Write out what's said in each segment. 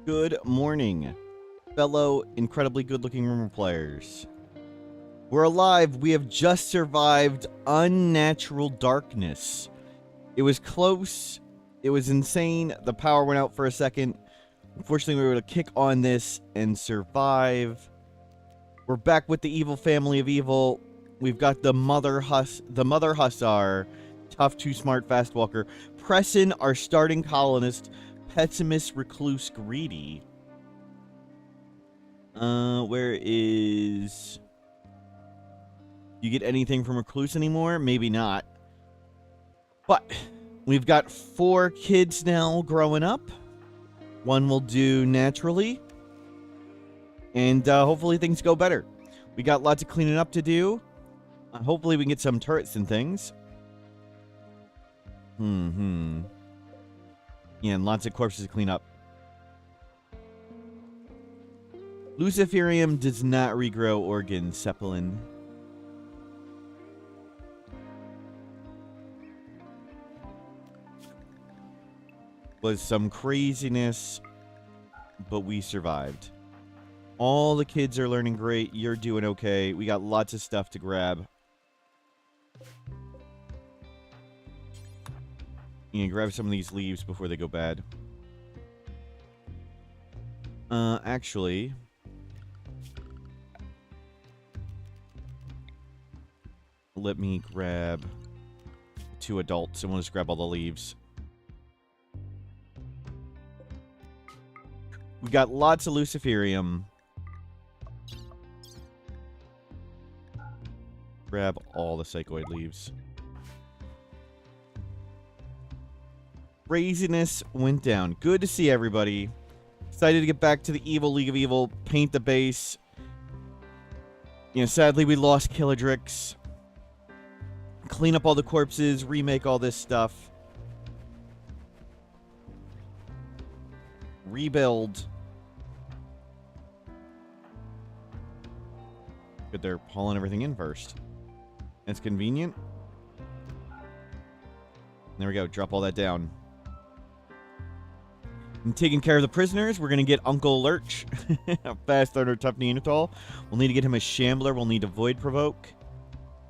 Good morning, fellow incredibly good-looking rumor players. We're alive. We have just survived unnatural darkness. It was close. It was insane. The power went out for a second. Unfortunately, we were able to kick on this and survive. We're back with the evil family of evil. We've got the Mother Hussar, tough, too smart, fast walker. Presson, our starting colonist. Pessimist, recluse, greedy. Where is... You get anything from recluse anymore? Maybe not. But we've got 4 kids now growing up. One will do naturally. And hopefully things go better. We got lots of cleaning up to do. Hopefully we can get some turrets and things. Yeah, and lots of corpses to clean up. Luciferium does not regrow organs, Zeppelin. Was some craziness, but we survived. All the kids are learning great. You're doing okay. We got lots of stuff to grab. You can grab some of these leaves before they go bad. Actually... Let me grab 2 adults, and we'll just grab all the leaves. We got lots of Luciferium. Grab all the Psychoid leaves. Craziness went down. Good to see everybody. Excited to get back to the evil League of Evil. Paint the base. You know, sadly we lost Killadrix. Clean up all the corpses. Remake all this stuff. Rebuild. Good, they're hauling everything in first. That's convenient. There we go. Drop all that down. I'm taking care of the prisoners. We're going to get Uncle Lurch. A fast learner, tough Neanderthal. We'll need to get him a Shambler. We'll need to Void Provoke.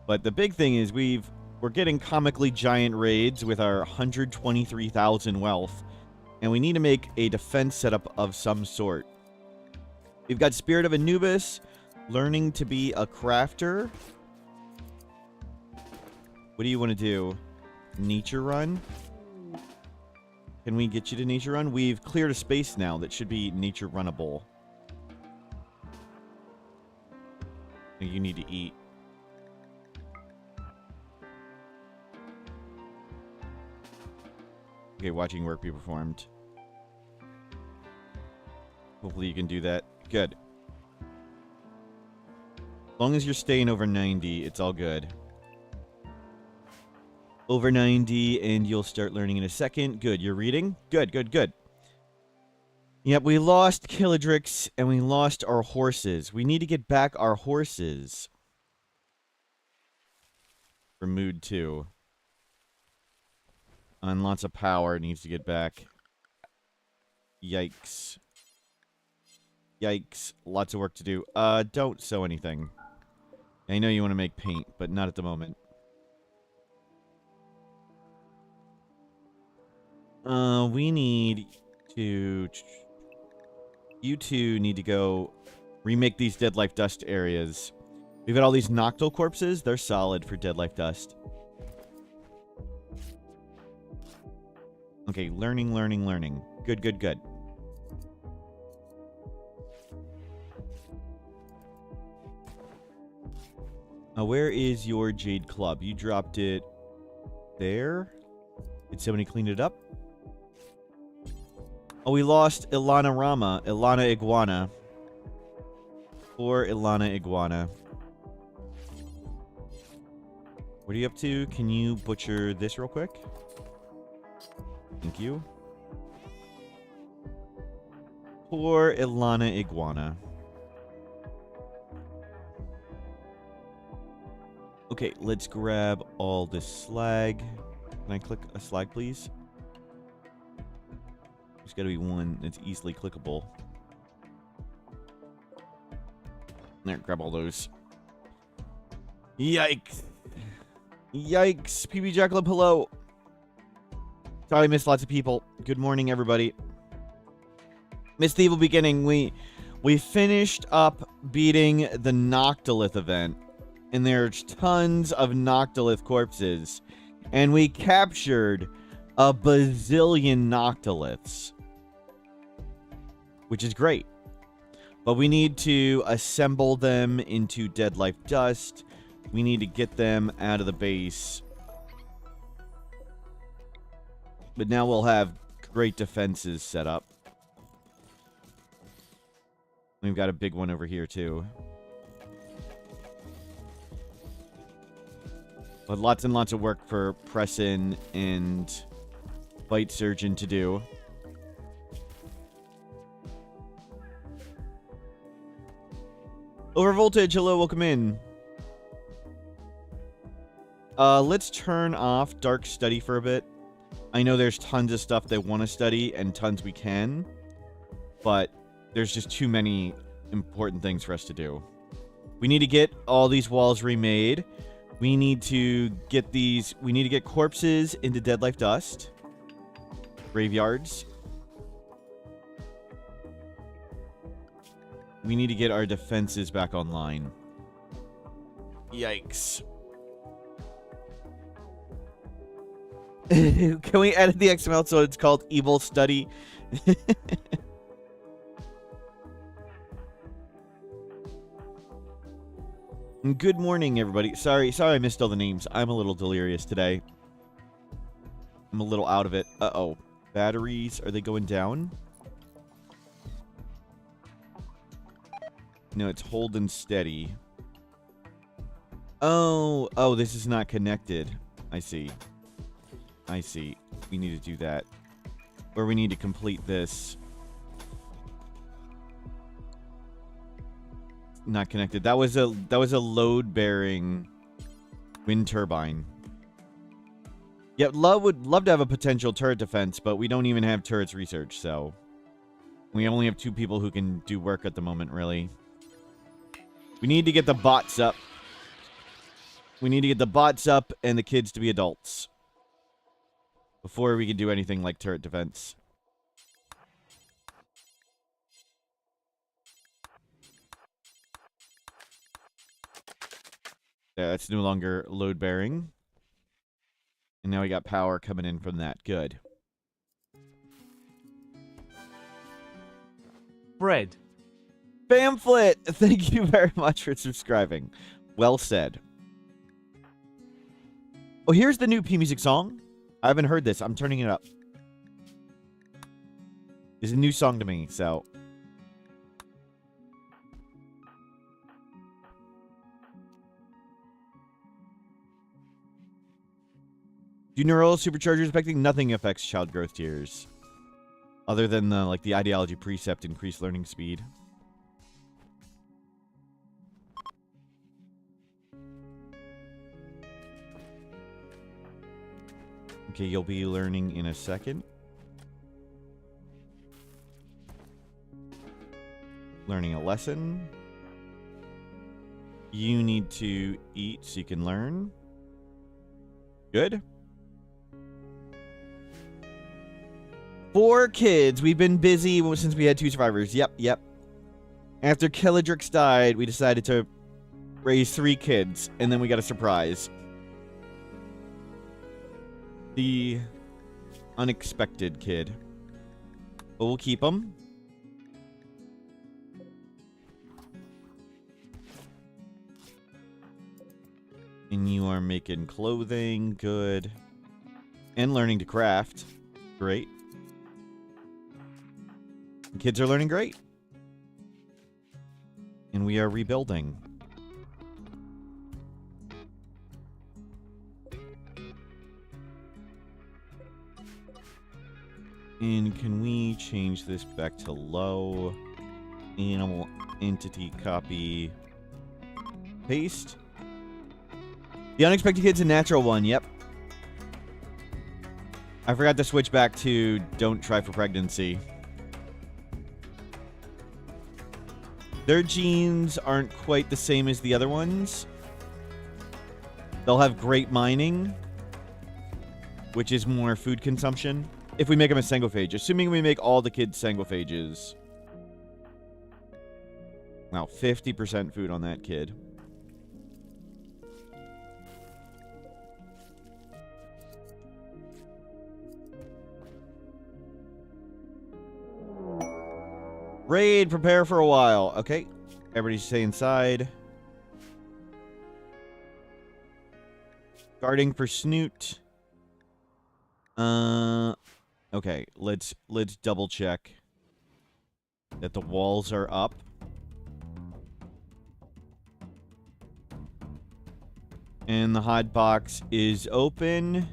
But the big thing is we're getting comically giant raids with our 123,000 wealth. And we need to make a defense setup of some sort. We've got Spirit of Anubis. Learning to be a crafter. What do you want to do? Nature run? Can we get you to nature run? We've cleared a space now that should be nature runnable. You need to eat. Okay, watching work be performed. Hopefully you can do that. Good. As long as you're staying over 90, it's all good. Over 90, and you'll start learning in a second. Good, you're reading? Good, good, good. Yep, we lost Killadrix, and we lost our horses. We need to get back our horses. For mood 2. And lots of power needs to get back. Yikes. Yikes. Lots of work to do. Don't sew anything. I know you want to make paint, but not at the moment. We need to... You two need to go remake these Dead Life Dust areas. We've got all these Noctil corpses. They're solid for Dead Life Dust. Okay, learning, learning, learning. Good, good, good. Where is your Jade Club? You dropped it there? Did somebody clean it up? Oh, we lost Ilana Rama. Ilana Iguana. Poor Ilana Iguana. What are you up to? Can you butcher this real quick? Thank you. Poor Ilana Iguana. Okay, let's grab all this slag. Can I click a slag, please? There's got to be one that's easily clickable. There, grab all those. Yikes. Yikes. PB Jackalope, hello. Sorry I missed lots of people. Good morning, everybody. Missed the Evil Beginning. We finished up beating the Noctilith event. And there's tons of Noctilith corpses. And we captured a bazillion Noctiliths. Which is great. But we need to assemble them into Dead Life Dust. We need to get them out of the base. But now we'll have great defenses set up. We've got a big one over here, too. But lots and lots of work for Pressin and Bite Surgeon to do. Overvoltage, hello, welcome in. Let's turn off Dark Study for a bit. I know there's tons of stuff they want to study and tons we can, but there's just too many important things for us to do. We need to get all these walls remade. We need to get corpses into Dead Life Dust. Graveyards. We need to get our defenses back online. Yikes. Can we edit the XML so it's called Evil Study? Good morning, everybody. Sorry I missed all the names. I'm a little delirious today. I'm a little out of it. Uh-oh. Batteries, are they going down? No, it's holding steady. Oh, this is not connected. I see. We need to do that. Or we need to complete this. Not connected. That was a load-bearing wind turbine. Yep, would love to have a potential turret defense, but we don't even have turrets research, so we only have 2 people who can do work at the moment, really. We need to get the bots up. We need to get the bots up and the kids to be adults before we can do anything like turret defense. Yeah, that's no longer load bearing. And now we got power coming in from that. Good. Bread. Pamphlet! Thank you very much for subscribing. Well said. Oh, here's the new P-Music song. I haven't heard this. I'm turning it up. It's a new song to me, so... Do neural superchargers affecting? Nothing affects child growth tiers. Other than the ideology precept increased learning speed. Okay, you'll be learning in a second. Learning a lesson. You need to eat so you can learn. Good. 4 kids. We've been busy since we had 2 survivors. Yep. After Kelladrix died, we decided to raise 3 kids, and then we got a surprise. The unexpected kid. But we'll keep him. And you are making clothing. Good. And learning to craft. Great. The kids are learning great. And we are rebuilding. And can we change this back to low? Animal entity copy. Paste. The unexpected kid's a natural one, yep. I forgot to switch back to don't try for pregnancy. Their genes aren't quite the same as the other ones. They'll have great mining, which is more food consumption. If we make them a sanguiphage. Assuming we make all the kids sanguiphages. Wow, 50% food on that kid. Raid, prepare for a while. Okay. Everybody stay inside. Guarding for Snoot. Okay, let's double check that the walls are up. And the hot box is open.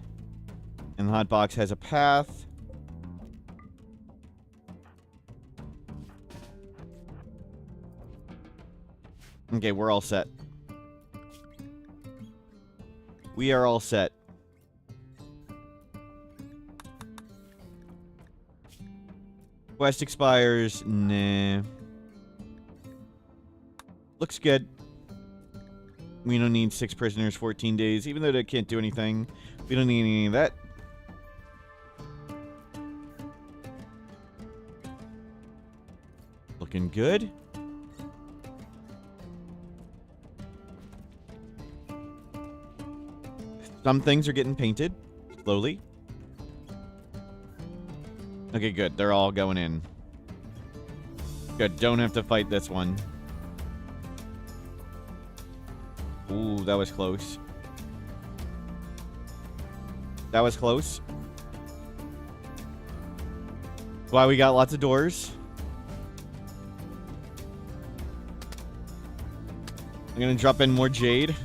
And the hot box has a path. Okay, we're all set. We are all set. Quest expires. Nah. Looks good. We don't need 6 prisoners, 14 days. Even though they can't do anything. We don't need any of that. Looking good. Some things are getting painted. Slowly. Okay, good. They're all going in. Good. Don't have to fight this one. Ooh, that was close. That was close. That's why we got lots of doors. I'm gonna drop in more jade.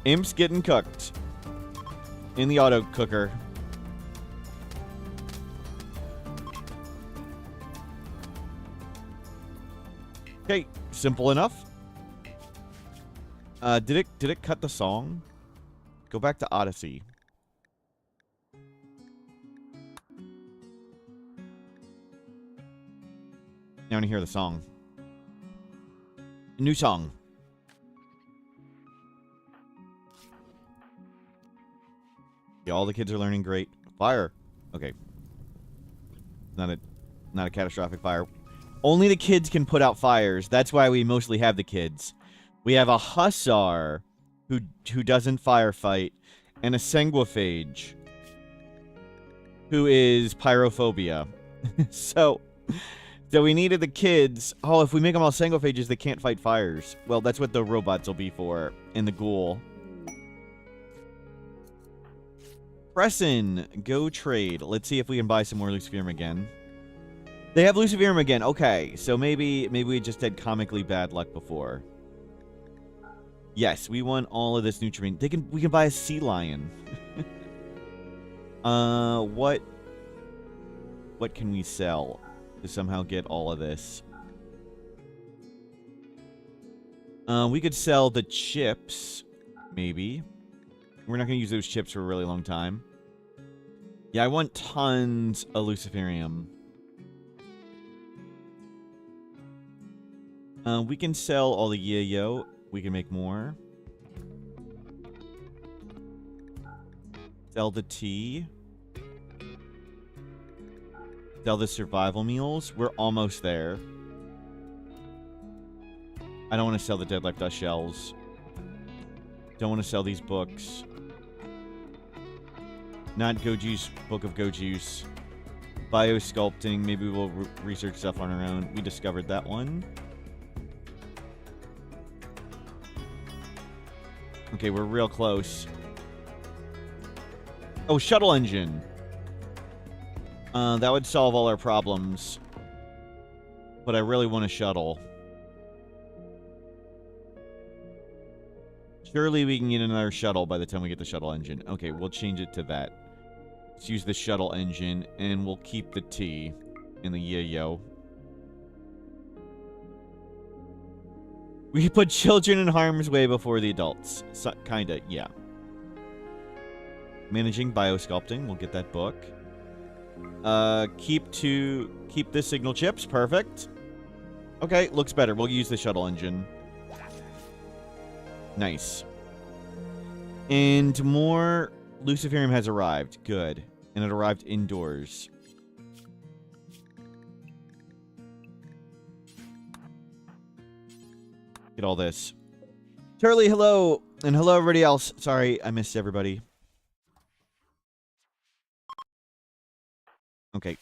Imp's getting cooked. In the auto cooker. Okay, simple enough. Did it cut the song? Go back to Odyssey. Now I want to hear the song. A new song. Yeah, all the kids are learning great. Fire. Okay. Not a catastrophic fire. Only the kids can put out fires. That's why we mostly have the kids. We have a hussar who doesn't firefight, and a sanguiphage who is pyrophobia. so we needed the kids. Oh, if we make them all sanguiphages, they can't fight fires. Well, that's what the robots will be for, and the ghoul. Presson, go trade. Let's see if we can buy some more Luciferium again. They have Luciferium again. Okay, so maybe we just had comically bad luck before. Yes, we want all of this nutrient. We can buy a sea lion. What can we sell to somehow get all of this? We could sell the chips, maybe. We're not going to use those chips for a really long time. Yeah, I want tons of Luciferium. We can sell all the yayo. We can make more. Sell the tea. Sell the survival meals. We're almost there. I don't want to sell the Dead Life Dust shells. Don't want to sell these books. Not Go Juice, Book of Go Juice. Biosculpting. Maybe we'll research stuff on our own. We discovered that one. Okay, we're real close. Oh, shuttle engine. That would solve all our problems. But I really want a shuttle. Surely we can get another shuttle by the time we get the shuttle engine. Okay, we'll change it to that. Let's use the shuttle engine, and we'll keep the T and the yayo. We put children in harm's way before the adults. So, kinda, yeah. Managing biosculpting. We'll get that book. Keep the signal chips. Perfect. Okay, looks better. We'll use the shuttle engine. Nice. And more Luciferium has arrived. Good. And it arrived indoors. Get all this. Turley, hello. And hello, everybody else. Sorry, I missed everybody. Okay.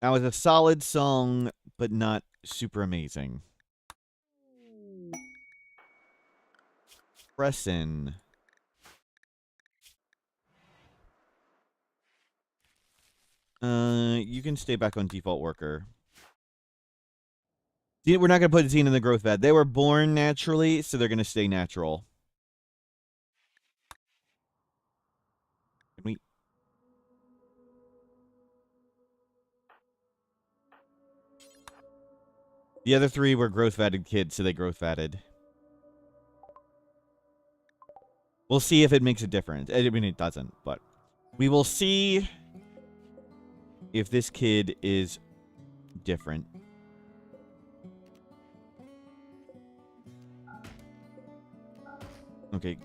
That was a solid song, but not super amazing. Press in. You can stay back on default worker. We're not going to put Xena in the growth vat. They were born naturally, so they're going to stay natural. Can we... The other three were growth vatted kids, so they growth vatted. We'll see if it makes a difference. I mean, it doesn't, but we will see if this kid is different. Okay,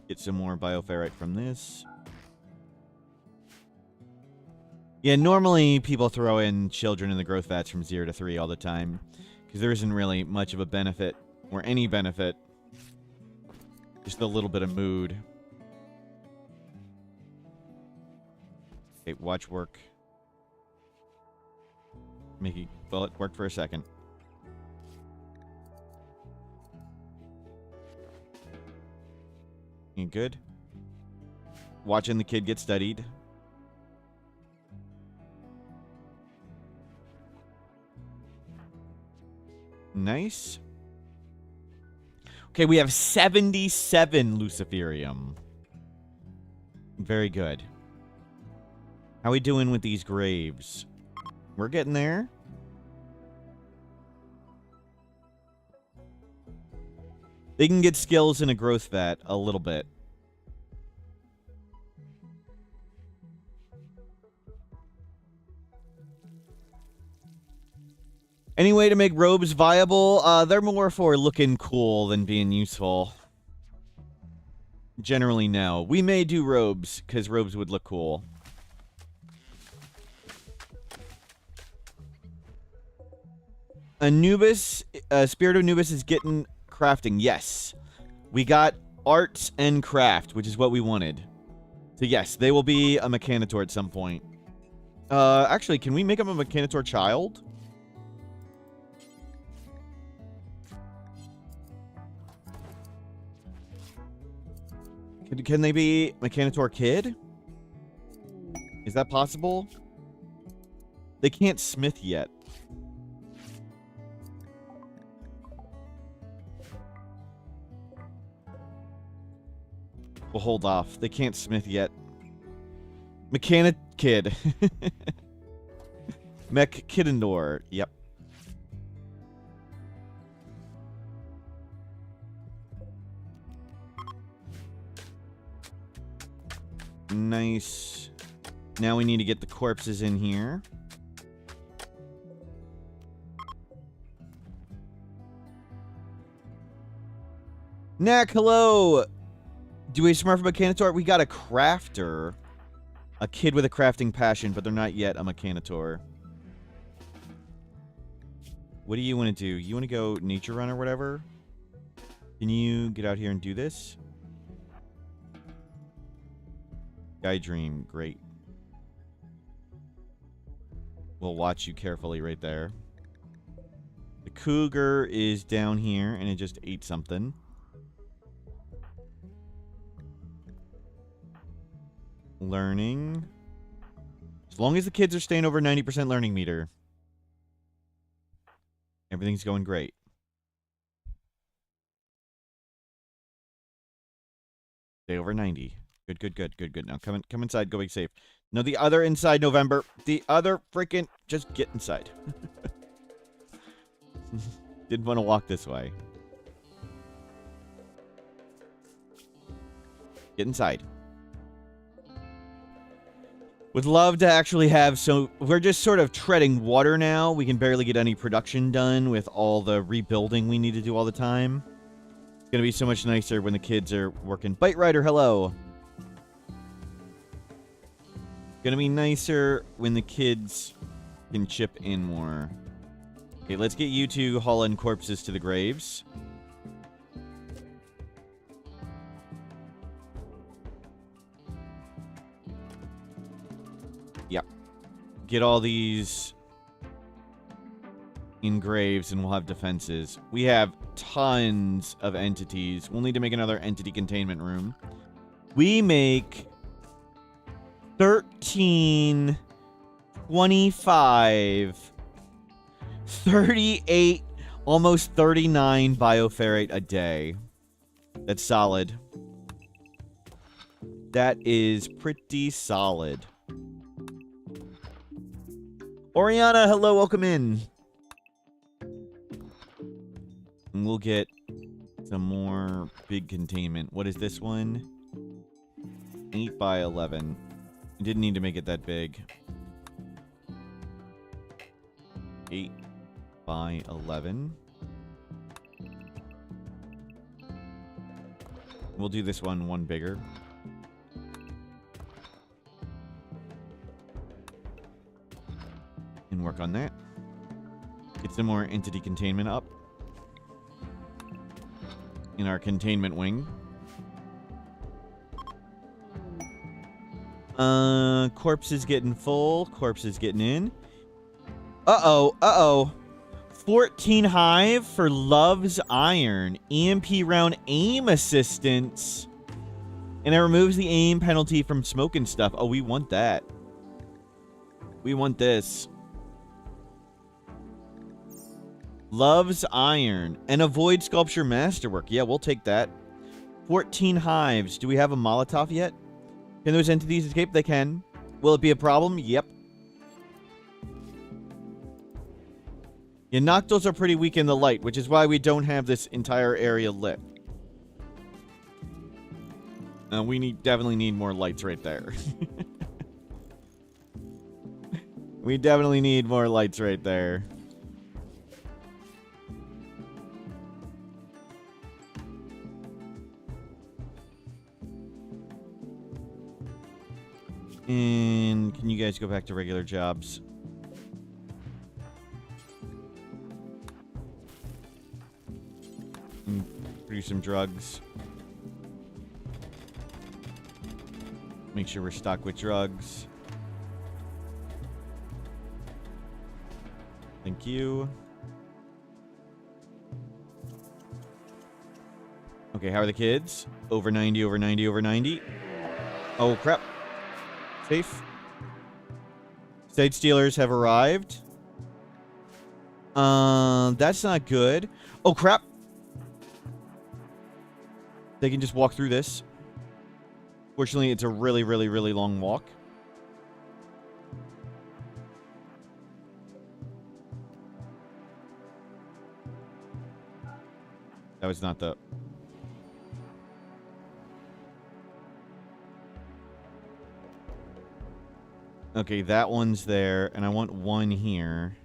get some more bioferrite from this. Yeah, normally people throw in children in the growth vats from 0 to 3 all the time, because there isn't really much of a benefit, or any benefit. Just a little bit of mood. Okay, watch work. Well, it worked for a second. You good? Watching the kid get studied. Nice. Okay, we have 77 Luciferium. Very good. How we doing with these graves? We're getting there. They can get skills in a growth vat a little bit. Any way to make robes viable? They're more for looking cool than being useful. Generally, no. We may do robes, because robes would look cool. Anubis, Spirit of Anubis is getting crafting. Yes. We got arts and craft, which is what we wanted. So yes, they will be a mechanator at some point. Actually, can we make them a mechanator child? Can they be mechanator kid? Is that possible? They can't smith yet. We'll hold off. They can't smith yet. Mechanic kid. Mech Kidendor. Yep. Nice. Now we need to get the corpses in here. Knack, hello! Do we smart for mechanator? We got a crafter. A kid with a crafting passion, but they're not yet a mechanator. What do you want to do? You want to go nature run or whatever? Can you get out here and do this? Guy Dream, great. We'll watch you carefully right there. The cougar is down here, and it just ate something. Learning. As long as the kids are staying over 90% learning meter, everything's going great. Stay over 90. Good. Now come inside, go be safe. No, the other inside, November. The other freaking... Just get inside. Didn't want to walk this way. Get inside. Would love to actually have, so we're just sort of treading water now. We can barely get any production done with all the rebuilding we need to do all the time. It's going to be so much nicer when the kids are working. Bite Rider, hello. Going to be nicer when the kids can chip in more. Okay, let's get you two hauling corpses to the graves. Yep. Get all these in graves and we'll have defenses. We have tons of entities. We'll need to make another entity containment room. We make 13, 25, 38, almost 39 bioferrate a day. That's solid. That is pretty solid. Oriana, hello, welcome in. And we'll get some more big containment. What is this one? 8 by 11. Didn't need to make it that big. 8 by 11. We'll do this one bigger. And work on that. Get some more entity containment up. In our containment wing. Corpse is getting full. Corpse is getting in. Uh-oh. 14 hive for Love's Iron. EMP round aim assistance. And it removes the aim penalty from smoke and stuff. Oh, we want that. We want this. Love's Iron. And avoid sculpture masterwork. Yeah, we'll take that. 14 hives. Do we have a Molotov yet? Can those entities escape? They can. Will it be a problem? Yep. Yeah, Noctils are pretty weak in the light, which is why we don't have this entire area lit. We definitely need more lights right there. We definitely need more lights right there. And can you guys go back to regular jobs? And produce some drugs. Make sure we're stocked with drugs. Thank you. Okay, how are the kids? Over 90, over 90, over 90. Oh, crap. Safe. Side Stealers have arrived. That's not good. Oh, crap. They can just walk through this. Fortunately, it's a really, really, really long walk. That was not the... Okay, that one's there, and I want one here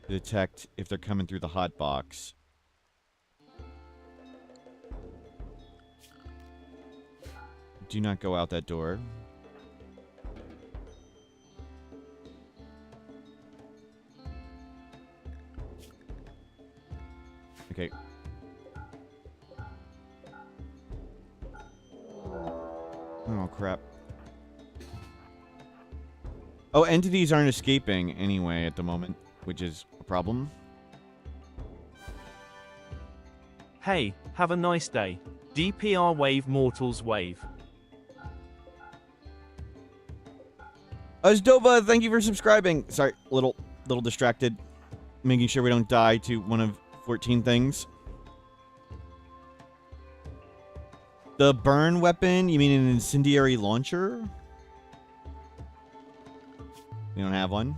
to detect if they're coming through the hot box. Do not go out that door. Okay. Oh, crap. Oh, entities aren't escaping anyway at the moment, which is a problem. Hey, have a nice day. DPR wave mortals wave. Ozdova, thank you for subscribing. Sorry, little distracted. Making sure we don't die to one of 14 things. The burn weapon? You mean an incendiary launcher? We don't have one.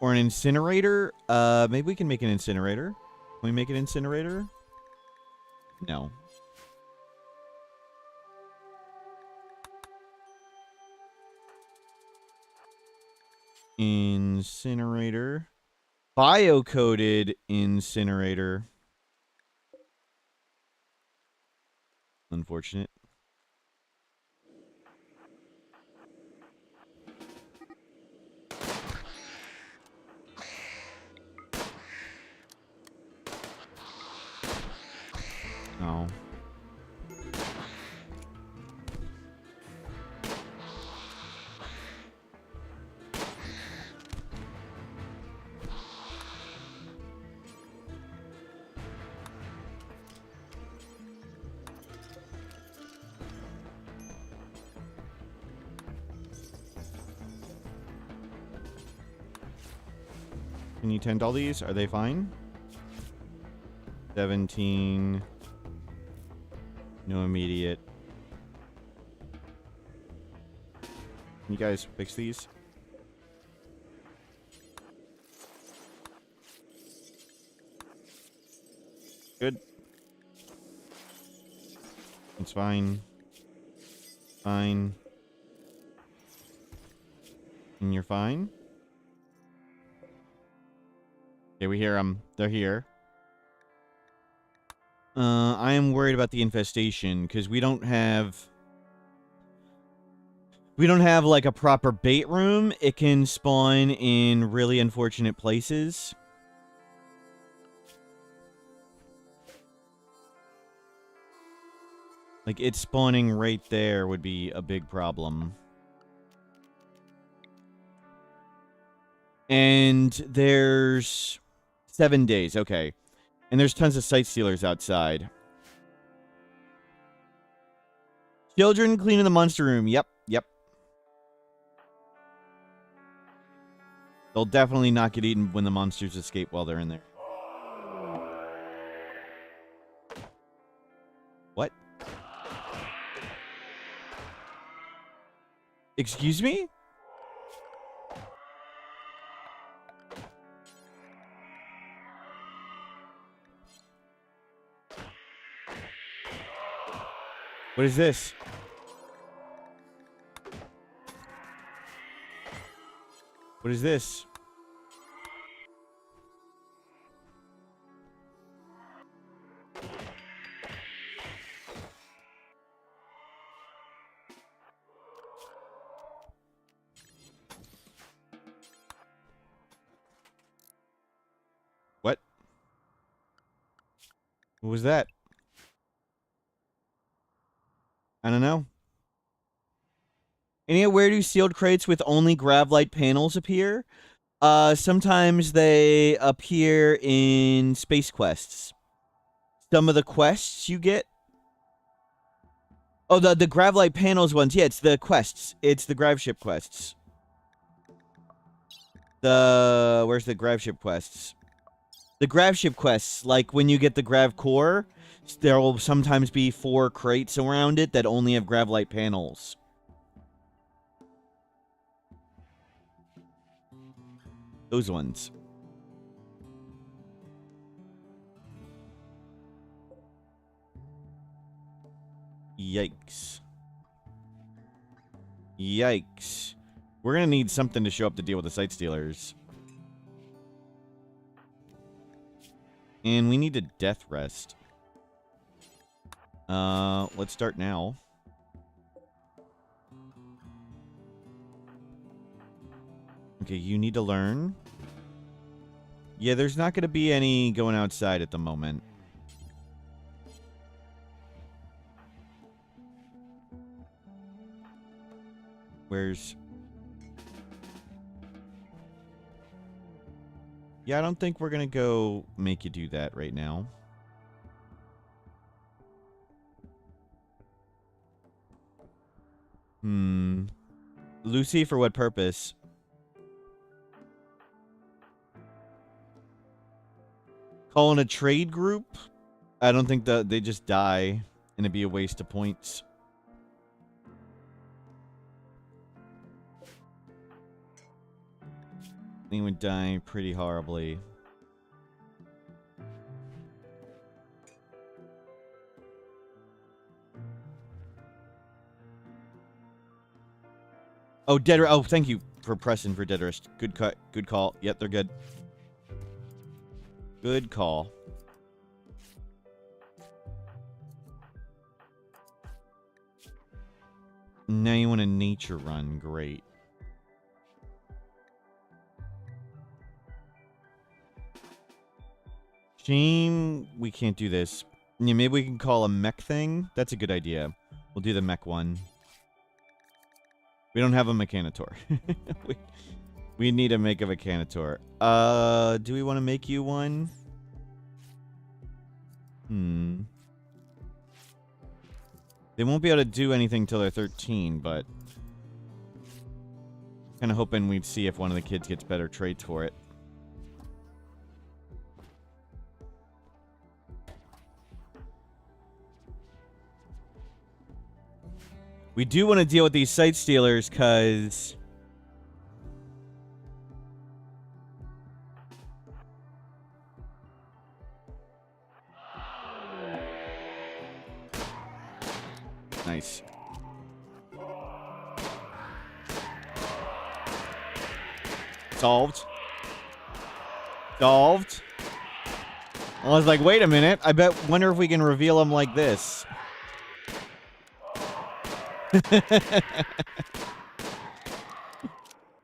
Or an incinerator? Maybe we can make an incinerator. Can we make an incinerator? No. Incinerator. Bio-coated incinerator. Unfortunate. Oh. Can you tend all these? Are they fine? 17. No immediate. Can you guys fix these? Good. It's fine. Fine. And you're fine? Okay, we hear them. They're here. I am worried about the infestation because we don't have like a proper bait room. It can spawn in really unfortunate places. Like it spawning right there would be a big problem. And there's 7 days, okay. And there's tons of sight stealers outside. Children cleaning the monster room. Yep, yep. They'll definitely not get eaten when the monsters escape while they're in there. What? Excuse me? What is this? What is this? What? What was that? I don't know. Where do sealed crates with only Gravlight panels appear? Sometimes they appear in space quests. Some of the quests you get. Oh, the Gravlight panels ones. Yeah, it's the quests. It's the Gravship quests. Where's the Gravship quests? The Gravship quests, like when you get the Grav core, there will sometimes be 4 crates around it that only have Gravlight panels. Those ones. Yikes. Yikes. We're gonna need something to show up to deal with the sight stealers. And we need a death rest. Let's start now. Okay, you need to learn. Yeah, there's not going to be any going outside at the moment. Where's... Yeah, I don't think we're going to go make you do that right now. Lucy, for what purpose? Calling a trade group? I don't think that they just die and it'd be a waste of points. He would die pretty horribly. Oh, dead. Oh, thank you for pressing for Deaderist. Good cut. Good call. Yep, they're good. Good call. Now you want a nature run. Great. Shame we can't do this. Yeah, maybe we can call a mech thing. That's a good idea. We'll do the mech one. We don't have a mechanator. we need to make a mechanator. Do we want to make you one? They won't be able to do anything till they're 13, but kind of hoping we'd see if one of the kids gets better traits for it. We do want to deal with these sight stealers, because nice. Solved. Solved. I was like, wait a minute. Wonder if we can reveal them like this.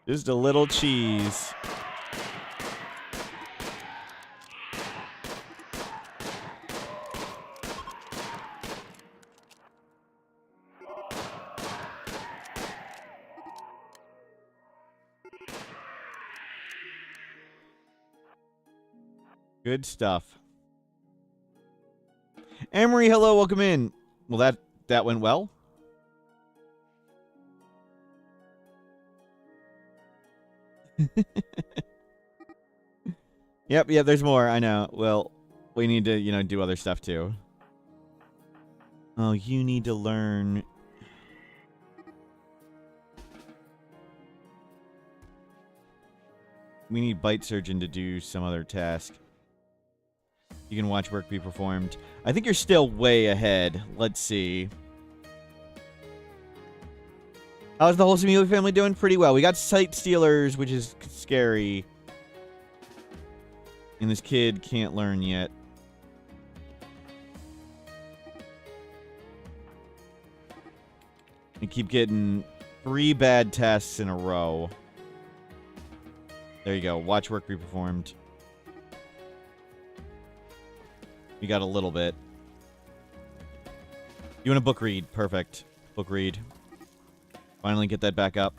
Just a little cheese. Good stuff. Amory, hello, welcome in. Well, that went well. Yep, there's more, I know. Well, we need to, do other stuff too. Oh, you need to learn. We need Bite Surgeon to do some other task. You can watch work be performed. I think you're still way ahead. Let's see. How's the whole Simula family doing? Pretty well. We got sight stealers, which is scary. And this kid can't learn yet. We keep getting 3 bad tests in a row. There you go. Watch work be performed. We got a little bit. You want a book read? Perfect. Book read. Finally get that back up.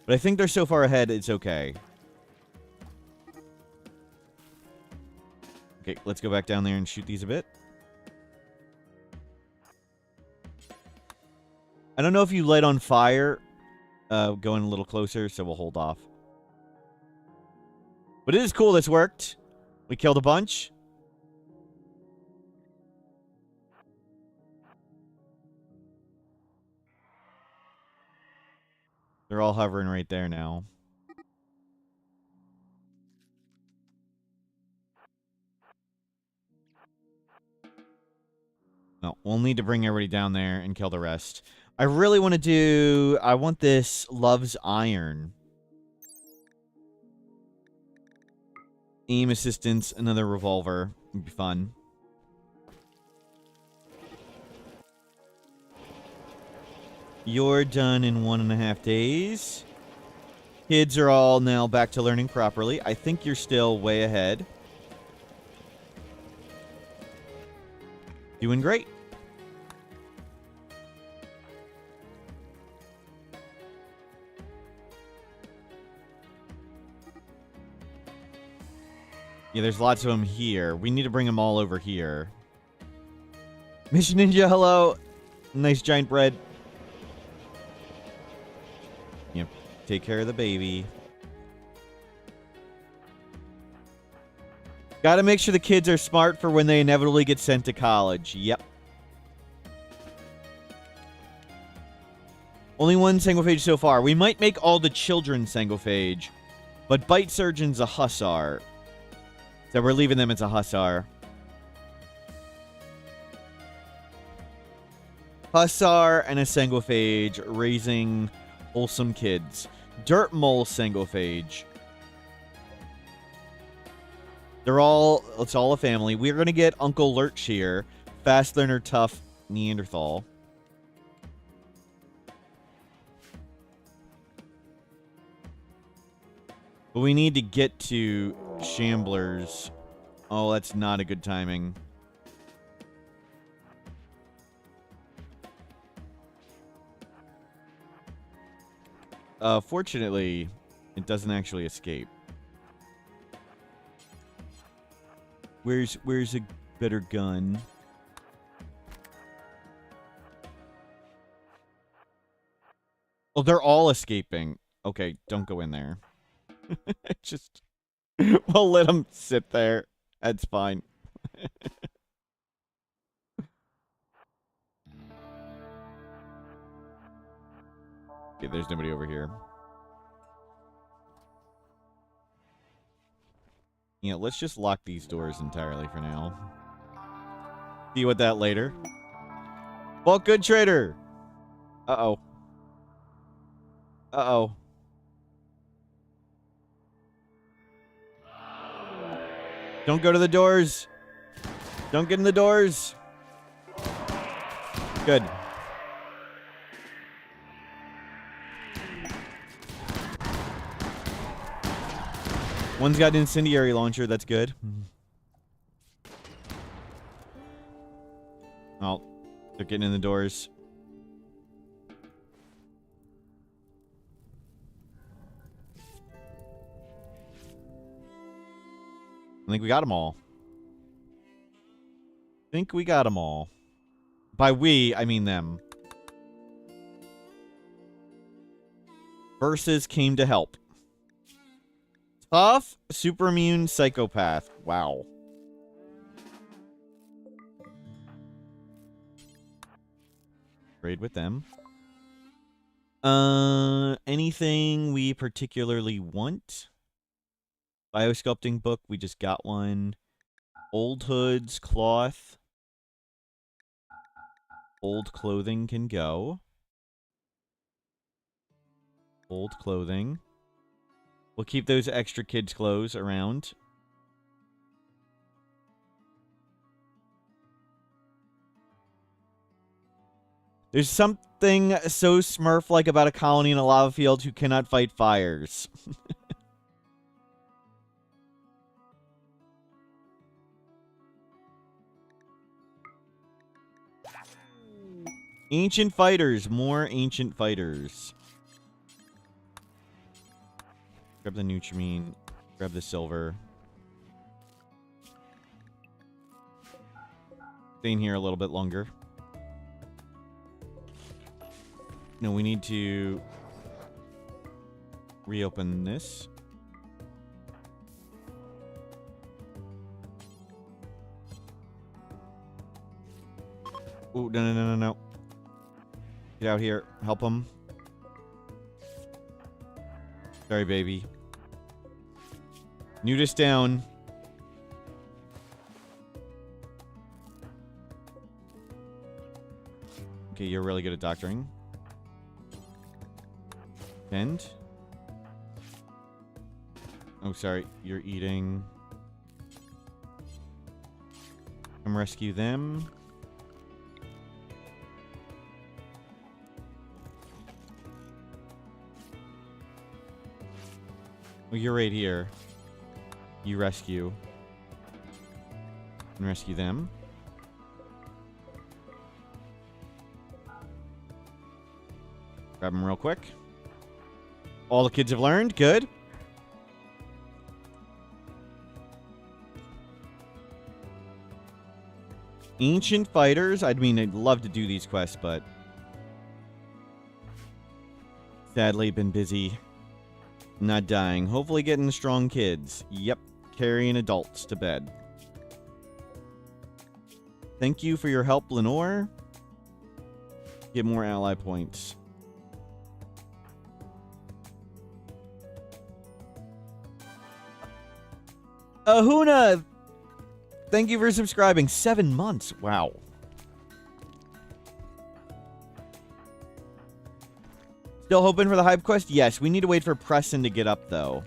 But I think they're so far ahead, it's okay. Okay, let's go back down there and shoot these a bit. I don't know if you light on fire going a little closer, so we'll hold off. But it is cool this worked. We killed a bunch. They're all hovering right there now. No, we'll need to bring everybody down there and kill the rest. I really want to do... I want this Love's Iron. Aim assistance, another revolver. Would be fun. You're done in 1.5 days. Kids are all now back to learning properly. I think you're still way ahead. Doing great. Yeah, there's lots of them here. We need to bring them all over here. Mission Ninja, hello. Nice giant bread. Yep. Take care of the baby. Gotta make sure the kids are smart for when they inevitably get sent to college. Yep. Only one Sangophage so far. We might make all the children Sangophage. But Bite Surgeon's a Hussar. So we're leaving them as a Hussar. Hussar and a Sanguiphage raising wholesome kids. Dirt Mole Sanguiphage. It's all a family. We're going to get Uncle Lurch here. Fast learner, tough Neanderthal. But we need to get to Shamblers. Oh, that's not a good timing. Fortunately, it doesn't actually escape. Where's a better gun? Oh, they're all escaping. Okay, don't go in there. Just, we'll let them sit there. That's fine. Okay, there's nobody over here. Yeah, let's just lock these doors entirely for now. See you with that later. Well, good trader. Uh-oh. Uh-oh. Don't go to the doors. Don't get in the doors. Good. One's got an incendiary launcher. That's good. Oh, they're getting in the doors. I think we got them all. By we, I mean them. Versus came to help. Tough, super immune psychopath. Wow. Trade with them. Anything we particularly want? Biosculpting book, we just got one. Old hoods, cloth. Old clothing can go. Old clothing. We'll keep those extra kids' clothes around. There's something so Smurf-like about a colony in a lava field who cannot fight fires. Ancient fighters. More ancient fighters. Grab the Nutrimine. Grab the silver. Stay in here a little bit longer. No, we need to reopen this. Oh, no. Get out here. Help him. Sorry, baby. Nudist down. Okay, you're really good at doctoring. Bend. Oh, sorry. You're eating. Come rescue them. Well, you're right here. You rescue. And rescue them. Grab them real quick. All the kids have learned. Good. Ancient fighters. I mean, I'd love to do these quests, but sadly been busy. Not dying. Hopefully getting strong kids. Yep. Carrying adults to bed. Thank you for your help, Lenore. Get more ally points. Ahuna, thank you for subscribing. 7 months. Wow. Still hoping for the hype quest? Yes, we need to wait for Preston to get up, though.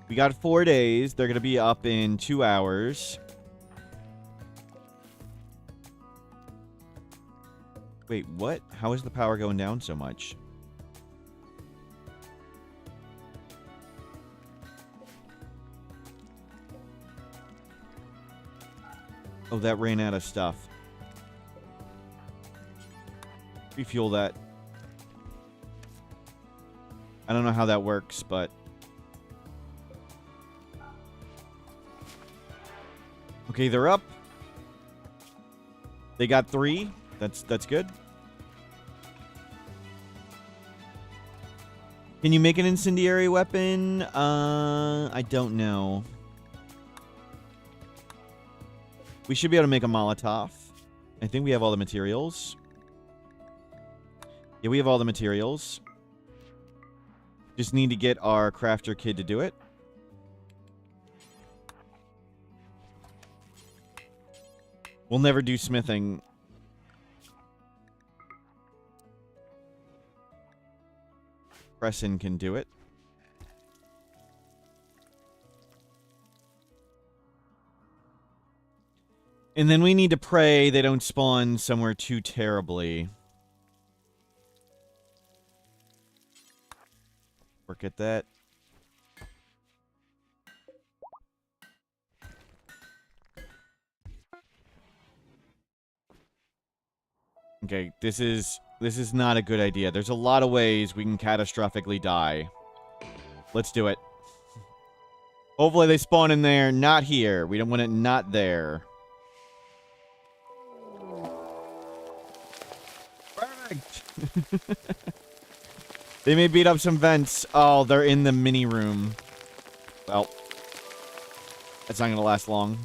We got 4 days. They're going to be up in 2 hours. Wait, what? How is the power going down so much? Oh, that ran out of stuff. Refuel that. I don't know how that works, but... Okay, they're up. They got 3. That's good. Can you make an incendiary weapon? I don't know. We should be able to make a Molotov. I think we have all the materials. Yeah, we have all the materials. Just need to get our crafter kid to do it. We'll never do smithing. Preston can do it. And then we need to pray they don't spawn somewhere too terribly. Work at that. Okay, this is not a good idea. There's a lot of ways we can catastrophically die. Let's do it. Hopefully they spawn in there, not here. We don't want it not there. Perfect. They may beat up some vents. Oh, they're in the mini room. Well, that's not going to last long.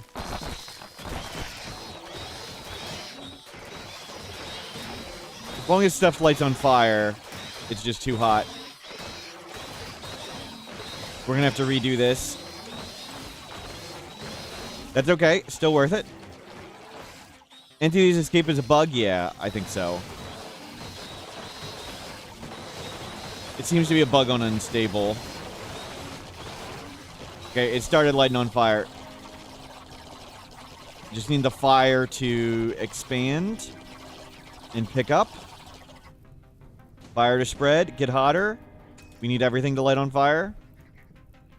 As long as stuff lights on fire, it's just too hot. We're going to have to redo this. That's okay. Still worth it. Entities escape as a bug? Yeah, I think so. It seems to be a bug on unstable. Okay, it started lighting on fire. Just need the fire to expand and pick up. Fire to spread, get hotter. We need everything to light on fire.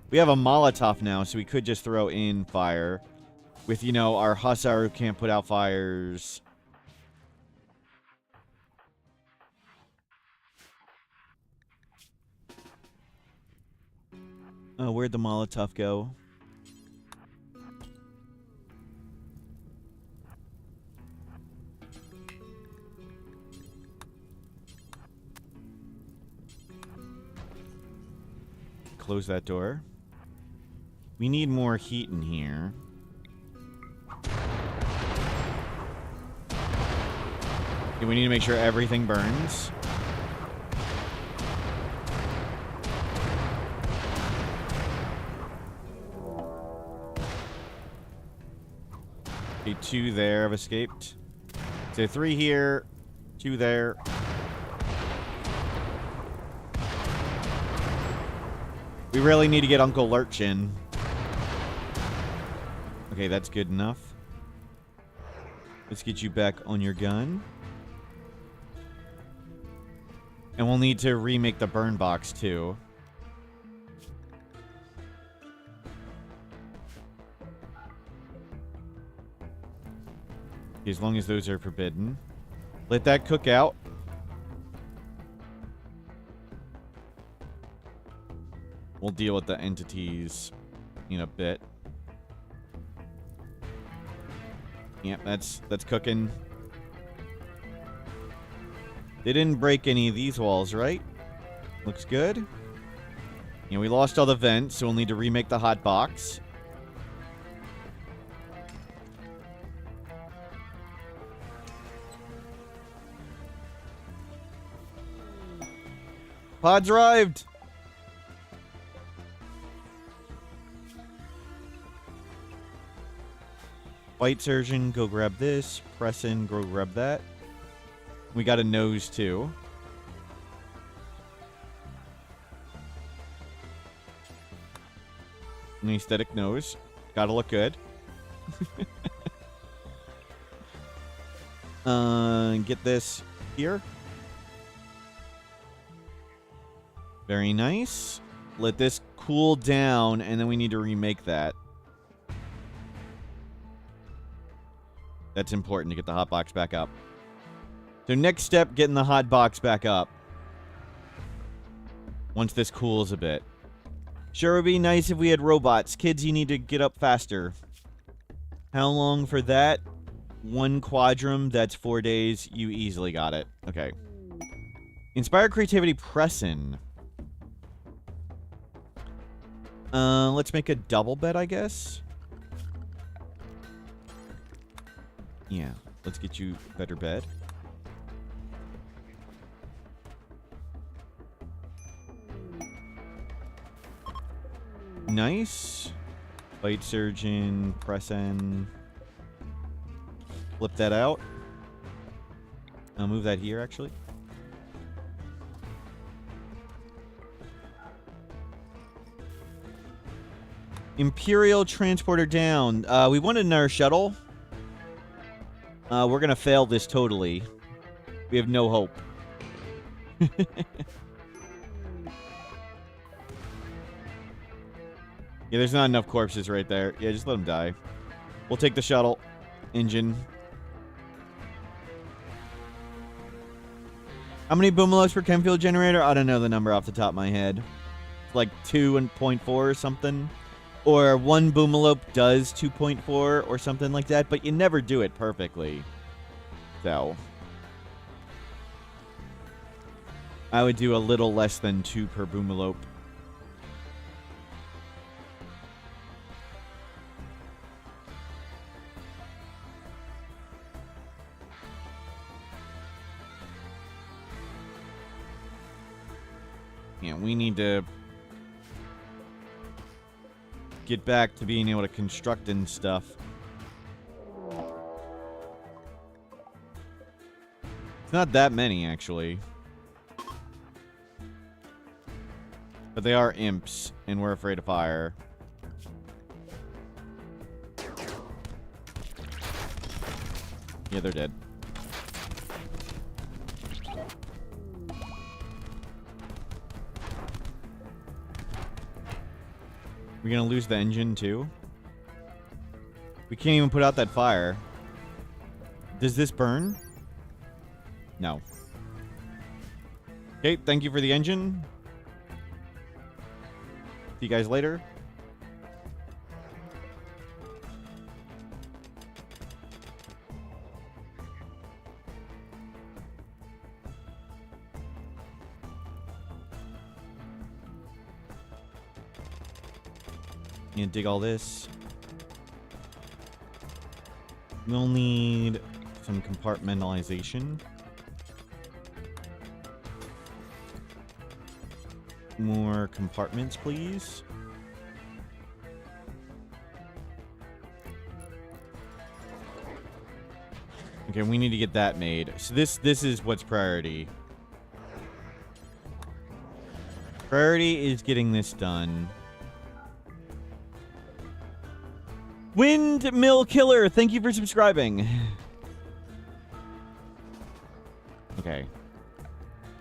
We have a Molotov now, so we could just throw in fire. With, you know, our Hussar who can't put out fires. Oh, where'd the Molotov go? Close that door. We need more heat in here. Okay, we need to make sure everything burns. Okay, 2 there have escaped. So 3 here, 2 there. We really need to get Uncle Lurch in. Okay, that's good enough. Let's get you back on your gun. And we'll need to remake the burn box, too. As long as those are forbidden. Let that cook out. We'll deal with the entities in a bit. Yep, that's cooking. They didn't break any of these walls, right? Looks good. Yeah, we lost all the vents, so we'll need to remake the hot box. Pods arrived! Bite surgeon, go grab this. Press in, go grab that. We got a nose too. An aesthetic nose. Gotta look good. Get this here. Very nice. Let this cool down, and then we need to remake that. That's important to get the hot box back up. So next step, getting the hot box back up. Once this cools a bit. Sure would be nice if we had robots. Kids, you need to get up faster. How long for that? 1 quadrum, that's 4 days. You easily got it. Okay. Inspire creativity, press in. Let's make a double bed, I guess. Yeah, let's get you a better bed. Nice. Bite surgeon, press in. Flip that out. I'll move that here, actually. Imperial transporter down. We wanted another shuttle. We're gonna fail this totally. We have no hope. Yeah, there's not enough corpses right there. Yeah, just let them die. We'll take the shuttle. Engine. How many boomalopes per chem fuel generator? I don't know the number off the top of my head. It's like 2.4 or something. Or 1 boomalope does 2.4 or something like that. But you never do it perfectly. So. I would do a little less than 2 per boomalope. Yeah, we need to get back to being able to construct and stuff. It's not that many, actually. But they are imps, and we're afraid of fire. Yeah, they're dead. We're gonna lose the engine, too? We can't even put out that fire. Does this burn? No. Okay, thank you for the engine. See you guys later. Gonna dig all this. We'll need some compartmentalization. More compartments, please. Okay, we need to get that made. So this is what's priority. Priority is getting this done. Windmill Killer, thank you for subscribing. Okay.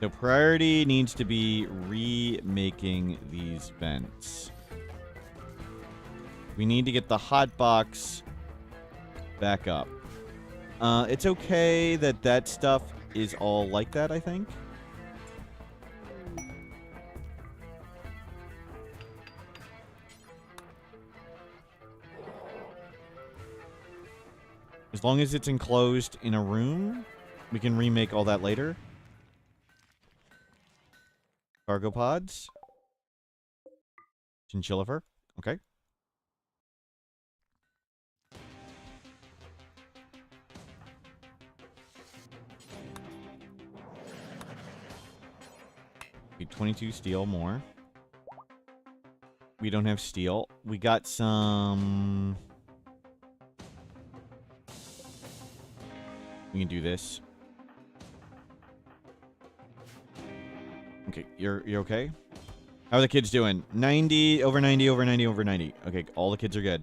So priority needs to be remaking these vents. We need to get the hot box back up. It's okay that that stuff is all like that, I think. As long as it's enclosed in a room, we can remake all that later. Cargo pods. Chinchilla fur. Okay. Okay, 22 steel more. We don't have steel. We got some We can do this. Okay, you're okay? How are the kids doing? 90, over 90, over 90, over 90. Okay, all the kids are good.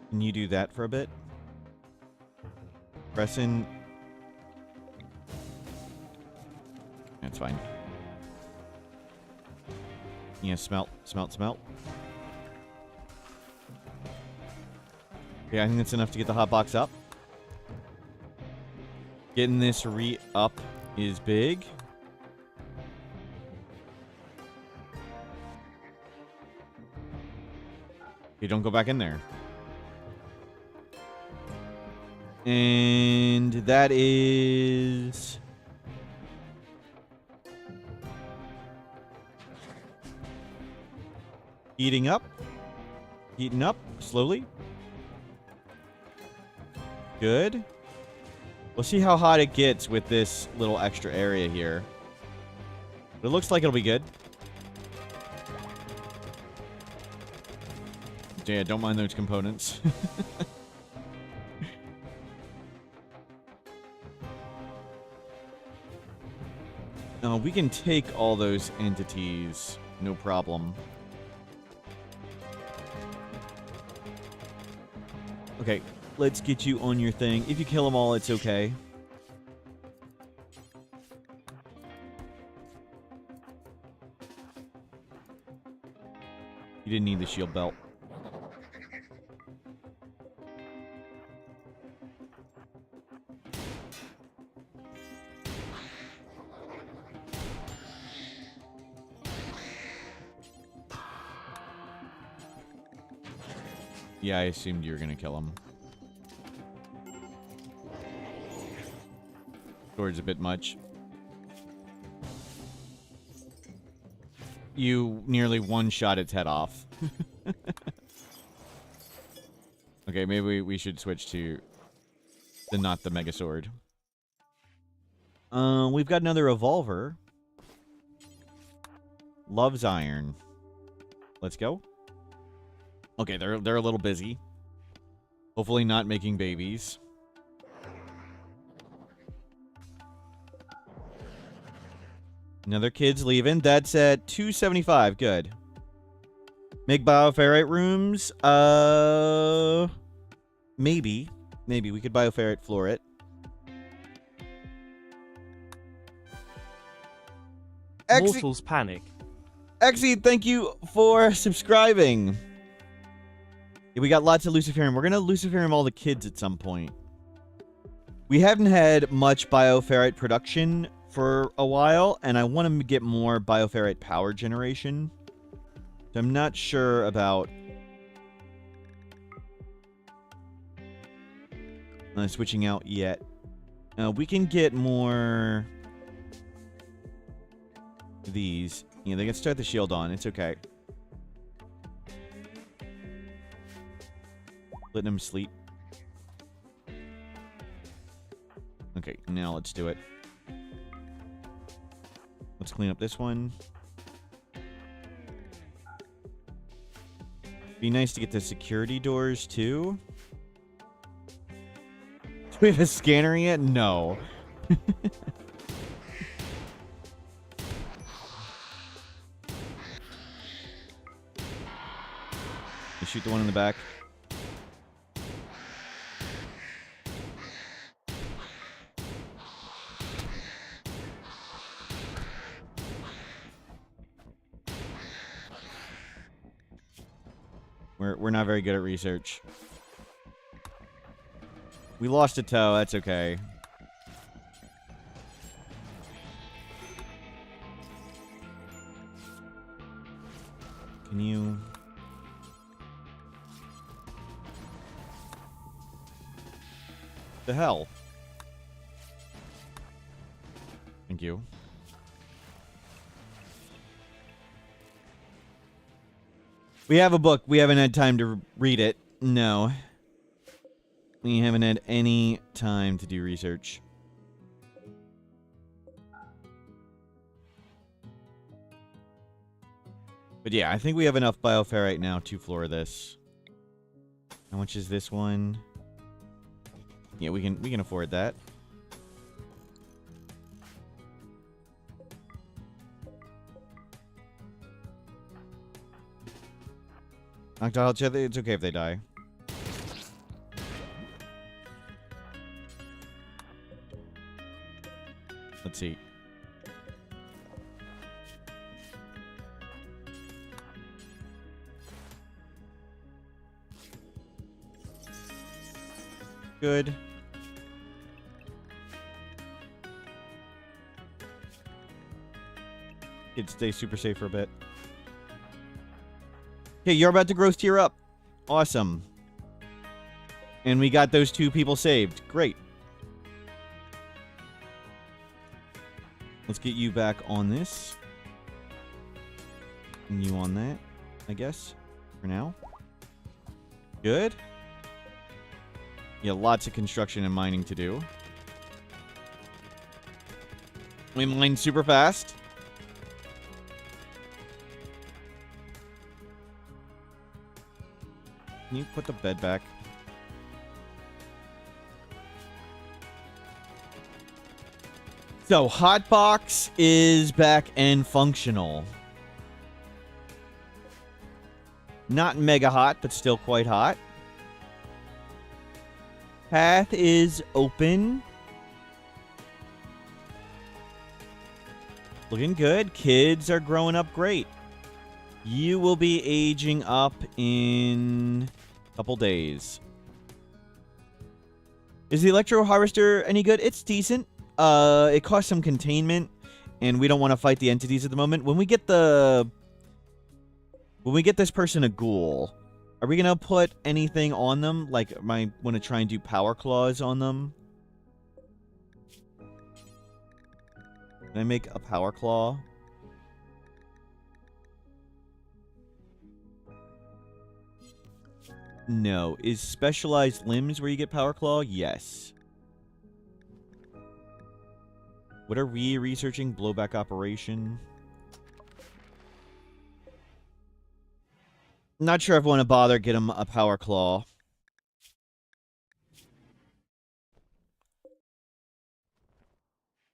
Can you do that for a bit? Press in. That's fine. Yeah, smelt. Okay, I think that's enough to get the hotbox up. Getting this up is big. Okay, don't go back in there. And that is... heating up. Heating up slowly. Good. We'll see how hot it gets with this little extra area here. But it looks like it'll be good. Yeah, don't mind those components. We can take all those entities, no problem. Okay, let's get you on your thing. If you kill them all, it's okay. You didn't need the shield belt. Yeah, I assumed you were gonna kill him. Sword's a bit much. You nearly one-shot its head off. Okay, maybe we should switch to not the Mega Sword. We've got another revolver. Love's Iron. Let's go. Okay, they're a little busy. Hopefully not making babies. Another kid's leaving. That's at 275. Good. Make bioferrite rooms? Maybe. Maybe. We could bioferrite floor it. Mortals panic. Exy, thank you for subscribing. Yeah, we got lots of Luciferium. We're going to Luciferium all the kids at some point. We haven't had much bioferrite production for a while, and I want to get more bioferrite power generation. So I'm not sure about switching out yet. We can get more of these. Yeah, they can start the shield on. It's okay. Letting them sleep. Okay, now let's do it. Let's clean up this one. Be nice to get the security doors, too. Do we have a scanner yet? No. You shoot the one in the back. We're not very good at research. We lost a toe. That's okay. Can you... The hell? Thank you. We have a book. We haven't had time to read it. No. We haven't had any time to do research. But yeah, I think we have enough bioferrite now to floor this. How much is this one? Yeah, we can afford that. Knocked out each other. It's okay if they die. Let's see. Good. Kids stay super safe for a bit. Okay, you're about to growth tier up. Awesome. And we got those 2 people saved. Great. Let's get you back on this. And you on that, I guess, for now. Good. Yeah, lots of construction and mining to do. We mine super fast. Can you put the bed back? So, Hotbox is back and functional. Not mega hot, but still quite hot. Path is open. Looking good. Kids are growing up great. You will be aging up in a couple days. Is the Electro Harvester any good? It's decent. It costs some containment, and we don't want to fight the entities at the moment. When we get this person a ghoul, are we gonna put anything on them? Like, I want to try and do power claws on them. Can I make a power claw? No. Is specialized limbs where you get power claw? Yes. What are we researching? Blowback operation. Not sure if I want to bother get him a power claw.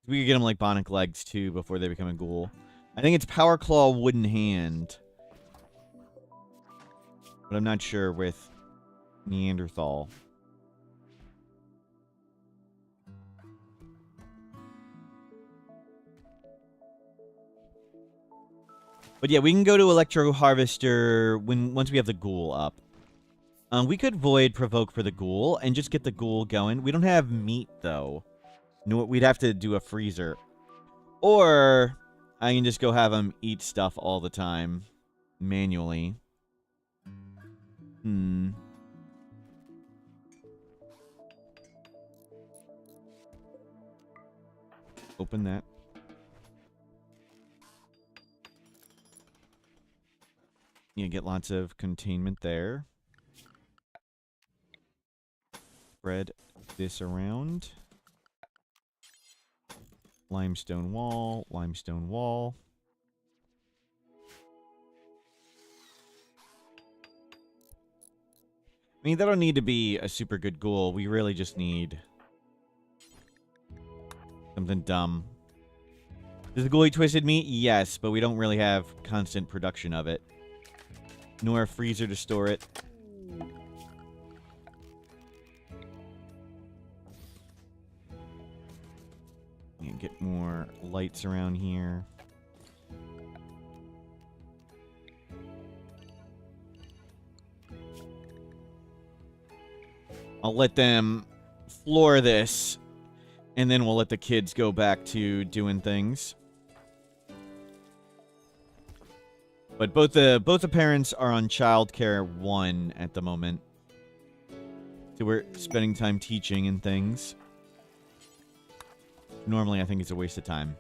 We could get him like bionic legs too before they become a ghoul. I think it's power claw wooden hand. But I'm not sure with Neanderthal. But yeah, we can go to Electro Harvester once we have the ghoul up. We could void provoke for the ghoul and just get the ghoul going. We don't have meat though. No, we'd have to do a freezer. Or I can just go have him eat stuff all the time manually. Open that. You get lots of containment there. Spread this around. Limestone wall, limestone wall. I mean, that'll need to be a super good ghoul. We really just need something dumb. Does the ghoul eat twisted meat? Yes, but we don't really have constant production of it. Nor a freezer to store it. And get more lights around here. I'll let them floor this, and then we'll let the kids go back to doing things. But both the parents are on childcare 1 at the moment. So we're spending time teaching and things. Normally, I think it's a waste of time.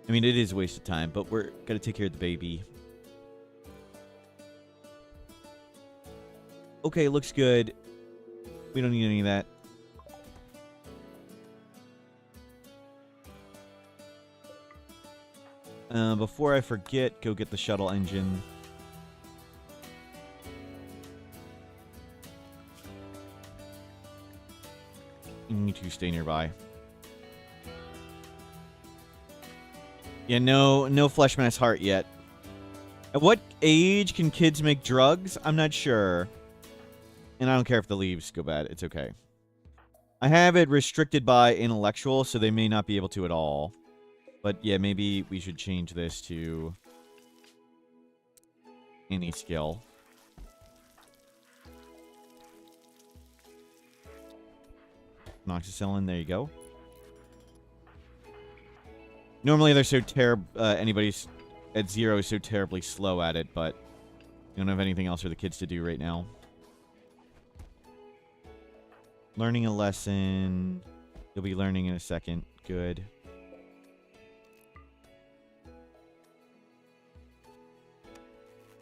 I mean, it is a waste of time, but we're gotta take care of the baby. Okay, looks good. We don't need any of that. Before I forget, go get the shuttle engine. You need to stay nearby. Yeah, no flesh mass heart yet. At what age can kids make drugs? I'm not sure. And I don't care if the leaves go bad. It's okay. I have it restricted by intellectual, so they may not be able to at all. But yeah, maybe we should change this to any skill. Noxicillin, there you go. Normally they're so terrible, anybody's at 0 is so terribly slow at it, but we don't have anything else for the kids to do right now. Learning a lesson. You'll be learning in a second. Good.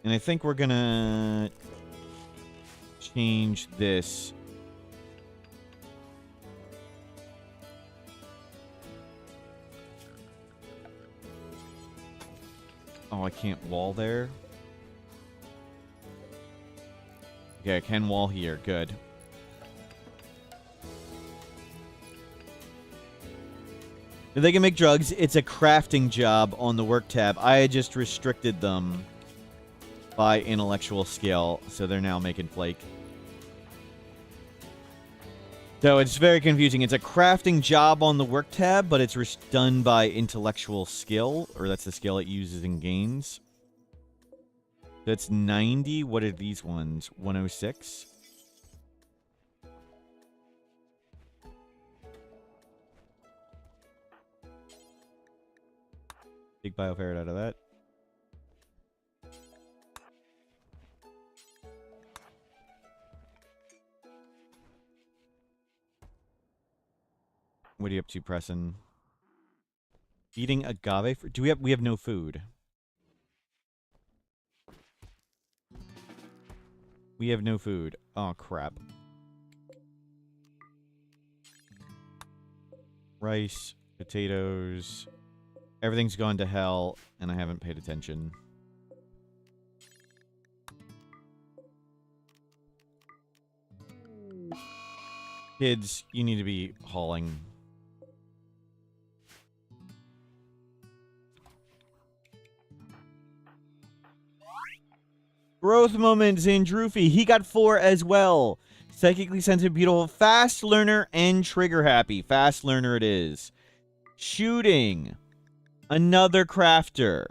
And I think we're gonna change this. Oh, I can't wall there. Okay, I can wall here. Good. If they can make drugs, it's a crafting job on the work tab. I just restricted them by intellectual skill, so they're now making flake. So it's very confusing. It's a crafting job on the work tab, but it's done by intellectual skill, or that's the skill it uses and gains. That's 90. What are these ones? 106? Big bioferret out of that. What are you up to, Preston? Eating agave fruit? Do we have no food. We have no food. Oh, crap. Rice, potatoes. Everything's gone to hell, and I haven't paid attention. Kids, you need to be hauling. Growth moments in Droofy. He got 4 as well. Psychically sensitive, beautiful, fast learner, and trigger happy. Fast learner it is. Shooting. Another crafter.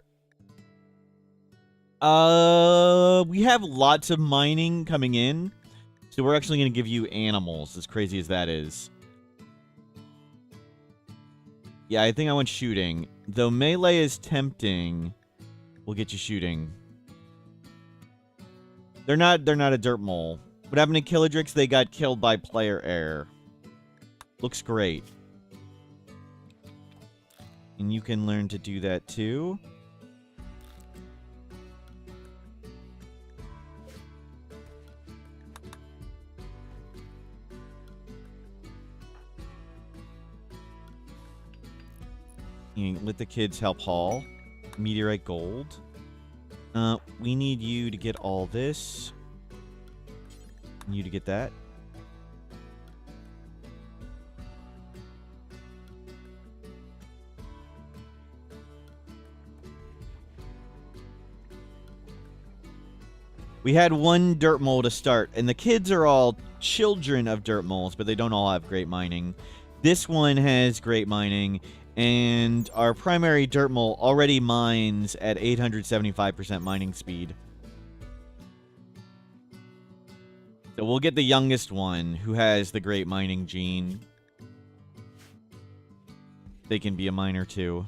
We have lots of mining coming in. So we're actually going to give you animals, as crazy as that is. Yeah, I think I want shooting. Though melee is tempting, we'll get you shooting. They're not a dirt mole. What happened to Killadrix? They got killed by player error. Looks great. And you can learn to do that too. You can let the kids help haul. Meteorite gold. We need you to get all this. And you to get that. We had one dirt mole to start, and the kids are all children of dirt moles, but they don't all have great mining. This one has great mining, and our primary dirt mole already mines at 875% mining speed. So we'll get the youngest one, who has the great mining gene. They can be a miner too.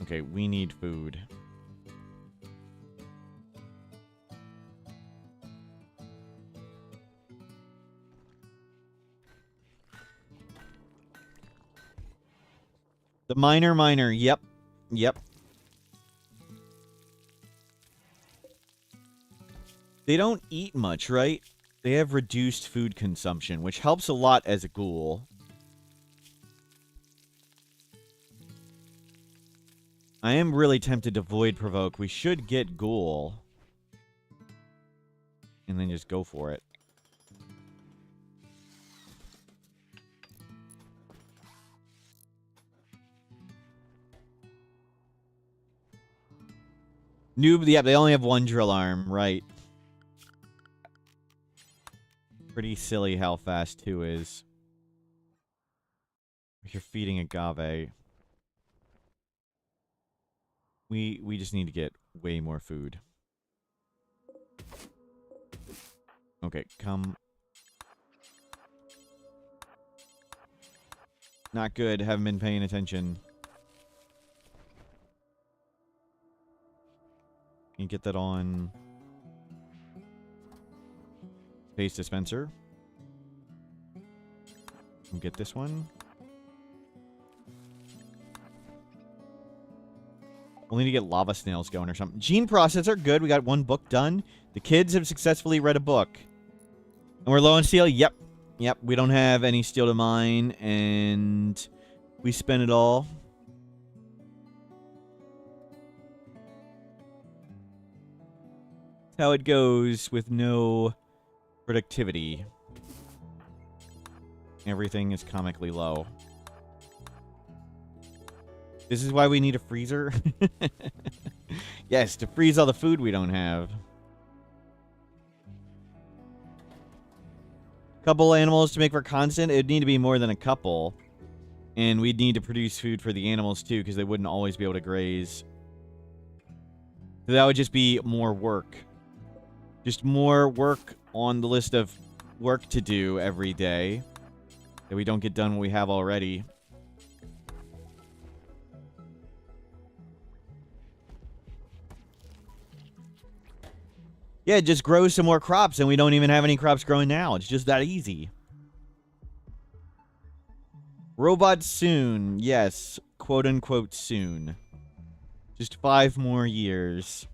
Okay, we need food. The miner. Yep. They don't eat much, right? They have reduced food consumption, which helps a lot as a ghoul. I am really tempted to void provoke. We should get ghoul. And then just go for it. Noob, yeah, they only have one drill arm, right. Pretty silly how fast 2 is. If you're feeding agave. We just need to get way more food. Okay, come. Not good, haven't been paying attention. Can you get that on space dispenser? Get this one. We'll need to get lava snails going or something. Gene processor, good. We got 1 book done. The kids have successfully read a book. And we're low on steel? Yep. Yep, we don't have any steel to mine, and we spent it all. That's how it goes with no productivity. Everything is comically low. This is why we need a freezer? Yes, to freeze all the food we don't have. Couple animals to make for constant. It'd need to be more than a couple. And we'd need to produce food for the animals too, because they wouldn't always be able to graze. So that would just be more work. Just more work on the list of work to do every day. That we don't get done what we have already. Yeah, just grow some more crops, and we don't even have any crops growing now. It's just that easy. Robots soon. Yes, quote-unquote soon. Just 5 more years.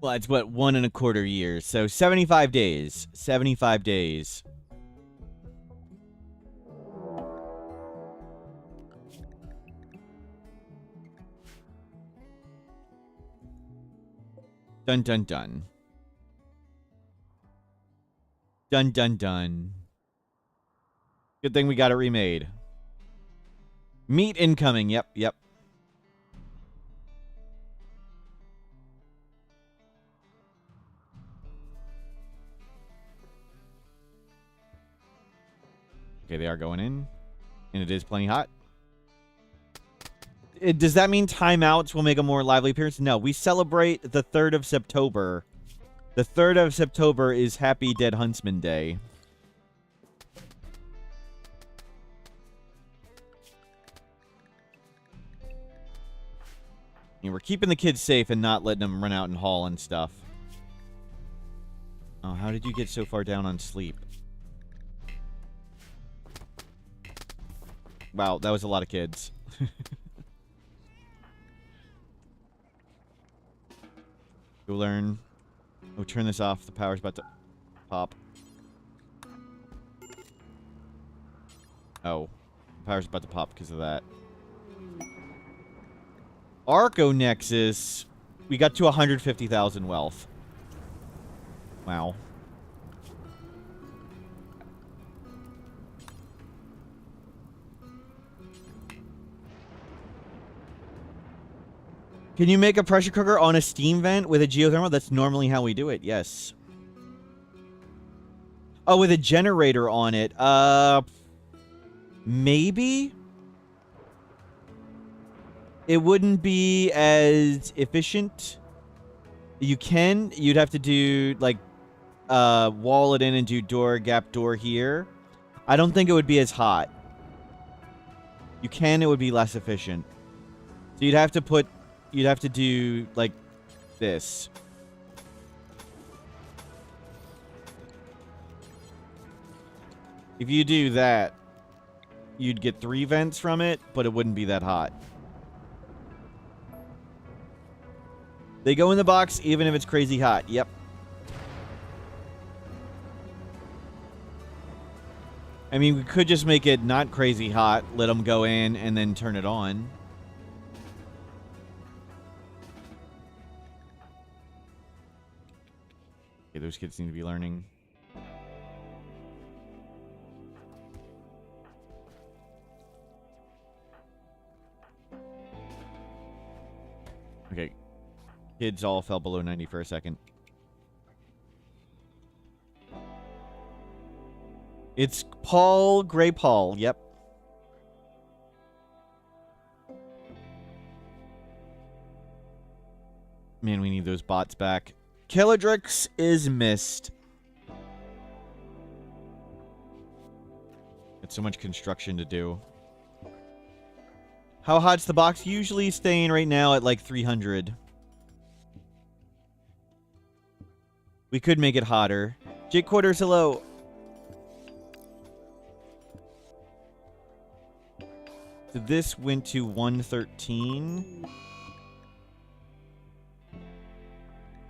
Well, it's what, 1.25 years. So 75 days. 75 days. Dun dun dun. Dun dun dun. Good thing we got it remade. Meat incoming. Yep, yep. Okay, they are going in. And it is plenty hot. Does that mean timeouts will make a more lively appearance? No, we celebrate the 3rd of September. The 3rd of September is Happy Dead Huntsman Day. And we're keeping the kids safe and not letting them run out and haul and stuff. Oh, how did you get so far down on sleep? Wow, that was a lot of kids. Go learn. Oh, turn this off. The power's about to pop. Oh. The power's about to pop because of that. Arco Nexus. We got to 150,000 wealth. Wow. Can you make a pressure cooker on a steam vent with a geothermal? That's normally how we do it, yes. Oh, with a generator on it. Maybe? It wouldn't be as efficient. You'd have to do, like, wall it in and do gap door here. I don't think it would be as hot. It would be less efficient. So you'd have to do, like, this. If you do that, you'd get 3 vents from it, but it wouldn't be that hot. They go in the box even if it's crazy hot. Yep. I mean, we could just make it not crazy hot, let them go in, and then turn it on. Okay, those kids need to be learning. Okay. Kids all fell below 90 for a second. It's Paul, Gray Paul. Yep. Man, we need those bots back. Killadrix is missed. It's so much construction to do. How hot's the box? Usually staying right now at like 300. We could make it hotter. Jake Quarters, hello. So this went to 113.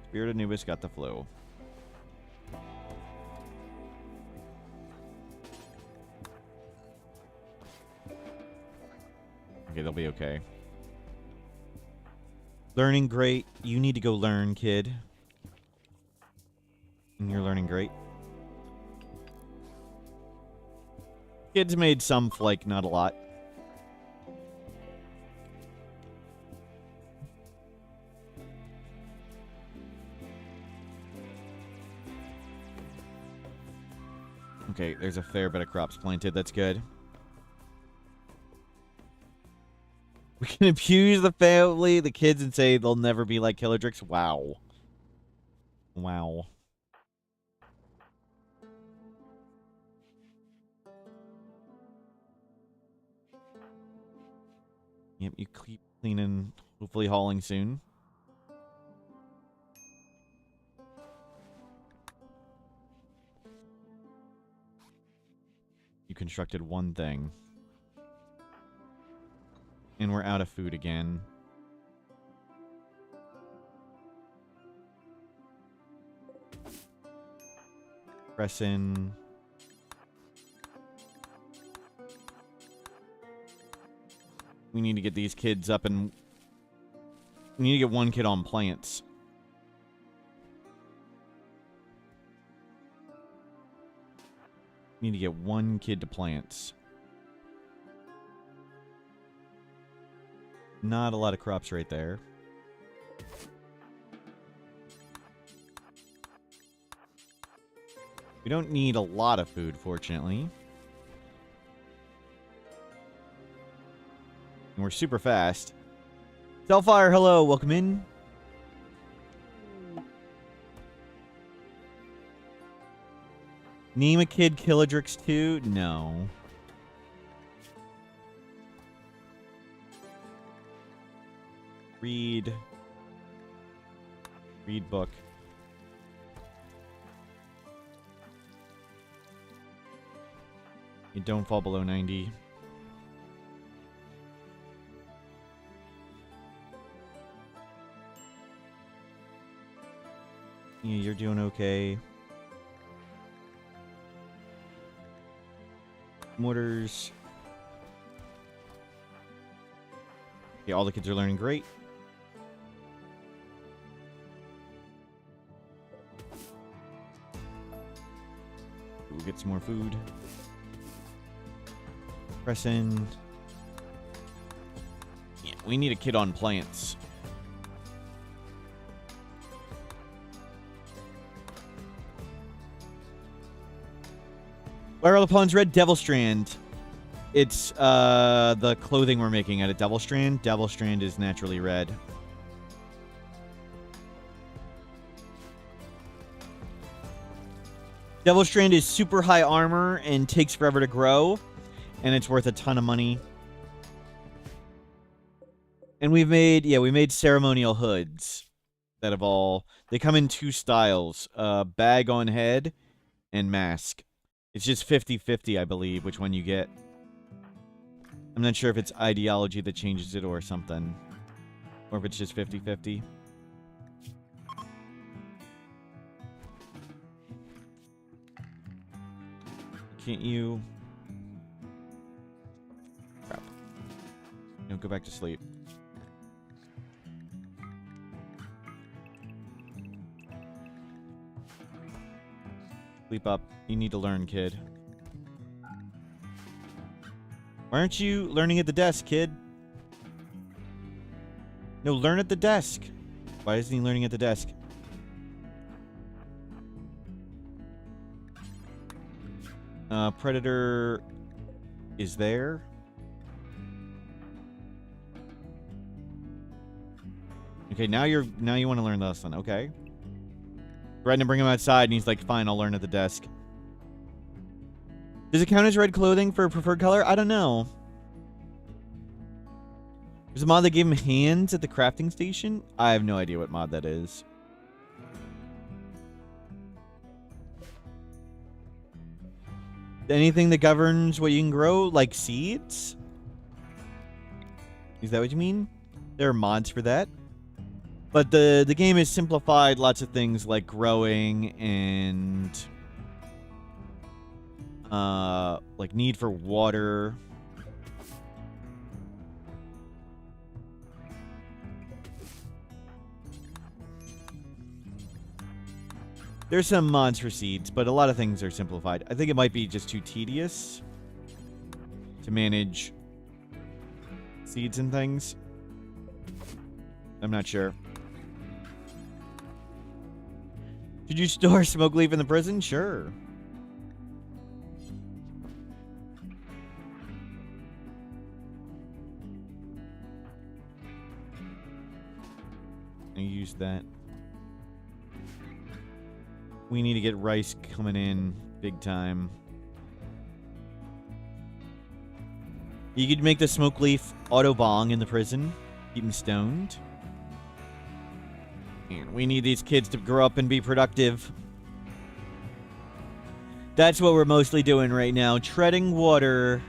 Spirit Anubis got the flow. Okay, they'll be okay. Learning great. You need to go learn, kid. And you're learning great. Kids made some flake, not a lot. Okay, there's a fair bit of crops planted. That's good. We can abuse the family, the kids, and say they'll never be like Killadrix. Wow. Wow. Yep, you keep cleaning, hopefully hauling soon. You constructed one thing. And we're out of food again. Press in. We need to get these kids up and... We need to get one kid on plants. We need to get one kid to plants. Not a lot of crops right there. We don't need a lot of food, fortunately. And we're super fast. Cellfire, hello, welcome in. Name a kid Killadrix 2? No. Read book. You don't fall below 90. Yeah, you're doing okay. Mortars. Okay, all the kids are learning great. We'll get some more food. Press in. Yeah, we need a kid on plants. Why are all the pawns red? Devil Strand. It's the clothing we're making out of Devil Strand. Devil Strand is naturally red. Devil Strand is super high armor and takes forever to grow. And it's worth a ton of money. And we've made, yeah, we made ceremonial hoods that have all, they come in two styles. Bag on head and mask. It's just 50-50, I believe, which one you get. I'm not sure if it's ideology that changes it or something. Or if it's just 50-50. can't you... Crap. No, go back to sleep. Sleep up. You need to learn, kid. Why aren't you learning at the desk, kid? No, learn at the desk. Why isn't he learning at the desk? Predator is there. Okay, now you want to learn the lesson. Okay. Threaten to bring him outside, and he's like, fine, I'll learn at the desk. Does it count as red clothing for a preferred color? I don't know. There's a mod that gave him hands at the crafting station. I have no idea what mod that is. Anything that governs what you can grow, like seeds? Is that what you mean? There are mods for that. But the game has simplified lots of things like growing and like need for water. There's some mods for seeds, but a lot of things are simplified. I think it might be just too tedious to manage seeds and things. I'm not sure. Did you store smoke leaf in the prison? Sure. I used that. We need to get rice coming in big time. You could make the smoke leaf auto bong in the prison. Keep them stoned. And we need these kids to grow up and be productive. That's what we're mostly doing right now. Treading water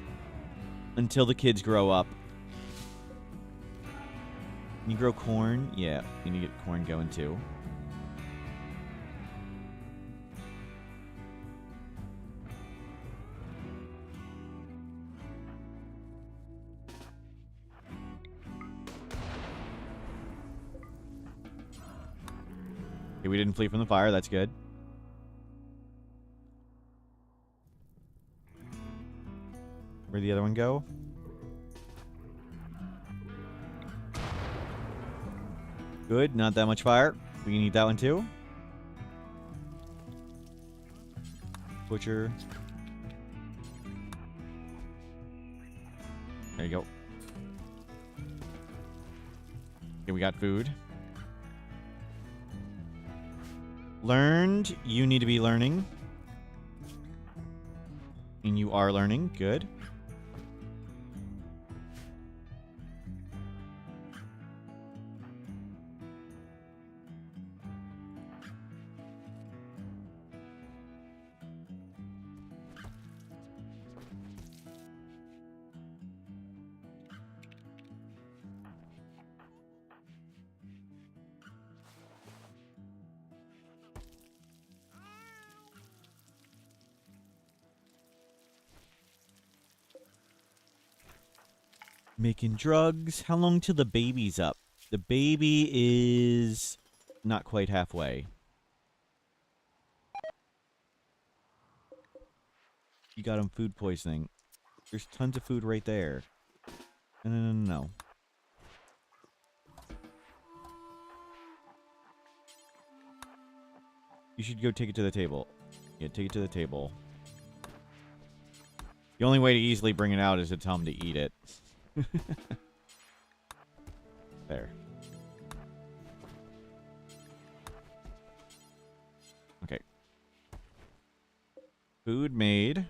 until the kids grow up. Can you grow corn? Yeah, you need to get corn going too. Okay, we didn't flee from the fire. That's good. Where'd the other one go? Good, not that much fire. We can eat that one too. Butcher. There you go. Okay, we got food. Learned. You need to be learning. And you are learning. Good. Making drugs. How long till the baby's up? The baby is not quite halfway. You got him food poisoning. There's tons of food right there. No. You should go take it to the table. Yeah, take it to the table. The only way to easily bring it out is to tell him to eat it. There. Okay. Food made. At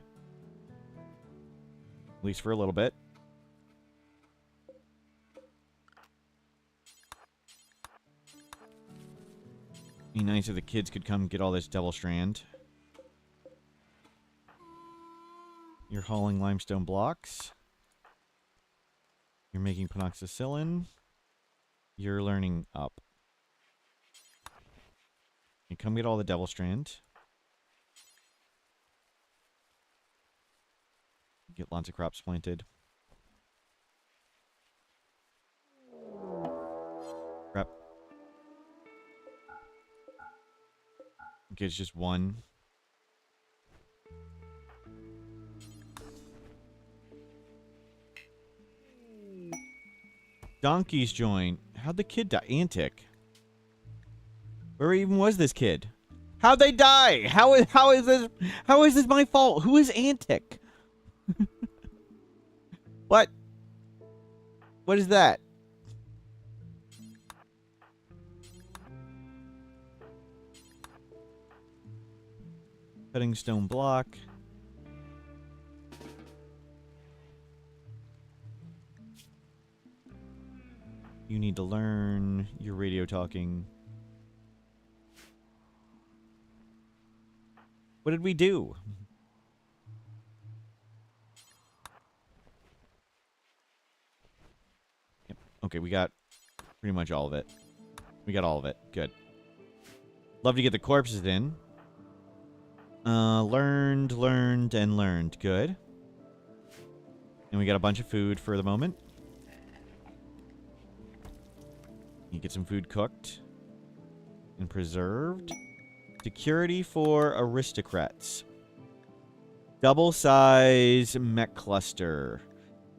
least for a little bit. Be nice if the kids could come get all this devil strand. You're hauling limestone blocks. You're making penoxycillin. You're learning up. You come get all the devil strand. Get lots of crops planted. Crap. Okay, it's just one. Donkeys join. How'd the kid die? Antic. Where even was this kid? How'd they die? How is this my fault? Who is Antic? What? What is that? Cutting stone block. You need to learn your radio talking. What did we do? Yep. Okay, we got pretty much all of it. We got all of it. Good. Love to get the corpses in. Learned, and learned. Good. And we got a bunch of food for the moment. You get some food cooked and preserved. Security for aristocrats. Double size mech cluster.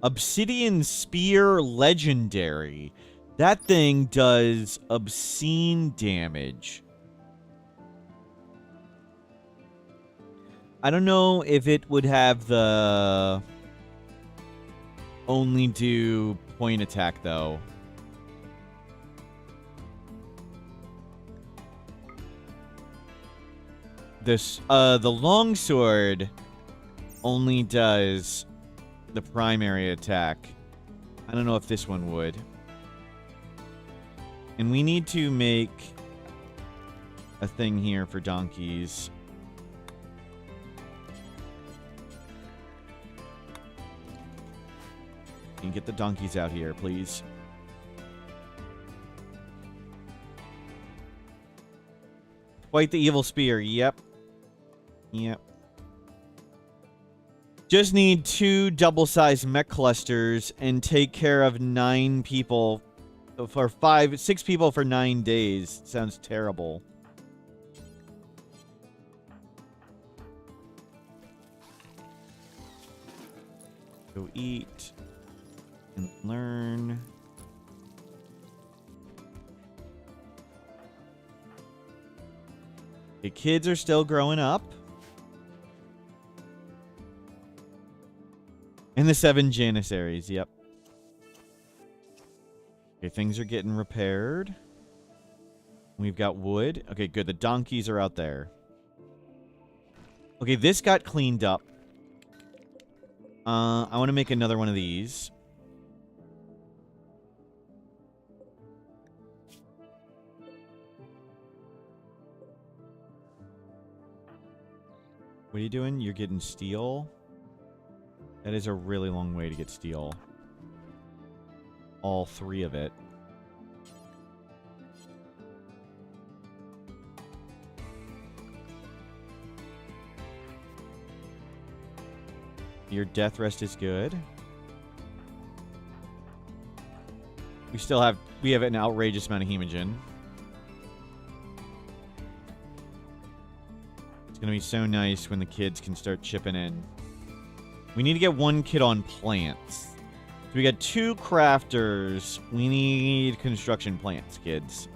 Obsidian spear legendary. That thing does obscene damage. I don't know if it would have the only do point attack though. This the longsword only does the primary attack. I don't know if this one would. And we need to make a thing here for donkeys. And get the donkeys out here, please. Fight the evil spear. Yep. Yep. Just need 2 double-sized mech clusters and take care of 9 people for 6 people for 9 days. Sounds terrible. Go eat and learn. The kids are still growing up. And the 7 Janissaries, yep. Okay, things are getting repaired. We've got wood. Okay, good. The donkeys are out there. Okay, this got cleaned up. I want to make another one of these. What are you doing? You're getting steel? That is a really long way to get steel. All 3 of it. Your death rest is good. We have an outrageous amount of hemogen. It's gonna be so nice when the kids can start chipping in. We need to get 1 kid on plants. So we got 2 crafters. We need construction plants, kids.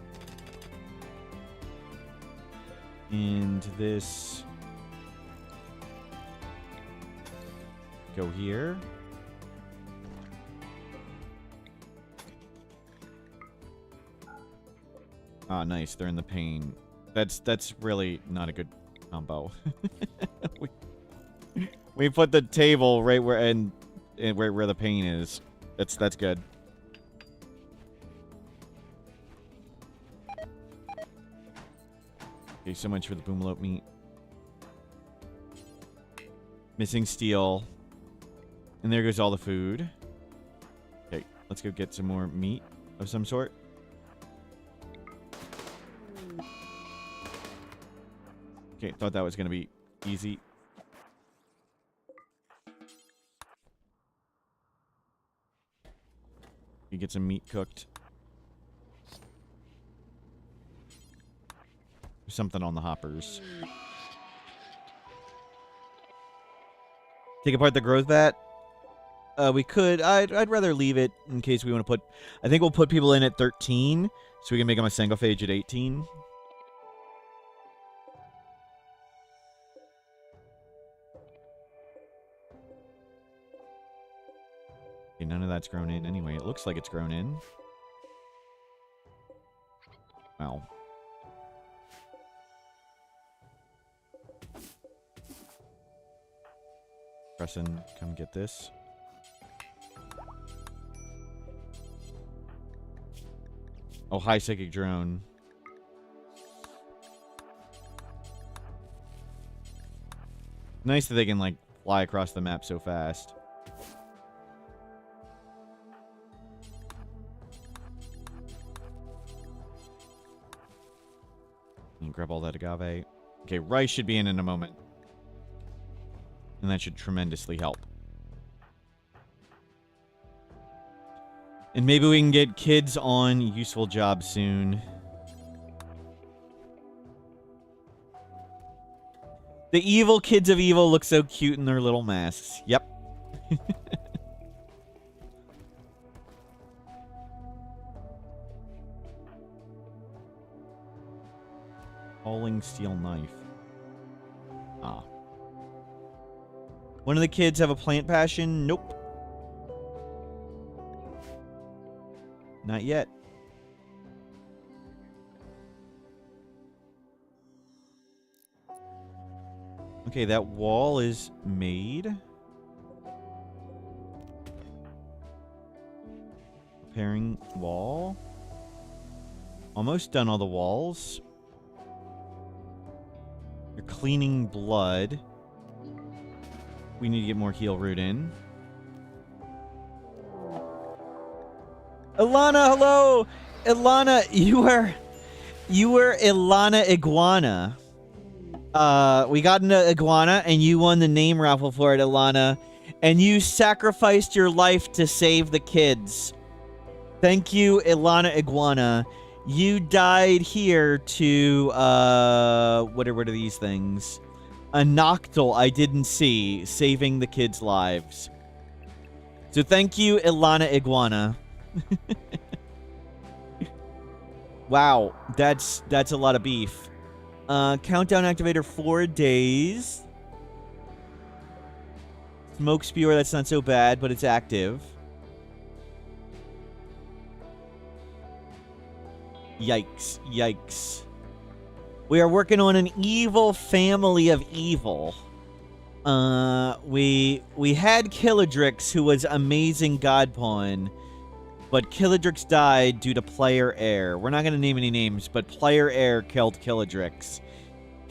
And this... go here. Ah, nice. They're in the pain. That's really not a good combo. we put the table right where where the pain is. That's good. Okay, so much for the boomlope meat. Missing steel. And there goes all the food. Okay, let's go get some more meat of some sort. Okay, thought that was going to be easy. You get some meat cooked. Something on the hoppers. Take apart the growth vat. We could. I'd rather leave it in case we want to put. I think we'll put people in at 13, so we can make them a sangophage at 18. Okay, none of that's grown in anyway. It looks like it's grown in. Wow. Preston, come get this. Oh, high psychic drone. Nice that they can, like, fly across the map so fast. And grab all that agave. Okay, rice should be in a moment. And that should tremendously help. And maybe we can get kids on useful jobs soon. The evil kids of evil look so cute in their little masks. Yep. Hauling steel knife. Ah. One of the kids have a plant passion? Nope. Not yet. Okay, that wall is made. Repairing wall. Almost done all the walls. You're cleaning blood. We need to get more heal root in. Ilana, hello! Ilana, you were Ilana Iguana. We got an iguana, and you won the name raffle for it, Ilana. And you sacrificed your life to save the kids. Thank you, Ilana Iguana. You died here to, what are these things? A noctil I didn't see, saving the kids' lives. So thank you, Ilana Iguana. Wow, that's a lot of beef. Countdown activator 4 days. Smoke spewer, that's not so bad, but it's active. Yikes, yikes. We are working on an evil family of evil. We had Killadrix, who was amazing god pawn. But Killadrix died due to player error. We're not going to name any names, but player error killed Killadrix.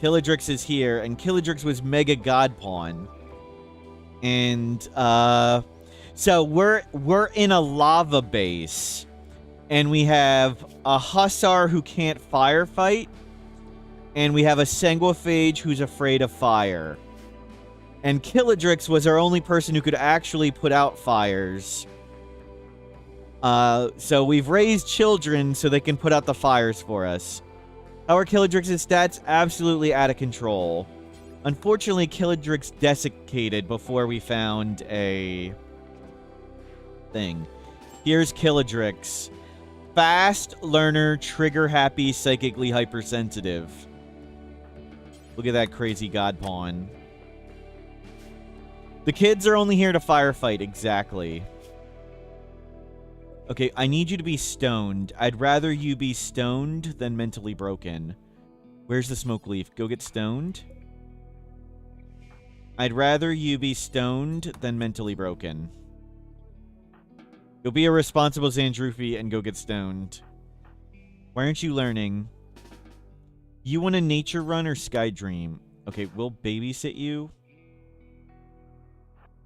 Killadrix is here, and Killadrix was Mega God Pawn. And, so we're in a lava base. And we have a Hussar who can't firefight. And we have a Sanguiphage who's afraid of fire. And Killadrix was our only person who could actually put out fires. So we've raised children so they can put out the fires for us. How are Killadrix's stats? Absolutely out of control. Unfortunately, Killadrix desiccated before we found a thing. Here's Killadrix. Fast learner, trigger happy, psychically hypersensitive. Look at that crazy god pawn. The kids are only here to firefight, exactly. Okay, I need you to be stoned. I'd rather you be stoned than mentally broken. Where's the smoke leaf? Go get stoned. I'd rather you be stoned than mentally broken. Go be a responsible Zandrufi and go get stoned. Why aren't you learning? You want a nature run or sky dream? Okay, we'll babysit you.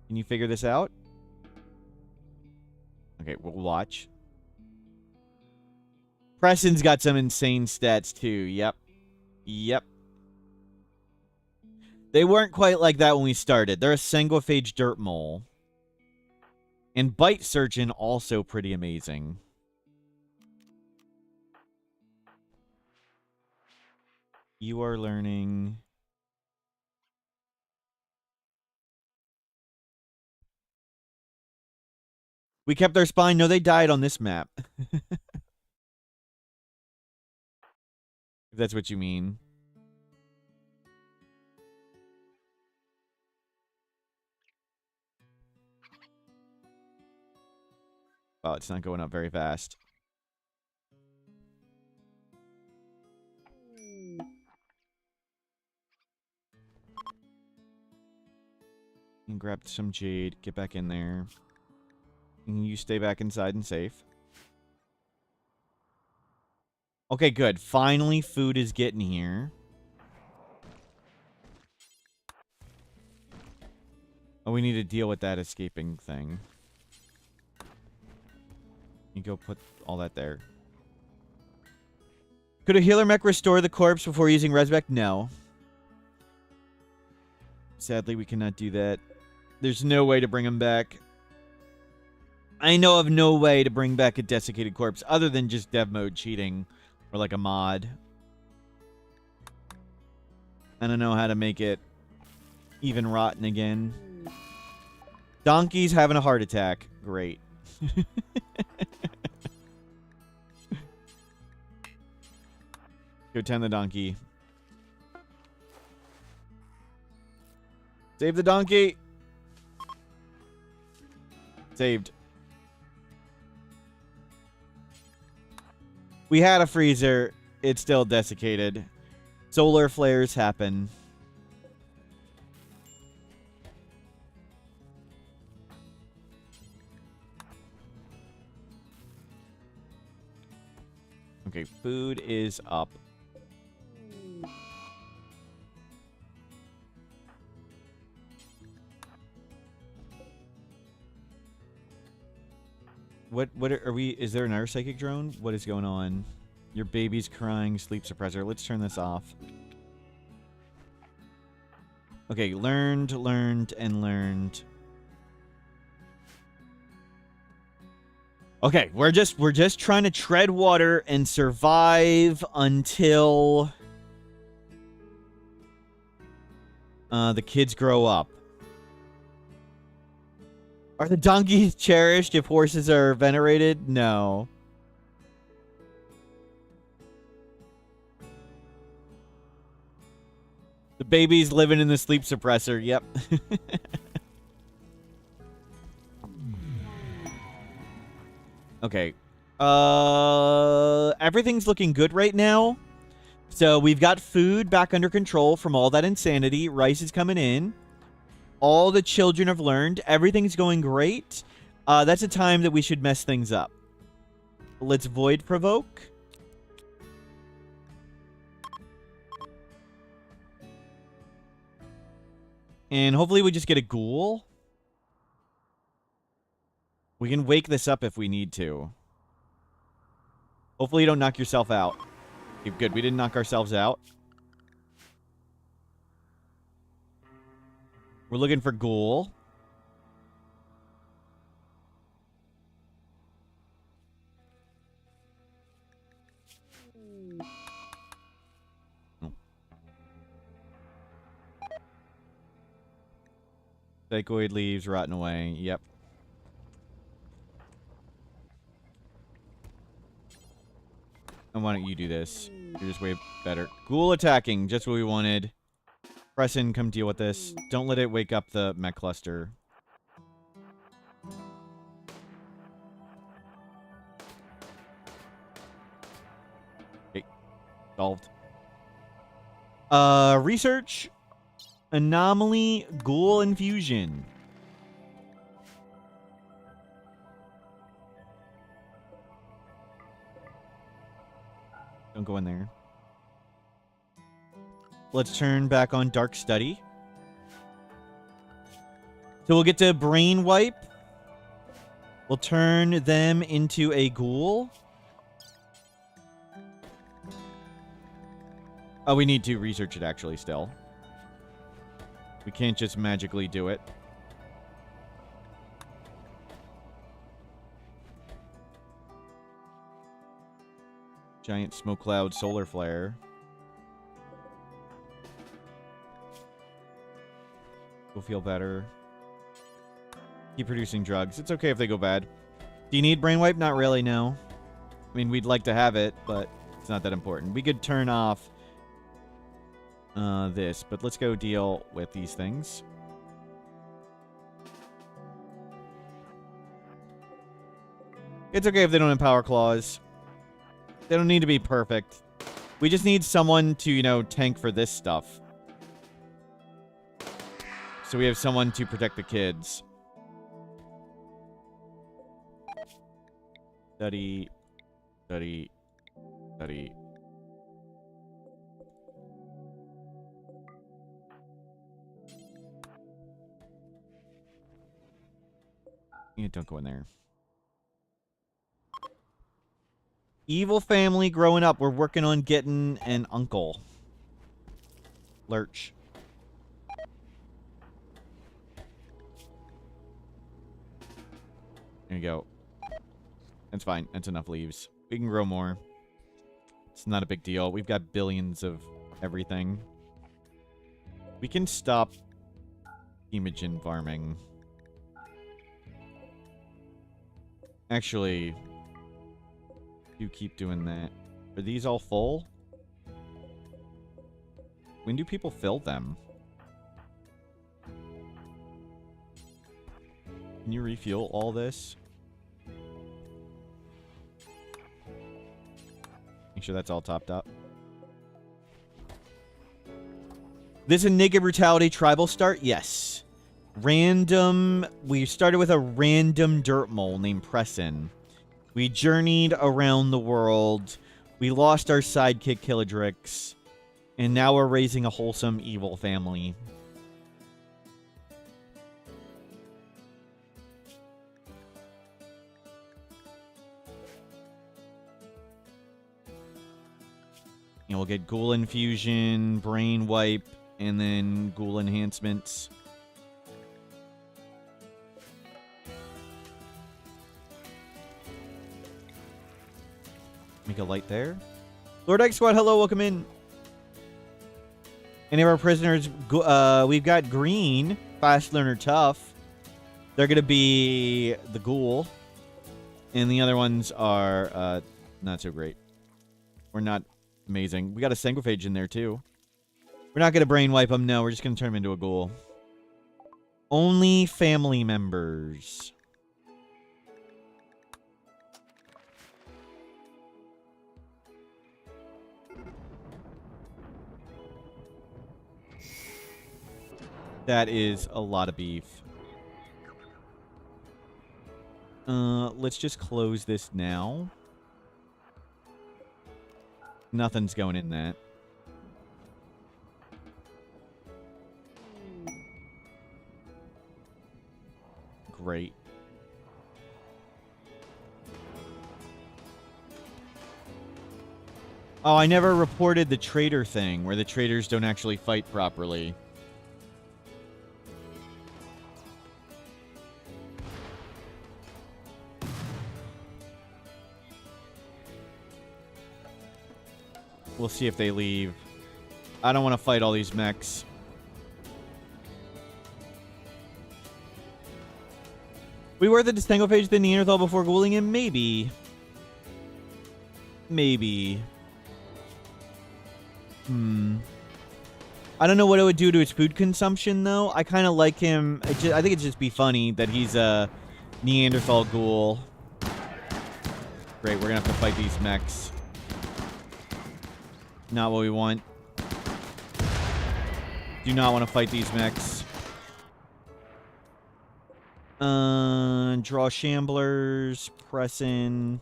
Can you figure this out? Okay, we'll watch. Preston's got some insane stats too. Yep. Yep. They weren't quite like that when we started. They're a Sanguiphage dirt mole. And Bite Surgeon, also pretty amazing. You are learning... We kept their spine. No, they died on this map. If that's what you mean. Oh, it's not going up very fast. And grab some jade. Get back in there. And you stay back inside and safe. Okay, good. Finally, food is getting here. Oh, we need to deal with that escaping thing. You go put all that there. Could a healer mech restore the corpse before using Resbec? No. Sadly, we cannot do that. There's no way to bring him back. I know of no way to bring back a desiccated corpse other than just dev mode cheating or like a mod. I don't know how to make it even rotten again. Donkey's having a heart attack. Great. Go tend the donkey. Save the donkey. Saved. We had a freezer. It's still desiccated. Solar flares happen. Okay, food is up. What are we? Is there another psychic drone? What is going on? Your baby's crying, sleep suppressor. Let's turn this off. Okay, learned, and learned. Okay, we're just trying to tread water and survive until the kids grow up. Are the donkeys cherished if horses are venerated? No. The baby's living in the sleep suppressor. Yep. Okay. Everything's looking good right now. So we've got food back under control from all that insanity. Rice is coming in. All the children have learned. Everything's going great. That's a time that we should mess things up. Let's void provoke. And hopefully we just get a ghoul. We can wake this up if we need to. Hopefully you don't knock yourself out. Okay, good. We didn't knock ourselves out. We're looking for ghoul. Oh. Psychoid leaves, rotting away. Yep. And why don't you do this? You're just way better. Ghoul attacking, just what we wanted. Press in, come deal with this. Don't let it wake up the mech cluster. Okay. Solved. Research. Anomaly. Ghoul infusion. Don't go in there. Let's turn back on Dark Study. So we'll get to Brain Wipe. We'll turn them into a ghoul. Oh, we need to research it actually still. We can't just magically do it. Giant smoke cloud solar flare. Will feel better. Keep producing drugs. It's okay if they go bad. Do you need brain wipe? Not really, no. I mean, we'd like to have it, but it's not that important. We could turn off this, but let's go deal with these things. It's okay if they don't have power claws. They don't need to be perfect. We just need someone to, you know, tank for this stuff. So we have someone to protect the kids. Study. Study. Study. Yeah, don't go in there. Evil family growing up. We're working on getting an uncle. Lurch. There you go. That's fine. That's enough leaves. We can grow more. It's not a big deal. We've got billions of everything. We can stop hemogen farming. Actually, you keep doing that. Are these all full? When do people fill them? Can you refuel all this? Make sure that's all topped up. This a naked brutality tribal start? Yes. Random. We started with a random dirt mole named Presson. We journeyed around the world. We lost our sidekick Killadrix. And now we're raising a wholesome evil family. And we'll get ghoul infusion, brain wipe, and then ghoul enhancements. Make a light there. Lord X Squad, hello, welcome in. Any of our prisoners, we've got green, fast learner, tough. They're going to be the ghoul. And the other ones are not so great. We're not amazing. We got a sanguiphage in there, too. We're not going to brain wipe them, no. We're just going to turn them into a ghoul. Only family members. That is a lot of beef. Let's just close this now. Nothing's going in that. Great. Oh, I never reported the traitor thing, where the traitors don't actually fight properly. We'll see if they leave. I don't want to fight all these mechs. We were the Distangophage the Neanderthal before ghouling him? Maybe. Maybe. I don't know what it would do to its food consumption, though. I kind of like him. I think it'd just be funny that he's a Neanderthal ghoul. Great, we're going to have to fight these mechs. Not what we want. Do not want to fight these mechs. Draw shamblers. Press in.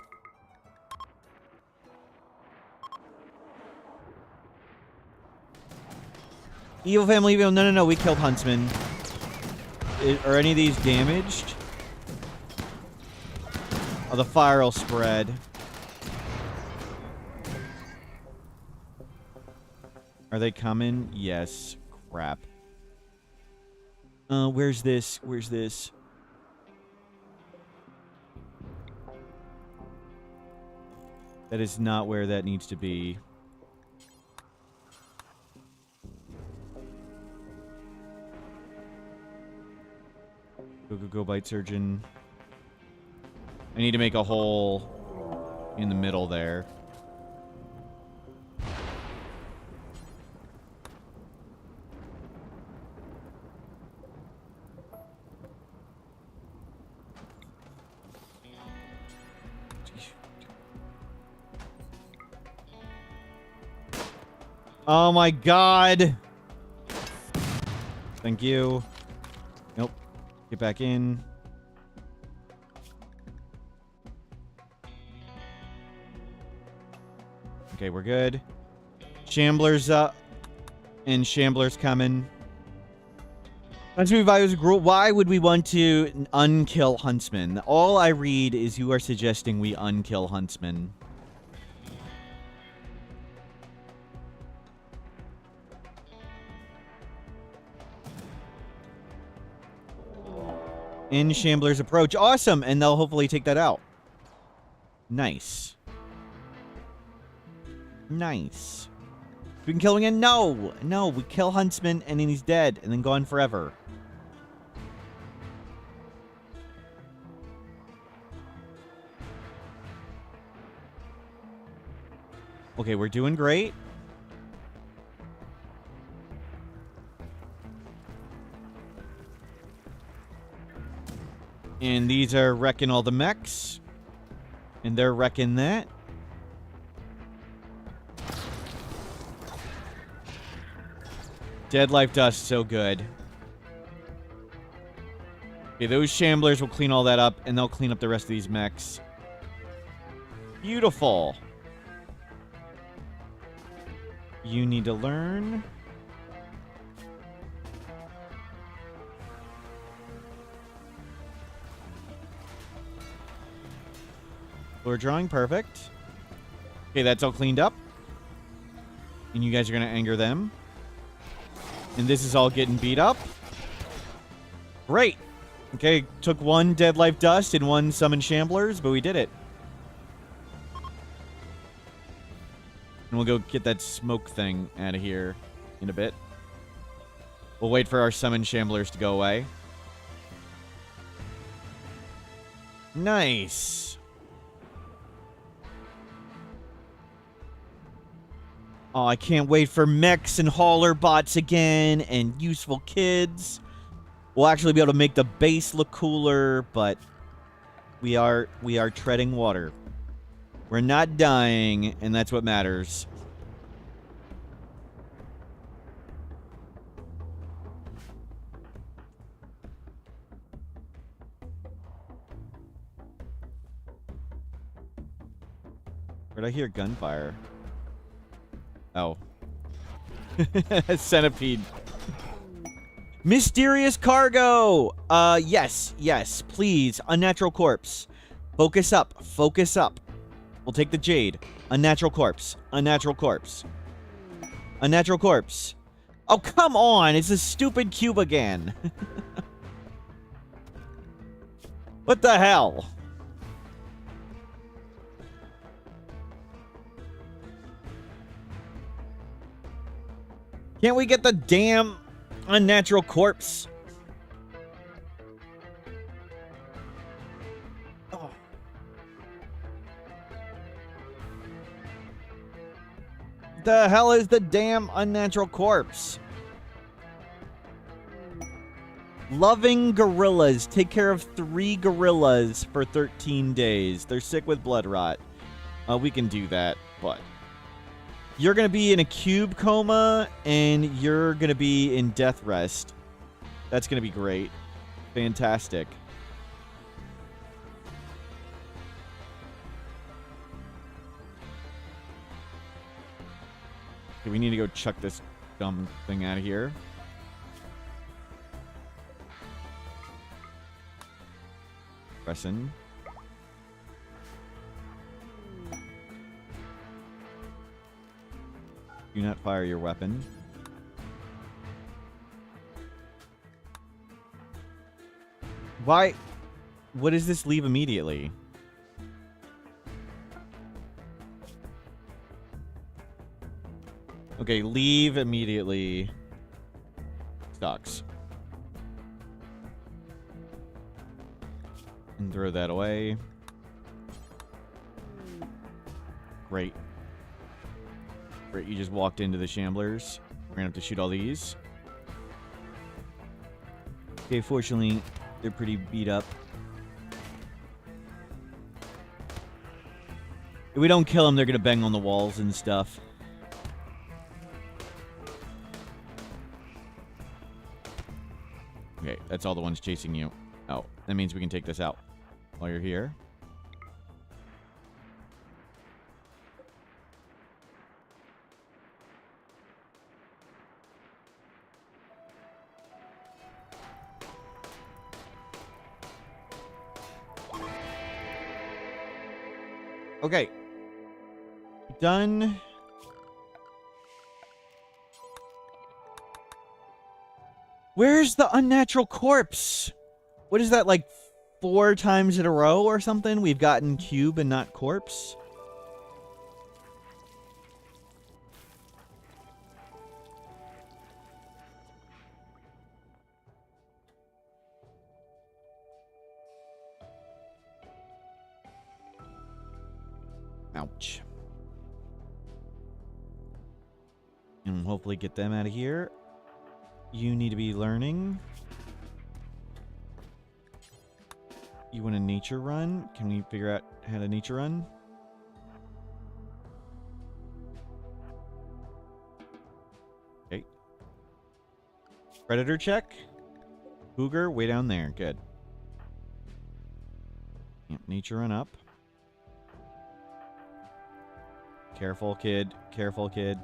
Evil family, evil. No. We killed Huntsman. Are any of these damaged? Oh, the fire will spread. Are they coming? Yes. Crap. Where's this? Where's this? That is not where that needs to be. Go, bite surgeon. I need to make a hole in the middle there. Oh my god! Thank you. Nope. Get back in. Okay, we're good. Shamblers up. And Shamblers coming. Why would we want to unkill Huntsman? All I read is you are suggesting we unkill Huntsman. In Shambler's approach. Awesome! And they'll hopefully take that out. Nice. Nice. We can kill him again? No! No, we kill Huntsman and then he's dead and then gone forever. Okay, we're doing great. And these are wrecking all the mechs. And they're wrecking that. Dead Life Dust, so good. Okay, those Shamblers will clean all that up, and they'll clean up the rest of these mechs. Beautiful. You need to learn. Floor drawing, perfect. Okay, that's all cleaned up. And you guys are going to anger them. And this is all getting beat up. Great. Okay, took one Dead Life Dust and one Summon Shamblers, but we did it. And we'll go get that smoke thing out of here in a bit. We'll wait for our Summon Shamblers to go away. Nice. Oh, I can't wait for mechs and hauler bots again and useful kids. We'll actually be able to make the base look cooler, but we are treading water. We're not dying, and that's what matters. Where'd I hear gunfire? Oh. Centipede. Mysterious cargo! Yes, please. Unnatural corpse. Focus up. Focus up. We'll take the jade. Unnatural corpse. Unnatural corpse. Unnatural corpse. Oh, come on! It's a stupid cube again. What the hell? Can't we get the damn unnatural corpse? Oh. The hell is the damn unnatural corpse? Loving gorillas. Take care of 3 gorillas for 13 days. They're sick with blood rot. We can do that, but... You're going to be in a cube coma, and you're going to be in death rest. That's going to be great. Fantastic. Okay, we need to go chuck this dumb thing out of here. Pressing. Do not fire your weapon. Why? What does this leave immediately? Okay, leave immediately. Stocks. And throw that away. Great. Great, you just walked into the shamblers. We're gonna have to shoot all these. Okay, fortunately, they're pretty beat up. If we don't kill them, they're gonna bang on the walls and stuff. Okay, that's all the ones chasing you. Oh, that means we can take this out while you're here. Okay. Done. Where's the unnatural corpse? What is that, like 4 times in a row or something? We've gotten cube and not corpse? Ouch. And hopefully get them out of here. You need to be learning. You want a nature run? Can we figure out how to nature run? Okay. Predator check. Cougar, way down there. Good. Yep, nature run up. Careful, kid. Careful, kid.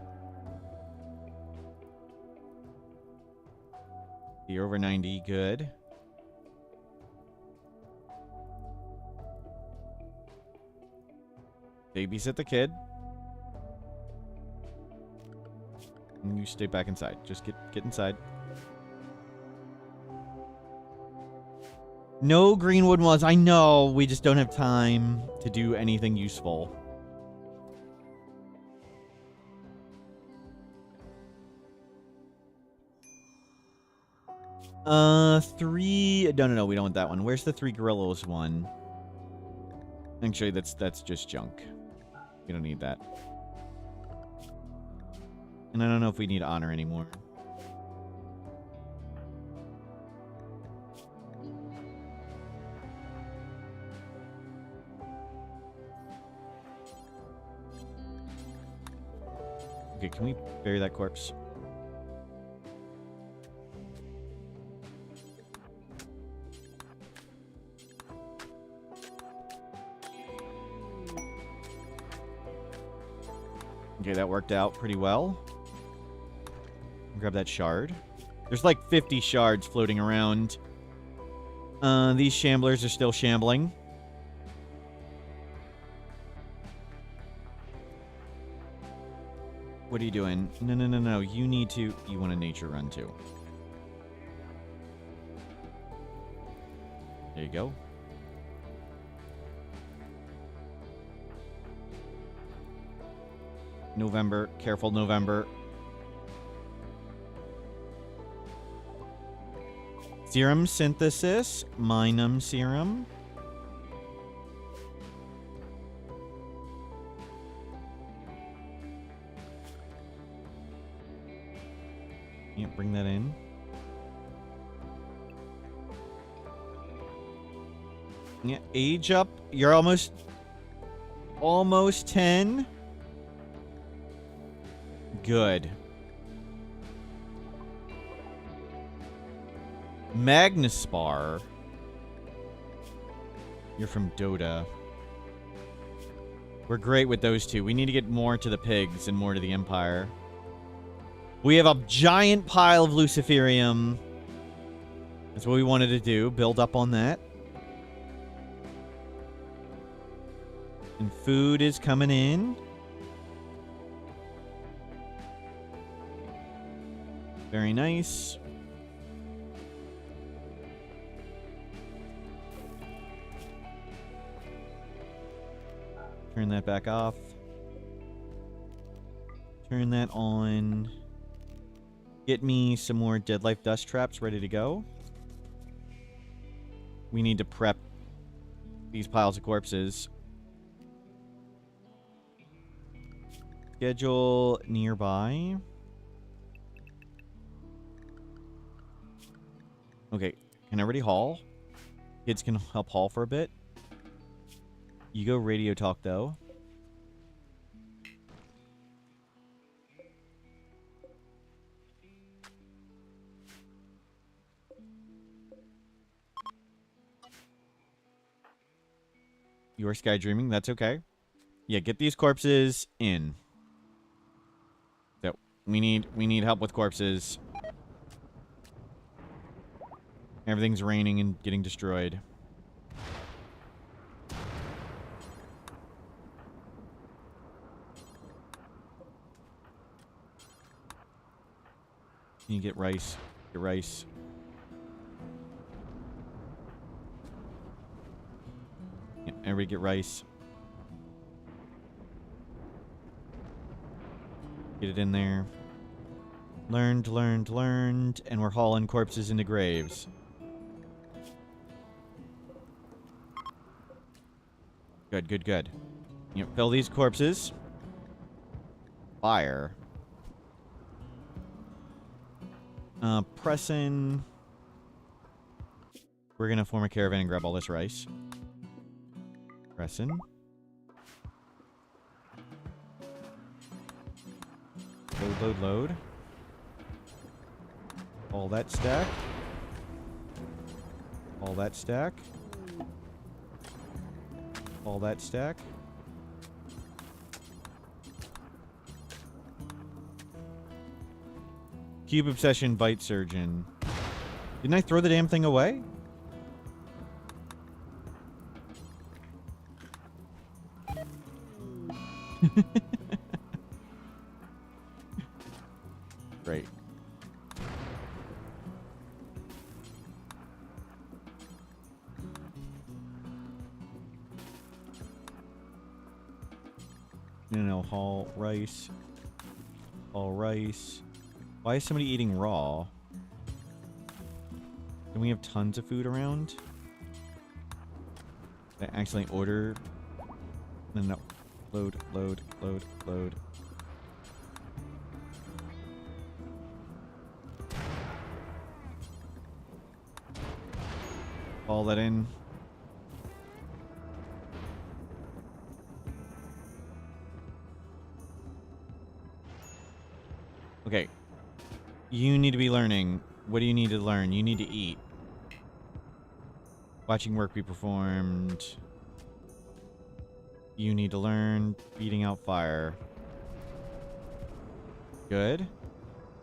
You're over 90. Good. Babysit the kid. And you stay back inside. Just get inside. No greenwood was. I know. We just don't have time to do anything useful. Three. No. We don't want that one. Where's the 3 gorillas one? Actually, that's just junk. We don't need that. And I don't know if we need honor anymore. Okay, can we bury that corpse? Okay, that worked out pretty well. Grab that shard. There's like 50 shards floating around. These shamblers are still shambling. What are you doing? No. You need to... You want a nature run too. There you go. November. Careful, November. Serum synthesis. Minum serum. Yeah, bring that in. Yeah, age up. You're almost 10. Good. Magnuspar. You're from Dota. We're great with those two. We need to get more to the pigs and more to the Empire. We have a giant pile of Luciferium. That's what we wanted to do. Build up on that. And food is coming in. Very nice. Turn that back off. Turn that on. Get me some more dead life dust traps ready to go. We need to prep these piles of corpses. Schedule nearby. Okay, can everybody haul? Kids can help haul for a bit. You go radio talk, though. You are sky dreaming. That's okay. Yeah, get these corpses in. So we need help with corpses. Everything's raining and getting destroyed. Can you get rice? Get rice. Yeah, everybody get rice. Get it in there. Learned, learned, learned. And we're hauling corpses into graves. Good, good, good. You know, fill these corpses. Fire. Pressing. We're gonna form a caravan and grab all this rice. Pressing. Load, load, load. All that stack. All that stack. All that stack. Cube Obsession Bite Surgeon. Didn't I throw the damn thing away? Great. No, haul rice. Haul rice. Why is somebody eating raw? Don't we have tons of food around? Did I accidentally order? No. Load, load, load, load. All that in. Okay. You need to be learning. What do you need to learn? You need to eat. Watching work be performed. You need to learn beating out fire. Good.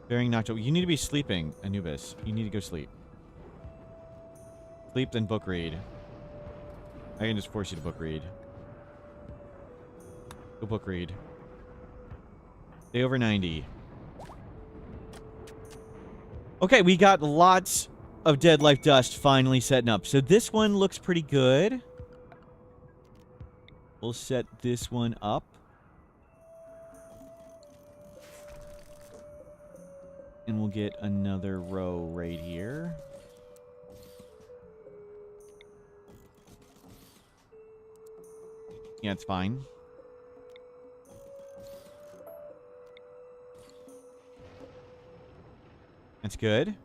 Bearing nocturnal. You need to be sleeping, Anubis. You need to go sleep. Sleep, then book read. I can just force you to book read. Go book read. Stay over 90. Okay, we got lots of Dead Life Dust finally setting up. So this one looks pretty good. We'll set this one up. And we'll get another row right here. Yeah, it's fine. That's good.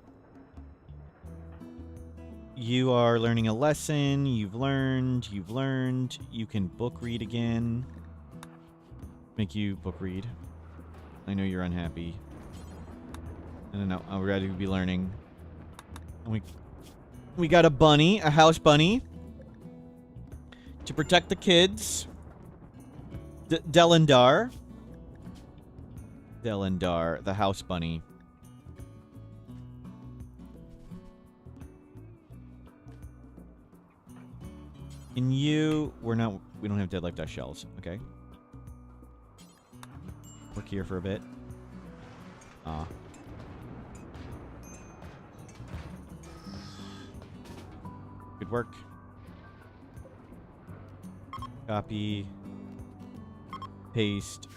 You are learning a lesson. You've learned. You've learned. You can book read again. Make you book read. I know you're unhappy. I don't know. We're ready to be learning. And we got a bunny, a house bunny, to protect the kids. Delendar. Delendar, the house bunny. And you, we don't have Dead Life Dust shells, okay? Work here for a bit. Ah. Good work. Copy. Paste.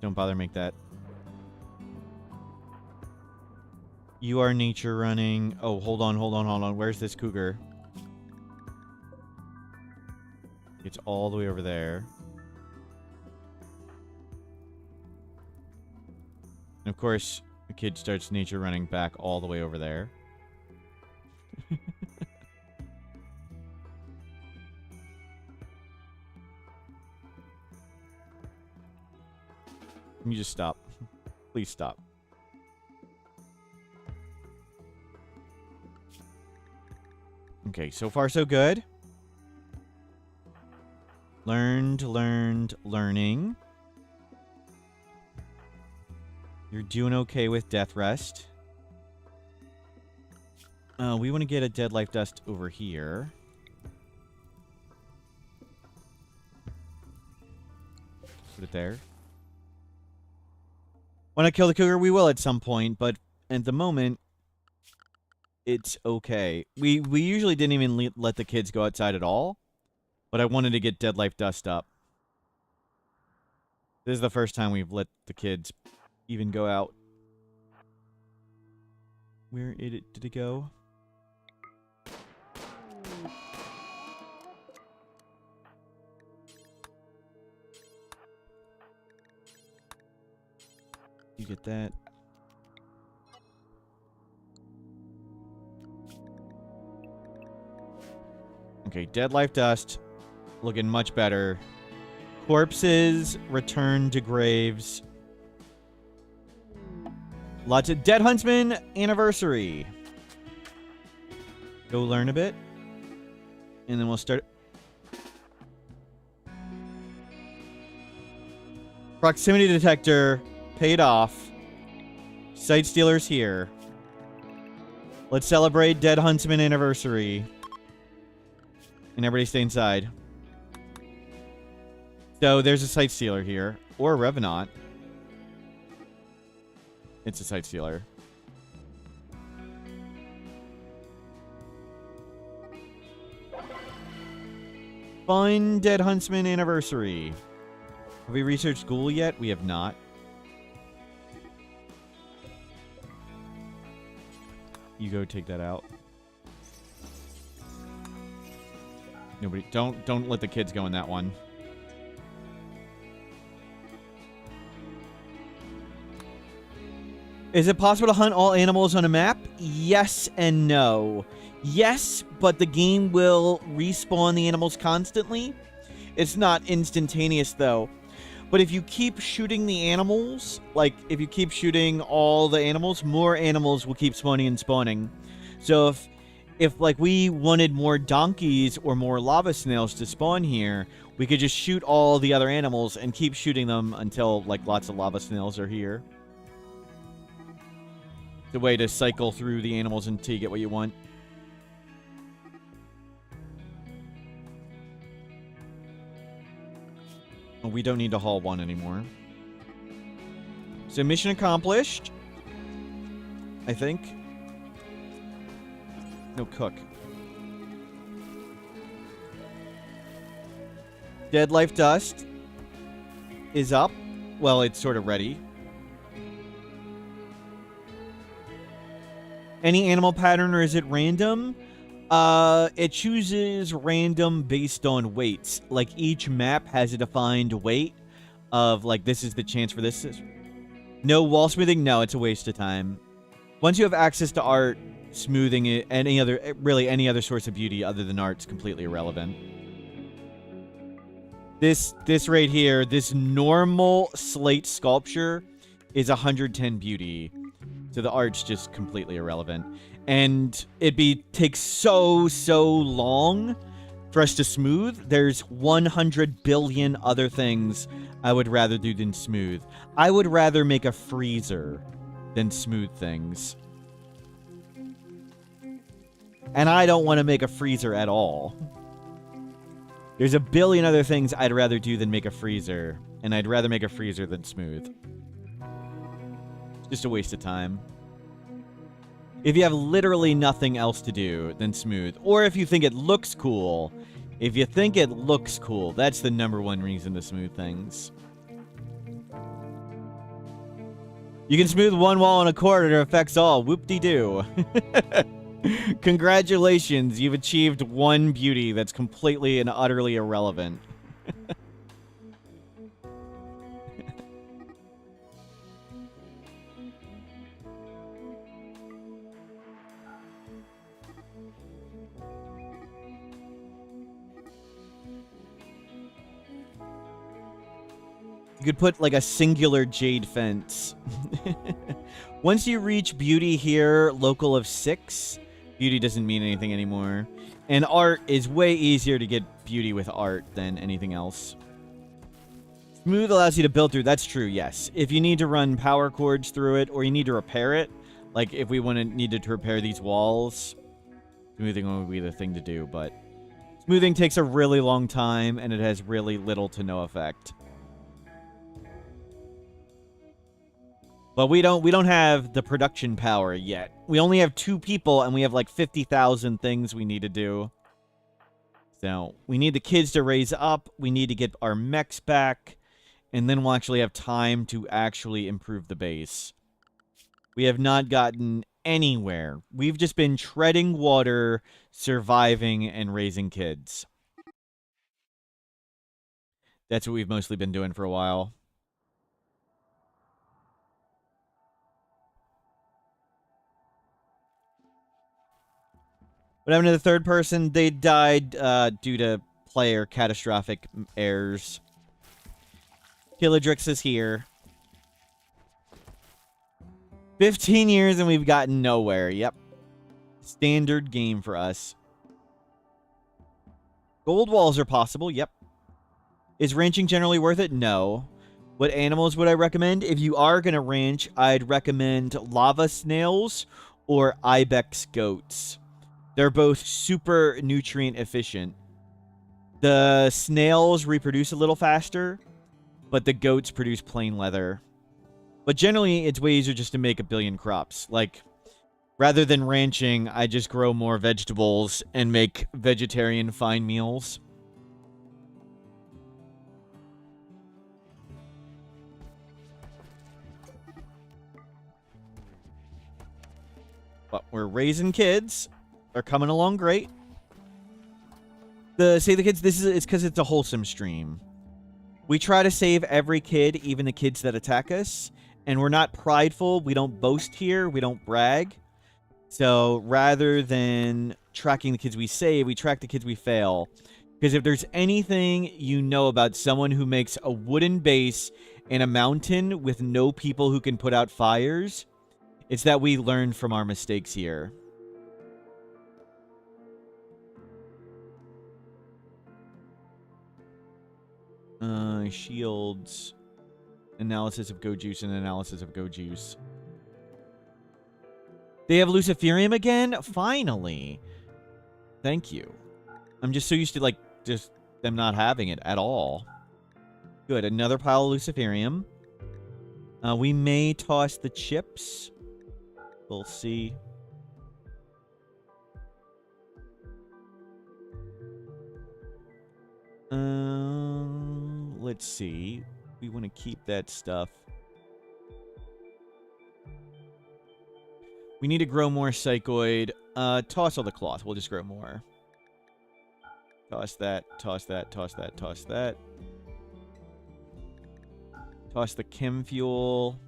Don't bother make that. You are nature running. Oh, hold on, hold on, hold on. Where's this cougar? It's all the way over there. And of course, the kid starts nature running back all the way over there. Can you just stop? Please stop. Okay, so far so good. Learning. You're doing okay with death rest. We want to get a dead life dust over here. Put it there. When I kill the cougar, we will at some point, but at the moment, it's okay. We usually didn't even let the kids go outside at all, but I wanted to get dead life dust up. This is the first time we've let the kids even go out. Where did it go? You get that. Okay, dead life dust. Looking much better. Corpses return to graves. Lots of Dead Huntsman anniversary. Go learn a bit. And then we'll start. Proximity detector paid off. Sight stealers here. Let's celebrate Dead Huntsman anniversary. And everybody stay inside. So there's a sight stealer here. Or a Revenant. It's a sight stealer. Fun Dead Huntsman anniversary. Have we researched Ghoul yet? We have not. You go take that out. Nobody, don't let the kids go in that one. Is it possible to hunt all animals on a map? Yes and no. Yes, but the game will respawn the animals constantly. It's not instantaneous though. But if you keep shooting the animals, like if you keep shooting all the animals, more animals will keep spawning and spawning. So if like we wanted more donkeys or more lava snails to spawn here, we could just shoot all the other animals and keep shooting them until like lots of lava snails are here. The way to cycle through the animals until you get what you want. Well, we don't need to haul one anymore. So mission accomplished. I think. No, cook. Dead life dust is up. Well, it's sort of ready. Any animal pattern, or is it random? It chooses random based on weights. Like each map has a defined weight of like this is the chance for this. No wall smoothing? No, it's a waste of time. Once you have access to art, smoothing it, any other source of beauty other than art's completely irrelevant. This right here, this normal slate sculpture is 110 beauty. So the art's just completely irrelevant. And takes so long for us to smooth. There's 100 billion other things I would rather do than smooth. I would rather make a freezer than smooth things. And I don't want to make a freezer at all. There's a billion other things I'd rather do than make a freezer. And I'd rather make a freezer than smooth. Just a waste of time. If you have literally nothing else to do, then smooth. Or if you think it looks cool. If you think it looks cool, that's the #1 reason to smooth things. You can smooth one wall in a corner and it affects all. Whoop-de-doo. Congratulations, you've achieved one beauty that's completely and utterly irrelevant. You could put like a singular jade fence. Once you reach beauty here, local of 6, beauty doesn't mean anything anymore. And art is way easier to get beauty with art than anything else. Smooth allows you to build through. That's true, yes. If you need to run power cords through it or you need to repair it, like if we needed to repair these walls, smoothing would be the thing to do, but smoothing takes a really long time and it has really little to no effect. But we don't have the production power yet. We only have 2 people, and we have like 50,000 things we need to do. So we need the kids to raise up. We need to get our mechs back. And then we'll actually have time to actually improve the base. We have not gotten anywhere. We've just been treading water, surviving, and raising kids. That's what we've mostly been doing for a while. What happened to the third person? They died due to player catastrophic errors. Killadrix is here. 15 years and we've gotten nowhere. Yep. Standard game for us. Gold walls are possible. Yep. Is ranching generally worth it? No. What animals would I recommend? If you are going to ranch, I'd recommend lava snails or ibex goats. They're both super nutrient efficient. The snails reproduce a little faster, but the goats produce plain leather. But generally, it's way easier just to make a billion crops. Like, rather than ranching, I just grow more vegetables and make vegetarian fine meals. But we're raising kids. They're coming along great. Save the kids, it's because it's a wholesome stream. We try to save every kid, even the kids that attack us. And we're not prideful. We don't boast here. We don't brag. So rather than tracking the kids we save, we track the kids we fail. Because if there's anything you know about someone who makes a wooden base in a mountain with no people who can put out fires, it's that we learned from our mistakes here. Shields. Analysis of Go Juice and analysis of Go Juice. They have Luciferium again? Finally. Thank you. I'm just so used to, like, just them not having it at all. Good. Another pile of Luciferium. We may toss the chips. We'll see. Let's see. We want to keep that stuff. We need to grow more psychoid. Toss all the cloth. We'll just grow more. Toss that, toss that, toss that, toss that. Toss the chem fuel.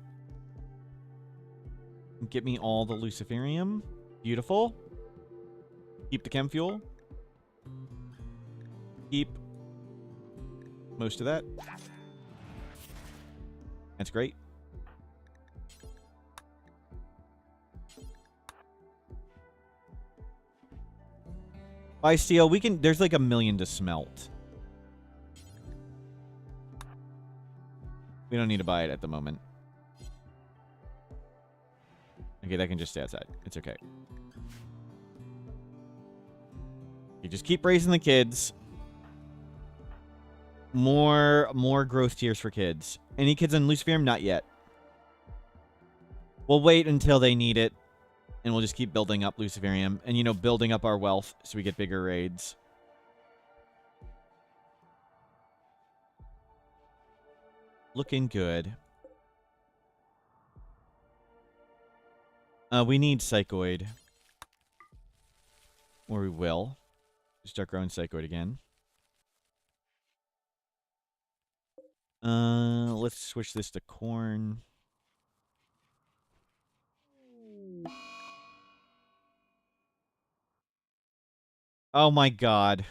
Get me all the Luciferium. Beautiful. Keep the chem fuel. Keep most of that. That's great. Buy steel. We can. There's like 1 million to smelt. We don't need to buy it at the moment. Okay, that can just stay outside. It's okay. You just keep raising the kids. More growth tiers for kids. Any kids on Luciferium? Not yet. We'll wait until they need it. And we'll just keep building up Luciferium. And, you know, building up our wealth so we get bigger raids. Looking good. We need Psychoid. Or we will. Start growing Psychoid again. Let's switch this to corn. Oh my god.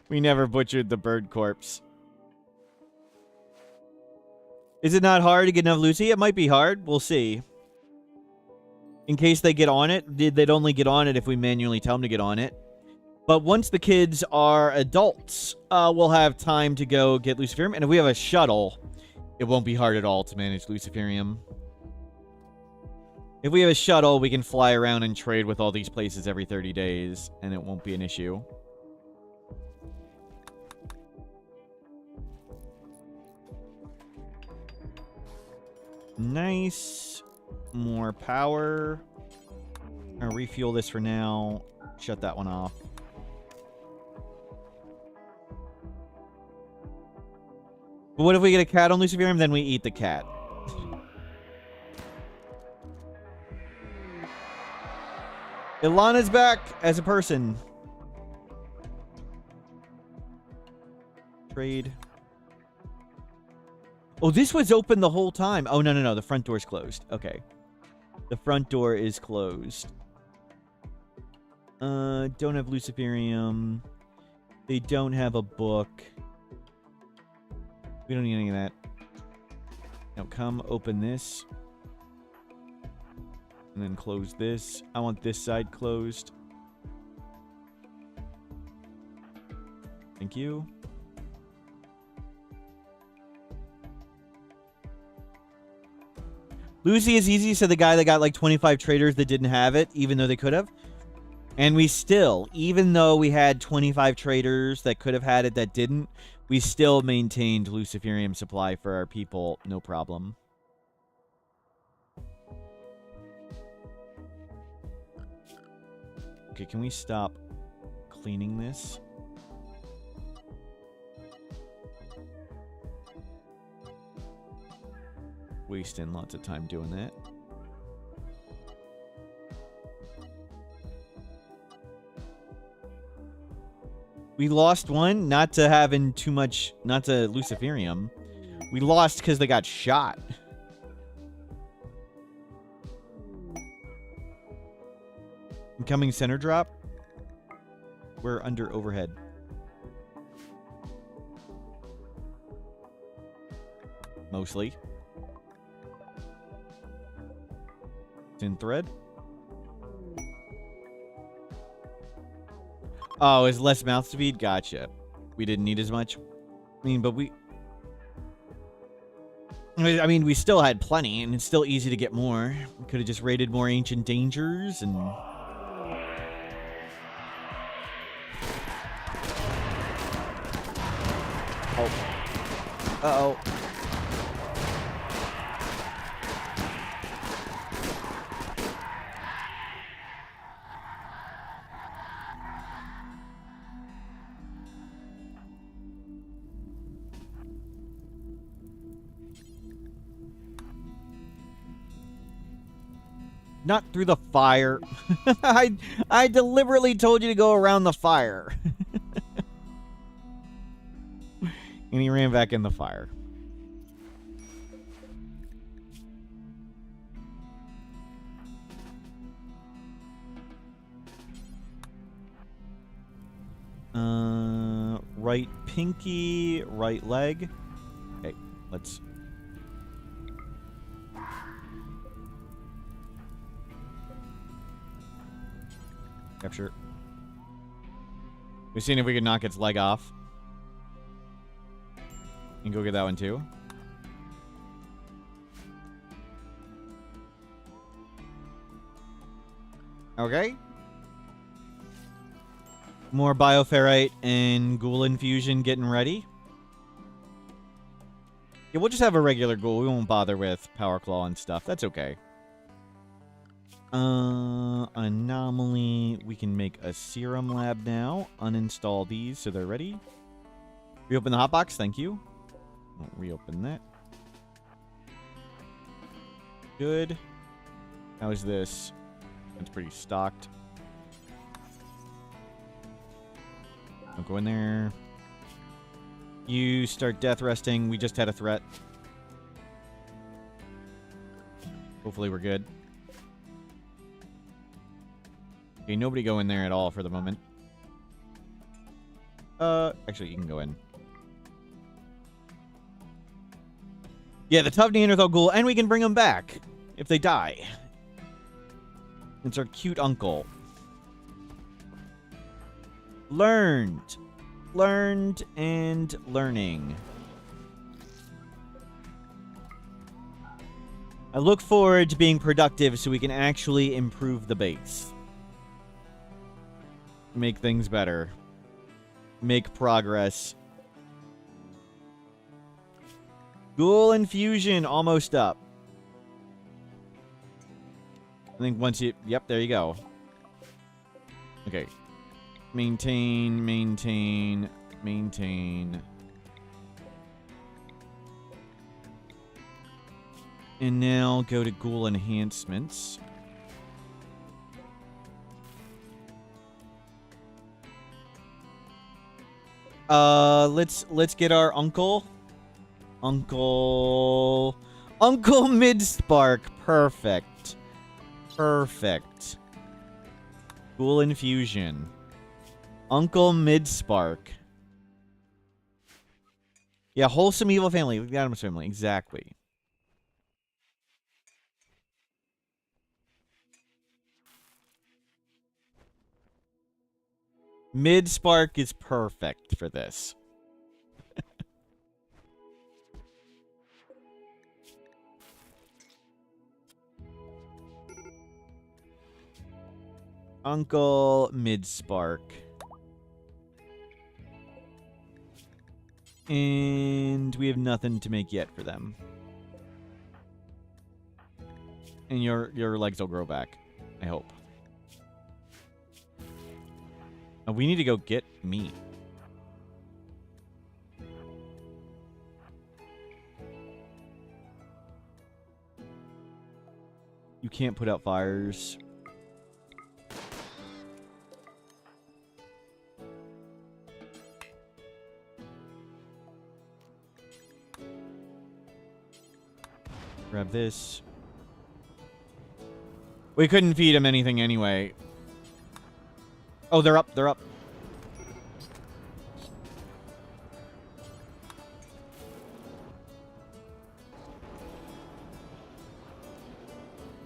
We never butchered the bird corpse. Is it not hard to get enough Lucy? It might be hard. We'll see. In case they get on it, they'd only get on it if we manually tell them to get on it. But once the kids are adults, we'll have time to go get Luciferium. And if we have a shuttle, it won't be hard at all to manage Luciferium. If we have a shuttle, we can fly around and trade with all these places every 30 days, and it won't be an issue. Nice. More power. I'll refuel this for now. Shut that one off. But what if we get a cat on Luciferium? Then we eat the cat. Ilana's back as a person. Trade. Oh, this was open the whole time. Oh, no, no, no. The front door's closed. Okay. The front door is closed. Don't have Luciferium. They don't have a book. We don't need any of that. Now come open this. And then close this. I want this side closed. Thank you. Lucy is easy, said the guy that got like 25 traders that didn't have it, even though they could have. And we still, even though we had 25 traders that could have had it that didn't, we still maintained Luciferium supply for our people, no problem. Okay, can we stop cleaning this? Wasting lots of time doing that. We lost one, not to having too much, not to Luciferium. We lost because they got shot. Incoming center drop. We're under overhead. Mostly. It's in thread. Oh, is less mouth speed? Gotcha. We didn't need as much. I mean, but we still had plenty, and it's still easy to get more. We could have just raided more ancient dangers, and... Oh. Uh-oh. Not through the fire. I deliberately told you to go around the fire. And he ran back in the fire. Right pinky, right leg. Okay, let's... Capture. We've seen if we can knock its leg off. And go get that one too. Okay. More bioferrite and ghoul infusion getting ready. Yeah, we'll just have a regular ghoul. We won't bother with power claw and stuff. That's okay. Anomaly. We can make a serum lab now. Uninstall these so they're ready. Reopen the hotbox. Thank you. Won't reopen that. Good. How is this? It's pretty stocked. Don't go in there. You start death resting. We just had a threat. Hopefully we're good. Okay, nobody go in there at all for the moment. Actually, you can go in. Yeah, the tough Neanderthal ghoul, and we can bring them back if they die. It's our cute uncle. Learned. Learned and learning. I look forward to being productive so we can actually improve the base. Make things better. Make progress. Ghoul infusion almost up. I think once you... Yep, there you go. Okay. Maintain, maintain, maintain. And now go to ghoul enhancements. Let's get our Uncle Midspark. Perfect. Perfect. Ghoul infusion. Uncle Midspark. Yeah, wholesome evil family. The Adams family. Exactly. Midspark is perfect for this. Uncle Midspark. And we have nothing to make yet for them. And your legs will grow back, I hope. We need to go get meat. You can't put out fires. Grab this. We couldn't feed him anything anyway. Oh, they're up. They're up.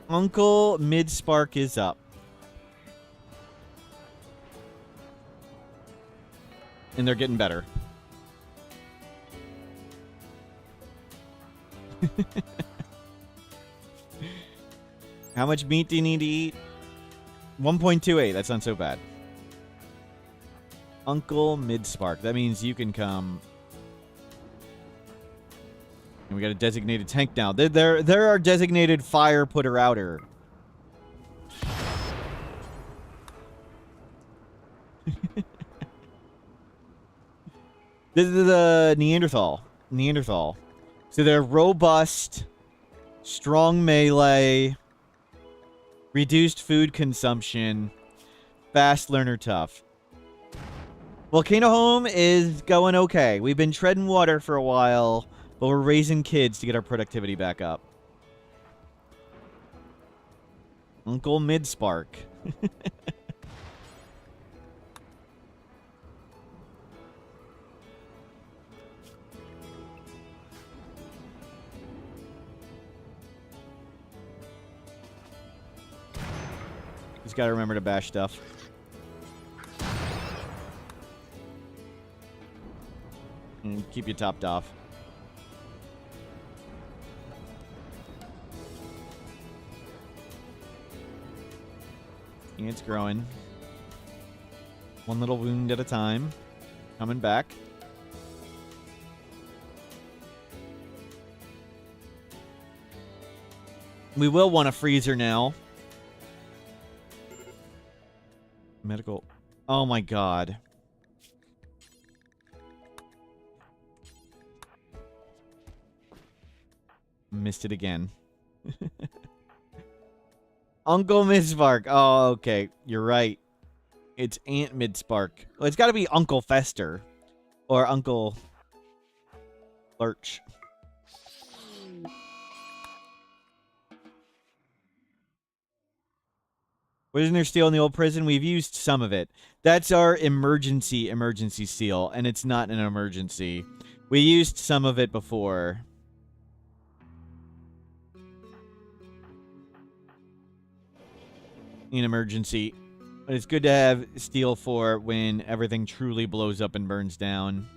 Uncle Midspark is up. And they're getting better. How much meat do you need to eat? 1.28. That's not so bad. Uncle Midspark. That means you can come. And we got a designated tank now. They're our designated fire putter outer. This is the Neanderthal. So they're robust, strong melee, reduced food consumption, fast learner, tough. Volcano Home is going okay. We've been treading water for a while, but we're raising kids to get our productivity back up. Uncle Midspark. Just gotta remember to bash stuff. And keep you topped off. It's growing. One little wound at a time. Coming back. We will want a freezer now. medical. Oh my god. Missed it again. Uncle Midspark. Oh, okay. You're right. It's Aunt Midspark. Well, it's got to be Uncle Fester. Or Uncle Lurch. Wasn't there steel in the old prison? We've used some of it. That's our emergency steel, and it's not an emergency. We used some of it before. In emergency. But it's good to have steel for when everything truly blows up and burns down.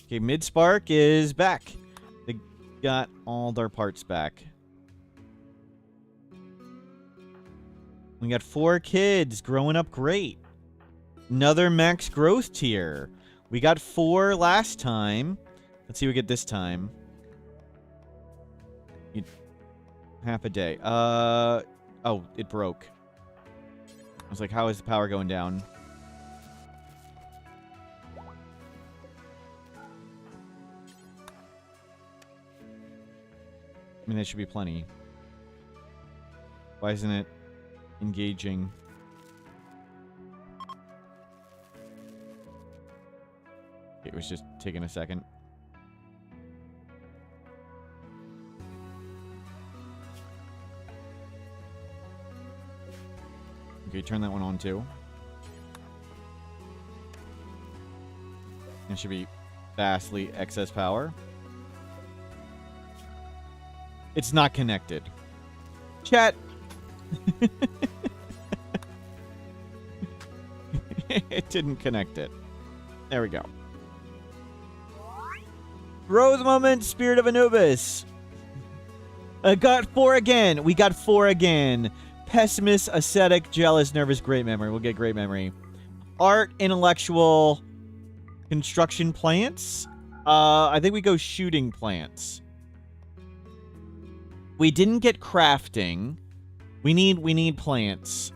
Okay, Midspark is back. They got all their parts back. We got 4 kids growing up great. Another max growth tier. We got 4 last time. Let's see what we get this time. Half a day. Oh, it broke. I was like, how is the power going down? I mean, that should be plenty. Why isn't it engaging? It was just taking a second. Okay, turn that one on too. It should be vastly excess power. It's not connected. Chat. It didn't connect it. There we go. Rose moment, Spirit of Anubis. Got 4 again. We got 4 again. Pessimist, ascetic, jealous, nervous, great memory. We'll get great memory. Art, intellectual, construction, plants. I think we go shooting plants. We didn't get crafting. We need plants.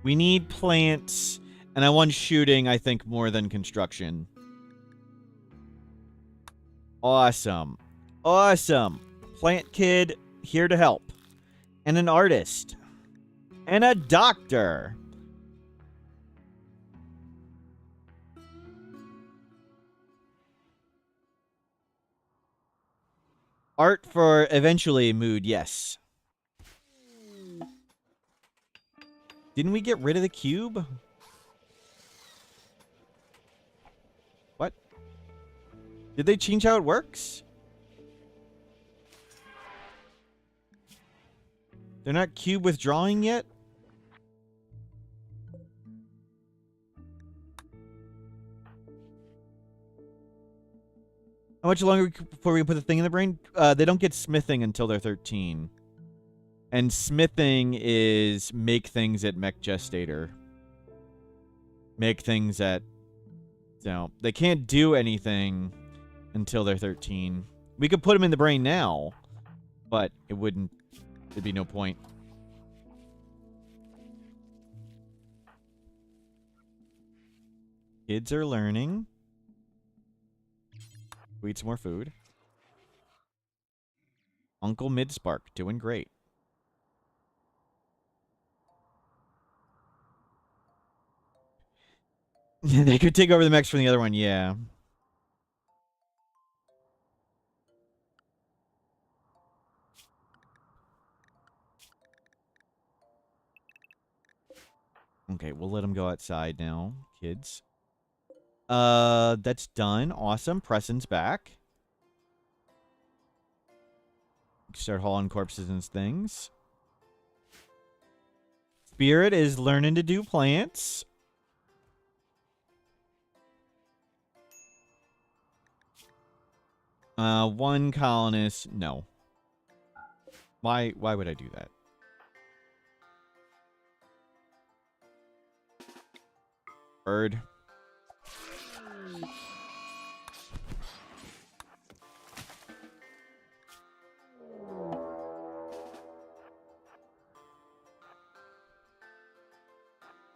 We need plants, and I want shooting, I think, more than construction. Awesome. Awesome. Plant kid, here to help. And an artist. And a doctor. Art for eventually mood, yes. Didn't we get rid of the cube? What? Did they change how it works? They're not cube withdrawing yet? How much longer before we put the thing in the brain? They don't get smithing until they're 13. And smithing is make things at Mech Gestator. Make things at... So, they can't do anything until they're 13. We could put them in the brain now, but it wouldn't... There'd be no point. Kids are learning. We eat some more food. Uncle Midspark doing great. They could take over the mechs from the other one, yeah. Okay, we'll let them go outside now, kids. That's done. Awesome. Preston's back. Start hauling corpses and things. Spirit is learning to do plants. One colonist. No. Why would I do that? Bird.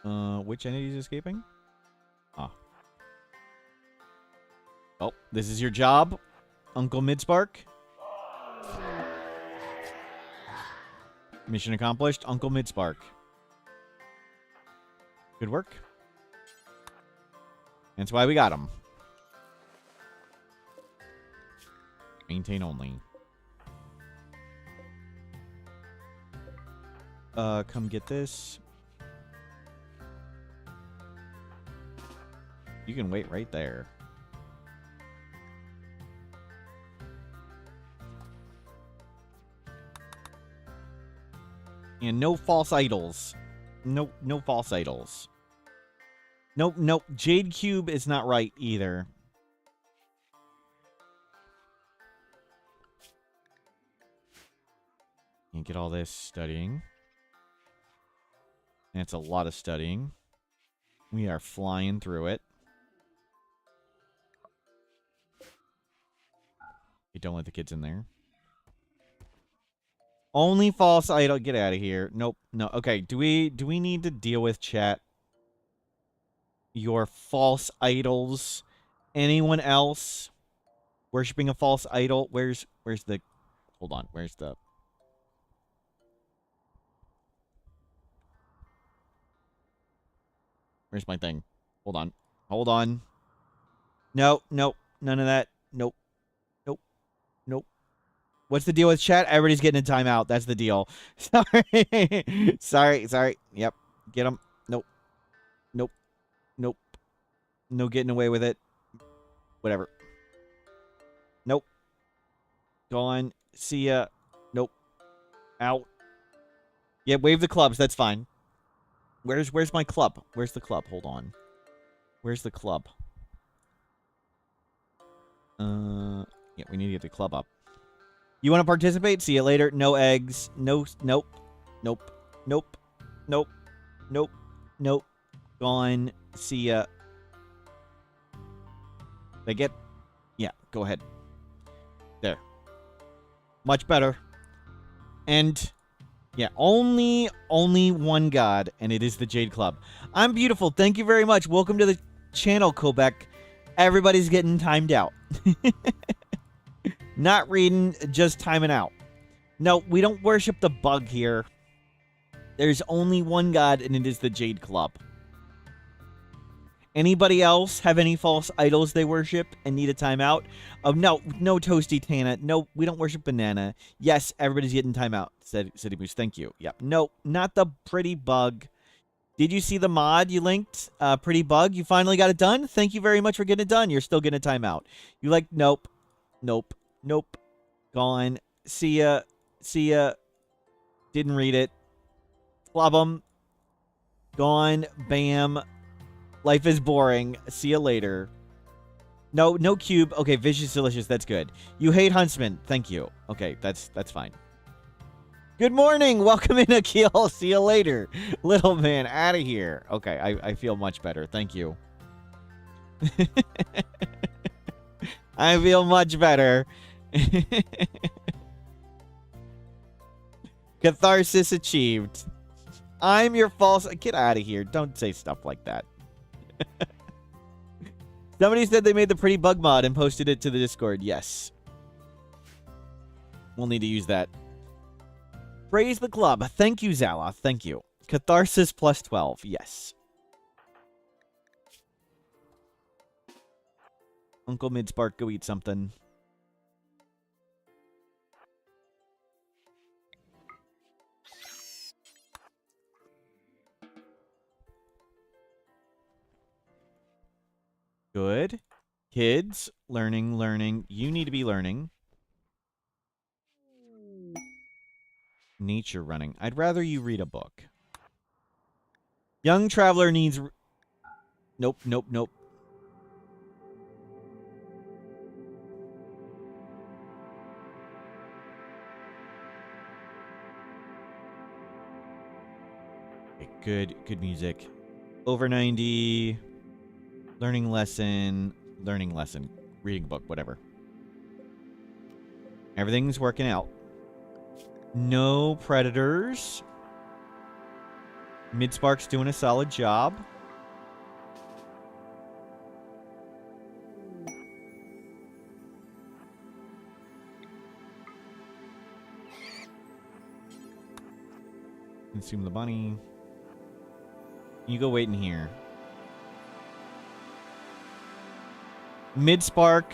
Which entity is escaping? Ah. Oh, this is your job, Uncle Midspark. Mission accomplished, Uncle Midspark. Good work. That's why we got him. Maintain only. Come get this. You can wait right there. And no false idols. No false idols. Nope. Jade Cube is not right either. You get all this studying. That's a lot of studying. We are flying through it. You don't let the kids in there. Only false idol. Get out of here. Nope. No. Okay. Do we need to deal with chat? Your false idols. Anyone else worshipping a false idol? Where's the? Hold on. Where's my thing? Hold on. Hold on. No. None of that. Nope. What's the deal with chat? Everybody's getting a timeout. That's the deal. Sorry. Sorry. Yep. Get them. Nope. No getting away with it. Whatever. Nope. Gone. See ya. Nope. Out. Yeah, wave the clubs. That's fine. Where's my club? Where's the club? Hold on. Where's the club? Yeah, we need to get the club up. You want to participate? See you later. No eggs. Nope. Gone. See ya. They get... Yeah, go ahead. There. Much better. And... Yeah, only one god, and it is the Jade Club. I'm beautiful. Thank you very much. Welcome to the channel, Quebec. Everybody's getting timed out. Not reading, just timing out. No, we don't worship the bug here. There's only one god, and it is the Jade Club. Anybody else have any false idols they worship and need a timeout? Oh, no Toasty Tana. No, we don't worship banana. Yes, everybody's getting timeout, said City Boost. Thank you. Yep. No, not the pretty bug. Did you see the mod you linked? Pretty bug. You finally got it done? Thank you very much for getting it done. You're still getting a timeout. You like, nope. Gone. See ya. Didn't read it. Club 'em. Gone. Bam. Life is boring. See you later. No cube. Okay, vicious delicious. That's good. You hate Huntsman. Thank you. Okay, that's fine. Good morning. Welcome in, Akil. See you later. Little man, out of here. Okay, I feel much better. Thank you. I feel much better. Catharsis achieved. I'm your false... Get out of here. Don't say stuff like that. Somebody said they made the pretty bug mod and posted it to the Discord. Yes. We'll need to use that. Praise the club. Thank you, Zala. Thank you. Catharsis plus 12. Yes. Uncle Midspark, go eat something. Good. Kids, learning. You need to be learning. Nature running. I'd rather you read a book. Young traveler needs... Nope. Okay, good music. Over 90... Learning lesson, reading book, whatever. Everything's working out. No predators. Midspark's doing a solid job. Consume the bunny. You go wait in here. Midspark,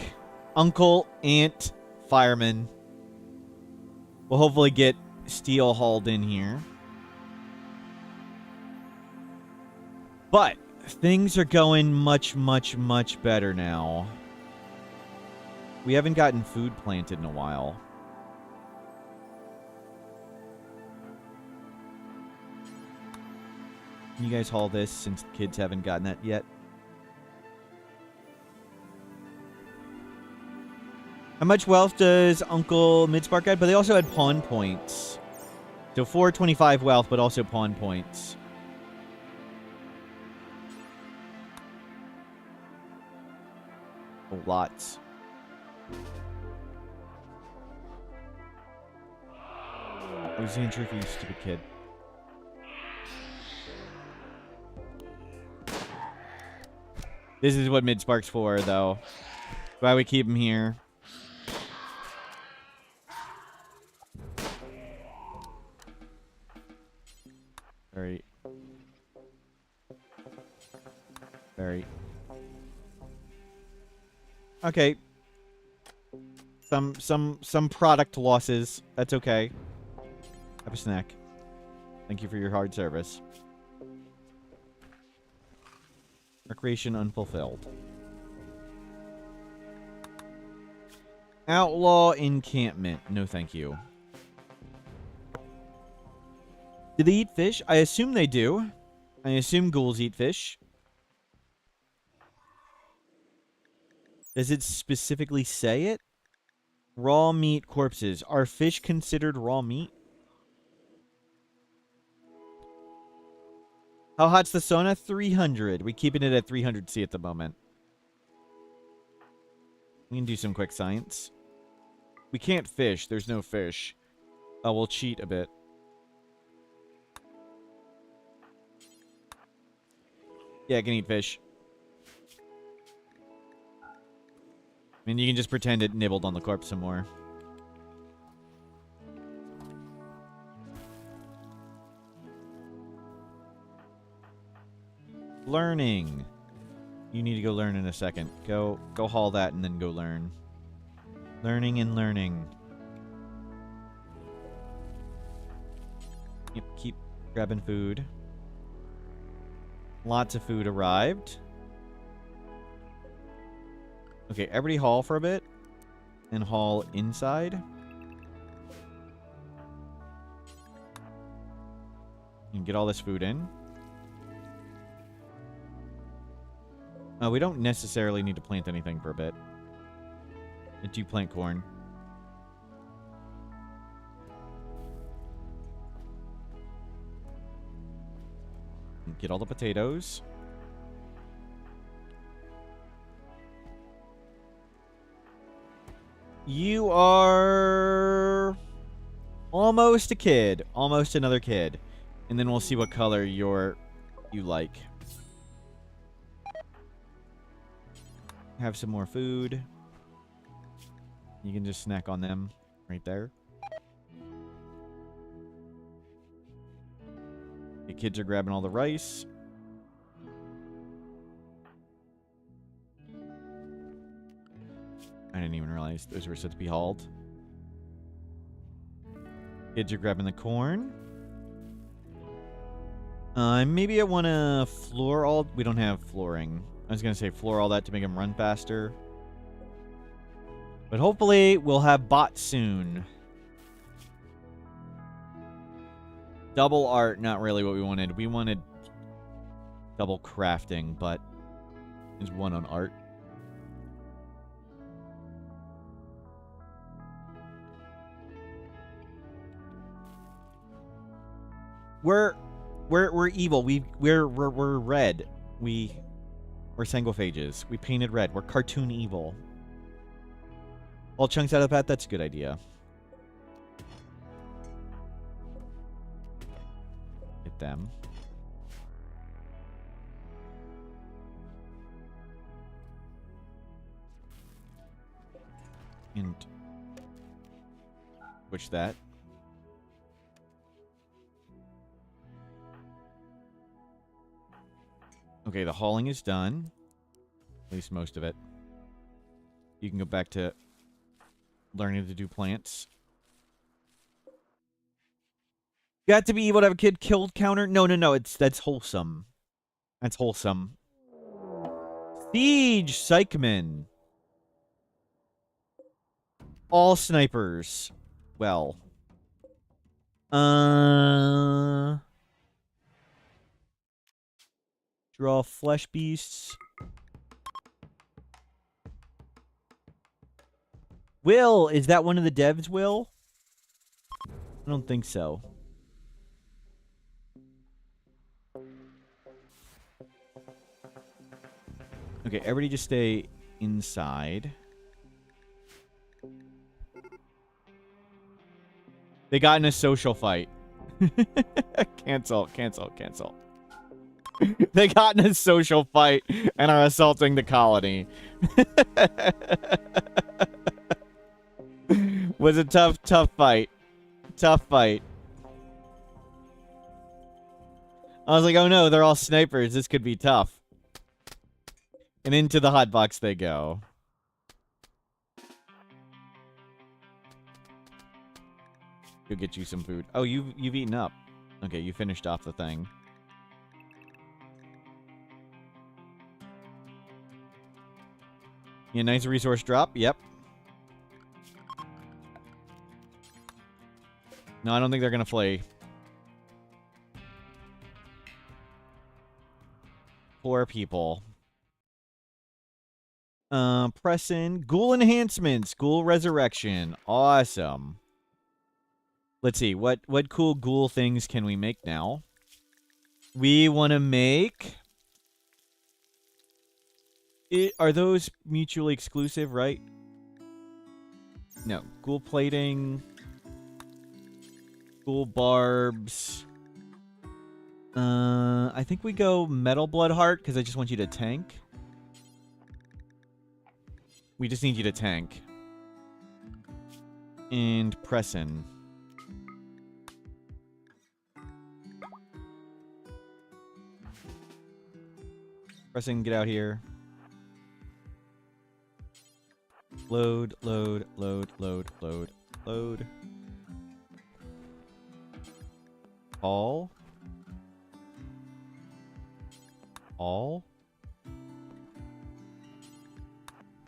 Uncle, Aunt, Fireman. We'll hopefully get Steel hauled in here. But things are going much, much, much better now. We haven't gotten food planted in a while. Can you guys haul this since the kids haven't gotten that yet? How much wealth does Uncle Midspark get? But they also had pawn points. So 425 wealth, but also pawn points. Oh, lots. Where's the entry for you, stupid kid? This is what Midspark's for, though. Why we keep him here. Very. Okay. Some product losses. That's okay. Have a snack. Thank you for your hard service. Recreation unfulfilled. Outlaw encampment. No, thank you. Do they eat fish? I assume they do. I assume ghouls eat fish. Does it specifically say it? Raw meat corpses. Are fish considered raw meat? How hot's the sauna? 300. We're keeping it at 300C at the moment. We can do some quick science. We can't fish. There's no fish. We'll cheat a bit. Yeah, I can eat fish. I mean, you can just pretend it nibbled on the corpse some more. Learning. You need to go learn in a second. Go haul that and then go learn. Learning and learning. Yep, keep grabbing food. Lots of food arrived. Okay, everybody haul for a bit. And haul inside. And get all this food in. We don't necessarily need to plant anything for a bit. I do plant corn. Get all the potatoes. You are almost a kid. Almost another kid. And then we'll see what color you like. Have some more food. You can just snack on them right there. The kids are grabbing all the rice. I didn't even realize those were set to be hauled. Kids are grabbing the corn. Maybe I want to floor all... We don't have flooring. I was going to say floor all that to make them run faster. But hopefully we'll have bots soon. Double art, not really what we wanted. We wanted double crafting, but there's one on art. We're evil. We're red. We're sangophages. We painted red. We're cartoon evil. All chunks out of the path. That's a good idea. Get them. And switch that. Okay, the hauling is done. At least most of it. You can go back to learning to do plants. Got to be able to have a kid killed counter? No, no, no. That's wholesome. That's wholesome. Siege Psychman. All snipers. Well. Draw flesh beasts. Will, is that one of the devs, Will? I don't think so. Okay, everybody just stay inside. They got in a social fight. Cancel, cancel, cancel. They got in a social fight and are assaulting the colony. Was a tough fight. Tough fight. I was like, oh no, they're all snipers. This could be tough. And into the hot box they go. Go get you some food. Oh, you've eaten up. Okay, you finished off the thing. Yeah, nice resource drop. Yep. No, I don't think they're gonna flee. Poor people. Press in. Ghoul enhancements. Ghoul resurrection. Awesome. Let's see. What cool ghoul things can we make now? We want to make... Are those mutually exclusive, right? No. Ghoul plating. Ghoul barbs. I think we go metal blood heart because I just want you to tank. We just need you to tank. And press in. Press in, get out here. Load, load, load, load, load, load. All.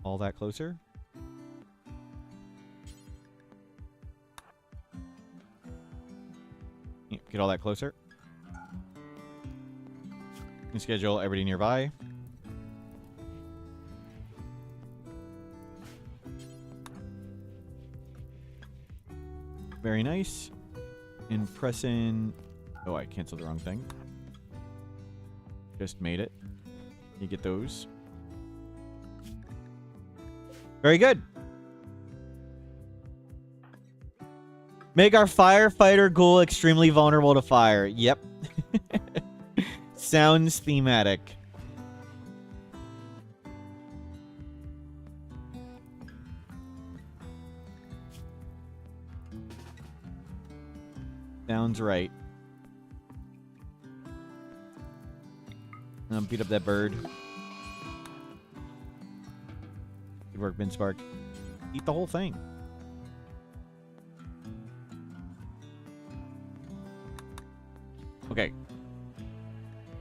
All that closer. Yeah, get all that closer. And schedule everybody nearby. Very nice. And press in. Oh, I canceled the wrong thing. Just made it. You get those. Very good. Make our firefighter ghoul extremely vulnerable to fire. Yep. Sounds thematic. Sounds right. Beat up that bird. Good work, Ben Spark. Eat the whole thing. Okay.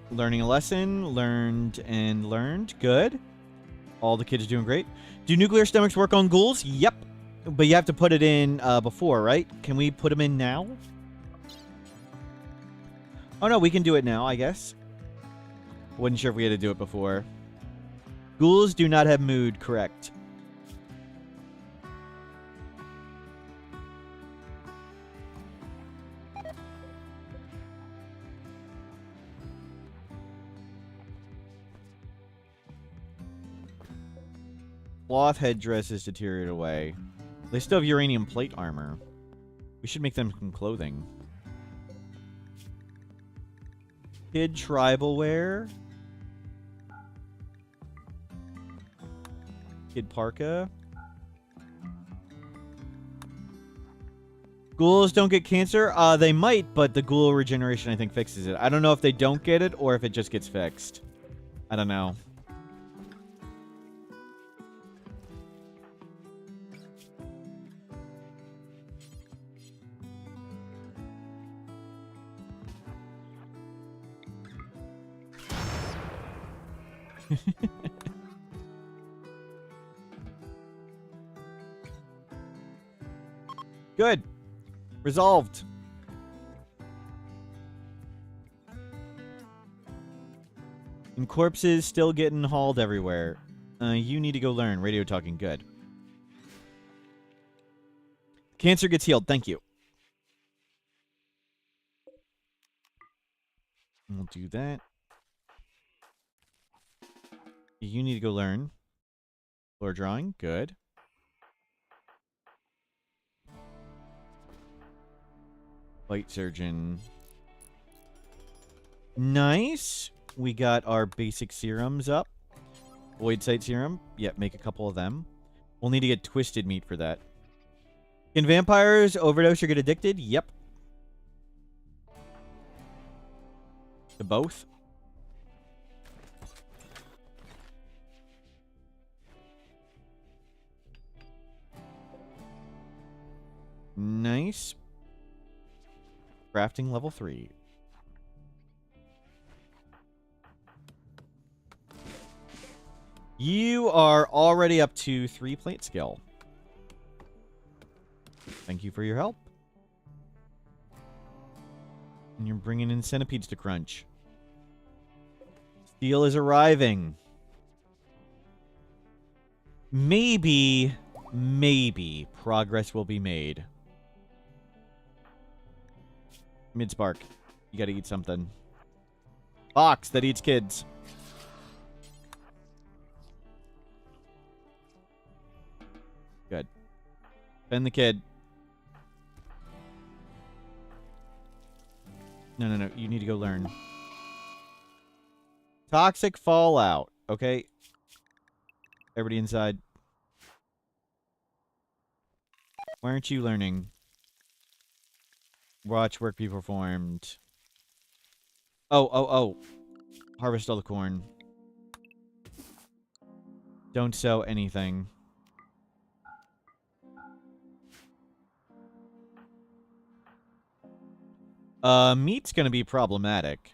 Learning a lesson. Learned and learned. Good. All the kids are doing great. Do nuclear stomachs work on ghouls? Yep. But you have to put it in before, right? Can we put them in now? Oh, no. We can do it now, I guess. Wasn't sure if we had to do it before. Ghouls do not have mood, correct. Cloth headdress is deteriorated away. They still have uranium plate armor. We should make them some clothing. Kid tribal wear. Kid parka. Ghouls don't get cancer? They might, but the ghoul regeneration, I think, fixes it. I don't know if they don't get it or if it just gets fixed. I don't know. Good. Resolved. And corpses still getting hauled everywhere. You need to go learn. Radio talking. Good. Cancer gets healed. Thank you. We'll do that. You need to go learn. Floor drawing. Good. Light surgeon. Nice. We got our basic serums up. Void sight serum. Yep, make a couple of them. We'll need to get twisted meat for that. Can vampires overdose or get addicted? Yep. To both. Nice. Crafting level 3. You are already up to 3 plate skill. Thank you for your help. And you're bringing in centipedes to crunch. Steel is arriving. Maybe progress will be made. Midspark, you gotta eat something. Fox that eats kids. Good. Bend the kid. No. You need to go learn. Toxic fallout. Okay. Everybody inside. Why aren't you learning? Watch work be performed. Oh. Harvest all the corn. Don't sow anything. Meat's gonna be problematic.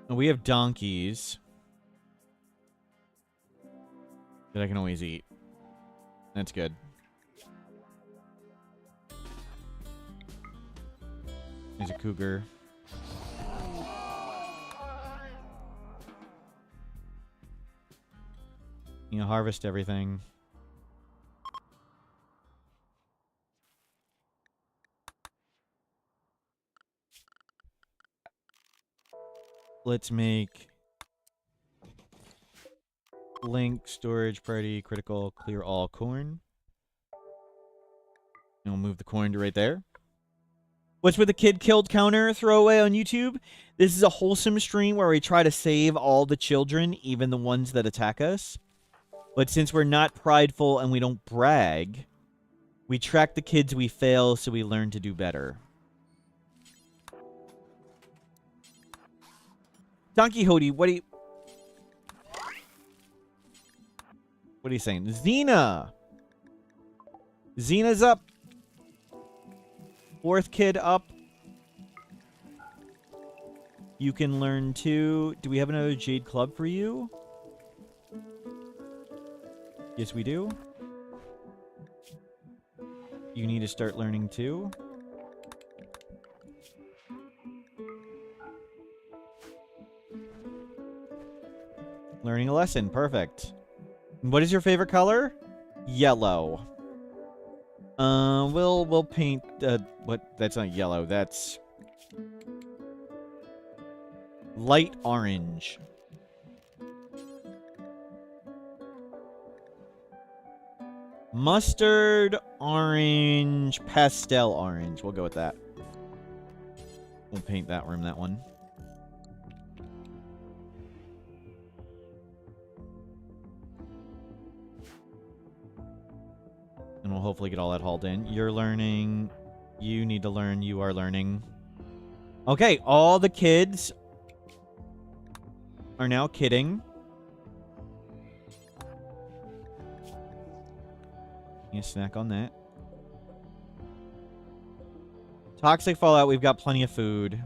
We have donkeys that I can always eat. That's good. There's a cougar. You know, harvest everything. Let's make link, storage, priority, critical, clear all corn. And we'll move the corn to right there. What's with the kid killed counter throwaway on YouTube? This is a wholesome stream where we try to save all the children, even the ones that attack us. But since we're not prideful and we don't brag, we track the kids we fail so we learn to do better. Don Quixote, what are you saying? Xena! Xena's up. 4th kid up. You can learn too. Do we have another Jade Club for you? Yes, we do. You need to start learning too. Learning a lesson. Perfect. What is your favorite color? Yellow. We'll paint what that's not yellow, that's light orange. Mustard orange, pastel orange. We'll go with that. We'll paint that room that one. we'll hopefully get all that hauled in. You're learning. You need to learn. You are learning. Okay, all the kids are now kidding. You snack on that. Toxic Fallout, we've got plenty of food.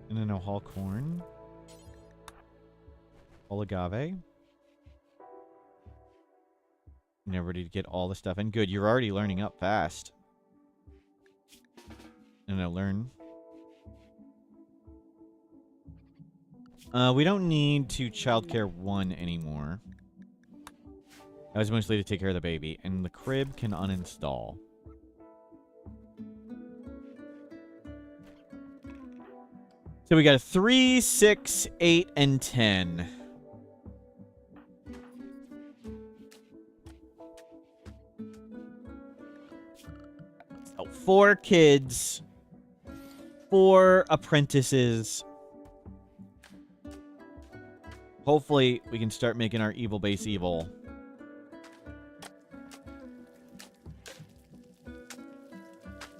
And then a whole corn. Whole agave. Never ready to get all the stuff in. Good, you're already learning up fast. And I learn. We don't need to childcare 1 anymore. That was mostly to take care of the baby. And the crib can uninstall. So we got a 3, 6, 8, and 10. So 4 kids. 4 apprentices. Hopefully, we can start making our evil base evil.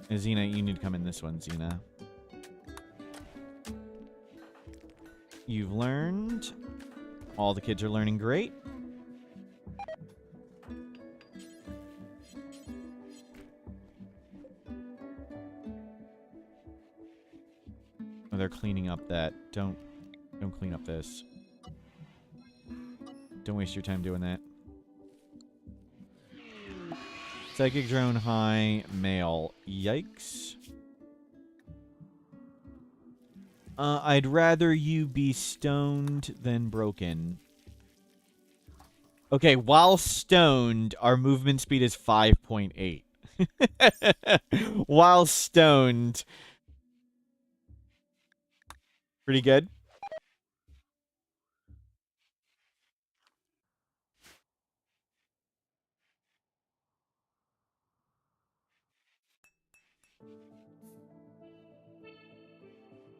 And Xena, you need to come in this one, Xena. You've learned. All the kids are learning great. Oh, they're cleaning up that. Don't clean up this. Don't waste your time doing that. Psychic drone high male. Yikes. I'd rather you be stoned than broken. Okay, while stoned, our movement speed is 5.8. While stoned. Pretty good.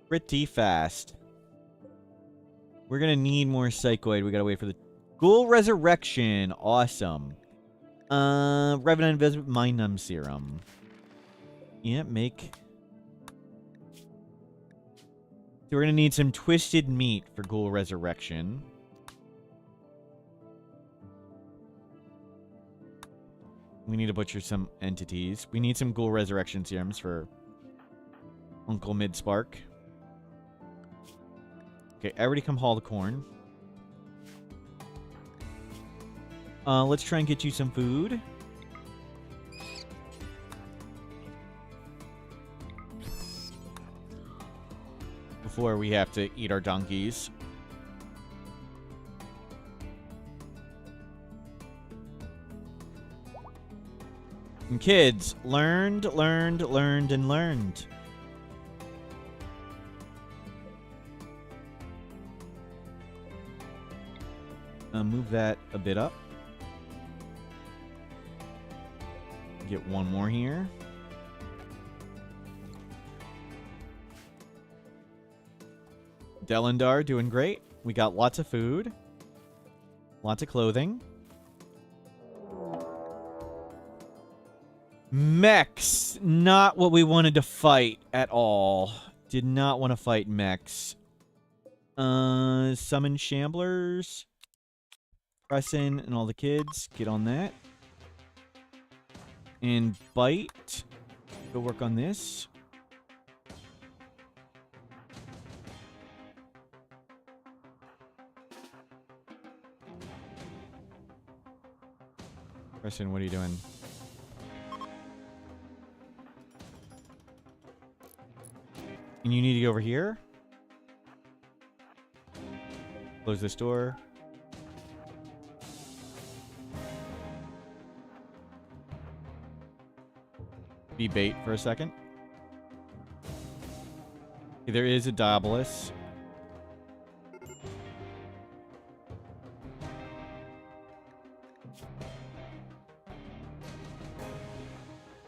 Pretty fast. We're gonna need more Psychoid. We gotta wait for the Ghoul Resurrection. Awesome. Revenant Invisible Mind Numb Serum. Yeah, make. So we're gonna need some twisted meat for Ghoul Resurrection. We need to butcher some entities. We need some Ghoul Resurrection serums for Uncle Midspark. Okay, everybody come haul the corn. Let's try and get you some food. Before we have to eat our donkeys. And kids, learned, and learned. Move that a bit up. Get one more here. Delendar doing great. We got lots of food. Lots of clothing. Mechs. Not what we wanted to fight at all. Did not want to fight mechs. Summon Shamblers. Pressin and all the kids. Get on that. And Bite. Go work on this. Preston, what are you doing? And you need to go over here. Close this door. Be bait for a second. Okay, there is a Diabolus.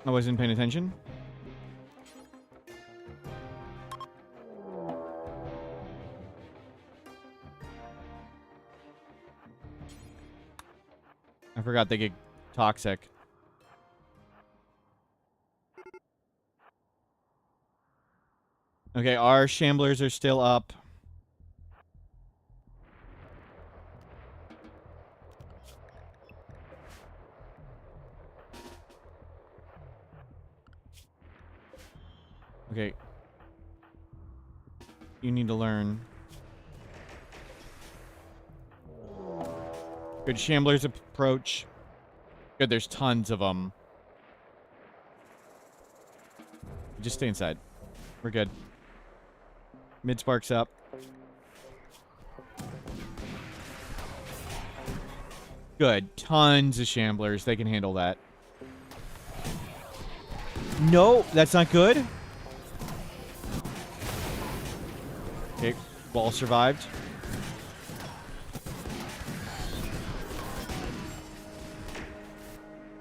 I wasn't paying attention. I forgot they get toxic. Okay, our shamblers are still up. Okay. You need to learn. Good shamblers approach. Good, there's tons of them. Just stay inside. We're good. Mid sparks up. Good. Tons of shamblers. They can handle that. No, that's not good. Okay, ball survived.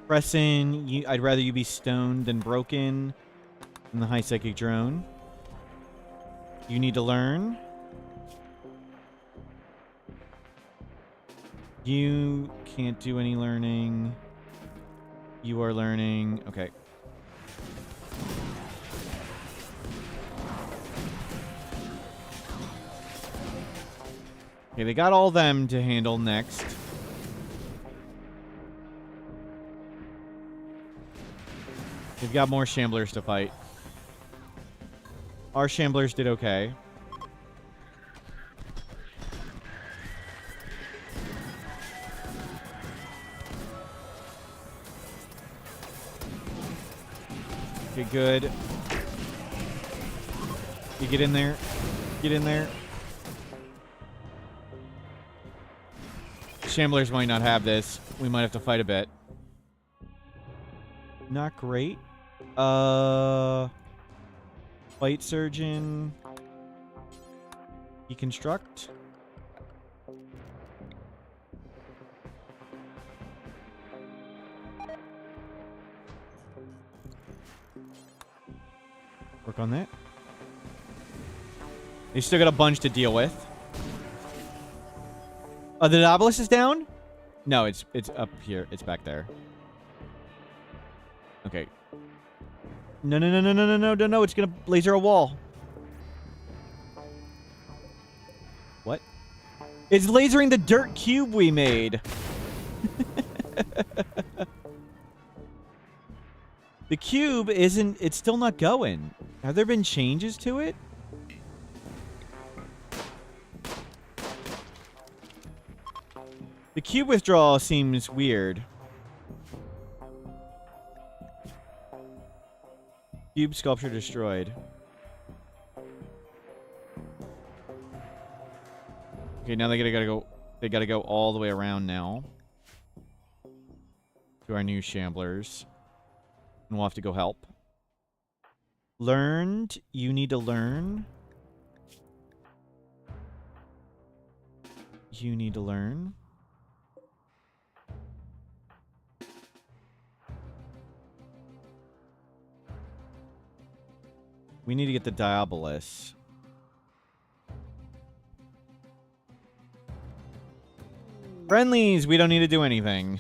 Pressin, I'd rather you be stoned than broken. In the high psychic drone. You need to learn. You can't do any learning. You are learning. Okay. Okay, they got all them to handle next. They've got more shamblers to fight. Our shamblers did okay. Okay, good. You get in there. Get in there. Shamblers might not have this. We might have to fight a bit. Not great. Fight surgeon. Deconstruct. Work on that. They still got a bunch to deal with. The obelisk is down? No, it's up here. It's back there. Okay. No, no, no, no, no, no, no, no, no. It's gonna laser a wall. What? It's lasering the dirt cube we made. The cube isn't... It's still not going. Have there been changes to it? The cube withdrawal seems weird. Cube sculpture destroyed. Okay, now they gotta go. They gotta go all the way around now to our new shamblers, and we'll have to go help. Learned. You need to learn. You need to learn. We need to get the Diabolus. Friendlies, we don't need to do anything.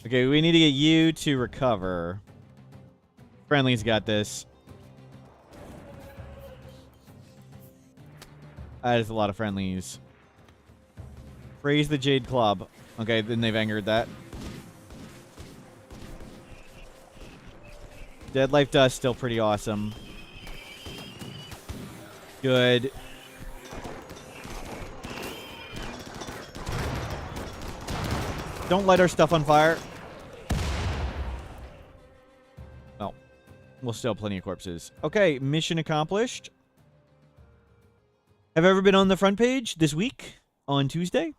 Okay, we need to get you to recover. Friendlies got this. That is a lot of friendlies. Raise the Jade Club. Okay, then they've angered that. Dead Life Dust still pretty awesome. Good. Don't light our stuff on fire. Well, we'll still have plenty of corpses. Okay, mission accomplished. Have I ever been on the front page this week? On Tuesday?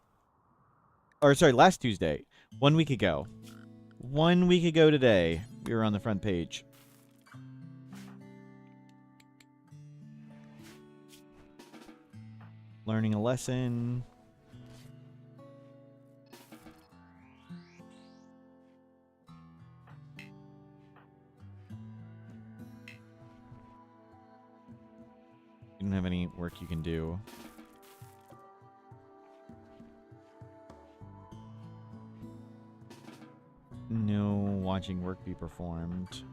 Or, sorry, last Tuesday. 1 week ago. 1 week ago today, we were on the front page. Learning a lesson. You don't have any work you can do. No watching work be performed.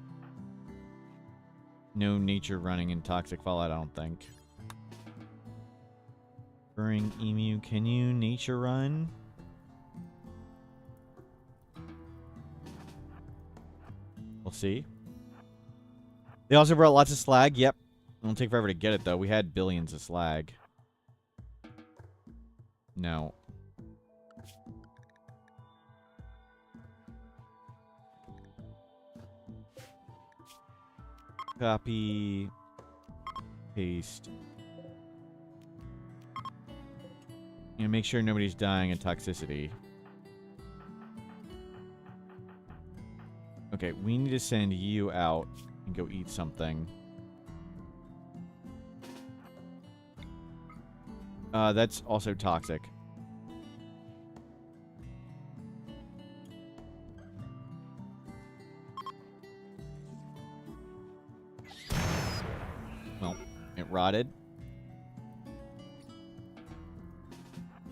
No nature running in toxic fallout, I don't think. Burring emu, can you nature run? We'll see. They also brought lots of slag. Yep. It'll take forever to get it, though. We had billions of slag. No. Copy. Paste. And make sure nobody's dying of toxicity. Okay, we need to send you out and go eat something. That's also toxic. Well, it rotted.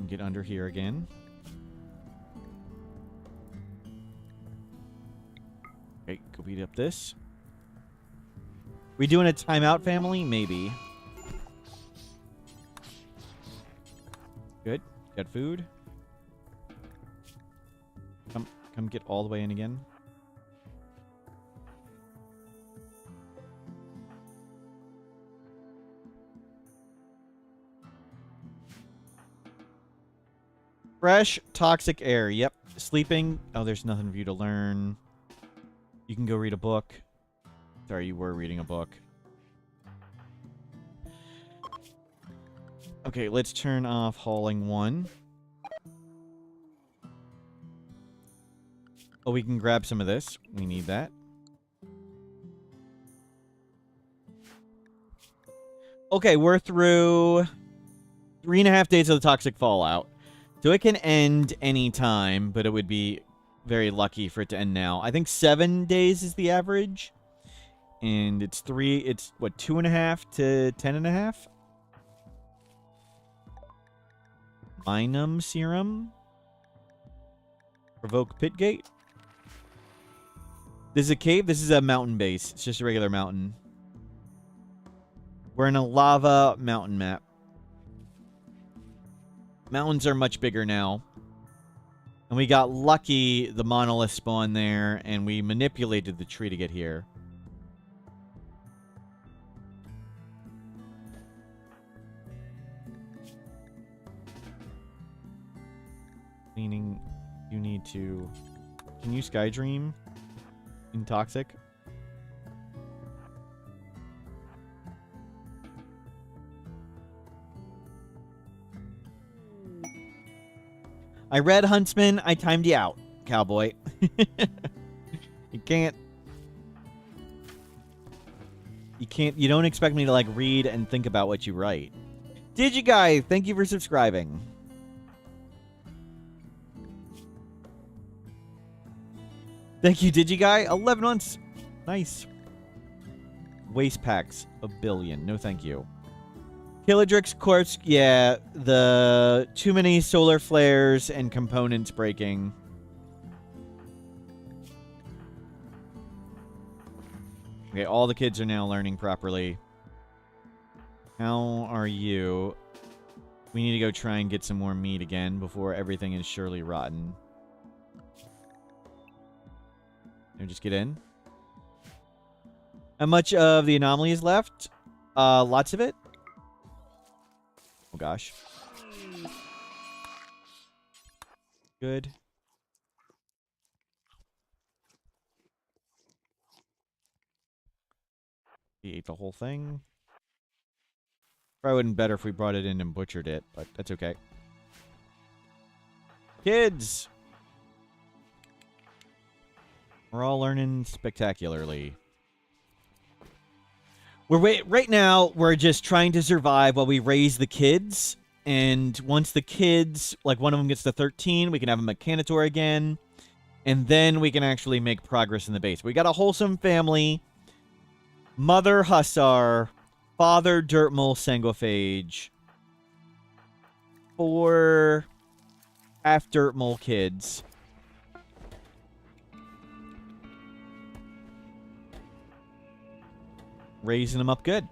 Get under here again. Okay, go beat up this. We doing a timeout, family? Maybe. Good. Got food. Come get all the way in again. Fresh, toxic air. Yep. Sleeping. Oh, there's nothing for you to learn. You can go read a book. Sorry, you were reading a book. Okay, let's turn off hauling 1. Oh, we can grab some of this. We need that. Okay, we're through 3.5 days of the toxic fallout. So it can end any time, but it would be very lucky for it to end now. I think 7 days is the average. And it's what, 2.5 to 10.5? Minum serum. Provoke pit gate. This is a cave. This is a mountain base. It's just a regular mountain. We're in a lava mountain map. Mountains are much bigger now. And we got lucky the monolith spawned there, and we manipulated the tree to get here. Meaning you need to... Can you Skydream in Toxic? I read Huntsman. I timed you out, cowboy. You can't... You don't expect me to, like, read and think about what you write. Digiguy, thank you for subscribing. Thank you, Digiguy. 11 months. Nice. Waste packs. 1 billion. No, thank you. Killadrix Corpse. Yeah, the too many solar flares and components breaking. Okay, all the kids are now learning properly. How are you? We need to go try and get some more meat again before everything is surely rotten. Now just get in. How much of the anomaly is left? Lots of it. Oh gosh. Good. He ate the whole thing. Probably wouldn't better if we brought it in and butchered it, but that's okay. Kids! We're all learning spectacularly. Right now, we're just trying to survive while we raise the kids. And once the kids, like one of them gets to 13, we can have a mechanator again. And then we can actually make progress in the base. We got a wholesome family. Mother Hussar. Father Dirtmole Sanguiphage. 4 half Dirtmole kids. Raising them up good.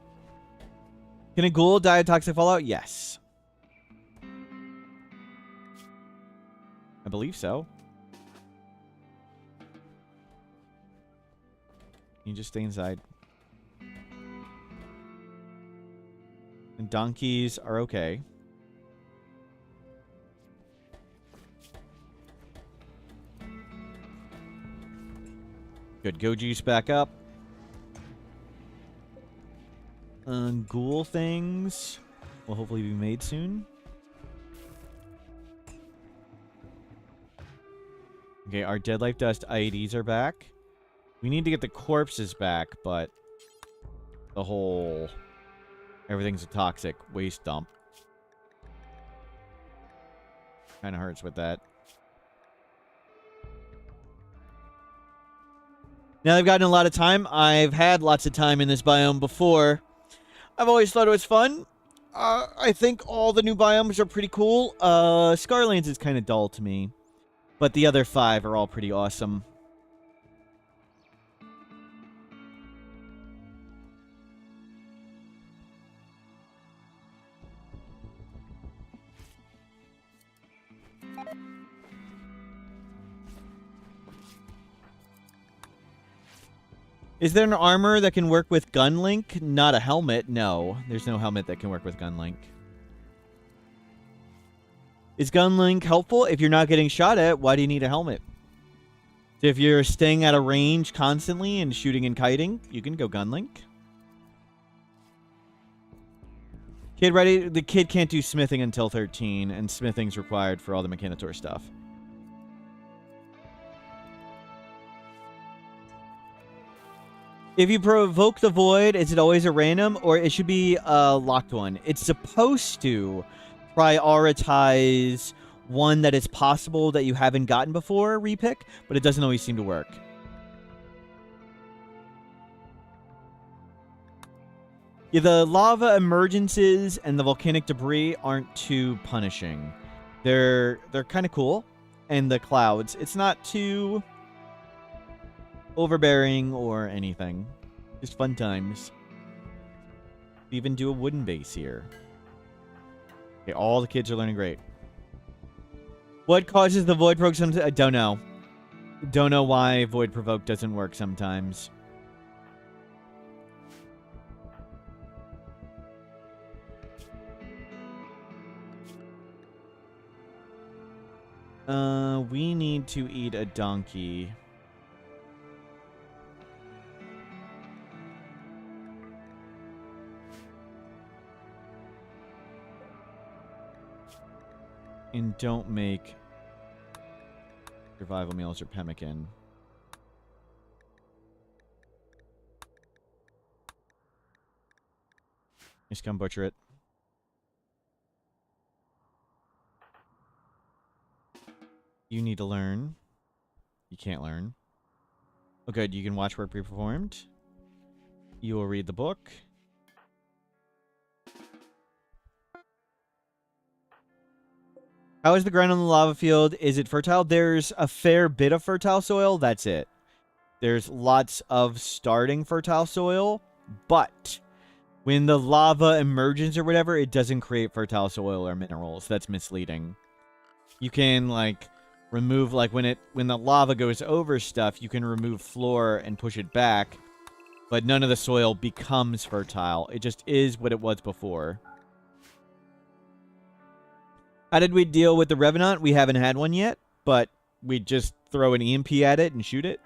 Can a ghoul die of toxic fallout? Yes. I believe so. You just stay inside. And donkeys are okay. Good. Go juice back up. Ghoul things will hopefully be made soon. Okay, our Dead Life Dust IEDs are back. We need to get the corpses back, but the whole... everything's a toxic waste dump. Kind of hurts with that. Now I've gotten a lot of time. I've had lots of time in this biome before. I've always thought it was fun. I think all the new biomes are pretty cool. Scarlands is kind of dull to me. But the other 5 are all pretty awesome. Is there an armor that can work with Gunlink? Not a helmet, no. There's no helmet that can work with Gunlink. Is Gunlink helpful? If you're not getting shot at, why do you need a helmet? If you're staying at a range constantly and shooting and kiting, you can go Gunlink. Kid ready? The kid can't do smithing until 13, and smithing's required for all the mechanator stuff. If you provoke the void, is it always a random, or it should be a locked one? It's supposed to prioritize one that is possible that you haven't gotten before, repick, but it doesn't always seem to work. Yeah, the lava emergences and the volcanic debris aren't too punishing. They're kind of cool, and the clouds, it's not too overbearing or anything. Just fun times. We even do a wooden base here. Okay, all the kids are learning great. What causes the void provoke sometimes? I don't know. Don't know why void provoke doesn't work sometimes. We need to eat a donkey. And don't make survival meals or pemmican. Just come butcher it. You need to learn. You can't learn. Oh, good. You can watch work pre-performed. You will read the book. How is the ground on the lava field? Is it fertile? There's a fair bit of fertile soil. That's it. There's lots of starting fertile soil, but when the lava emerges or whatever, it doesn't create fertile soil or minerals. That's misleading. You can, like, remove, like, when the lava goes over stuff, you can remove floor and push it back, but none of the soil becomes fertile. It just is what it was before. How did we deal with the Revenant? We haven't had one yet, but we just throw an EMP at it and shoot it.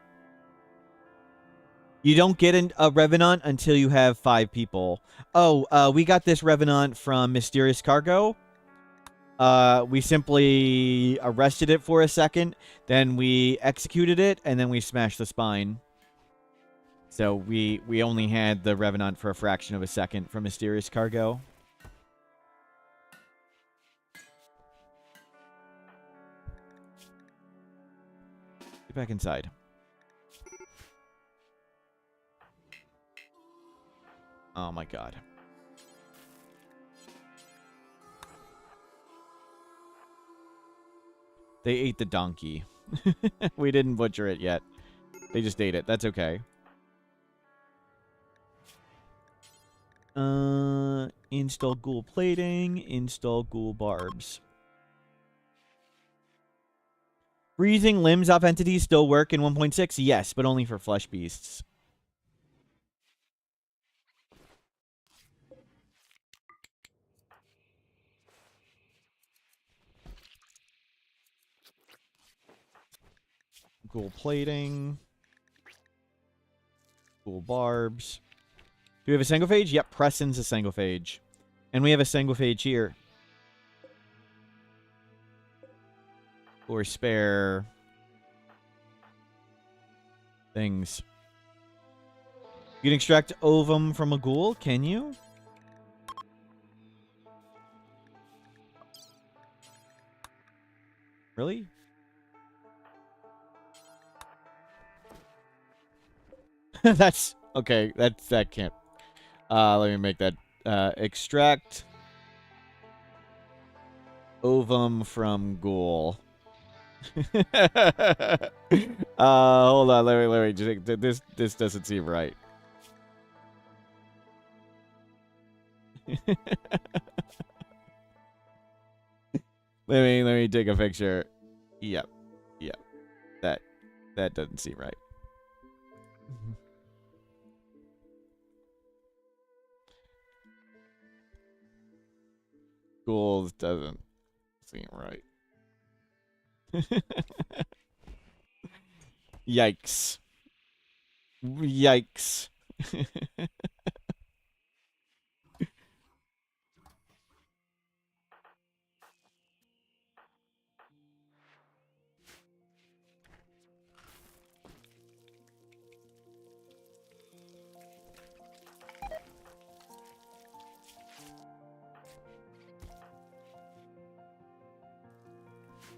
You don't get a Revenant until you have 5 people. Oh, we got this Revenant from Mysterious Cargo. We simply arrested it for a second, then we executed it, and then we smashed the spine. So we only had the Revenant for a fraction of a second from Mysterious Cargo. Get back inside. Oh my god. They ate the donkey. We didn't butcher it yet. They just ate it. That's okay. Install ghoul plating. Install ghoul barbs. Freezing limbs off entities still work in 1.6? Yes, but only for flesh beasts. Ghoul plating. Ghoul barbs. Do we have a sanguiphage? Yep, Preston's a sanguiphage. And we have a sanguiphage here. Or spare things. You can extract ovum from a ghoul, can you? Really? That's okay. That can't. Let me make that extract ovum from ghoul. Hold on. Let me. This doesn't seem right. Let me take a picture. Yep. That doesn't seem right. Ghouls doesn't seem right. Yikes. Yikes.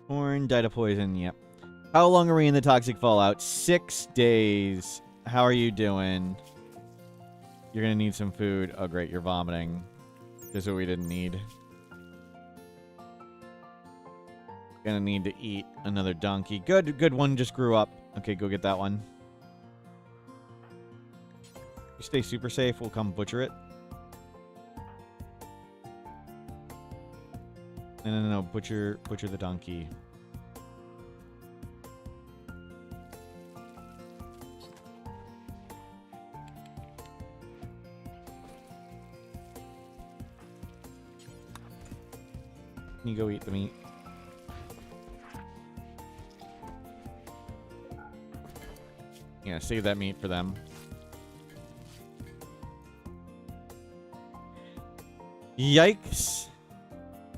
Horn, died of poison, yep. How long are we in the toxic fallout? 6 days. How are you doing? You're gonna need some food. Oh, great, you're vomiting. Just what we didn't need. Gonna need to eat another donkey. Good one just grew up. Okay, go get that one. You stay super safe, we'll come butcher it. No, butcher the donkey. You go eat the meat. Yeah, save that meat for them. Yikes.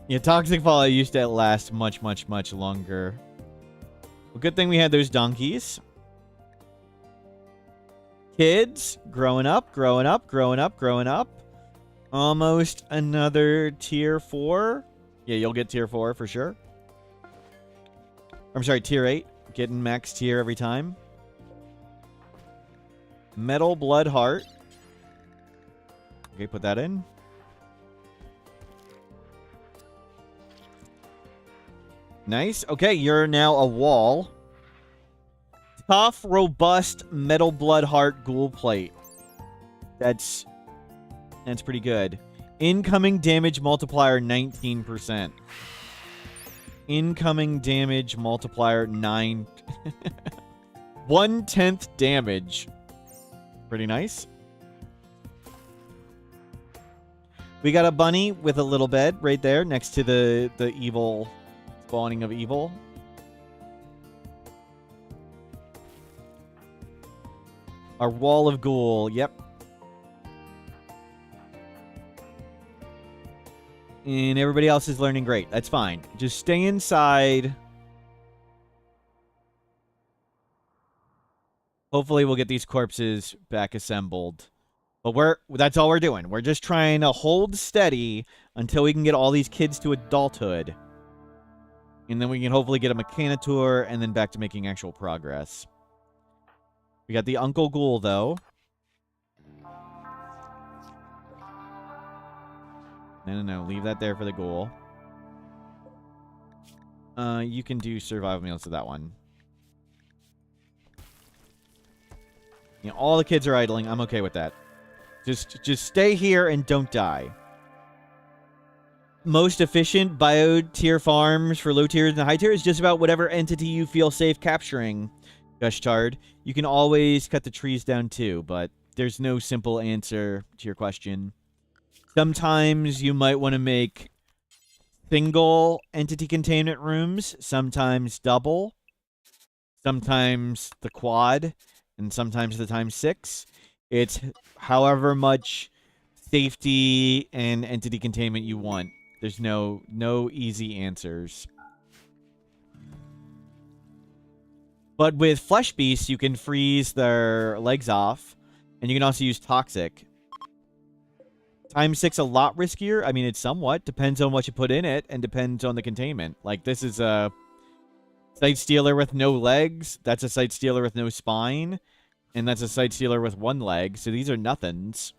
Yeah, Toxic Fallout used to last much longer. Well, good thing we had those donkeys. Kids, growing up. Almost another tier 4. Yeah, you'll get tier 4 for sure. I'm sorry, tier 8. Getting max tier every time. Metal Blood Heart. Okay, put that in. Nice. Okay, you're now a wall. Tough, robust Metal Blood Heart Ghoul Plate. That's pretty good. Incoming damage multiplier 19%. Incoming damage multiplier 9. 1/10 damage. Pretty nice. We got a bunny with a little bed right there next to the evil spawning of evil. Our wall of ghoul. Yep. And everybody else is learning great. That's fine. Just stay inside. Hopefully we'll get these corpses back assembled. But that's all we're doing. We're just trying to hold steady until we can get all these kids to adulthood. And then we can hopefully get a mechanator and then back to making actual progress. We got the Uncle Ghoul, though. No. Leave that there for the ghoul. You can do survival meals to that one. You know, all the kids are idling. I'm okay with that. Just stay here and don't die. Most efficient bio-tier farms for low tiers and high tiers is just about whatever entity you feel safe capturing, Gushtard. You can always cut the trees down too, but there's no simple answer to your question. Sometimes you might want to make single entity containment rooms, sometimes double, sometimes the quad, and sometimes the ×6. It's however much safety and entity containment you want. There's no easy answers. But with flesh beasts, you can freeze their legs off, and you can also use toxic. ×6 a lot riskier. I mean, it somewhat depends on what you put in it, and depends on the containment. Like, this is a Sight Stealer with no legs. That's a Sight Stealer with no spine. And that's a Sight Stealer with one leg. So these are nothings.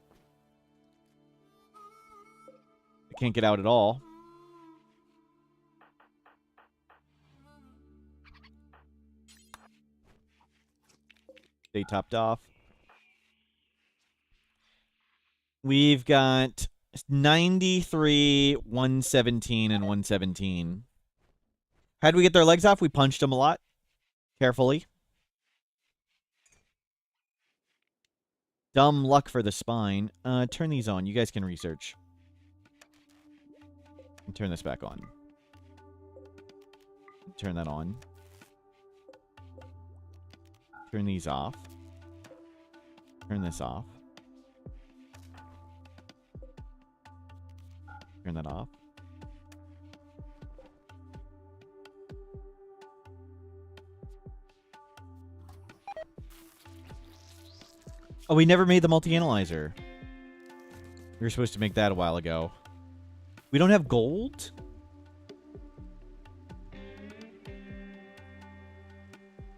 I can't get out at all. Stay topped off. We've got 93, 117, and 117. How did we get their legs off? We punched them a lot. Carefully. Dumb luck for the spine. Turn these on. You guys can research. And turn this back on. Turn that on. Turn these off. Turn this off. Turn that off. Oh, we never made the multi-analyzer. We were supposed to make that a while ago. We don't have gold?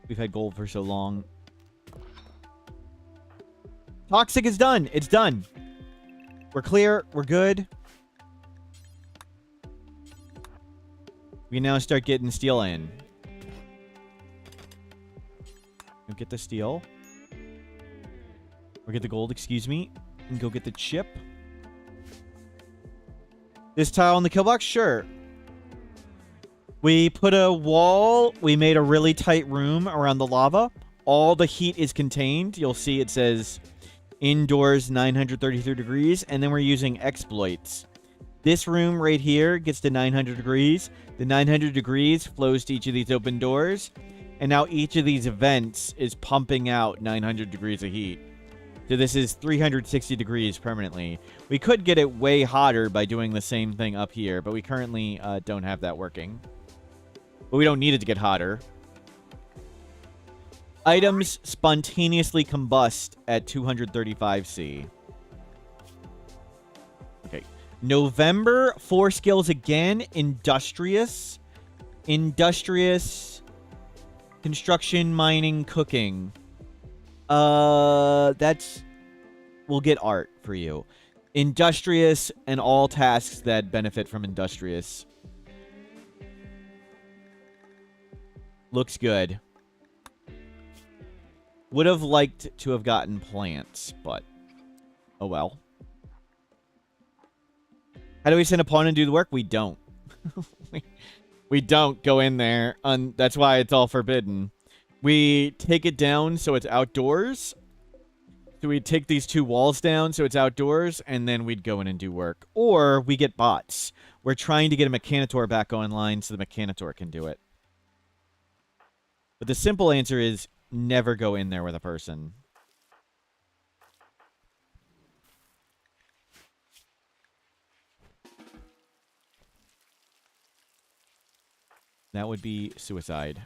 We've had gold for so long. Toxic is done. It's done. We're clear. We're good. We can now start getting steel in. Go get the steel. Or get the gold, excuse me. And go get the chip. This tile in the kill box? Sure. We put a wall. We made a really tight room around the lava. All the heat is contained. You'll see it says indoors 933 degrees. And then we're using exploits. This room right here gets to 900 degrees. The 900 degrees flows to each of these open doors. And now each of these vents is pumping out 900 degrees of heat. So this is 360 degrees permanently. We could get it way hotter by doing the same thing up here, but we currently don't have that working. But we don't need it to get hotter. Items spontaneously combust at 235C. Okay. November, 4 skills again. Industrious. Industrious. Construction, mining, cooking. That's... We'll get art for you. Industrious and all tasks that benefit from industrious. Looks good. Would have liked to have gotten plants, but... Oh well. How do we send a pawn and do the work? We don't. We don't go in there. That's why it's all forbidden. We take it down so it's outdoors. So we take these 2 walls down so it's outdoors, and then we'd go in and do work. Or we get bots. We're trying to get a mechanator back online so the mechanator can do it. But the simple answer is never go in there with a person. That would be suicide.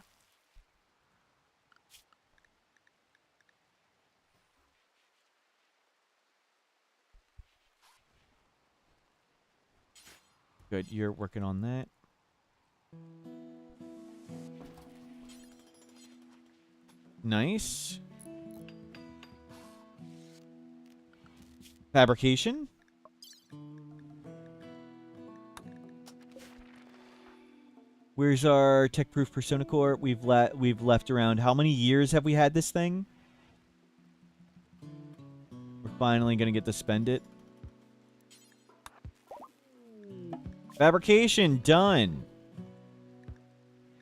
Good, you're working on that. Nice. Fabrication. Where's our tech-proof Persona Core? We've left around... How many years have we had this thing? We're Finally gonna get to spend it. Fabrication done.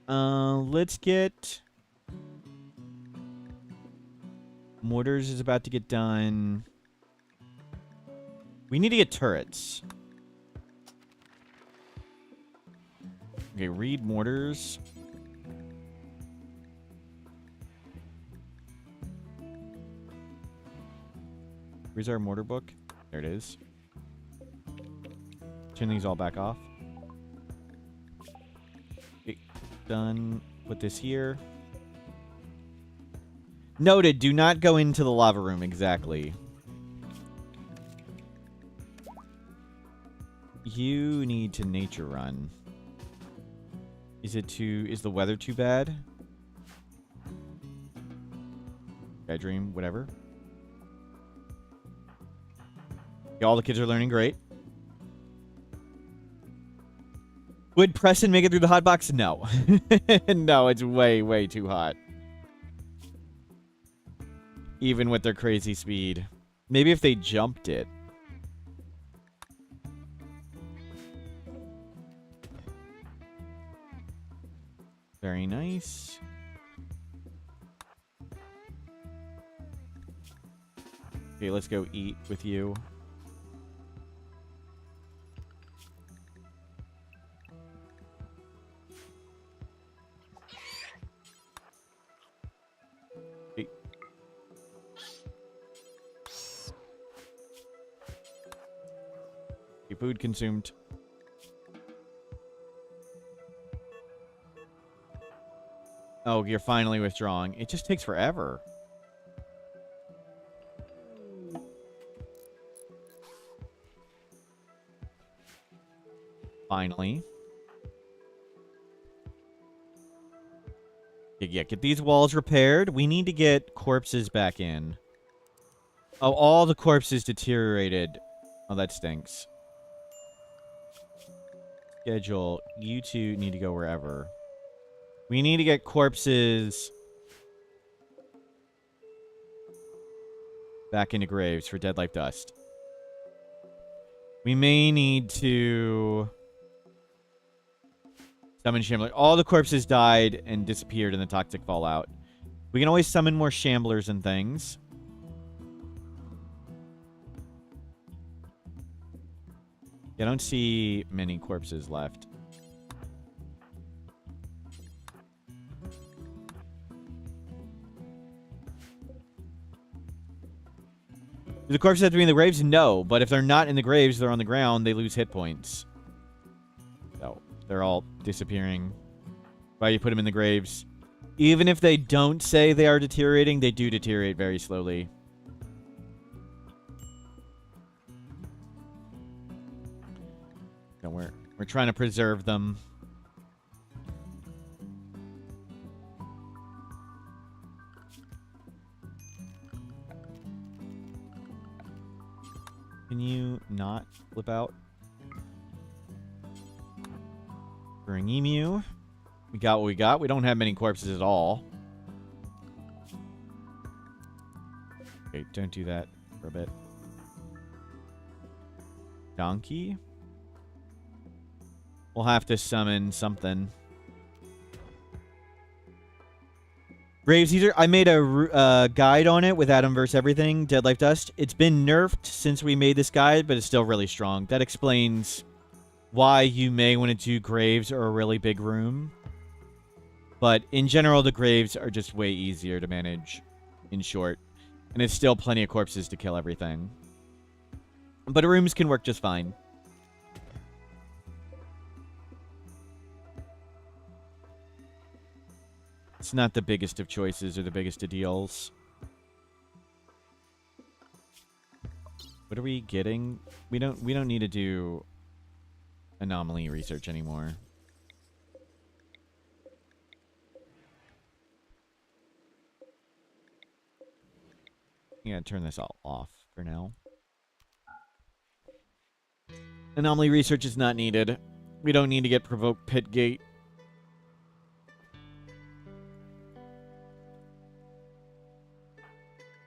Let's get... Mortars is about to get done. We need to get turrets. Okay, read mortars. Where's our mortar book? There it is. Turn these all back off. Okay, done. Put this here. Noted, do not go into the lava room, exactly. You need to nature run. Is the weather too bad? I dream, whatever. Yeah, all the kids are learning great. Would Preston make it through the hot box? No. No, it's way, way too hot. Even with their crazy speed. Maybe if they jumped it. Very nice. Okay, let's go eat with you. Okay. Okay, food consumed. Oh, you're finally withdrawing. It just takes forever. Finally. Yeah, get these walls repaired. We need to get corpses back in. Oh, all the corpses deteriorated. Oh, that stinks. Schedule. You two need to go wherever. We need to get corpses back into graves for Dead Life Dust. We may need to summon Shambler. All the corpses died and disappeared in the toxic fallout. We can always summon more Shamblers and things. Yeah, I don't see many corpses left. Do the corpses have to be in the graves? No, but if they're not in the graves, they're on the ground, they lose hit points. So, they're all disappearing. Why you put them in the graves? Even if they don't say they are deteriorating, they do deteriorate very slowly. So we're trying to preserve them. Can you not flip out? Bring emu. We got what we got. We don't have many corpses at all. Okay, don't do that for a bit. Donkey? We'll have to summon something. Graves Eater, I made a guide on it with Adam vs. Everything, Dead Life Dust. It's been nerfed since we made this guide, but it's still really strong. That explains why you may want to do Graves or a really big room. But in general, the Graves are just way easier to manage, in short. And it's still plenty of corpses to kill everything. But rooms can work just fine. It's not the biggest of choices or the biggest of deals. What are we getting? We don't need to do anomaly research anymore. I'm gonna turn this all off for now. Anomaly research is not needed. We don't need to get provoked pit gate.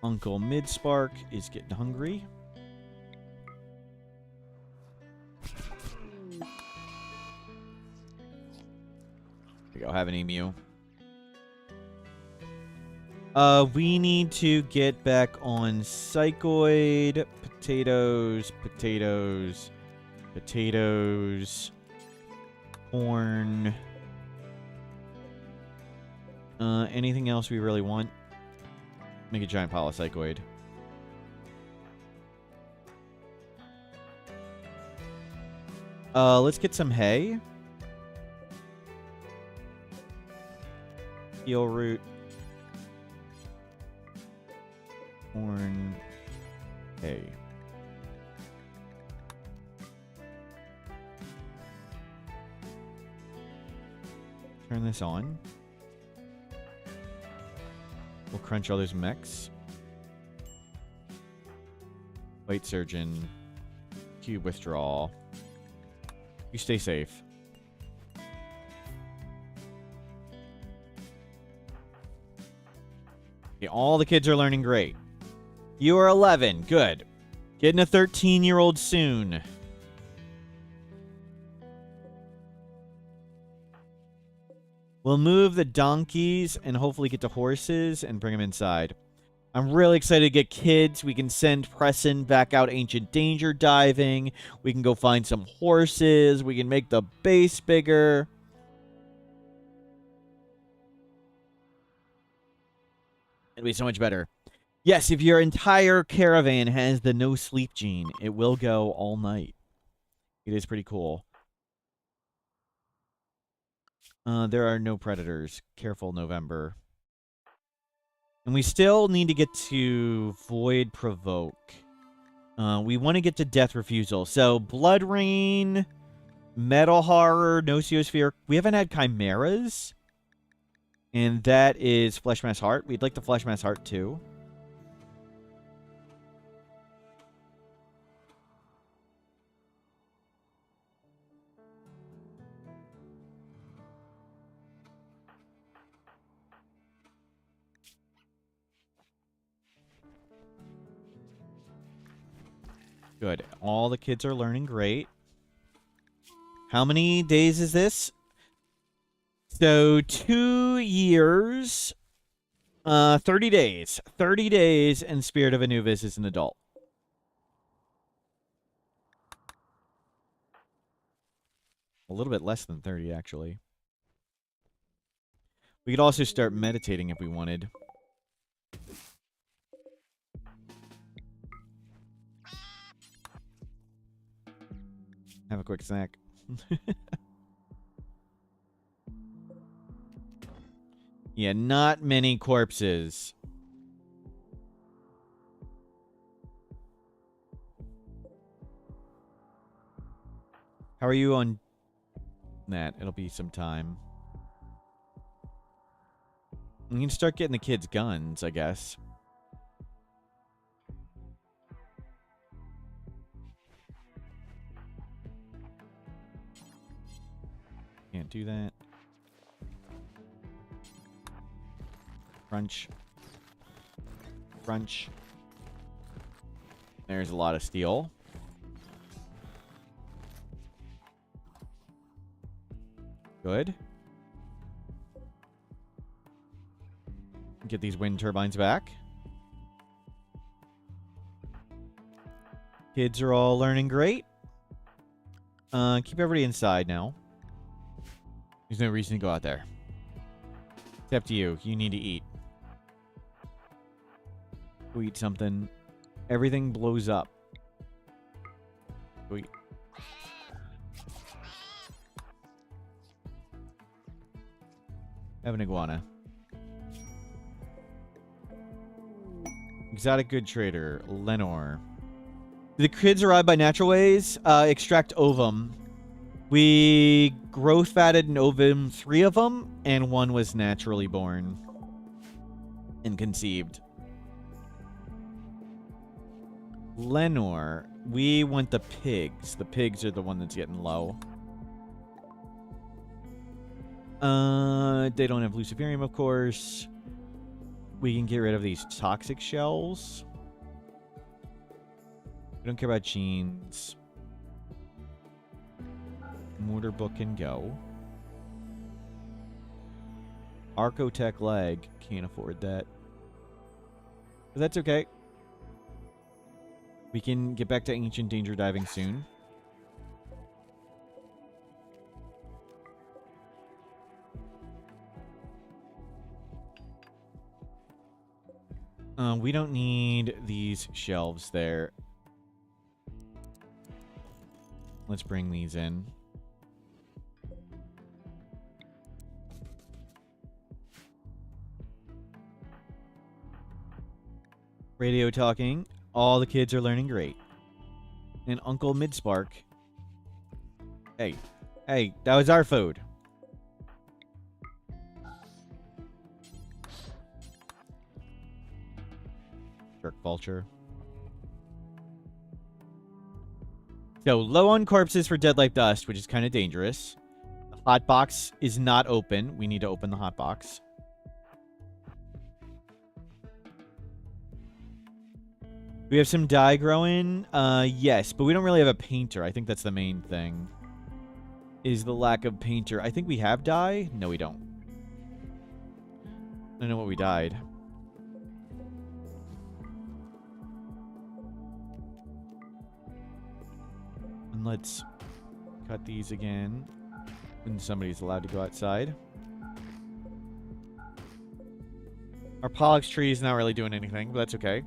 Uncle Midspark is getting hungry. There we go, have an emu. We need to get back on Psychoid. Potatoes, potatoes, potatoes, corn. Anything else we really want? Make a giant pile of Psychoid. Let's get some hay. Heel root. Corn. Hay. Turn this on. We'll crunch all those mechs. White Surgeon. Cube withdrawal. You stay safe. Okay, all the kids are learning great. You are 11. Good. Getting a 13-year-old soon. We'll move the donkeys and hopefully get to horses and bring them inside. I'm really excited to get kids. We can send Preston back out Ancient Danger diving. We can go find some horses. We can make the base bigger. It'll be so much better. Yes, if your entire caravan has the no sleep gene, it will go all night. It is pretty cool. There are no predators. Careful, November. And we still need to get to Void Provoke. We want to get to Death Refusal. So, Blood Rain, Metal Horror, Nociosphere. We haven't had Chimeras. And that is Flesh Mass Heart. We'd like the Flesh Mass Heart, too. Good. All the kids are learning great. How many days is this? So, 2 years, 30 days. 30 days, and Spirit of Anubis is an adult. A little bit less than 30, actually. We could also start meditating if we wanted. Have a quick snack. Yeah, not many corpses. How are you on that? It'll be some time. We can start getting the kids guns, I guess. Can't do that. Crunch. Crunch. There's a lot of steel. Good. Get these wind turbines back. Kids are all learning great. Keep everybody inside now. There's no reason to go out there. It's up to you. You need to eat. Go eat something. Everything blows up. Go eat. Have an iguana. Exotic good trader. Lenore. Do the kids arrive by natural ways? Extract ovum. We growth fatted an ovum, 3 of them, and 1 was naturally born and conceived. Lenore, we want the pigs. The pigs are the one that's getting low. They don't have luciferium, of course. We can get rid of these toxic shells. We don't care about jeans. Mortar book can go. Archotech leg. Can't afford that. But that's okay. We can get back to ancient danger diving soon. We don't need these shelves there. Let's bring these in. Radio talking. All the kids are learning great. And Uncle Midspark. Hey. Hey, that was our food. Jerk vulture. So, low on corpses for Dead Life Dust, which is kind of dangerous. The hot box is not open. We need to open the hot box. We have some dye growing. Yes, but we don't really have a painter. I think that's the main thing. Is the lack of painter. I think we have dye. No, we don't. I don't know what we dyed. And let's cut these again. When somebody's allowed to go outside. Our Pollux tree is not really doing anything, but that's okay.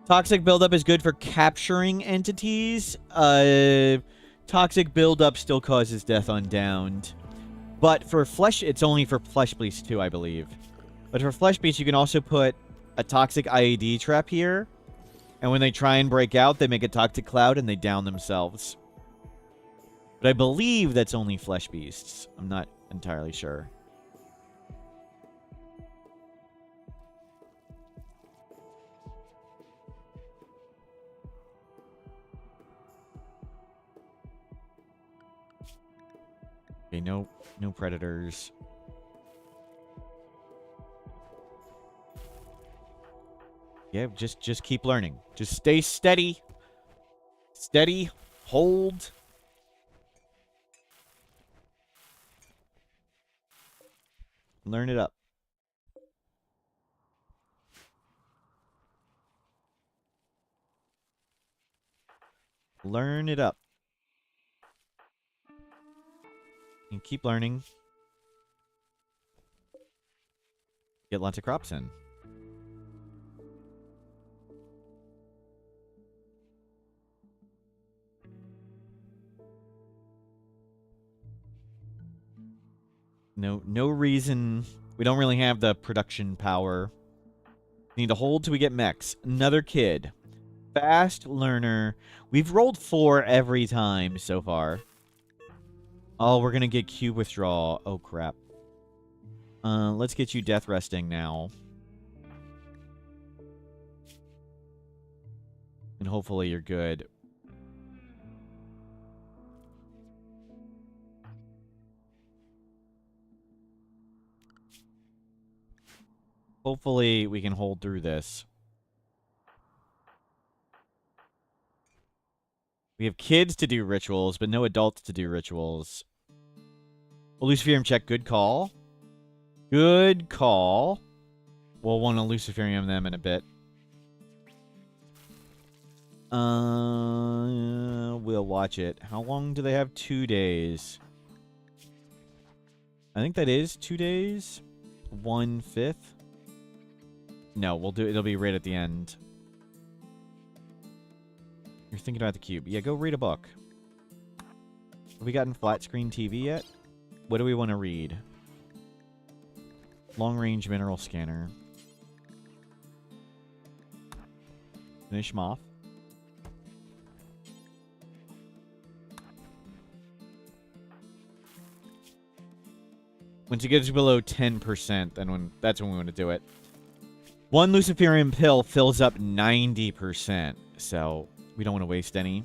Toxic buildup is good for capturing entities. Toxic buildup still causes death on downed. But for flesh, it's only for flesh beasts too, I believe. But for flesh beasts, you can also put a toxic IED trap here. And when they try and break out, they make a toxic cloud and they down themselves. But I believe that's only flesh beasts. I'm not entirely sure. Okay, no predators. Yeah, just keep learning. Just stay steady. Steady. Hold. Learn it up. Learn it up. And keep learning. Get lots of crops in. No reason. We don't really have the production power. We need to hold till we get mechs. Another kid. Fast learner. We've rolled 4 every time so far. Oh, we're going to get cube withdrawal. Oh, crap. Let's get you death resting now. And hopefully you're good. Hopefully we can hold through this. We have kids to do rituals, but no adults to do rituals. Well, Luciferium check. Good call. Good call. We'll want to Luciferium them in a bit. We'll watch it. How long do they have? 2 days. I think that is 2 days. 1/5. No, we'll do it. It'll be right at the end. You're thinking about the cube. Yeah, go read a book. Have we gotten flat screen TV yet? What do we want to read? Long range mineral scanner. Finish them off. Once it gets below 10%, then that's when we want to do it. 1 Luciferium pill fills up 90%, so we don't want to waste any.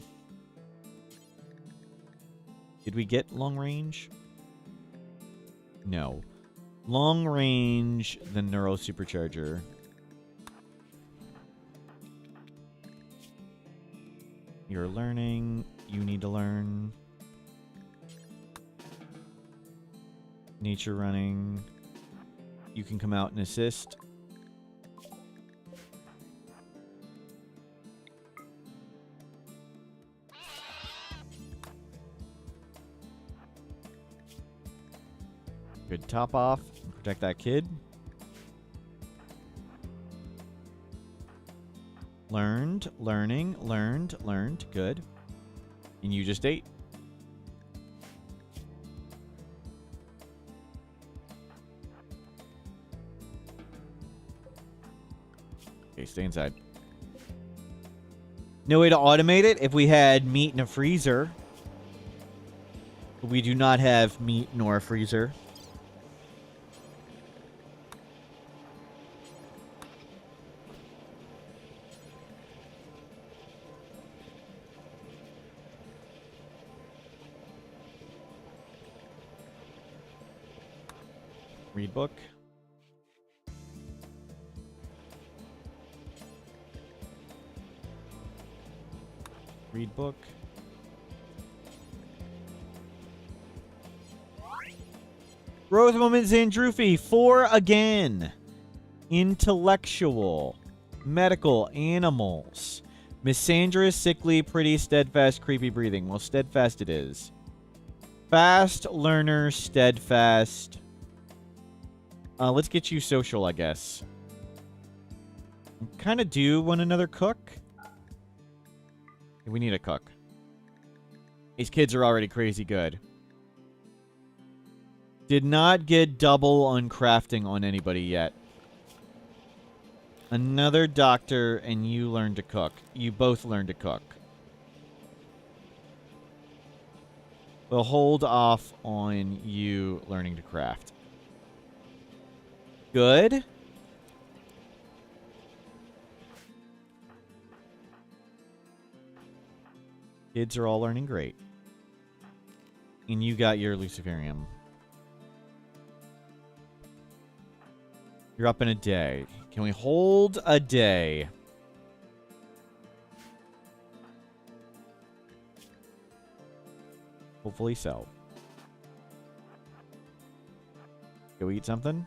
Did we get long range? No. Long range, the neural supercharger. You're learning. You need to learn. Nature running. You can come out and assist. Good top off. Protect that kid. Learned, learning, learned. Good. And you just ate. Okay, stay inside. No way to automate it if we had meat in a freezer. But we do not have meat nor a freezer. Read book. Read book. Growth moment Zandrufi. 4 again. Intellectual. Medical. Animals. Misandrous, sickly, pretty, steadfast, creepy breathing. Well, steadfast it is. Fast learner, steadfast. Let's get you social, I guess. Kind of do want another cook. We need a cook. These kids are already crazy good. Did not get double on crafting on anybody yet. Another doctor, and you learn to cook. You both learn to cook. We'll hold off on you learning to craft. Good. Kids are all learning great. And you got your Luciferium. You're up in a day. Can we hold a day? Hopefully so. Go eat something?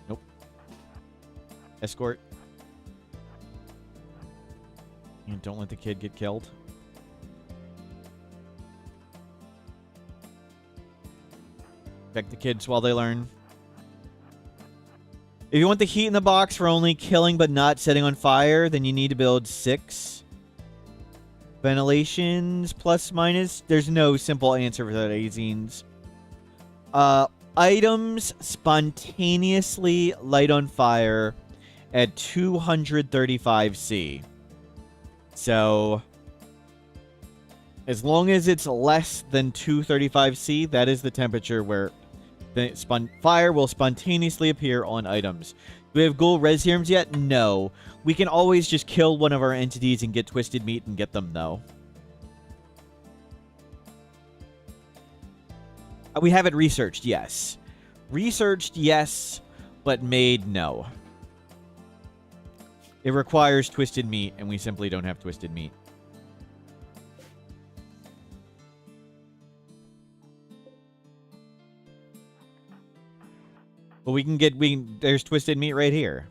Nope. Escort. And don't let the kid get killed. Protect the kids while they learn. If you want the heat in the box for only killing but not setting on fire, then you need to build 6. Ventilations, plus, minus. There's no simple answer for that, Azines. Items spontaneously light on fire at 235°C. So, as long as it's less than 235°C, that is the temperature where the fire will spontaneously appear on items. Do we have ghoul res serums yet? No. We can always just kill one of our entities and get twisted meat and get them, though. We have it researched, yes. Researched, yes, but made, no. It requires twisted meat, and we simply don't have twisted meat. But we can get, there's twisted meat right here.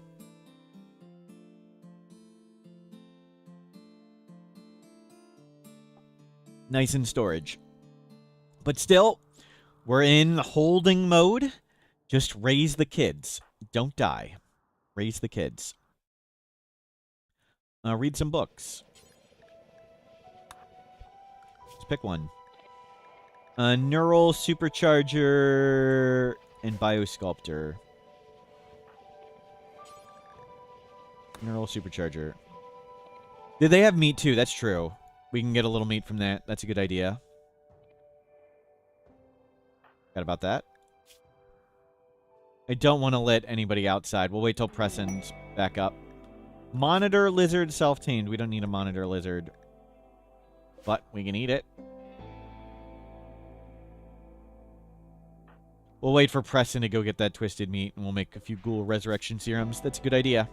Nice in storage. But still, we're in holding mode. Just raise the kids. Don't die. Raise the kids. Read some books. Let's pick one. Neural Supercharger and Biosculptor. Neural Supercharger. Did they have meat too? That's true. We can get a little meat from that. That's a good idea. Forgot about that. I don't want to let anybody outside. We'll wait till Preston's back up. Monitor lizard self-tamed. We don't need a monitor lizard. But we can eat it. We'll wait for Preston to go get that twisted meat, and we'll make a few ghoul resurrection serums. That's a good idea.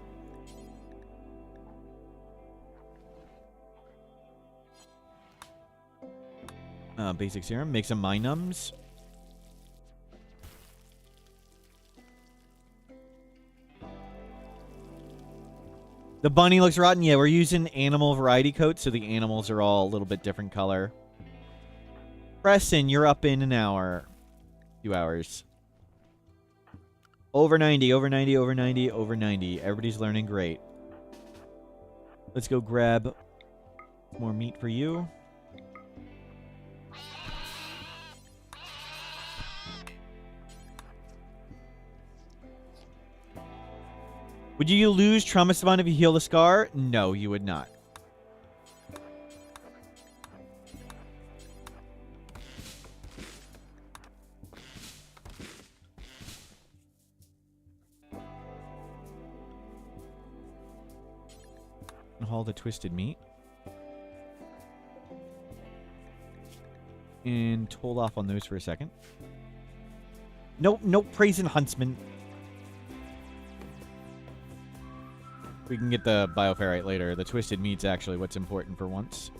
Basic serum. Make some mind numbs. The bunny looks rotten. Yeah, we're using animal variety coats, so the animals are all a little bit different color. Preston, you're up in an hour. 2 hours. Over 90, over 90, over 90, over 90. Everybody's learning great. Let's go grab more meat for you. Would you lose trauma spawn if you heal the scar? No, you would not. Haul the twisted meat. And hold off on those for a second. Nope, nope, praising Huntsman. We can get the bioferrite later. The twisted meat's actually what's important for once.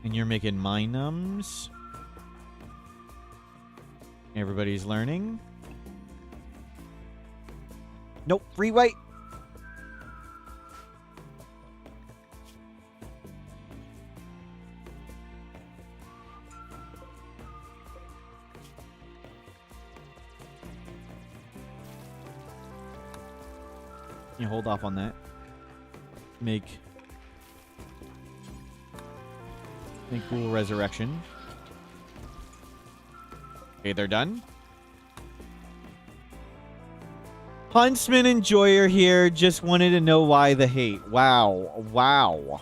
And you're making mind numbs. Everybody's learning. Nope, free white. You hold off on that. Make ghoul resurrection. Okay, they're done. Huntsman Enjoyer here. Just wanted to know why the hate. Wow. Wow.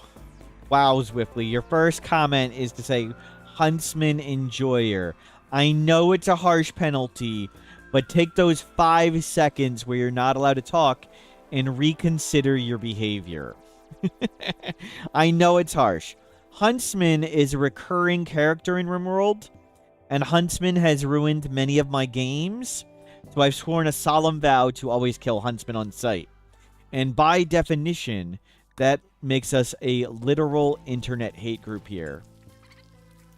Wow, Zwiftly. Your first comment is to say Huntsman Enjoyer. I know it's a harsh penalty, but take those 5 seconds where you're not allowed to talk and reconsider your behavior. I know it's harsh. Huntsman is a recurring character in Rimworld, and Huntsman has ruined many of my games, so I've sworn a solemn vow to always kill Huntsman on sight. And by definition, that makes us a literal internet hate group here.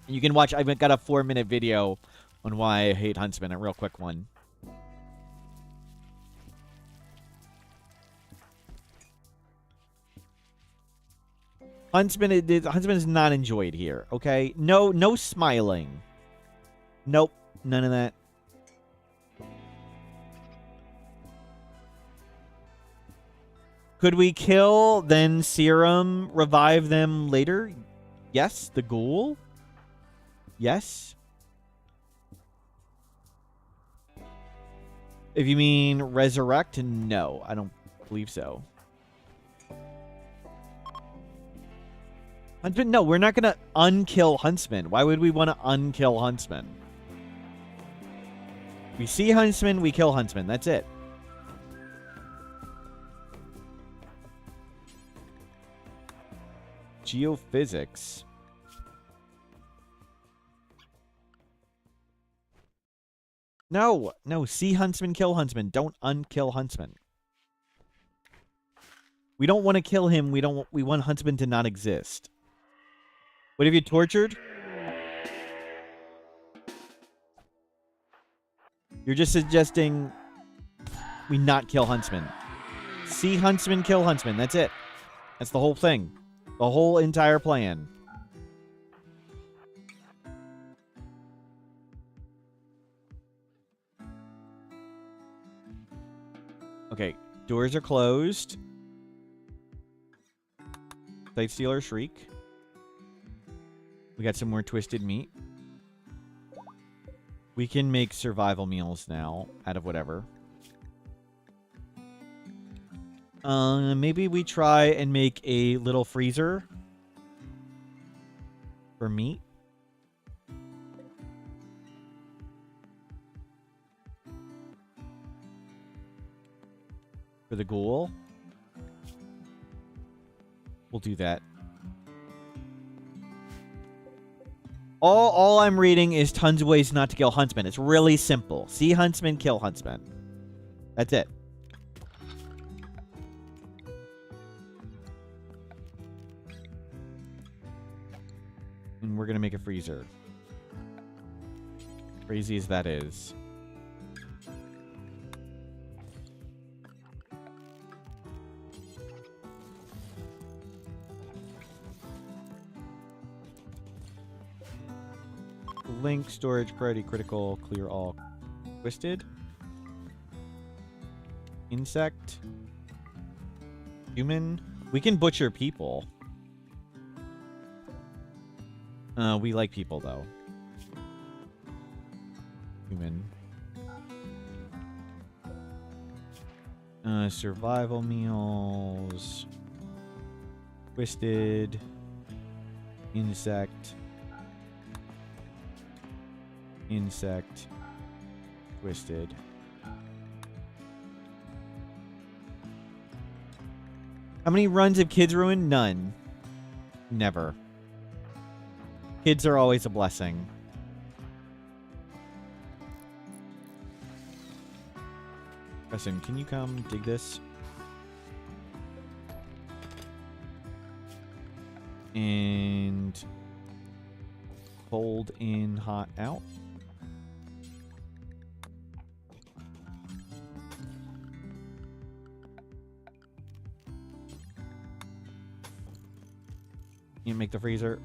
You can watch, I've got a 4-minute video on why I hate Huntsman, a real quick one. Huntsman is not enjoyed here, okay? No smiling. Nope, none of that. Could we kill, then serum, revive them later? Yes, the ghoul? Yes. If you mean resurrect, no, I don't believe so. Huntsman, no, we're not going to unkill Huntsman. Why would we want to unkill Huntsman? We see Huntsman, we kill Huntsman. That's it. Geophysics. No, see Huntsman, kill Huntsman. Don't unkill Huntsman. We don't want to kill him. We want Huntsman to not exist. What have you tortured? You're just suggesting we not kill Huntsman. See Huntsman, kill Huntsman. That's it. That's the whole thing. The whole entire plan. Okay, doors are closed. Sight Stealer Shriek. We got some more twisted meat. We can make survival meals now out of whatever. Maybe we try and make a little freezer for meat. for the ghoul. We'll do that. All I'm reading is tons of ways not to kill huntsmen. It's really simple. See huntsman, kill huntsman. That's it. And we're going to make a freezer. Crazy as that is. Link, storage, priority, critical, clear all. Twisted. Insect. Human. We can butcher people. We like people, though. Human. Survival meals. Twisted. Insect. Insect. Twisted. How many runs have kids ruined? None. Never. Kids are always a blessing. Preston, can you come dig this? And cold in, hot out. You make the freezer.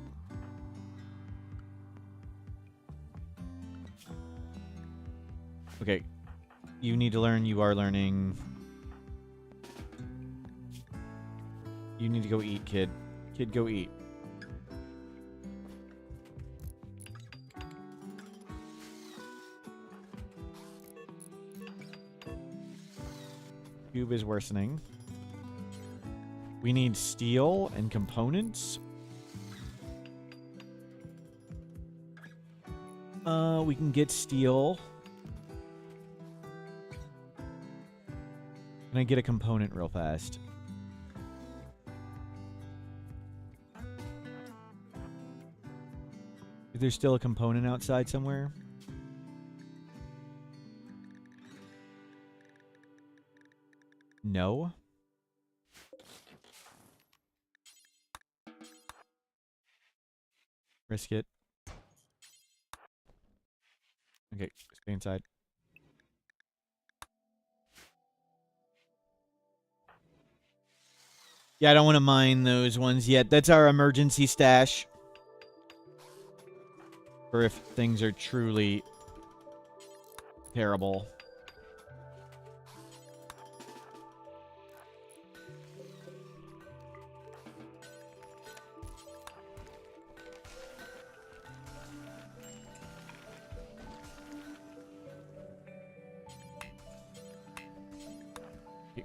Okay. You need to learn. You are learning. You need to go eat, kid. Kid, go eat. Cube is worsening. We need steel and components. We can get steel. Can I get a component real fast? Is there still a component outside somewhere? No. Risk it. Okay, stay inside. Yeah, I don't want to mine those ones yet. That's our emergency stash. For if things are truly terrible.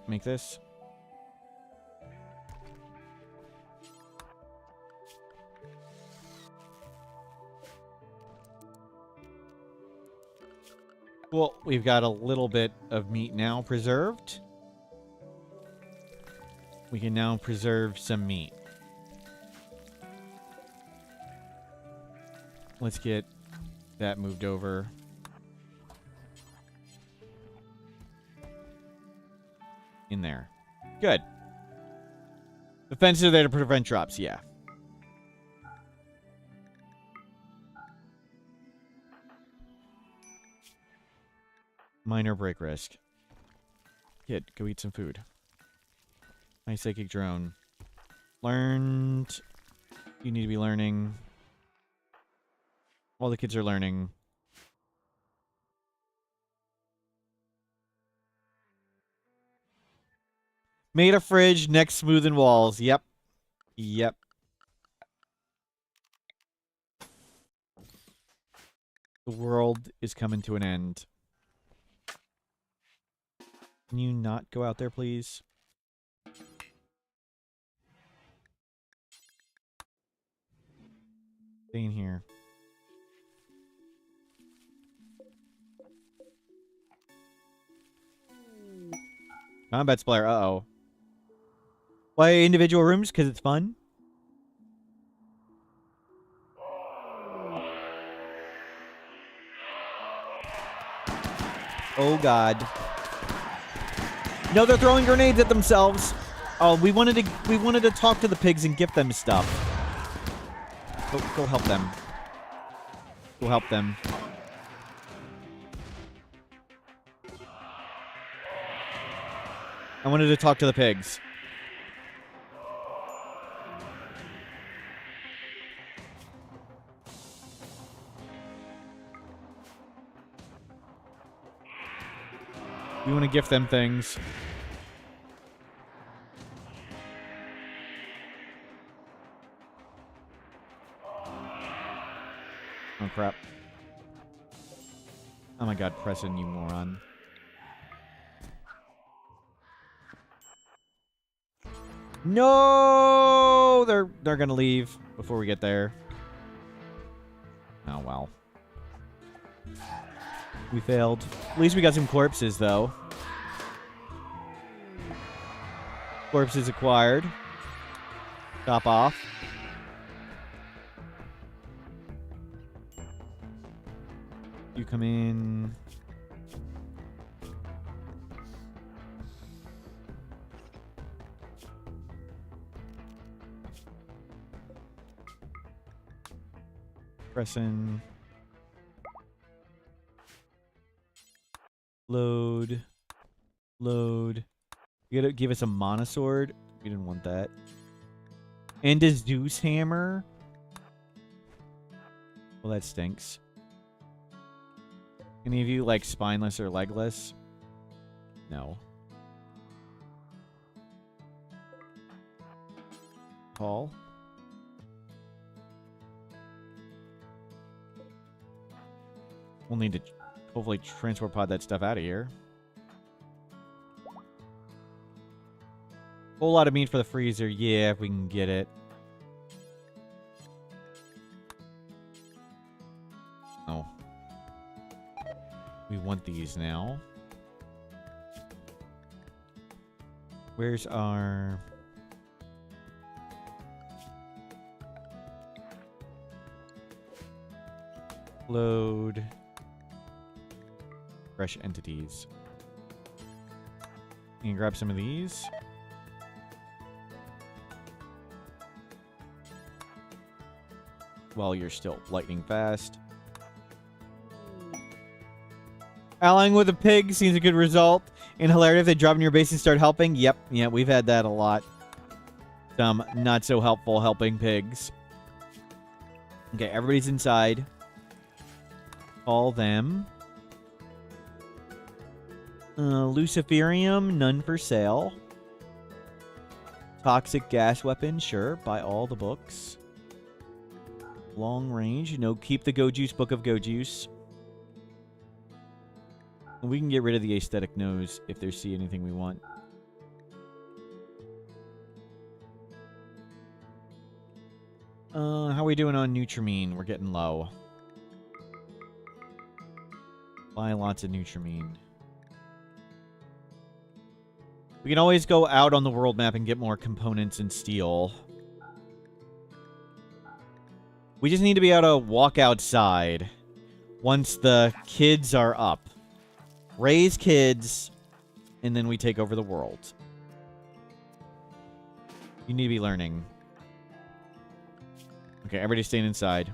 Make this. Well, we've got a little bit of meat now preserved. We can now preserve some meat. Let's get that moved over. In there. Good. The fences are there to prevent drops, yeah. Minor break risk. Kid, go eat some food. My psychic drone. Learned. You need to be learning. All the kids are learning. Made a fridge, neck smoothing walls. Yep. Yep. The world is coming to an end. Can you not go out there, please? Stay in here. Combat splatter. Uh-oh. Why individual rooms? Because it's fun? Oh, God. No, they're throwing grenades at themselves. Oh, we wanted to talk to the pigs and gift them stuff. Go help them. Go help them. I wanted to talk to the pigs. We want to gift them things. Oh, crap. Oh my god, Preston, you moron. No! They're gonna leave before we get there. Oh, well. We failed. At least we got some corpses, though. Corpses acquired. Top off. You come in. Pressing. Load. Load. You gotta give us a mana sword. We didn't want that. And a Zeus hammer. Well, that stinks. Any of you like spineless or legless? No. Paul? We'll need to hopefully transport pod that stuff out of here. Whole lot of meat for the freezer. Yeah, if we can get it. Oh. We want these now. Where's our... Load... Fresh entities. You can grab some of these. While you're still lightning fast. Allying with a pig seems a good result. And hilarious if they drop in your base and start helping. Yep, yeah, we've had that a lot. Some not so helpful helping pigs. Okay, everybody's inside. Call them. Luciferium, none for sale. Toxic gas weapon, sure. Buy all the books. Long range, no. Keep the Go Juice, Book of Go Juice. We can get rid of the aesthetic nose if there's anything we want. How are we doing on Nutrimine? We're getting low. Buy lots of Nutrimine. We can always go out on the world map and get more components and steel. We just need to be able to walk outside once the kids are up. Raise kids, and then we take over the world. You need to be learning. Okay, everybody's staying inside.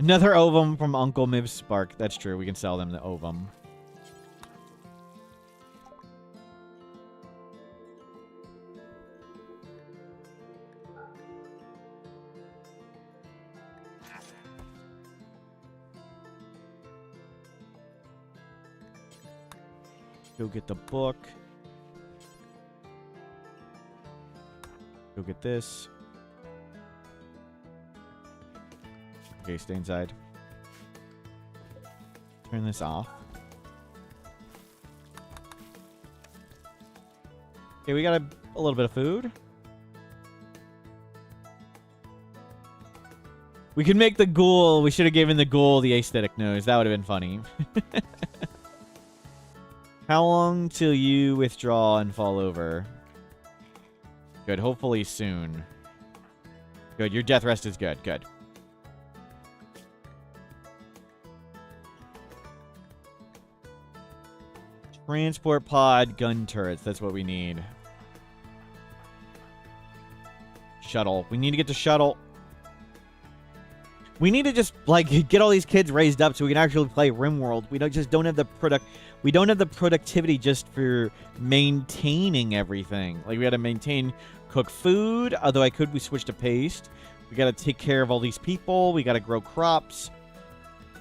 Another ovum from Uncle Miv's Spark. That's true. We can sell them the ovum. Go get the book. Go get this. Okay, stay inside. Turn this off. Okay, we got a little bit of food. We could make the ghoul. We should have given the ghoul the aesthetic nose. That would have been funny. How long till you withdraw and fall over? Good. Hopefully soon. Good. Your death rest is good. Good. Transport pod gun turrets. That's what we need. Shuttle. We need to get the shuttle. We need to just like get all these kids raised up so we can actually play Rimworld. We don't have the productivity just for maintaining everything. Like we got to maintain, cook food. Although we switch to paste. We got to take care of all these people. We got to grow crops.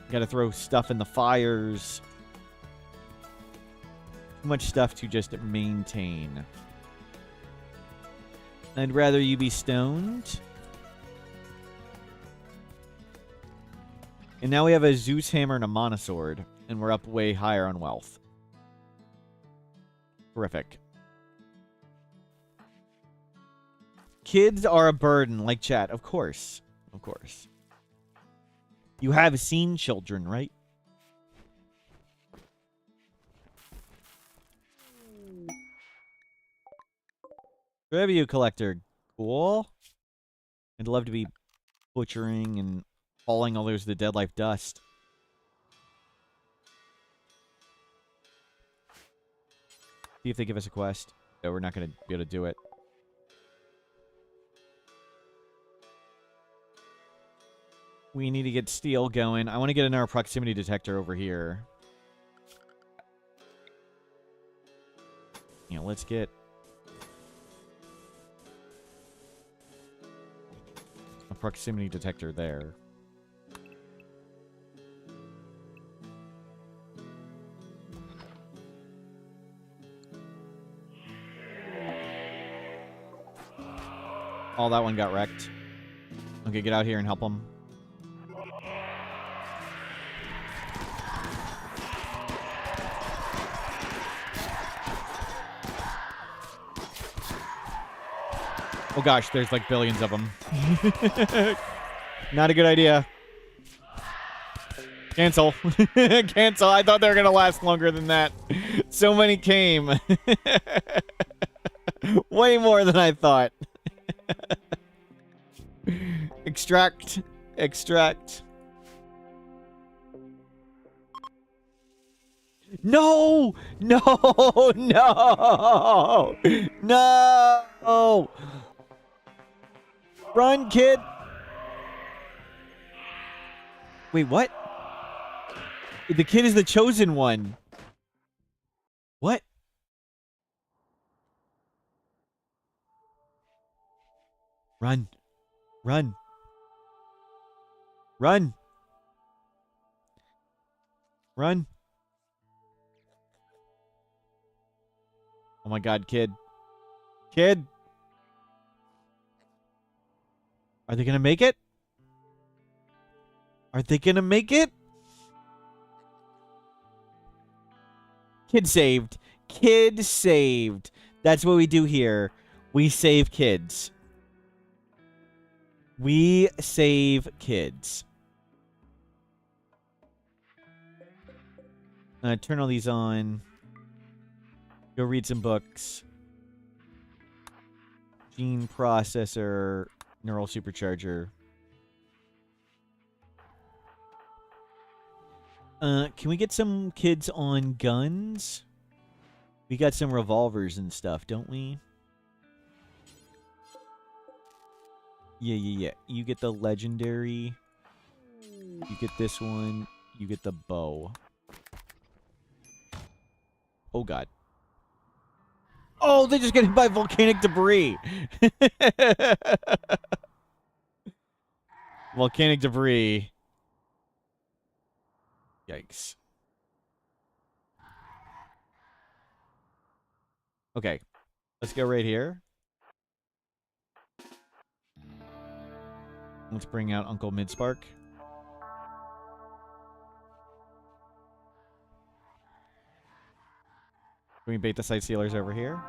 We got to throw stuff in the fires. Too much stuff to just maintain. I'd rather you be stoned. And now we have a Zeus hammer and a Mana sword. And we're up way higher on wealth. Terrific. Kids are a burden, like chat. Of course. Of course. You have seen children, right? Revenue collector. Cool. I'd love to be butchering and hauling all those the dead life dust. See if they give us a quest. No, we're not going to be able to do it. We need to get steel going. I want to get another proximity detector over here. You know, let's get a proximity detector there. Oh, that one got wrecked. Okay, get out here and help them. Oh gosh, there's like billions of them. Not a good idea. Cancel. Cancel. I thought they were going to last longer than that. So many came. Way more than I thought. Extract. Extract. No! No! No! No! Run, kid! Wait, what? The kid is the chosen one. What? Run. Run. Run. Run. Oh my god, kid. Kid! Are they gonna make it? Are they gonna make it? Kid saved. Kid saved. That's what we do here. We save kids. We save kids. Turn all these on. Go read some books. Gene processor. Neural supercharger. Can we get some kids on guns? We got some revolvers and stuff, don't we? Yeah. You get the legendary. You get this one. You get the bow. Oh, God. Oh, they just get hit by volcanic debris. Volcanic debris. Yikes. Okay. Let's go right here. Let's bring out Uncle Midspark. Can we bait the sight sealers over here?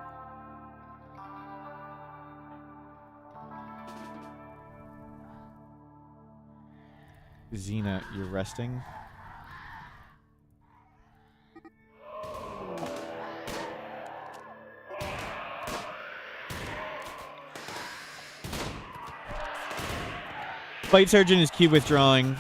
Xena, you're resting. Fight Surgeon is cube withdrawing.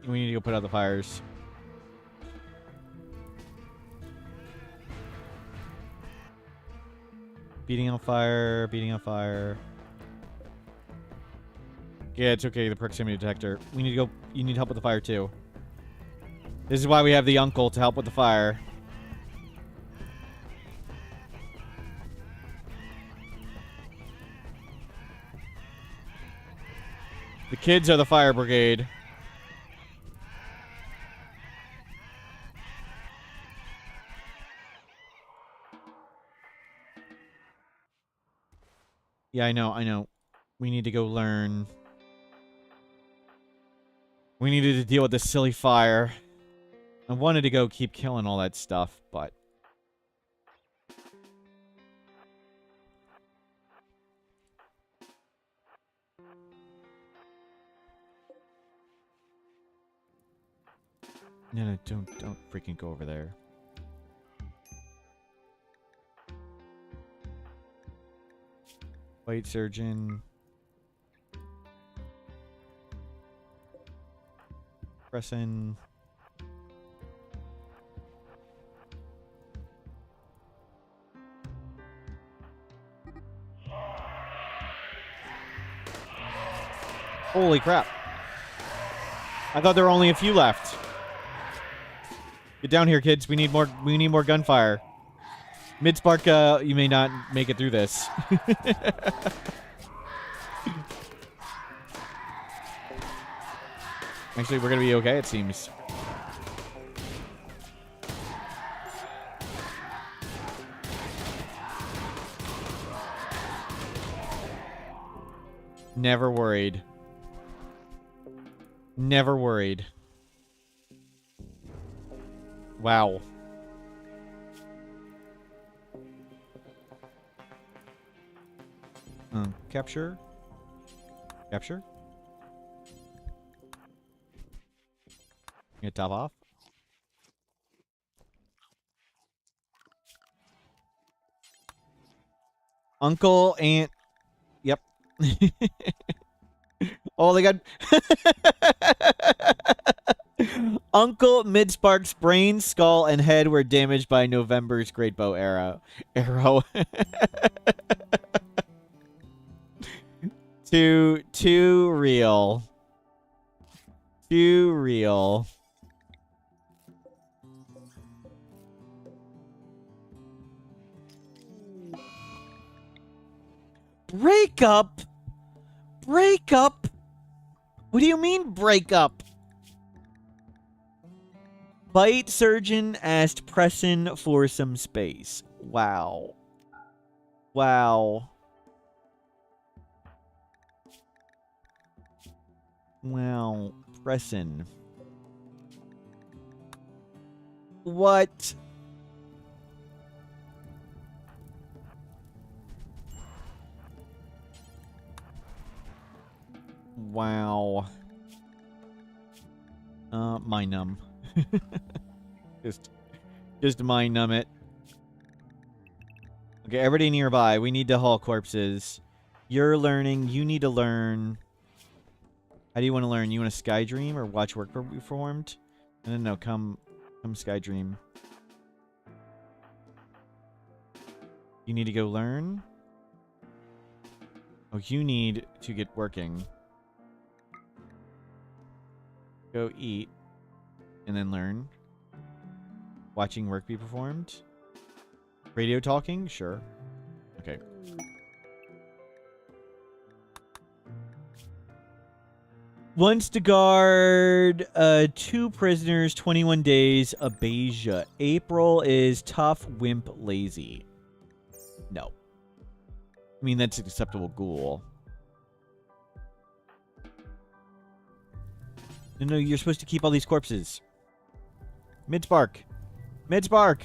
We need to go put out the fires. Beating on fire, beating on fire. Yeah, it's okay, the proximity detector. We need to go, you need help with the fire too. This is why we have the uncle to help with the fire. The kids are the fire brigade. Yeah, I know. We need to go learn. We needed to deal with this silly fire. I wanted to go keep killing all that stuff, but... No, don't freaking go over there. Fight Surgeon. Pressing. Holy crap. I thought there were only a few left. Get down here, kids. We need more gunfire. Mid-spark, you may not make it through this. Actually, we're gonna be okay, it seems. Never worried. Never worried. Wow. Capture. Capture. Get top off. Uncle, aunt. Yep. Oh, they got... Uncle Midspark's brain, skull, and head were damaged by November's Great Bow arrow. Too real. Too real. Break up? Break up? What do you mean break up? Bite Surgeon asked Presson for some space. Wow. Wow. Wow. Presson. What? Wow. Mind numb. Just mind numb it. Okay, everybody nearby. We need to haul corpses. You're learning. You need to learn. How do you want to learn? You want to sky dream or watch work performed? No, come sky dream. You need to go learn. Oh, you need to get working. Go eat. And then learn. Watching work be performed. Radio talking? Sure. Okay. Once to guard 2 prisoners, 21 days, Abasia. April is tough, wimp, lazy. No. I mean, that's an acceptable ghoul. No, you're supposed to keep all these corpses. Midspark. Midspark.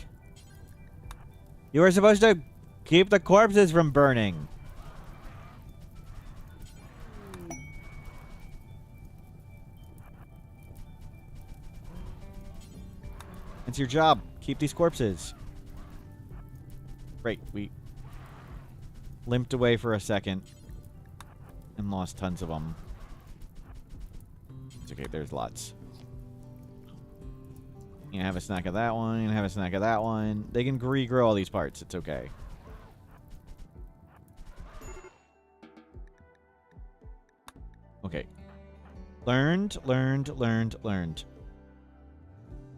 You were supposed to keep the corpses from burning. It's your job. Keep these corpses. Great. We limped away for a second and lost tons of them. It's okay. There's lots. You can have a snack of that one. You can have a snack of that one. They can regrow all these parts. It's okay. Okay. Learned.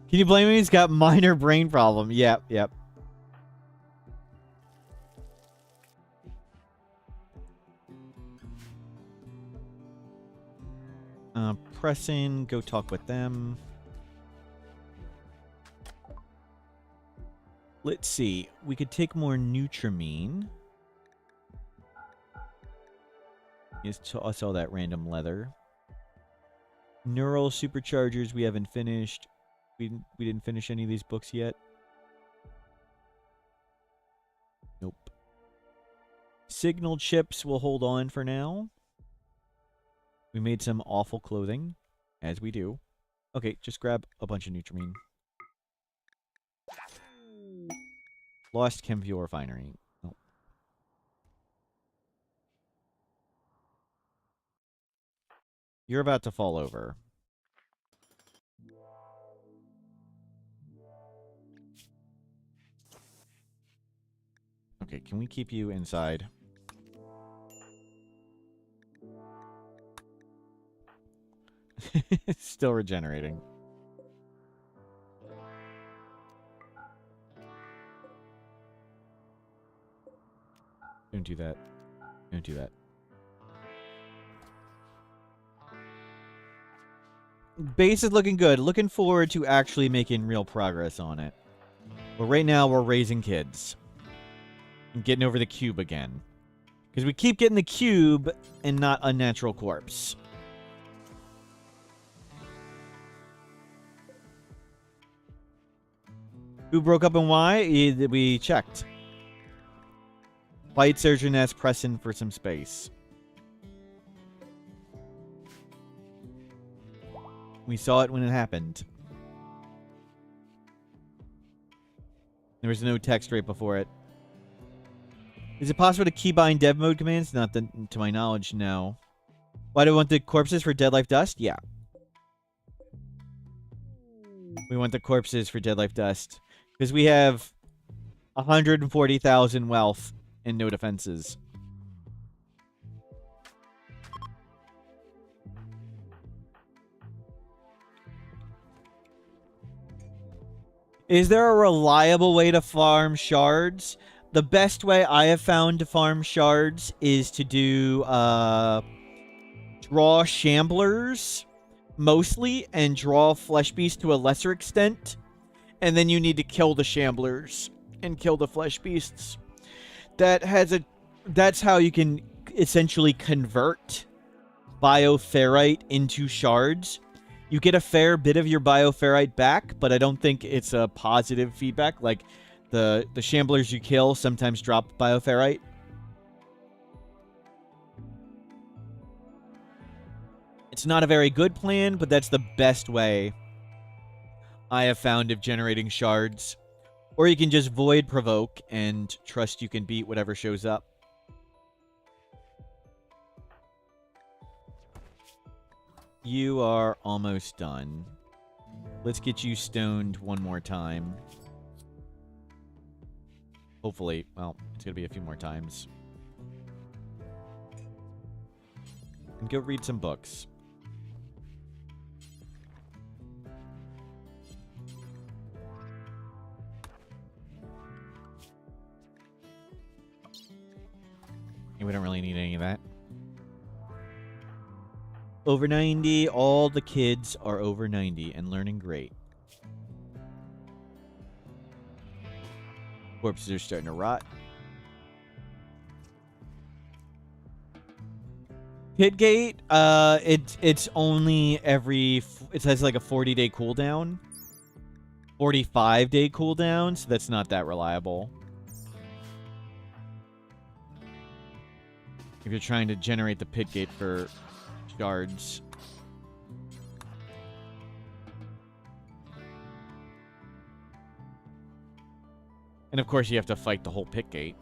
Can you blame him? He's got minor brain problem. Yep. Press in. Go talk with them. Let's see. We could take more Nutramine. Just toss all that random leather. Neural superchargers we haven't finished. We didn't finish any of these books yet. Nope. Signal chips will hold on for now. We made some awful clothing, as we do. Okay, just grab a bunch of Nutramine. Lost chem fuel refinery. Oh. You're about to fall over. Okay, can we keep you inside? Still regenerating. Don't do that. Don't do that. Base is looking good. Looking forward to actually making real progress on it. But right now, we're raising kids. And getting over the cube again. Because we keep getting the cube and not unnatural corpse. Who broke up and why? We checked. Bite surgeon as pressing for some space. We saw it when it happened. There was no text right before it. Is it possible to keybind dev mode commands? Not to my knowledge, no. Why do we want the corpses for Dead Life Dust? Yeah. We want the corpses for Dead Life Dust. Because we have 140,000 wealth and no defenses. Is there a reliable way to farm shards? The best way I have found to farm shards is to do draw shamblers mostly and draw flesh beasts to a lesser extent. And then you need to kill the shamblers and kill the flesh beasts. That's how you can essentially convert bioferrite into shards. You get a fair bit of your bioferrite back, but I don't think it's a positive feedback. Like the shamblers you kill sometimes drop bioferrite. It's not a very good plan, but that's the best way I have found of generating shards. Or you can just void provoke and trust you can beat whatever shows up. You are almost done. Let's get you stoned one more time. Hopefully. Well, it's going to be a few more times. And go read some books. We don't really need any of that. Over 90. All the kids are over 90 and learning great. Corpses are starting to rot. Pitgate, it's only every... It has like a 40-day cooldown. 45-day cooldown, so that's not that reliable. If you're trying to generate the Pitgate for shards. And of course, you have to fight the whole pit gate.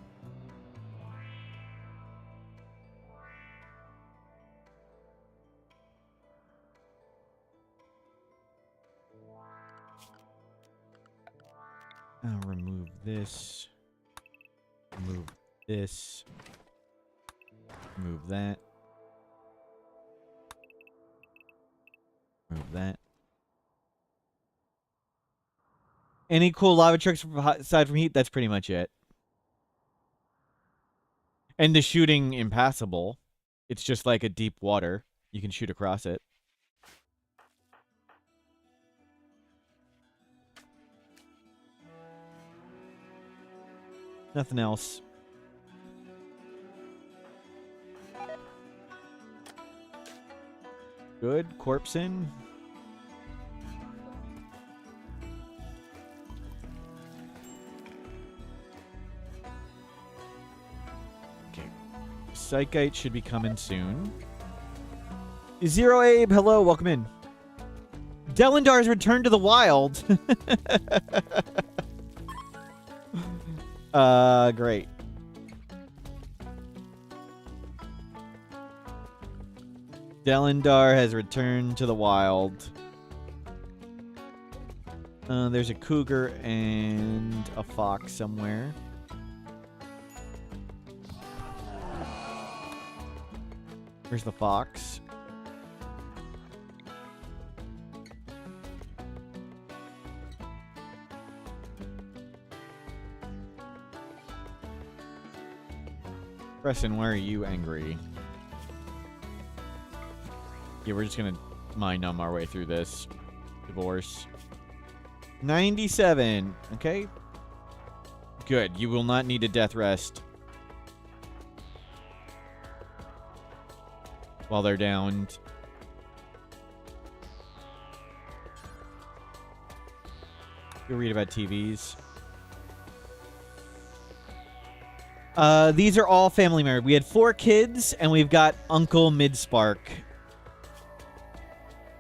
I'll remove this. Remove this. Remove that. Remove that. Any cool lava tricks aside from heat? That's pretty much it. And the shooting impassable. It's just like a deep water. You can shoot across it. Nothing else. Good. Corpse in. Okay. Psychite should be coming soon. Zero Abe, hello, welcome in. Delendar's returned to the wild. Great. Delendar has returned to the wild. There's a cougar and a fox somewhere. Where's the fox? Preston, why are you angry? Yeah, we're just gonna mind numb our way through this. Divorce. 97. Okay. Good. You will not need a death rest while they're downed. You'll read about TVs. These are all family members. We had 4 kids, and we've got Uncle Midspark.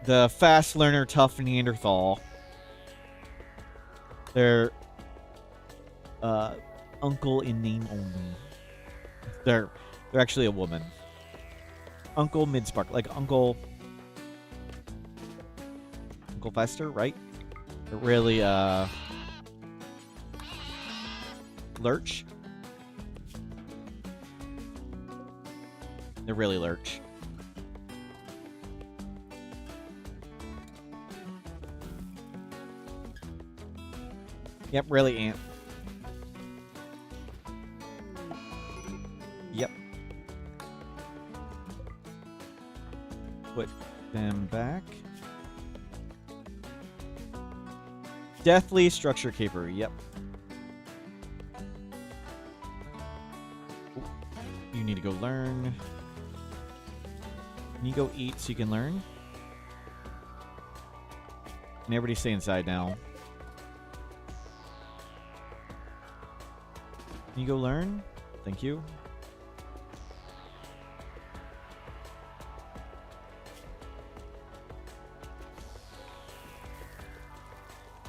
The fast learner, tough Neanderthal. They're uncle in name only. They're actually a woman. Uncle Midspark, like Uncle Fester, right? They're really Lurch. They're really Lurch. Yep, really Ant. Yep. Put them back. Deathly Structure Caper, yep. Ooh, you need to go learn. Can you go eat so you can learn? Can everybody stay inside now? Can you go learn? Thank you.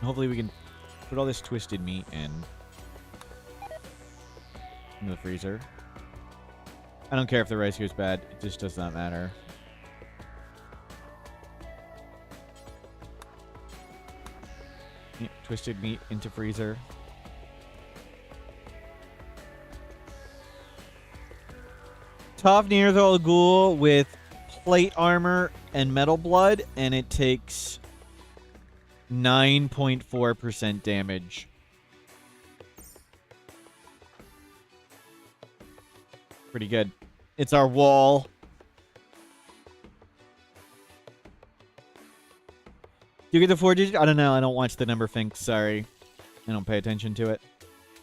Hopefully we can put all this twisted meat into the freezer. I don't care if the rice goes bad. It just does not matter. Yeah, twisted meat into freezer. Tough Neanderthal Ghoul with plate armor and metal blood, and it takes 9.4% damage. Pretty good. It's our wall. Do you get the 4 digit? I don't know. I don't watch the number thing. Sorry. I don't pay attention to it.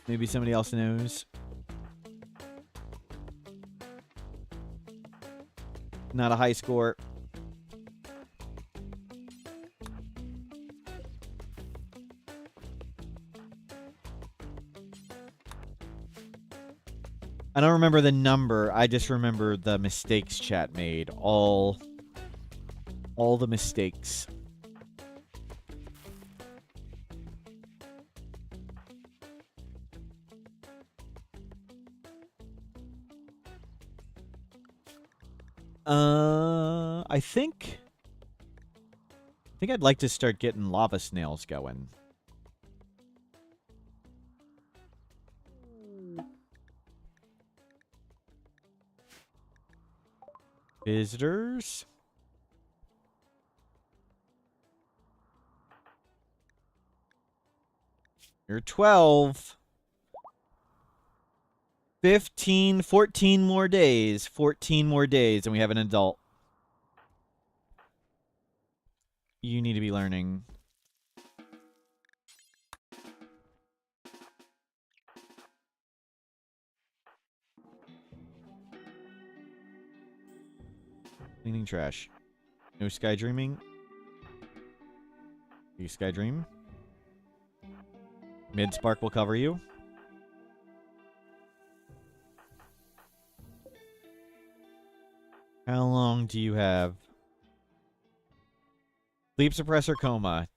Maybe somebody else knows. Not a high score. I don't remember the number. I just remember the mistakes chat made. All the mistakes. I think I'd like to start getting lava snails going. Visitors. You're 12. 15, 14 more days. 14 more days, and we have an adult. You need to be learning. Cleaning trash. No sky dreaming. You sky dream. Mid spark will cover you. How long do you have? Sleep suppressor coma.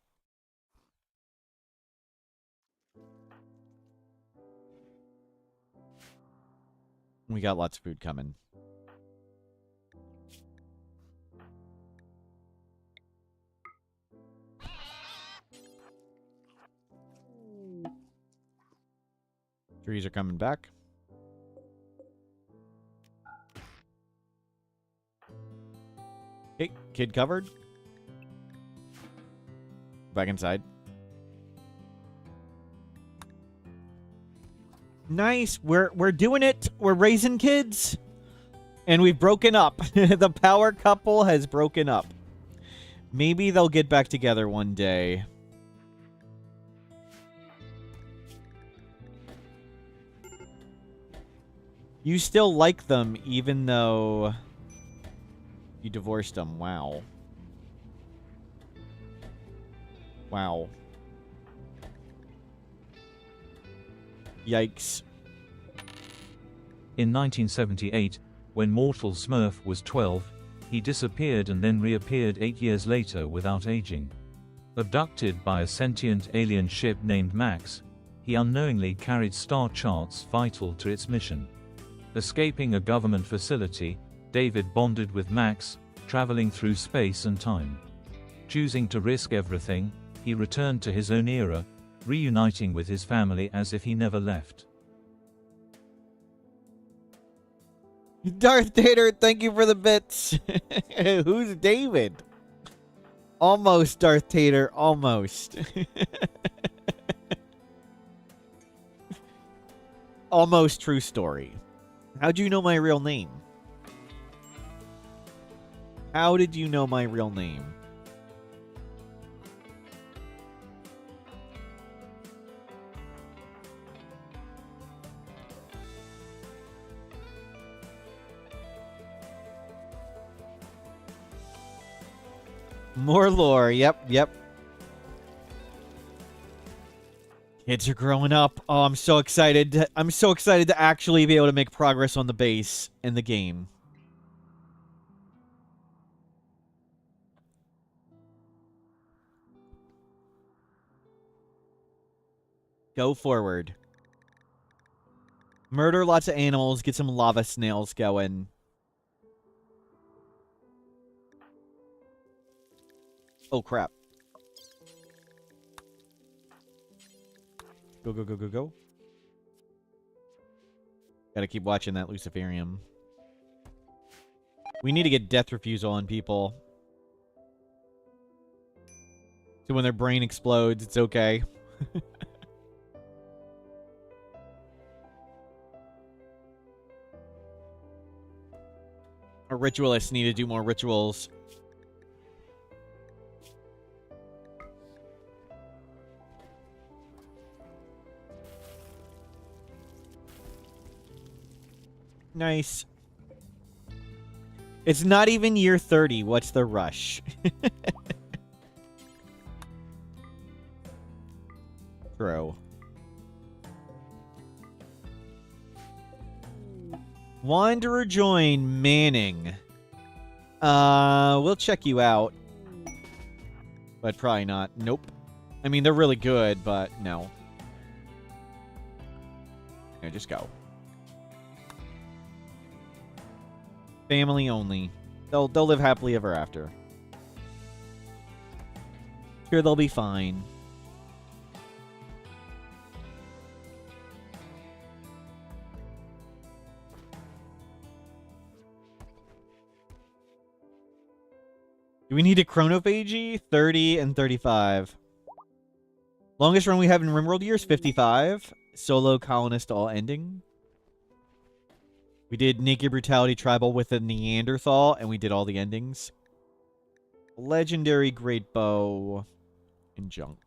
We got lots of food coming. Trees are coming back. Okay, kid covered. Back inside. Nice. We're doing it. We're raising kids. And we've broken up. The power couple has broken up. Maybe they'll get back together one day. You still like them even though you divorced them. Wow. Wow. Yikes. In 1978, when Mortal Smurf was 12, he disappeared and then reappeared 8 years later without aging. Abducted by a sentient alien ship named Max, he unknowingly carried star charts vital to its mission. Escaping a government facility, David bonded with Max, traveling through space and time. Choosing to risk everything, he returned to his own era, reuniting with his family as if he never left. Darth Vader, thank you for the bits. Who's David? Almost, Darth Vader, almost. Almost true story. How'd you know my real name? How did you know my real name? More lore. Yep. Kids are growing up. Oh, I'm so excited. I'm so excited to actually be able to make progress on the base in the game. Go forward. Murder lots of animals. Get some lava snails going. Oh, crap. Go. Gotta keep watching that Luciferium. We need to get death refusal on people. So when their brain explodes, it's okay. Our ritualists need to do more rituals. Nice. It's not even year 30. What's the rush? True. Wanderer join Manning. We'll check you out. But probably not. Nope. I mean, they're really good, but no. Yeah, just go. Family only. They'll live happily ever after. Sure, they'll be fine. Do we need a chronophagy? 30 and 35. Longest run we have in Rimworld years, 55. Solo colonist all ending. We did Naked Brutality Tribal with a Neanderthal, and we did all the endings. Legendary Great Bow and junk.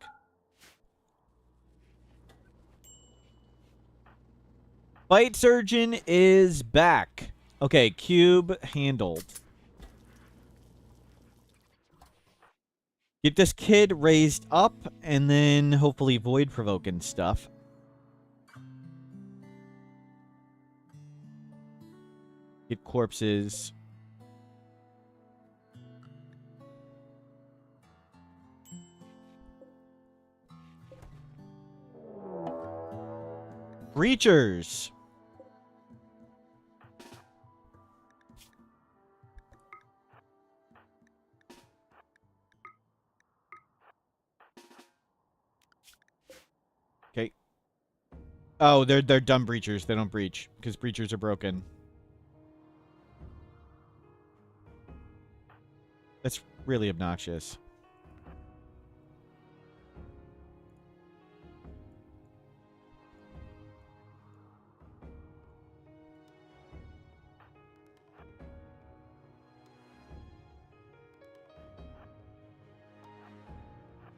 Bite Surgeon is back. Okay, cube handled. Get this kid raised up, and then hopefully void-provoking stuff. Get corpses. Breachers. Okay. Oh, they're dumb breachers. They don't breach because breachers are broken. That's really obnoxious.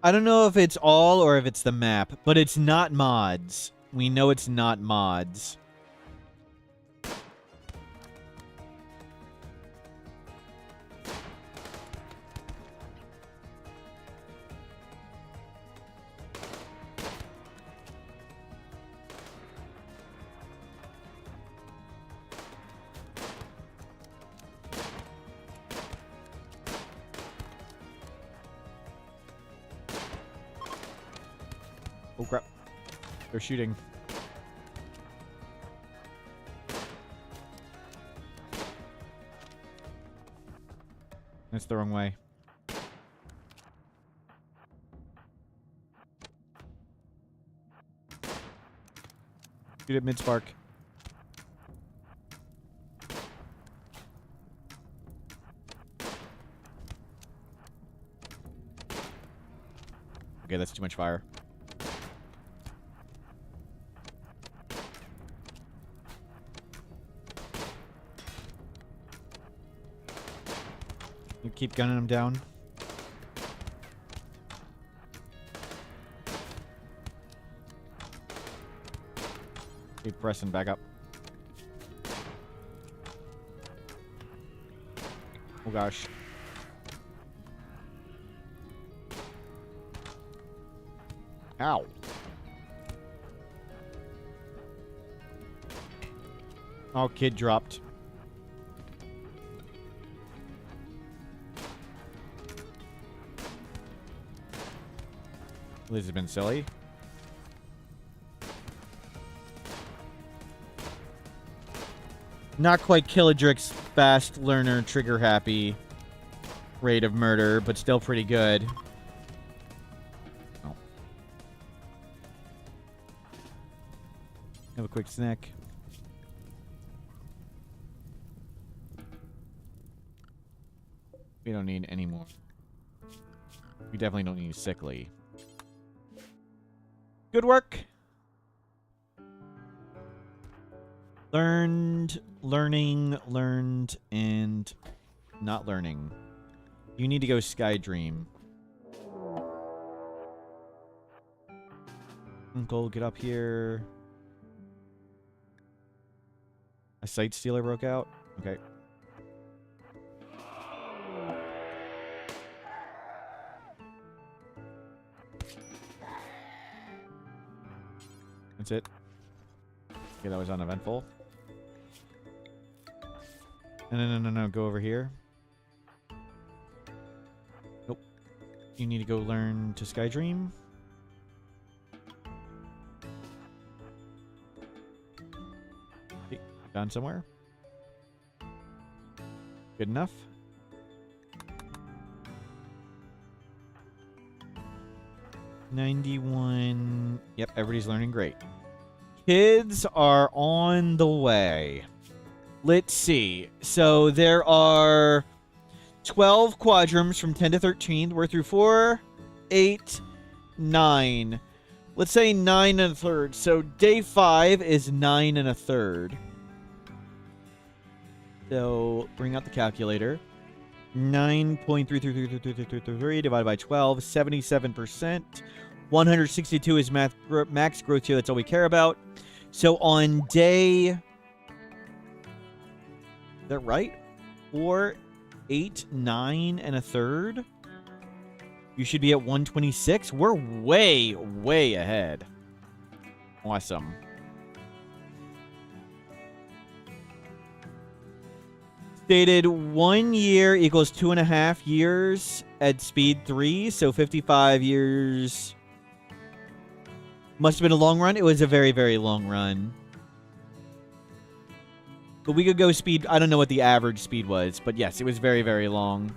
I don't know if it's all or if it's the map, but it's not mods. We know it's not mods. Oh crap. They're shooting. That's the wrong way. Shoot at mid-spark. Okay, that's too much fire. You keep gunning them down. Keep pressing back up. Oh gosh. Ow. Oh, kid dropped. This has been silly. Not quite Killadrick's fast learner, trigger happy rate of murder, but still pretty good. Oh. Have a quick snack. We don't need any more. We definitely don't need sickly. Good work. Learned, learning, learned, and not learning. You need to go Skydream. Uncle, get up here. A Sight Stealer broke out? Okay. That's it. Okay, that was uneventful. No. Go over here. Nope. You need to go learn to Skydream. Okay, down somewhere. Good enough. 91. Yep, everybody's learning great. Kids are on the way. Let's see. So there are 12 quadrums from 10 to 13. We're through 4, 8, 9. Let's say 9 and a third. So day 5 is 9 and a third. So bring out the calculator. 9.33333 divided by 12, 77%. 162 is max growth here. That's all we care about. So on day... Is that right? 4, 8, 9 and a third? You should be at 126. We're way, way ahead. Awesome. Stated 1 year equals 2.5 years at speed 3, so 55 years. Must have been a long run. It was a very, very long run. But we could go speed. I don't know what the average speed was, but yes, it was very, very long.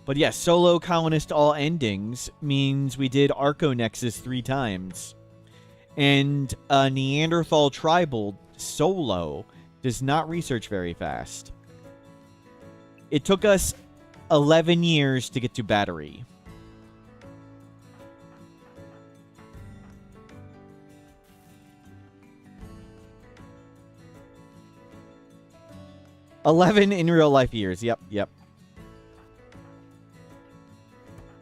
But yes, solo colonist all endings means we did Arconexus 3 times. And Neanderthal Tribal solo does not research very fast. It took us 11 years to get to battery. $11 in real life years. Yep, yep.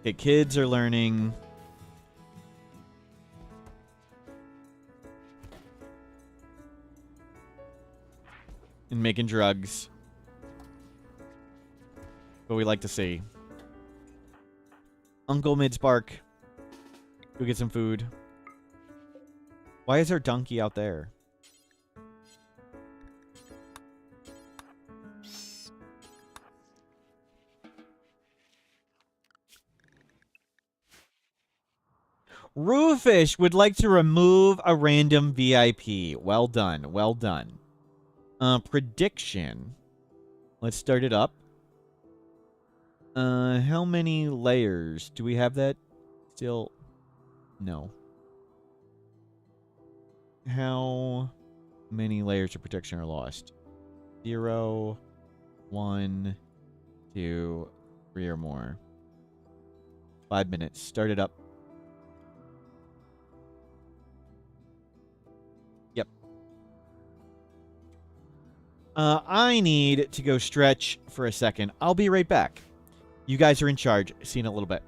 Okay, kids are learning. And making drugs. What we like to see. Uncle Midspark. Go get some food. Why is there a donkey out there? Roofish would like to remove a random VIP. Well done. Well done. Prediction. Let's start it up. How many layers? Do we have that still? No. How many layers of protection are lost? 0, 1, 2, 3 or more. 5 minutes. Start it up. Yep. I need to go stretch for a second. I'll be right back. You guys are in charge. See you in a little bit.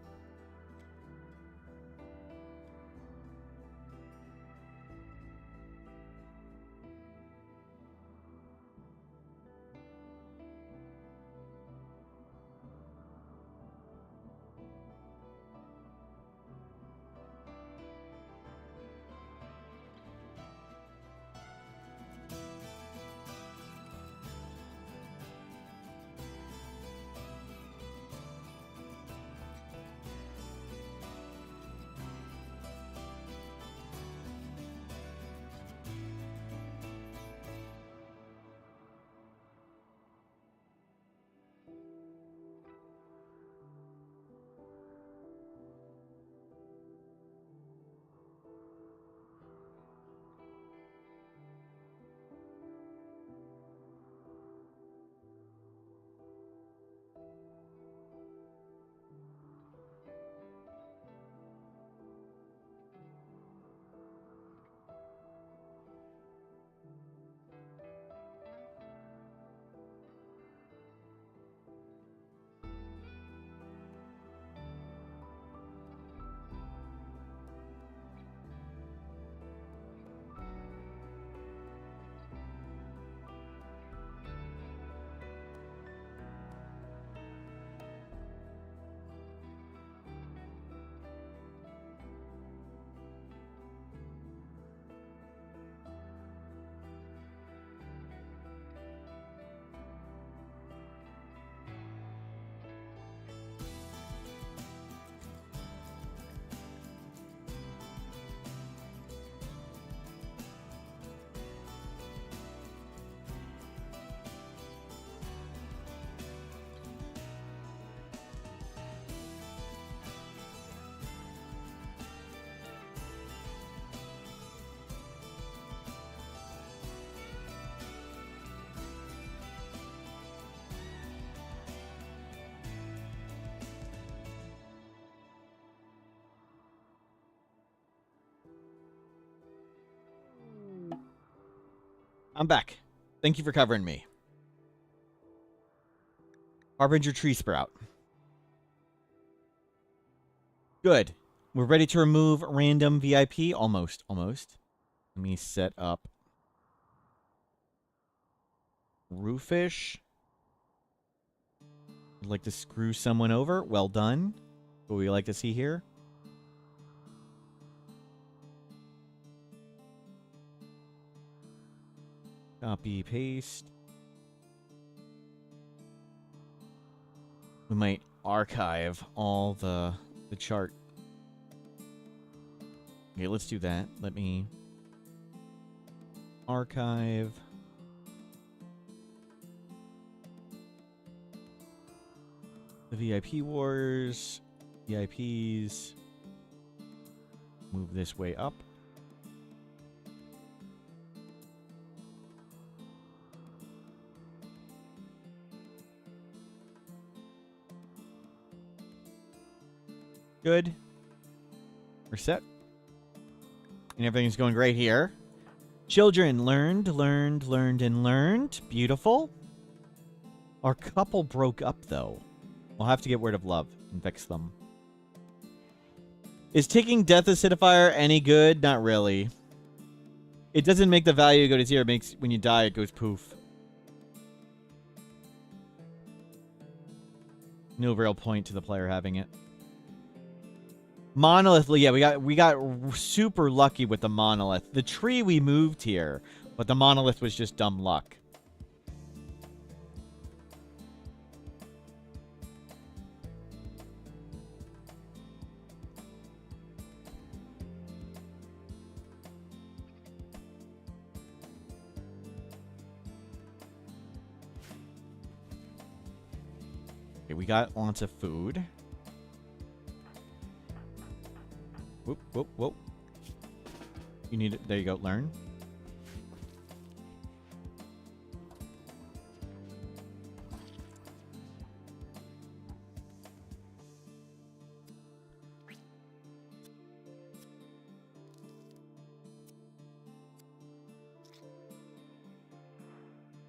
I'm back. Thank you for covering me. Harbinger Tree Sprout. Good. We're ready to remove random VIP. Almost. Let me set up Roofish. Would like to screw someone over. Well done. What we like to see here. Copy, paste. We might archive all the chart. Okay, let's do that. Let me archive. The VIP wars, VIPs. Move this way up. Good. We're set. And everything's going great here. Children learned. Beautiful. Our couple broke up, though. We'll have to get rid of love and fix them. Is taking Death Acidifier any good? Not really. It doesn't make the value go to 0. It makes, when you die, it goes poof. No real point to the player having it. Monolith, yeah, we got super lucky with the monolith. The tree we moved here, but the monolith was just dumb luck. Okay, we got lots of food. Whoop. You need it. There you go. Learn.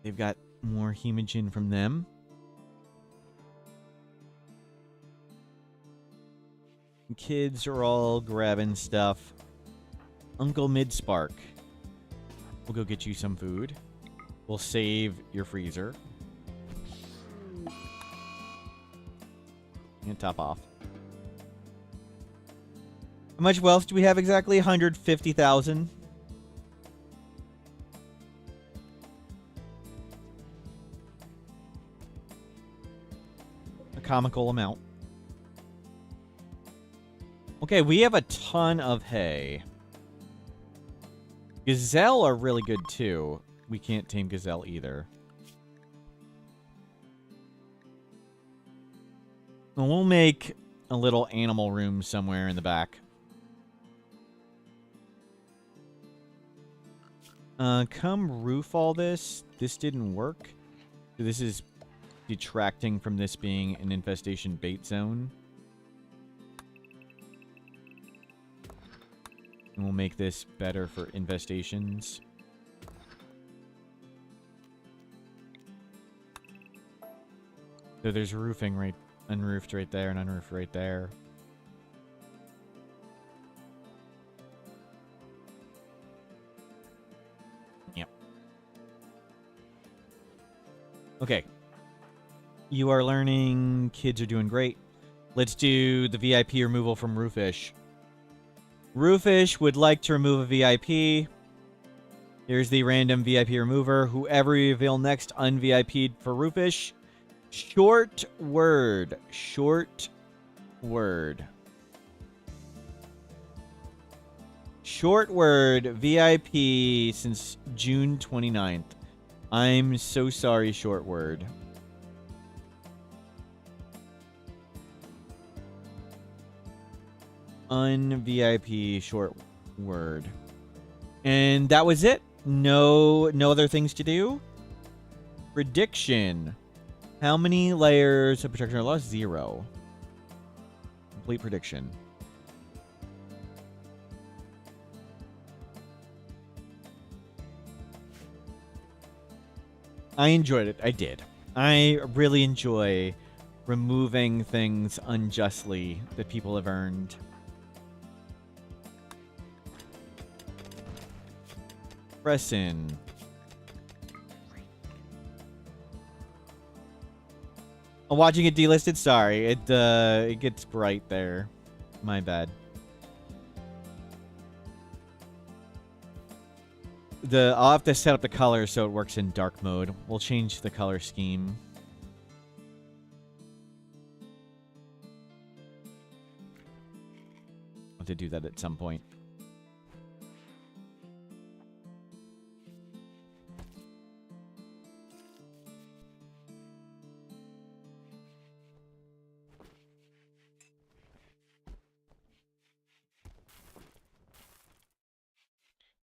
They've got more hemogen from them. Kids are all grabbing stuff. Uncle Midspark. We'll go get you some food. We'll save your freezer. And top off. How much wealth do we have exactly? 150,000. A comical amount. Okay, we have a ton of hay. Gazelle are really good, too. We can't tame Gazelle either. And we'll make a little animal room somewhere in the back. Come roof all this. This didn't work. This is detracting from this being an infestation bait zone. And we'll make this better for infestations. So there's roofing right, unroofed right there and unroofed right there. Yep. Okay. You are learning. Kids are doing great. Let's do the VIP removal from Roofish. Roofish would like to remove a VIP. Here's the random VIP remover. Whoever you reveal next un-VIP'd for Roofish. Short word. Short word. Short word VIP since June 29th. I'm so sorry, short word. Un-VIP short word. And that was it. No other things to do. Prediction. How many layers of protection are lost? 0. Complete prediction. I enjoyed it. I did. I really enjoy removing things unjustly that people have earned. Press in. I'm watching it delisted. Sorry, it gets bright there. My bad. I'll have to set up the color so it works in dark mode. We'll change the color scheme. I'll have to do that at some point.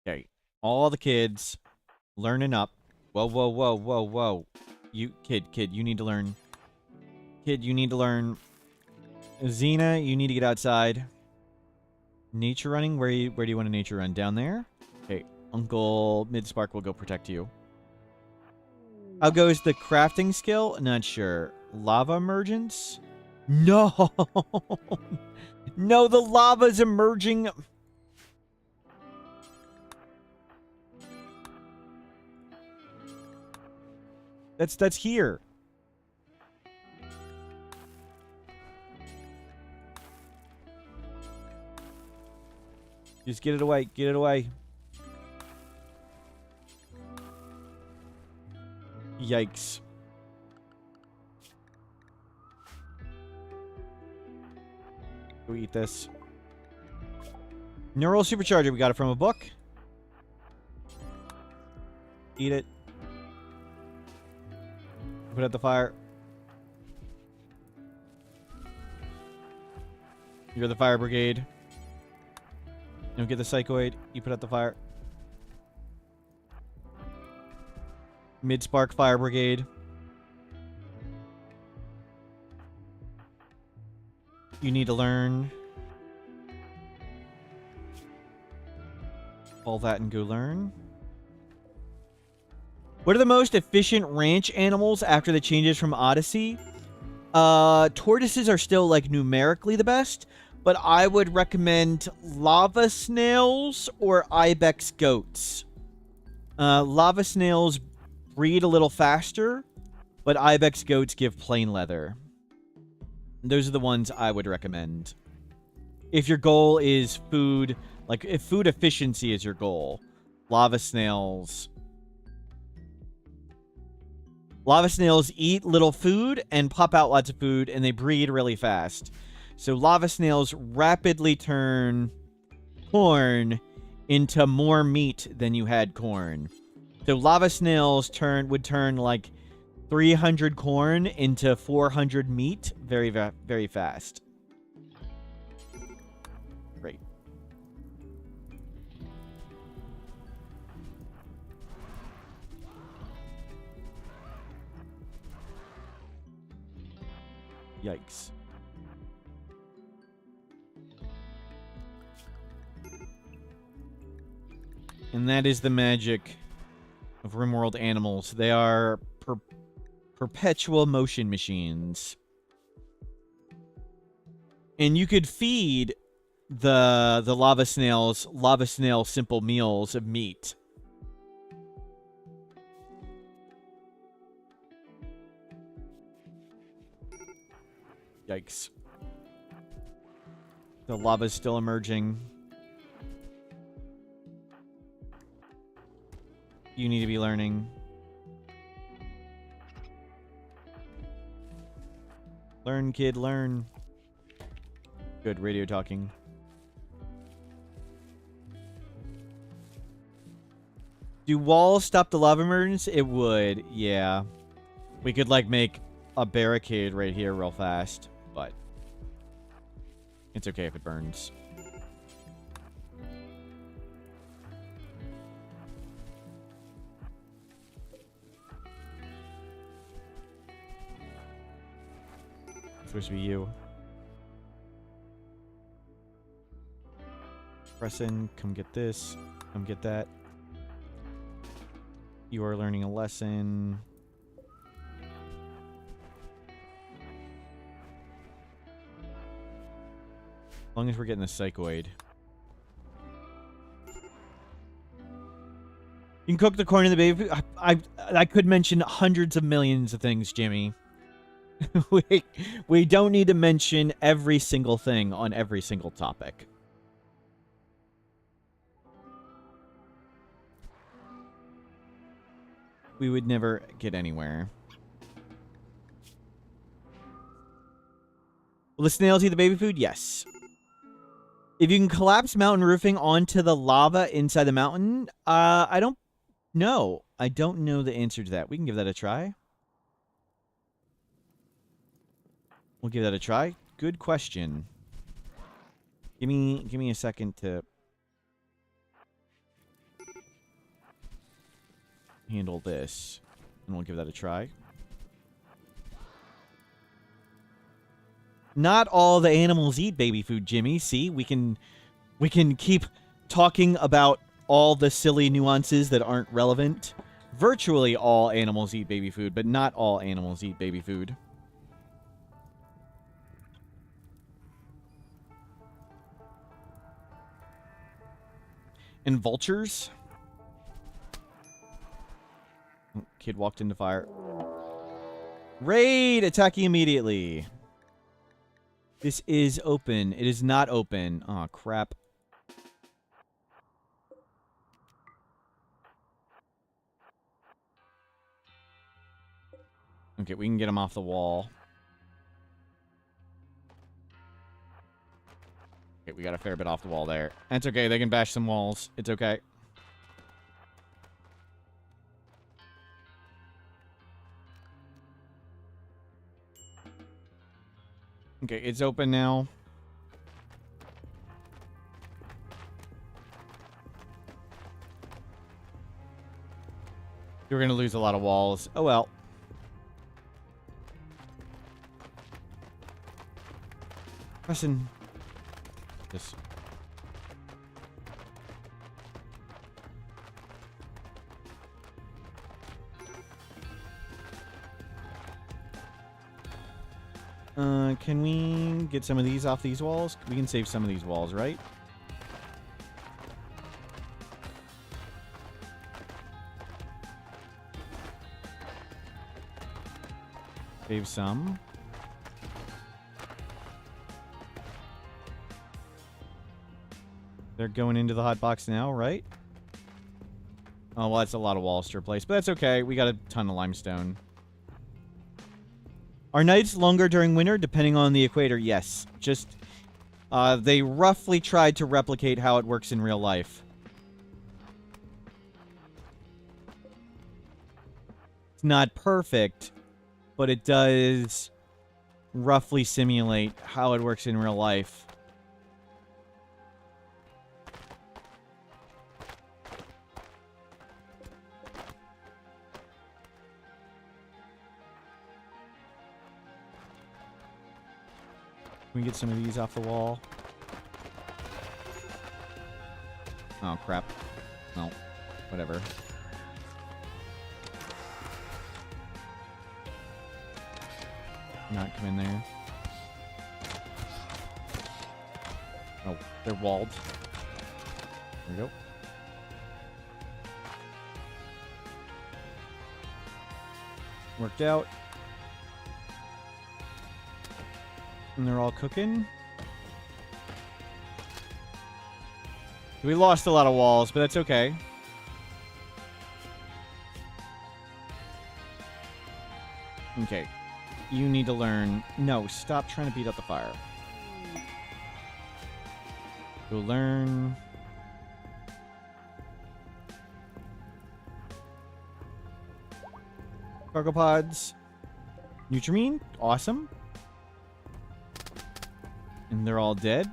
Okay, all the kids learning up. Whoa, whoa, whoa, whoa, whoa. You, kid, you need to learn. Kid, you need to learn. Xena, you need to get outside. Nature running? Where do you want to nature run? Down there? Okay, Uncle Midspark will go protect you. How goes the crafting skill? Not sure. Lava emergence? No! No, the lava's emerging. That's here. Just get it away. Get it away. Yikes. Go eat this. Neural supercharger. We got it from a book. Eat it. Put out the fire. You're the fire brigade. You get the psychoid. You put out the fire. Mid-spark fire brigade. You need to learn all that and go learn. What are the most efficient ranch animals after the changes from Odyssey? Tortoises are still, like, numerically the best, but I would recommend lava snails or ibex goats. Lava snails breed a little faster, but ibex goats give plain leather. Those are the ones I would recommend. If your goal is food, like if food efficiency is your goal, lava snails... Lava snails eat little food and pop out lots of food, and they breed really fast. So lava snails rapidly turn corn into more meat than you had corn. So lava snails would turn like 300 corn into 400 meat very, very fast. Great. Yikes. And that is the magic of Rimworld animals. They are perpetual motion machines. And you could feed the lava snail simple meals of meat. Yikes. The lava's still emerging. You need to be learning. Learn, kid, learn. Good radio talking. Do walls stop the lava emergence? It would, yeah. We could, like, make a barricade right here real fast, but it's okay if it burns. It's supposed to be you. Press in, come get this, come get that. You are learning a lesson. long as we're getting the psychoid. You can cook the corn in the baby food. I could mention hundreds of millions of things, Jimmy. we don't need to mention every single thing on every single topic. We would never get anywhere. Will the snails eat the baby food? Yes. If you can collapse mountain roofing onto the lava inside the mountain, I don't know. I don't know the answer to that. We can give that a try. We'll give that a try. Good question. Give me a second to handle this, and we'll give that a try. Not all the animals eat baby food, Jimmy. See, we can keep talking about all the silly nuances that aren't relevant. Virtually all animals eat baby food, but not all animals eat baby food. And vultures. Kid walked into fire. Raid! Attacking immediately. This is open. It is not open. Aw, crap. Okay, we can get him off the wall. Okay, we got a fair bit off the wall there. That's okay. They can bash some walls. It's okay. Okay, it's open now. You're going to lose a lot of walls. Oh, well. Pressing. This. Can we get some of these off these walls? We can save some of these walls, right? Save some. They're going into the hot box now, right? Oh, well, that's a lot of walls to replace, but that's okay. We got a ton of limestone. Are nights longer during winter, depending on the equator? Yes. Just, they roughly tried to replicate how it works in real life. It's not perfect, but it does roughly simulate how it works in real life. Can we get some of these off the wall? Oh, crap. No. Whatever. Not come in there. Oh, they're walled. There we go. Worked out. And they're all cooking. We lost a lot of walls, but that's okay. Okay. You need to learn... No, stop trying to beat up the fire. You'll learn... Cargo pods. Nutrimine. Awesome. And they're all dead.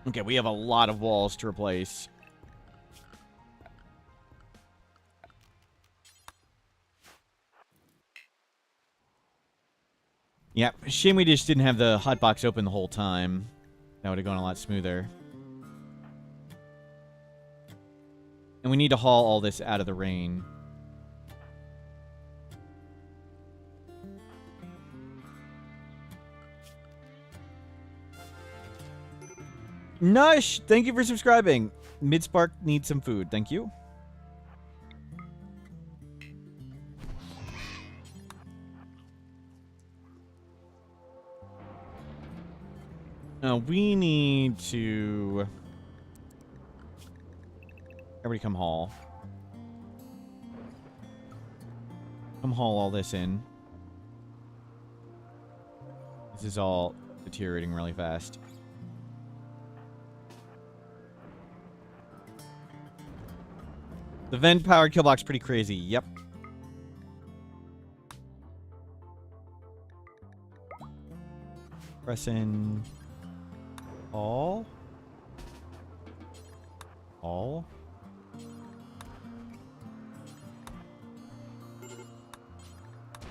Okay, we have a lot of walls to replace. Yeah, shame we just didn't have the hotbox open the whole time. That would have gone a lot smoother. And we need to haul all this out of the rain. Nush, thank you for subscribing. Midspark needs some food. Thank you. We need to... Everybody come haul. Come haul all this in. This is all deteriorating really fast. The vent-powered kill box pretty crazy. Yep. Press in... All.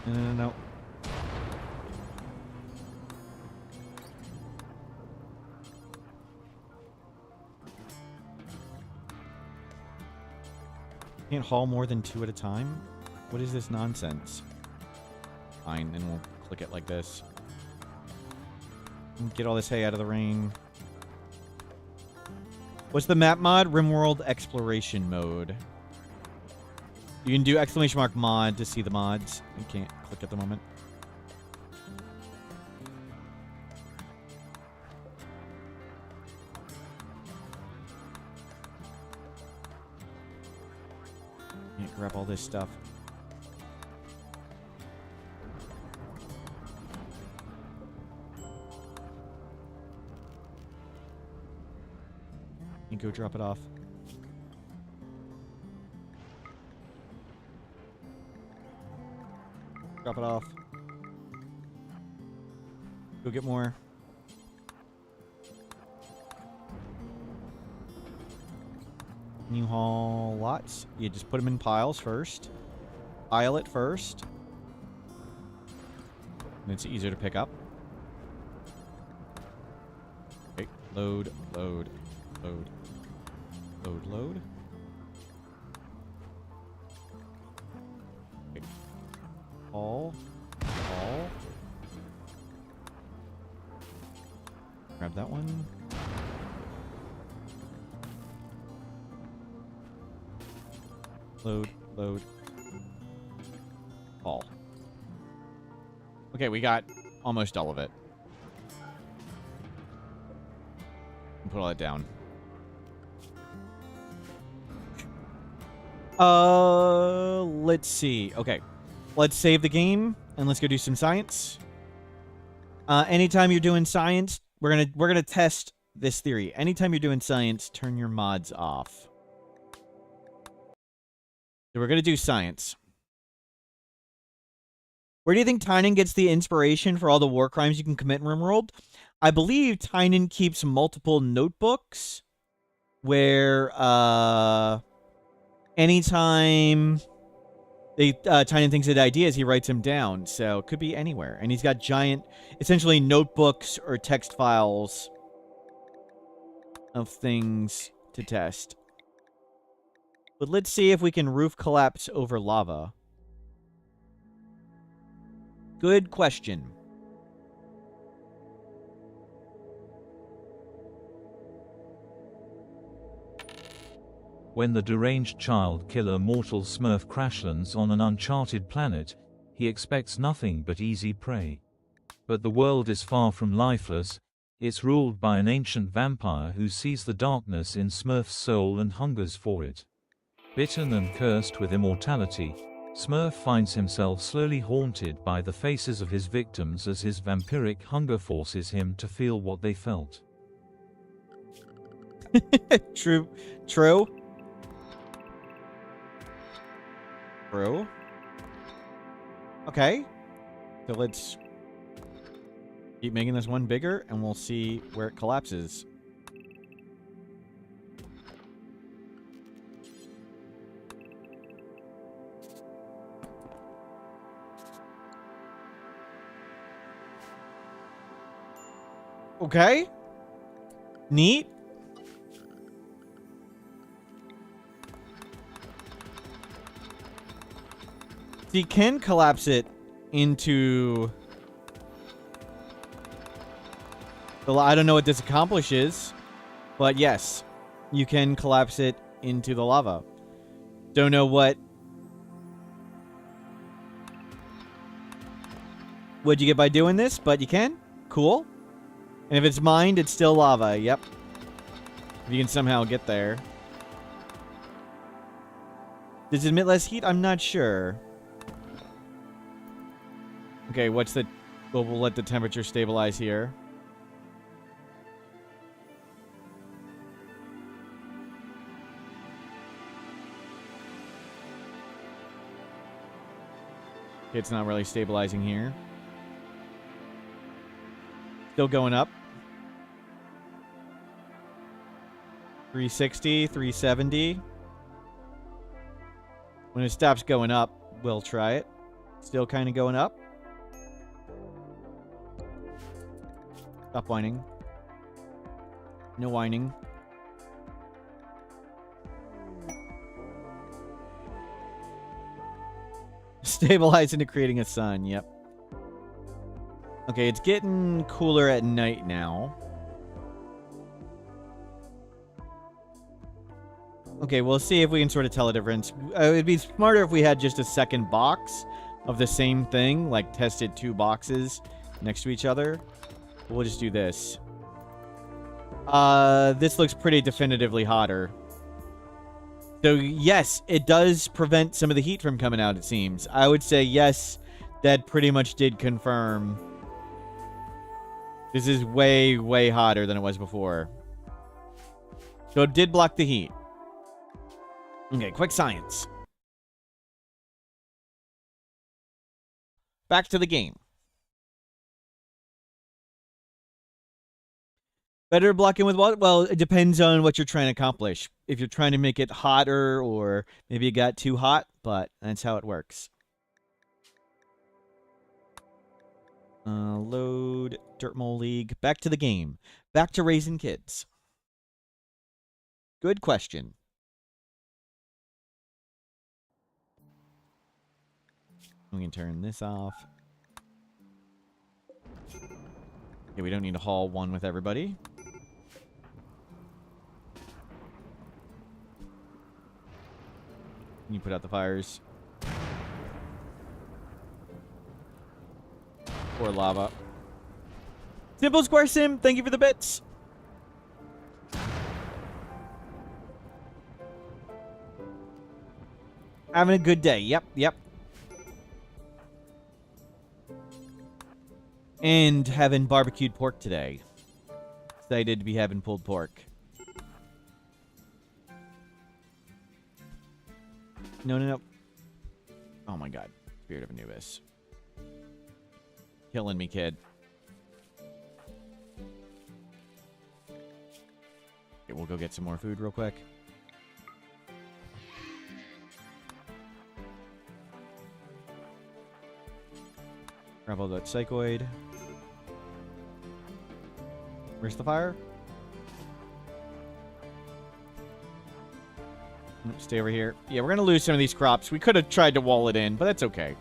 No. Can't haul more than 2 at a time? What is this nonsense? Fine, then we'll click it like this. Get all this hay out of the rain. What's the map mod? Rimworld Exploration Mode. You can do ! mod to see the mods. You can't click at the moment. Can't grab all this stuff. You go drop it off. Drop it off. Go get more. You haul lots. You just put them in piles first. Pile it first. And it's easier to pick up. Okay, load. Load. Okay. All. Grab that one. Load. All. Okay, we got almost all of it. Put all that down. Let's see. Okay. Let's save the game and let's go do some science. Anytime you're doing science, we're gonna test this theory. Anytime you're doing science, turn your mods off. So we're gonna do science. Where do you think Tynan gets the inspiration for all the war crimes you can commit in Rimworld? I believe Tynan keeps multiple notebooks where anytime Tynan thinks of ideas, he writes them down. So it could be anywhere. And he's got giant, essentially notebooks or text files of things to test. But let's see if we can roof collapse over lava. Good question. When the deranged child killer mortal Smurf crashlands on an uncharted planet, he expects nothing but easy prey. But the world is far from lifeless. It's ruled by an ancient vampire who sees the darkness in Smurf's soul and hungers for it. Bitten and cursed with immortality, Smurf finds himself slowly haunted by the faces of his victims as his vampiric hunger forces him to feel what they felt. True. Okay. So let's keep making this one bigger, and we'll see where it collapses. Okay. Neat. So you can collapse it into... Well, I don't know what this accomplishes. But yes, you can collapse it into the lava. Don't know what'd you get by doing this, but you can. Cool. And if it's mined, it's still lava. Yep. If you can somehow get there. Does it emit less heat? I'm not sure. Okay, what's the... Well, we'll let the temperature stabilize here. Okay, it's not really stabilizing here. Still going up. 360, 370. When it stops going up, we'll try it. Still kind of going up. Stop whining. No whining. Stabilize into creating a sun, yep. Okay, it's getting cooler at night now. Okay, we'll see if we can sort of tell a difference. It'd be smarter if we had just a second box of the same thing, like tested 2 boxes next to each other. We'll just do this. This looks pretty definitively hotter. So, yes, it does prevent some of the heat from coming out, it seems. I would say, yes, that pretty much did confirm. This is way, way hotter than it was before. So it did block the heat. Okay, quick science. Back to the game. Better blocking with what? Well, it depends on what you're trying to accomplish. If you're trying to make it hotter, or maybe it got too hot, but that's how it works. Load Dirt Mole League. Back to the game. Back to raising kids. Good question. We can turn this off. Okay, we don't need to haul one with everybody. You put out the fires. Or lava. Simple Square Sim, thank you for the bits. Having a good day. Yep, yep. And having barbecued pork today. Excited to be having pulled pork. No, no, no. Oh my god. Spirit of Anubis. Killing me, kid. Okay, we'll go get some more food real quick. Grab all that psychoid. Where's the fire? Stay over here. Yeah, we're going to lose some of these crops. We could have tried to wall it in, but that's okay.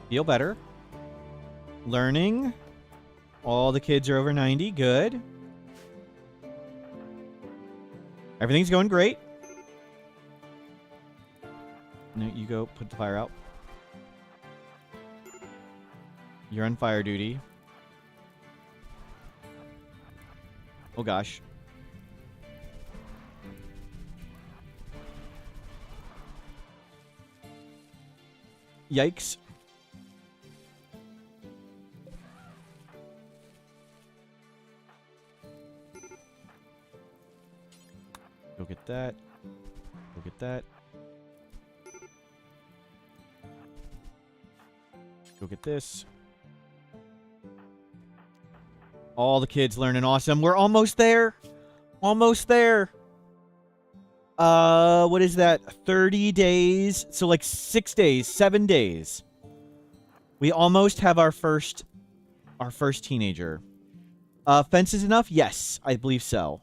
Feel better. Learning. All the kids are over 90. Good. Everything's going great. No, you go put the fire out. You're on fire duty. Oh gosh. Yikes. Go get that. Go get that. Go get this. All the kids learning awesome. We're almost there. Almost there. What is that? 30 days. So like 6 days, 7 days. We almost have our first teenager. Fences enough? Yes, I believe so.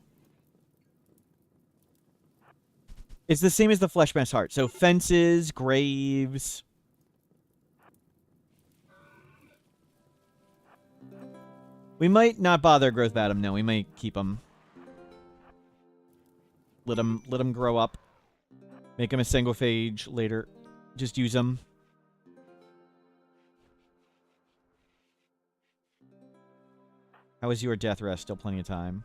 It's the same as the flesh mass heart. So fences, graves. We might not bother growth batum. No, we might keep them. Let them grow up. Make them a sanguiphage later. Just use them. How is your death rest? Still plenty of time.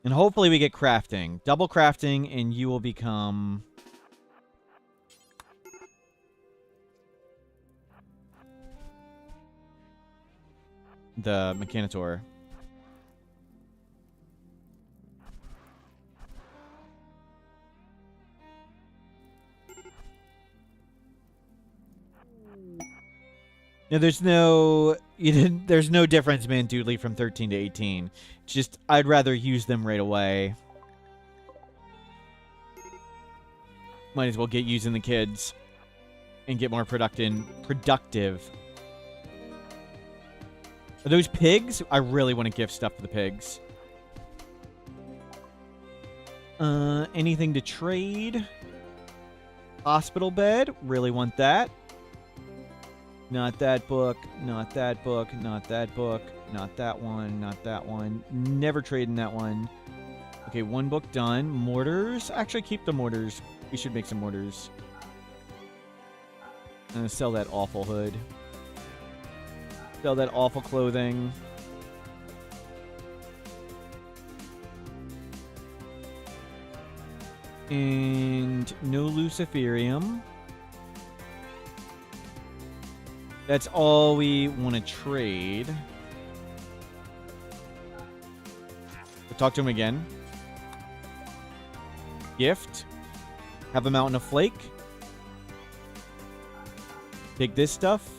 And hopefully we get crafting. Double crafting and you will become... the mechanator. Yeah, there's no difference, man, Doodly, from 13 to 18. Just I'd rather use them right away. Might as well get using the kids and get more productive. Are those pigs? I really want to gift stuff to the pigs. Anything to trade? Hospital bed. Really want that. Not that book. Not that book. Not that book. Not that one. Not that one. Never trading that one. Okay, one book done. Mortars. Actually, keep the mortars. We should make some mortars. I'm gonna sell that awful hood. Sell that awful clothing. And no Luciferium. That's all we want to trade. We'll talk to him again. Gift. Have him out in a flake. Take this stuff.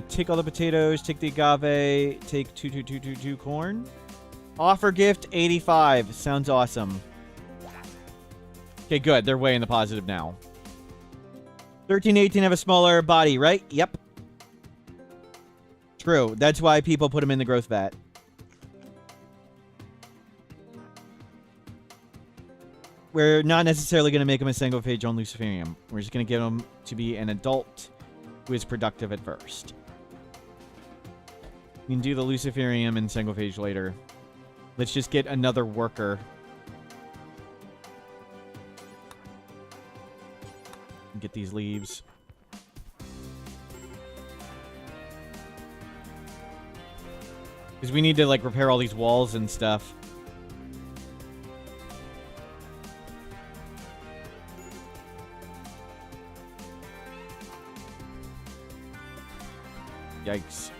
Take all the potatoes. Take the agave. Take 2 corn. Offer gift 85. Sounds awesome. Okay, good. They're way in the positive now. 13 to 18 have a smaller body, right? Yep. True. That's why people put them in the growth vat. We're not necessarily going to make them a sanguiphage on Luciferium. We're just going to get them to be an adult who is productive at first. You can do the Luciferium and sanguiphage later. Let's just get another worker. Get these leaves. Because we need to, like, repair all these walls and stuff. Yikes.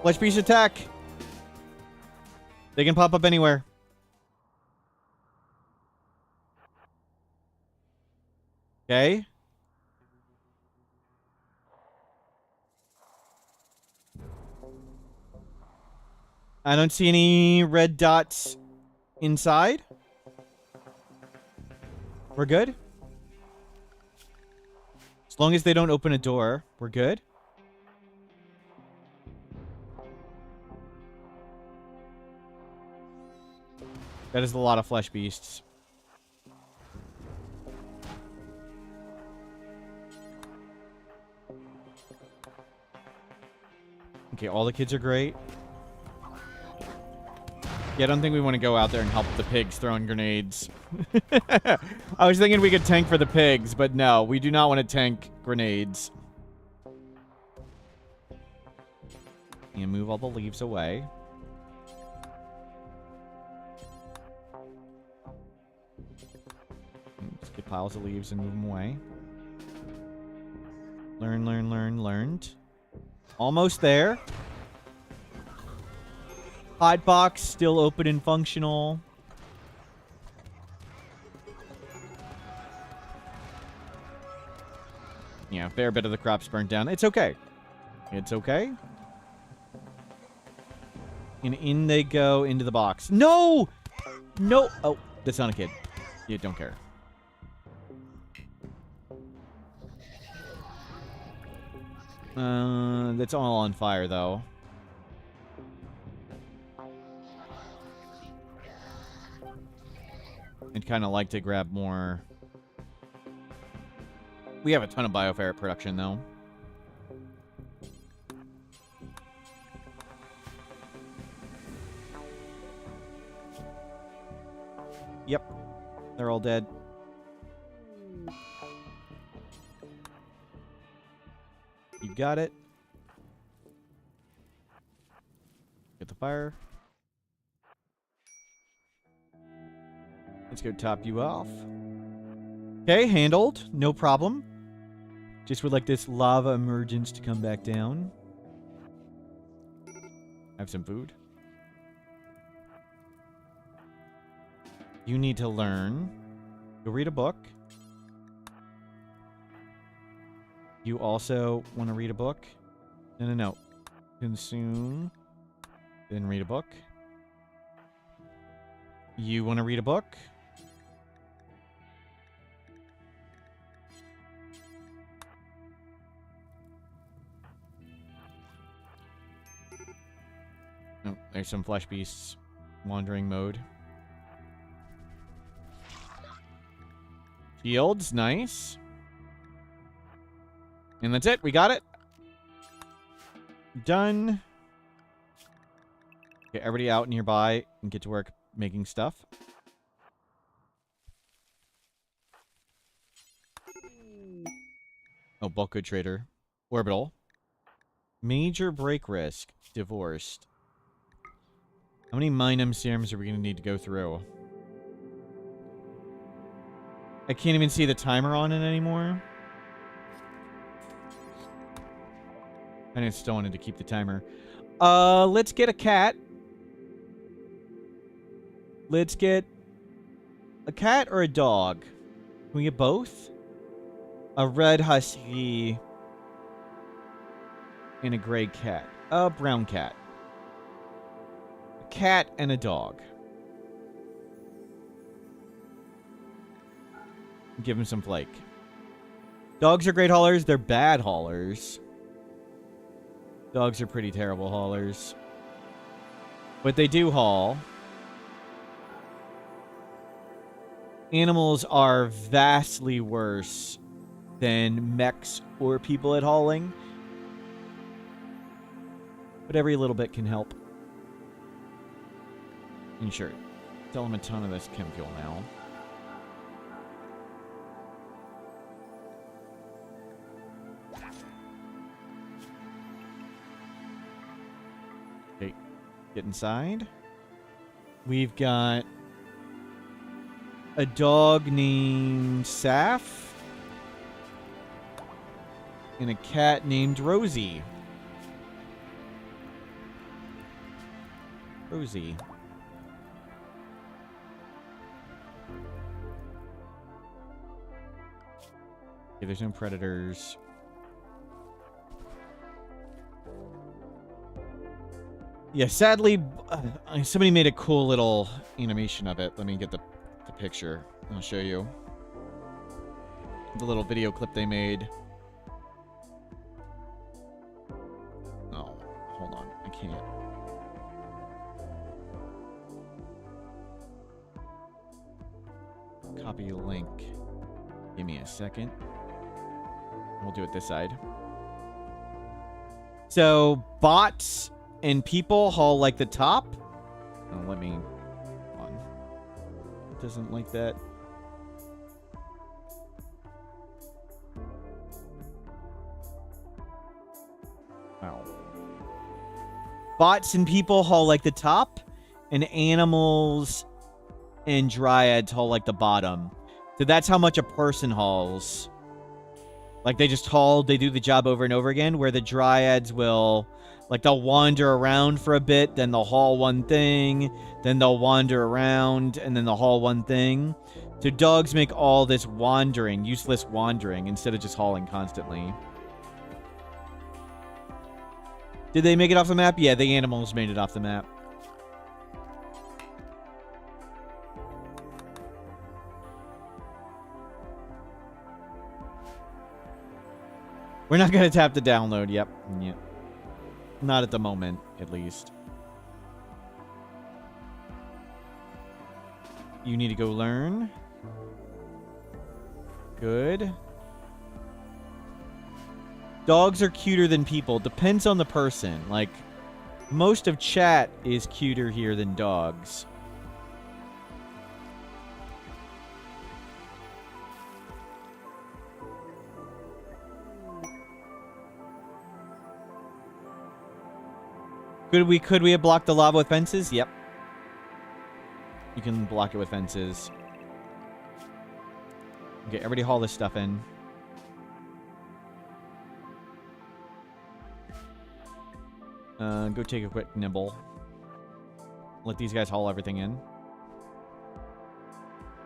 Flesh beast attack! They can pop up anywhere. Okay. I don't see any red dots inside. We're good. As long as they don't open a door, we're good. That is a lot of flesh beasts. Okay, all the kids are great. Yeah, I don't think we want to go out there and help the pigs throwing grenades. I was thinking we could tank for the pigs, but no, we do not want to tank grenades. And move all the leaves away. Just get piles of leaves and move them away. Learned. Almost there. Hot box still open and functional. Yeah, a fair bit of the crops burnt down. It's okay. It's okay. And in they go into the box. No! No! Oh, that's not a kid. You don't care. That's all on fire, though. I'd kind of like to grab more. We have a ton of bioferret production, though. Yep. They're all dead. You got it. Get the fire. Let's go top you off. Okay, handled. No problem. Just would like this lava emergence to come back down. Have some food. You need to learn. Go read a book. You also want to read a book? No. Consume. Then read a book. You want to read a book? Oh, there's some flesh beasts. Wandering mode. Shields, nice. And that's it. We got it. Done. Get everybody out nearby and get to work making stuff. Oh, bulk good trader. Orbital. Major break risk. Divorced. How many Minum serums are we going to need to go through? I can't even see the timer on it anymore. I just still wanted to keep the timer. Let's get a cat. Let's get a cat or a dog. Can we get both? A red husky and a gray cat. A brown cat. A cat and a dog. Give him some flake. Dogs are great haulers. They're bad haulers. Dogs are pretty terrible haulers. But they do haul. Animals are vastly worse than mechs or people at hauling. But every little bit can help. And sure, sell them a ton of this chem fuel now. Okay, get inside. We've got a dog named Saf. And a cat named Rosie. Rosie. Okay, there's no predators. Yeah, sadly, somebody made a cool little animation of it. Let me get the picture. I'll show you. The little video clip they made. Oh, hold on. I can't. Copy link. Give me a second. We'll do it this side. So, bots and people haul like the top. Oh, let me... Hold on. It doesn't like that. Wow. Bots and people haul like the top, and animals and dryads haul like the bottom. So that's how much a person hauls. Like, they just haul, they do the job over and over again, where the dryads will, like, they'll wander around for a bit, then they'll haul one thing, then they'll wander around, and then they'll haul one thing. So dogs make all this wandering, useless wandering, instead of just hauling constantly. Did they make it off the map? Yeah, the animals made it off the map. We're not going to tap the download. Yep. Not at the moment, at least. You need to go learn. Good. Dogs are cuter than people. Depends on the person. Like, most of chat is cuter here than dogs. Could we have blocked the lava with fences? Yep. You can block it with fences. Okay, everybody haul this stuff in. Go take a quick nibble. Let these guys haul everything in.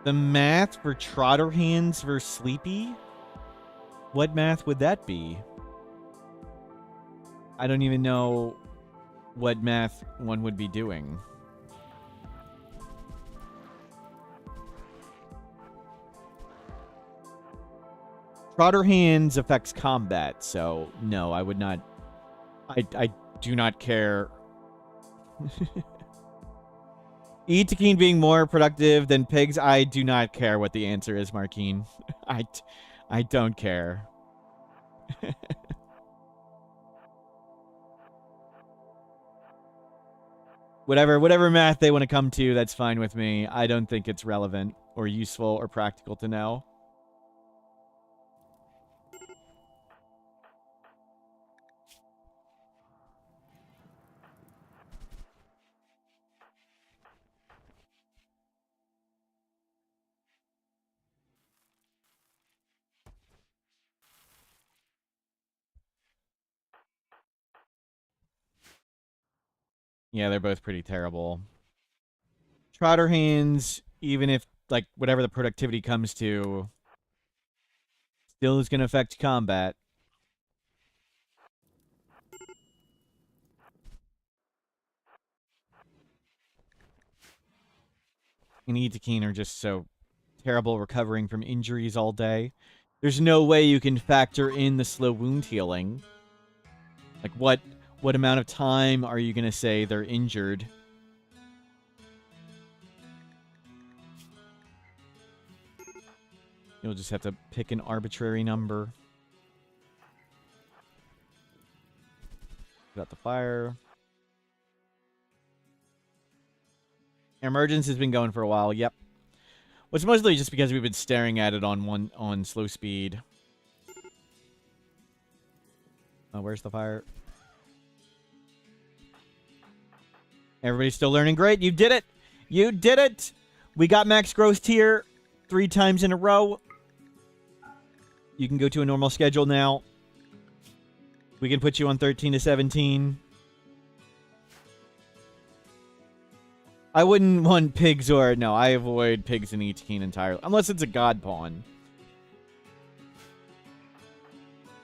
The math for Trotter Hands versus Sleepy? What math would that be? I don't even know what math one would be doing. Trotter Hands affects combat, so no, I would not. I do not care. Etekeen being more productive than pigs, I do not care what the answer is, Markeen. I don't care. Whatever math they want to come to, that's fine with me. I don't think it's relevant or useful or practical to know. Yeah, they're both pretty terrible. Trotter Hands, even if, like, whatever the productivity comes to, still is going to affect combat. And Etekeen are just so terrible recovering from injuries all day. There's no way you can factor in the slow wound healing. Like, what amount of time are you going to say they're injured? You'll just have to pick an arbitrary number. Got the fire. Emergence has been going for a while. Yep. Well, it's mostly just because we've been staring at it on slow speed. Where's the fire? Everybody's still learning. Great. You did it. You did it. We got max growth tier 3 times in a row. You can go to a normal schedule now. We can put you on 13 to 17. I wouldn't want pigs or... No, I avoid pigs and Etekeen entirely. Unless it's a god pawn.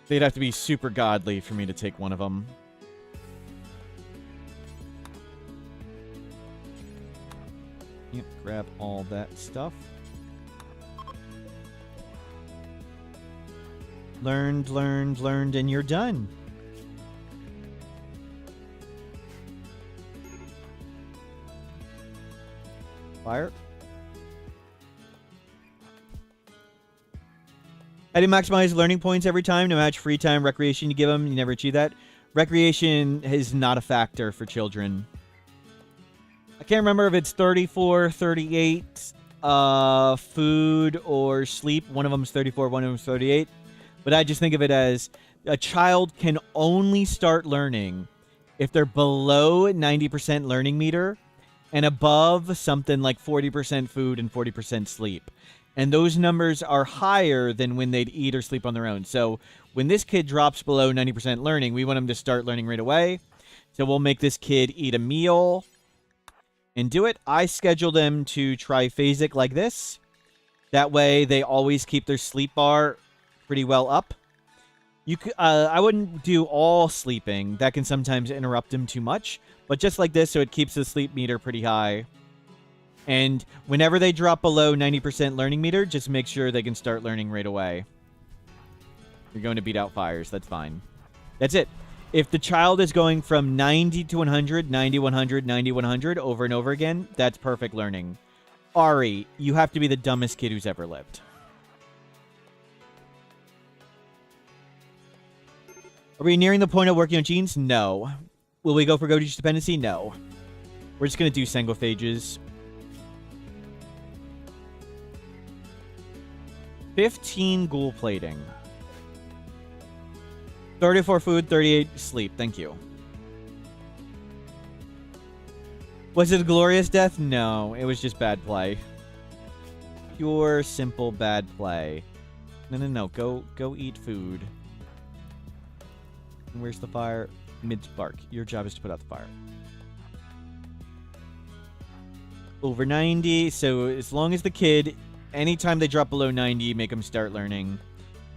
They'd have to be super godly for me to take one of them. Yep, grab all that stuff. Learned, and you're done. Fire. How do you maximize learning points every time? No match free time, recreation you give them. You never achieve that. Recreation is not a factor for children. I can't remember if it's 34, 38, food or sleep. One of them is 34, one of them is 38. But I just think of it as a child can only start learning if they're below 90% learning meter and above something like 40% food and 40% sleep. And those numbers are higher than when they'd eat or sleep on their own. So when this kid drops below 90% learning, we want him to start learning right away. So we'll make this kid eat a meal and do it. I schedule them to triphasic like this. That way they always keep their sleep bar pretty well up. I wouldn't do all sleeping. That can sometimes interrupt him too much. But just like this, so it keeps the sleep meter pretty high. And whenever they drop below 90% learning meter, just make sure they can start learning right away. You're going to beat out fires. That's fine. That's it. If the child is going from 90 to 100, 90, 100, 90, 100 over and over again, that's perfect learning. Ari, you have to be the dumbest kid who's ever lived. Are we nearing the point of working on genes? No. Will we go for Goji's dependency? No. We're just going to do sangophages. 15 ghoul plating. 34 food, 38 sleep. Thank you. Was it a glorious death? No, it was just bad play. Pure, simple bad play. No. Go eat food. And where's the fire? Mid-spark. Your job is to put out the fire. Over 90. So as long as the kid, anytime they drop below 90, make them start learning.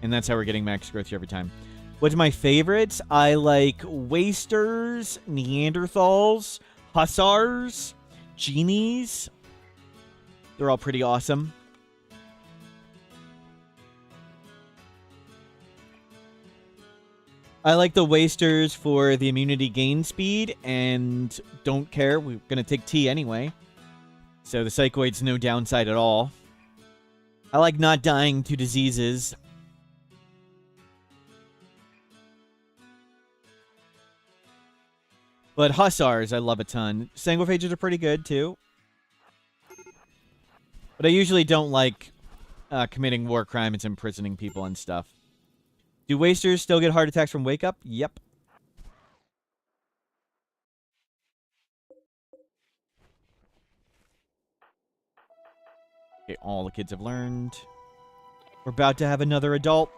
And that's how we're getting max growth here every time. What's my favorites? I like Wasters, Neanderthals, Hussars, Genies. They're all pretty awesome. I like the Wasters for the immunity gain speed, and don't care. We're going to take T anyway. So the Psychoid's no downside at all. I like not dying to diseases. But Hussars, I love a ton. Sangophages are pretty good, too. But I usually don't like committing war crimes, imprisoning people and stuff. Do Wasters still get heart attacks from Wake Up? Yep. Okay, all the kids have learned. We're about to have another adult.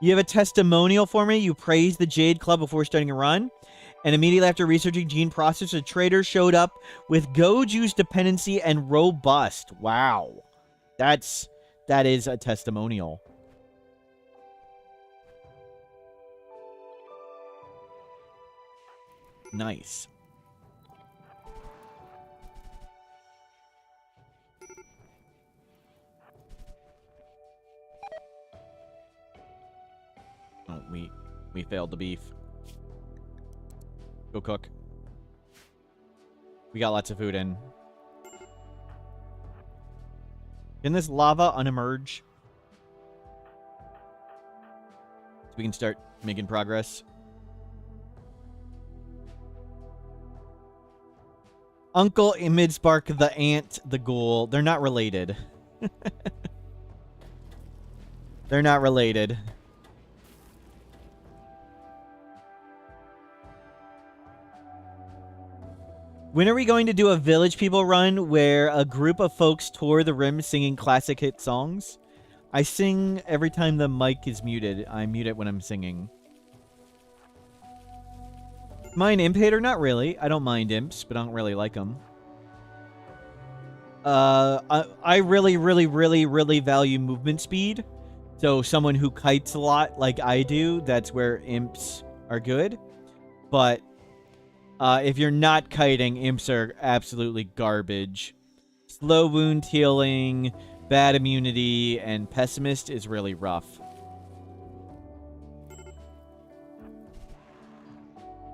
You have a testimonial for me? You praised the Jade Club before starting a run? And immediately after researching gene process, a trader showed up with Goju's dependency and robust. Wow. That is a testimonial. Nice. Oh, we failed the beef. Go cook. We got lots of food in. Can this lava unemerge? So we can start making progress. Uncle Midspark, the ant, the ghoul. They're not related. They're not related. When are we going to do a Village People run where a group of folks tour the rim singing classic hit songs? I sing every time the mic is muted. I mute it when I'm singing. Mind Imp Hater? Not really. I don't mind imps, but I don't really like them. I really, really, really, really value movement speed. So someone who kites a lot like I do, that's where imps are good. But if you're not kiting, imps are absolutely garbage. Slow wound healing, bad immunity, and pessimist is really rough.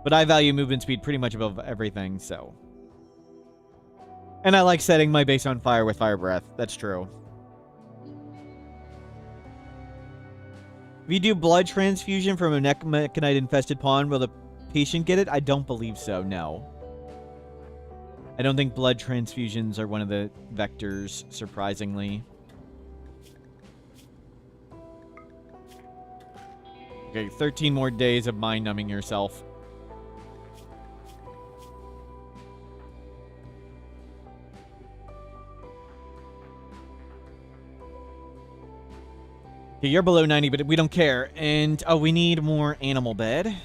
But I value movement speed pretty much above everything, so. And I like setting my base on fire with fire breath. That's true. If you do blood transfusion from a mechanite-infested pawn, will the patient get it? I don't believe so, no. I don't think blood transfusions are one of the vectors, surprisingly. Okay, 13 more days of mind-numbing yourself. Okay, you're below 90, but we don't care. And, oh, we need more animal bed.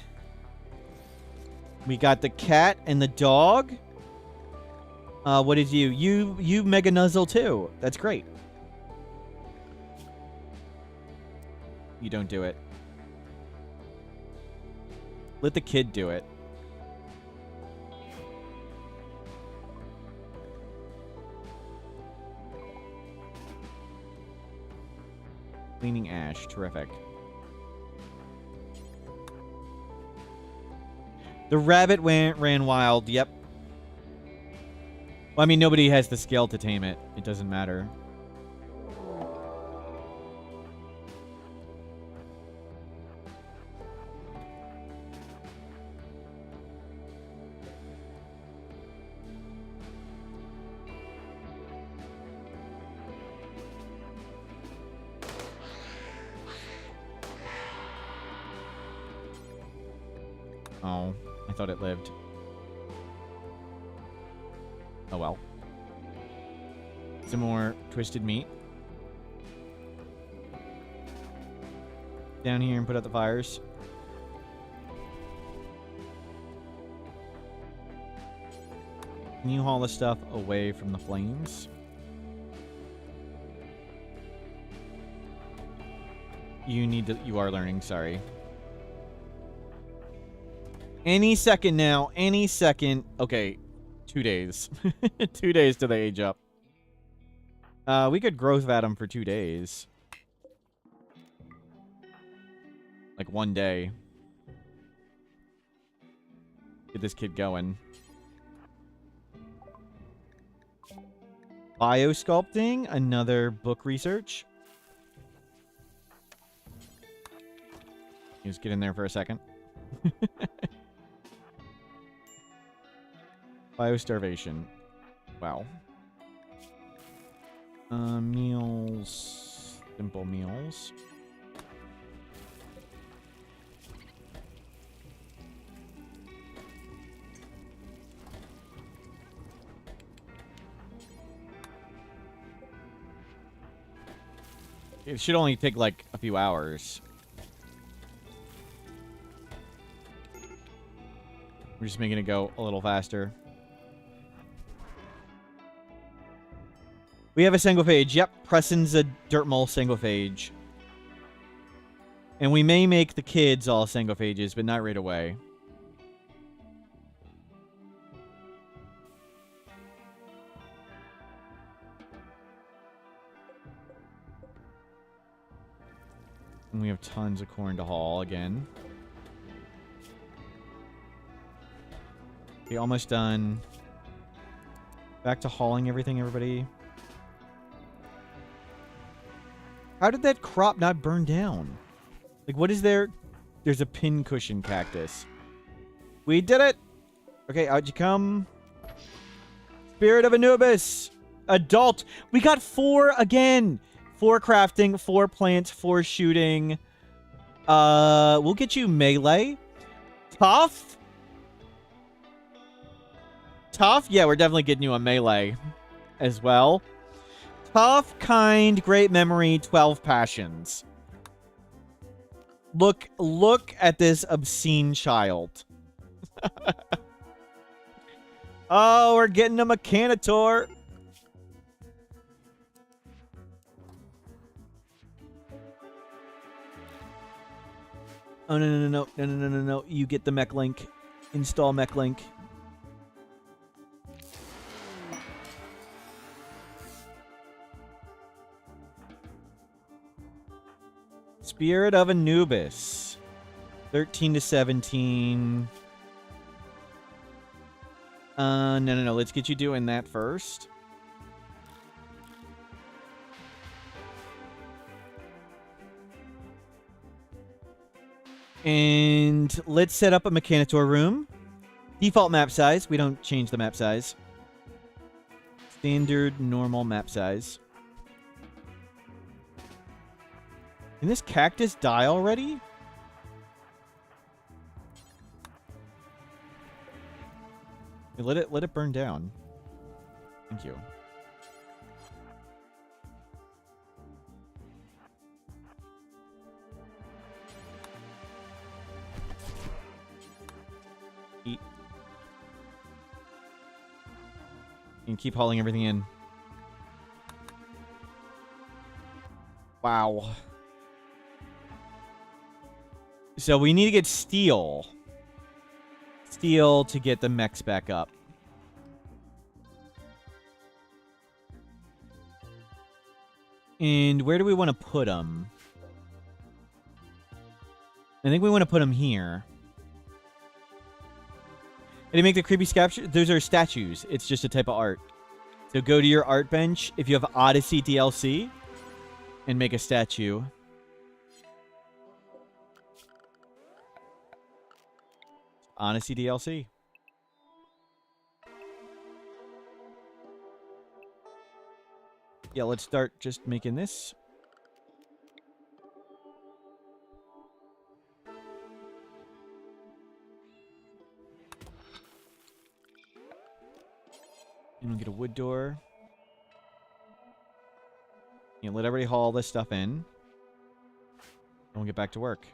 We got the cat and the dog. What is you? You mega nuzzle too. That's great. You don't do it. Let the kid do it. Cleaning ash. Terrific. The rabbit ran wild. Yep. Well, I mean, nobody has the skill to tame it. It doesn't matter. Oh, I thought it lived. Oh well. Some more twisted meat. Down here and put out the fires. Can you haul the stuff away from the flames? You are learning, sorry. Any second now. Any second. Okay. 2 days. 2 days till they age up. We could growth vat them for 2 days. Like 1 day. Get this kid going. Biosculpting. Another book research. Just get in there for a second. Biostarvation. Wow. Meals. Simple meals. It should only take like a few hours. We're just making it go a little faster. We have a sanguiphage. Yep, Preston's a dirt mole sanguiphage. And we may make the kids all sanguiphages, but not right away. And we have tons of corn to haul again. Okay, almost done. Back to hauling everything, everybody. How did that crop not burn down? Like, what is there? There's a pincushion cactus. We did it! Okay, out you come. Spirit of Anubis! Adult! We got 4 again! 4 crafting, 4 plants, 4 shooting. We'll get you melee. Tough? Tough? Yeah, we're definitely getting you a melee as well. Tough, kind, great memory, 12 passions. Look at this obscene child. Oh, we're getting a mechanator. Oh, no. You get the mech link. Install mech link. Spirit of Anubis. 13 to 17. No. Let's get you doing that first. And let's set up a mechanator room. Default map size. We don't change the map size. Standard, normal map size. Can this cactus die already? Let it burn down. Thank you. Eat. And keep hauling everything in. Wow. So we need to get steel. Steel to get the mechs back up. And where do we want to put them? I think we want to put them here. And to make the creepy sculpture, those are statues. It's just a type of art. So go to your art bench if you have Odyssey DLC and make a statue. Odyssey DLC. Yeah, let's start just making this. And we'll get a wood door. You know, let everybody haul this stuff in. And we'll get back to work.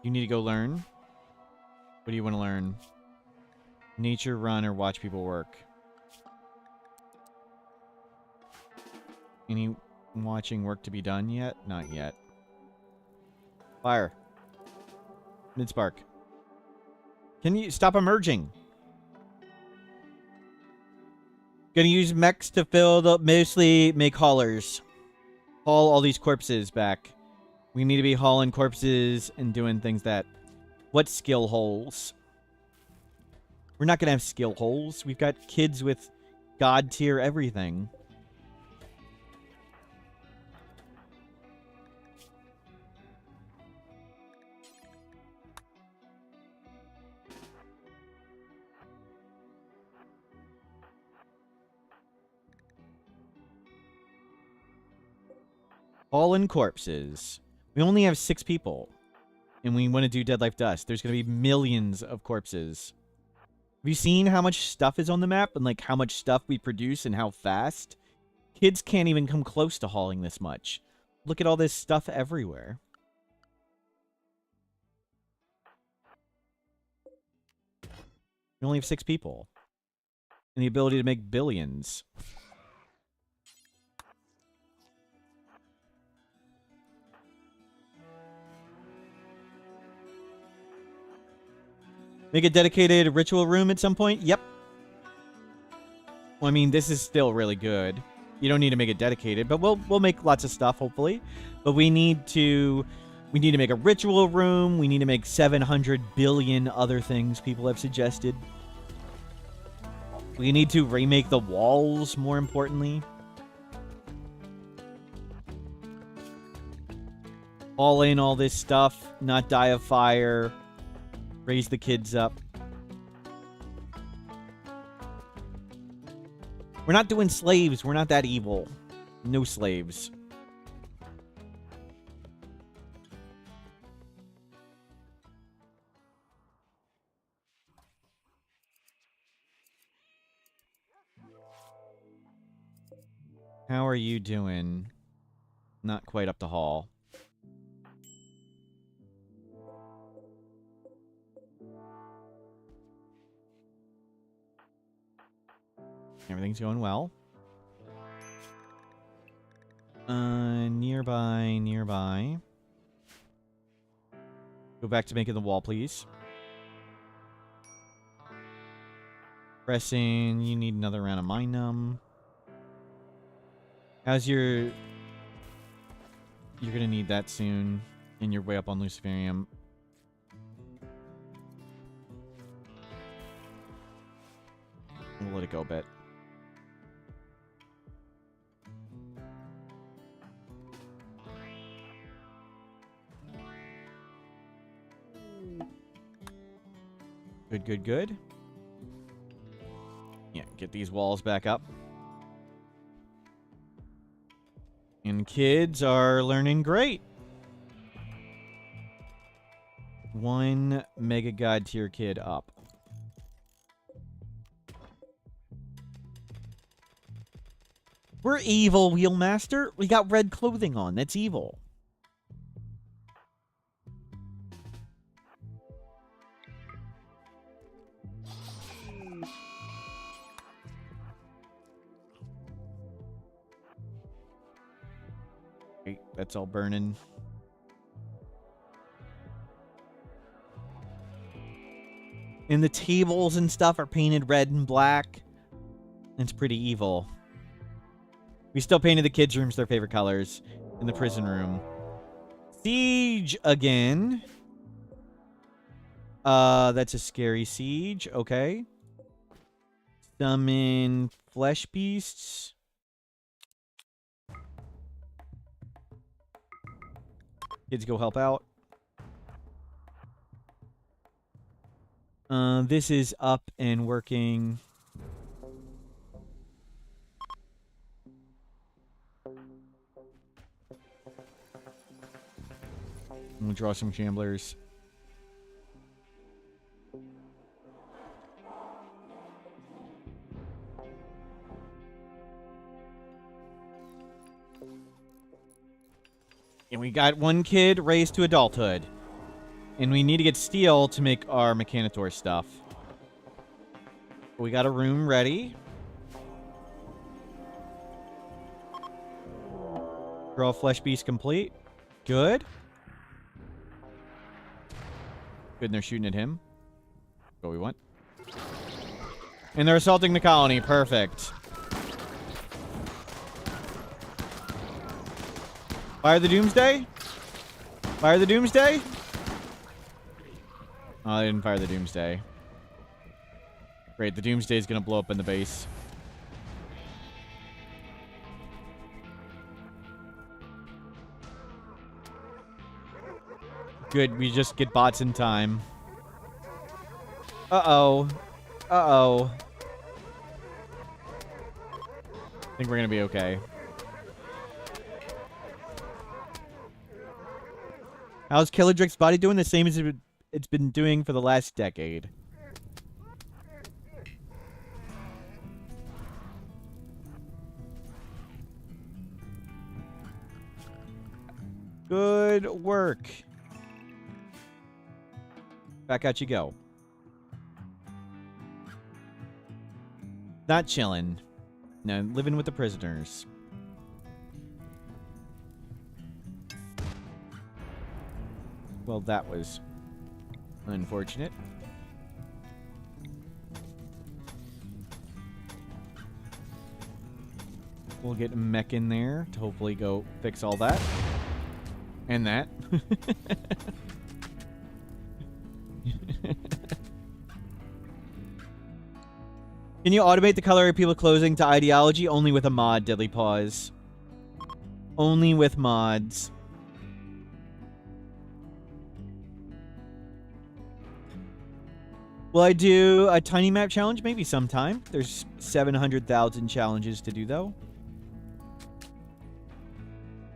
You need to go learn. What do you want to learn? Nature, run, or watch people work. Any watching work to be done yet? Not yet. Fire. Midspark. Can you stop emerging? Gonna use mechs to fill the... Mostly make haulers. Haul all these corpses back. We need to be hauling corpses and doing things that... What skill holes? We're not gonna have skill holes. We've got kids with god tier everything. All in corpses. We only have 6 people. And we want to do Dead Life Dust. There's going to be millions of corpses. Have you seen how much stuff is on the map? And like how much stuff we produce and how fast? Kids can't even come close to hauling this much. Look at all this stuff everywhere. We only have 6 people. And the ability to make billions. Make a dedicated ritual room at some point? Yep. Well, I mean, this is still really good. You don't need to make it dedicated, but we'll make lots of stuff, hopefully. But we need to make a ritual room. We need to make 700 billion other things people have suggested. We need to remake the walls, more importantly. All in all this stuff, not die of fire. Raise the kids up. We're not doing slaves. We're not that evil. No slaves. How are you doing? Not quite up to haul. Everything's going well. Nearby. Go back to making the wall, please. Pressing. You need another round of Minum. How's your... You're gonna need that soon. And you're way up on Luciferium. We'll let it go a bit. Good. Yeah, get these walls back up. And kids are learning great. 1 Mega God tier kid up. We're evil, Wheelmaster. We got red clothing on. That's evil. That's all burning. And the tables and stuff are painted red and black. It's pretty evil. We still painted the kids' rooms their favorite colors in the prison room. Siege again. That's a scary siege. Okay. Summon flesh beasts. Kids go help out. This is up and working. We'll draw some shamblers. And we got one kid raised to adulthood. And we need to get steel to make our mechanator stuff. We got a room ready. Draw flesh beast complete. Good. Good, and they're shooting at him. What we want. And they're assaulting the colony. Perfect. Fire the Doomsday? Fire the Doomsday? Oh, they didn't fire the Doomsday. Great, the Doomsday is going to blow up in the base. Good, we just get bots in time. Uh-oh. Uh-oh. I think we're going to be okay. How's Killadrick's body doing? The same as it's been doing for the last decade. Good work. Back out you go. Not chilling. No, living with the prisoners. Well, that was unfortunate. We'll get a mech in there to hopefully go fix all that. And that. Can you automate the color of people closing to ideology? Only with a mod, Deadly Paws. Only with mods. Will I do a tiny map challenge? Maybe sometime. There's 700,000 challenges to do, though.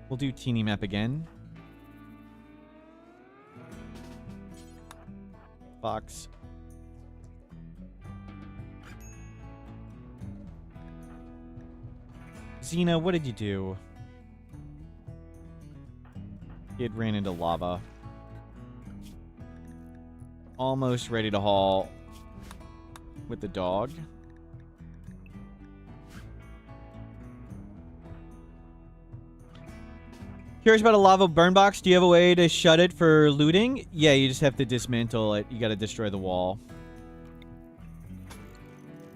We'll do teeny map again. Fox. Xena, what did you do? It ran into lava. Almost ready to haul with the dog. Curious about a lava burn box. Do you have a way to shut it for looting? Yeah, you just have to dismantle it. You got to destroy the wall.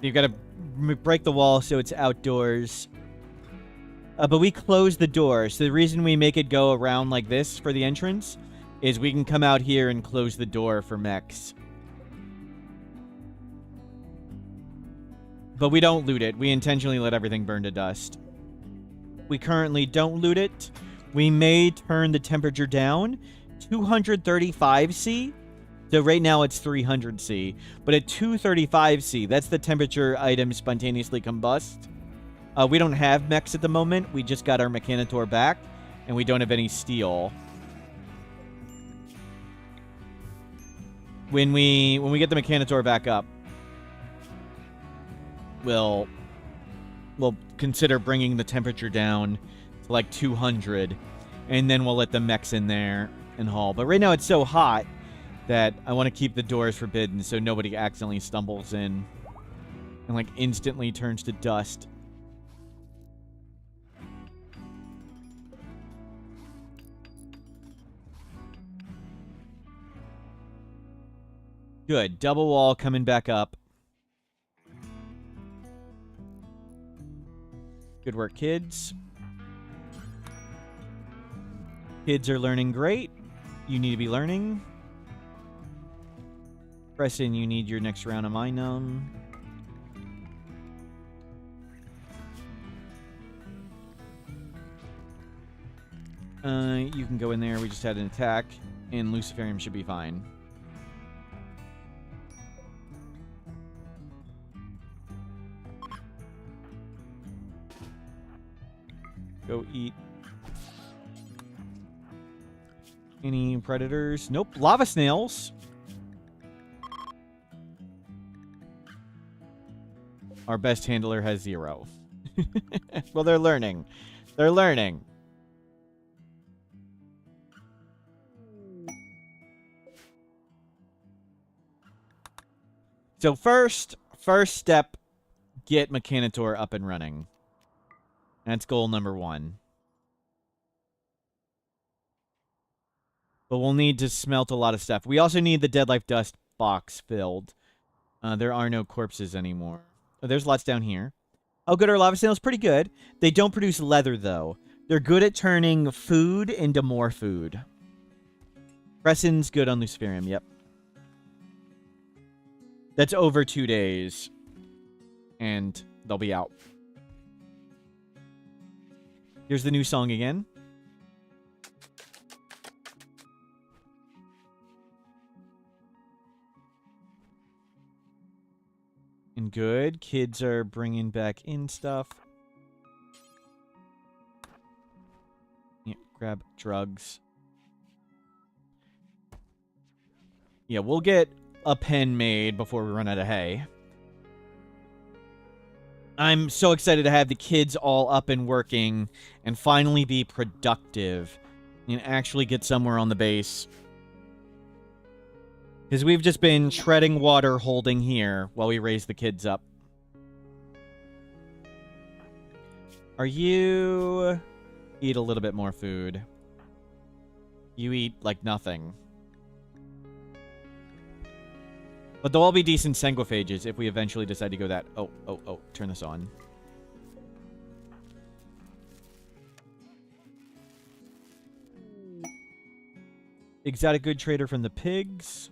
You've got to break the wall so it's outdoors. But we close the door. So the reason we make it go around like this for the entrance is we can come out here and close the door for mechs. But we don't loot it. We intentionally let everything burn to dust. We currently don't loot it. We may turn the temperature down. 235°C. So right now it's 300°C. But at 235°C, that's the temperature items spontaneously combust. We don't have mechs at the moment. We just got our mechanator back. And we don't have any steel. When we get the mechanator back up, we'll consider bringing the temperature down to like 200, and then we'll let the mechs in there and haul. But right now it's so hot that I want to keep the doors forbidden so nobody accidentally stumbles in and like instantly turns to dust. Good. Double wall coming back up. Good work, kids. Kids are learning great. You need to be learning. Preston, you need your next round of Minum. You can go in there. We just had an attack. And Luciferium should be fine. Go eat. Any predators? Nope. Lava snails. Our best handler has 0. Well, they're learning. They're learning. So first step, get Mechanator up and running. That's goal number 1. But we'll need to smelt a lot of stuff. We also need the Dead Life Dust box filled. There are no corpses anymore. Oh, there's lots down here. Oh, good. Our lava snail's pretty good. They don't produce leather, though. They're good at turning food into more food. Crescent's good on Luciferium, yep. That's over 2 days. And they'll be out. Here's the new song again. And good. Kids are bringing back in stuff. Yeah, grab drugs. Yeah, we'll get a pen made before we run out of hay. I'm so excited to have the kids all up and working and finally be productive and actually get somewhere on the base. Because we've just been treading water holding here while we raise the kids up. Are you... Eat a little bit more food. You eat like nothing. But they'll all be decent sanguiphages if we eventually decide to go that... Oh, turn this on. Exotic good trader from the pigs.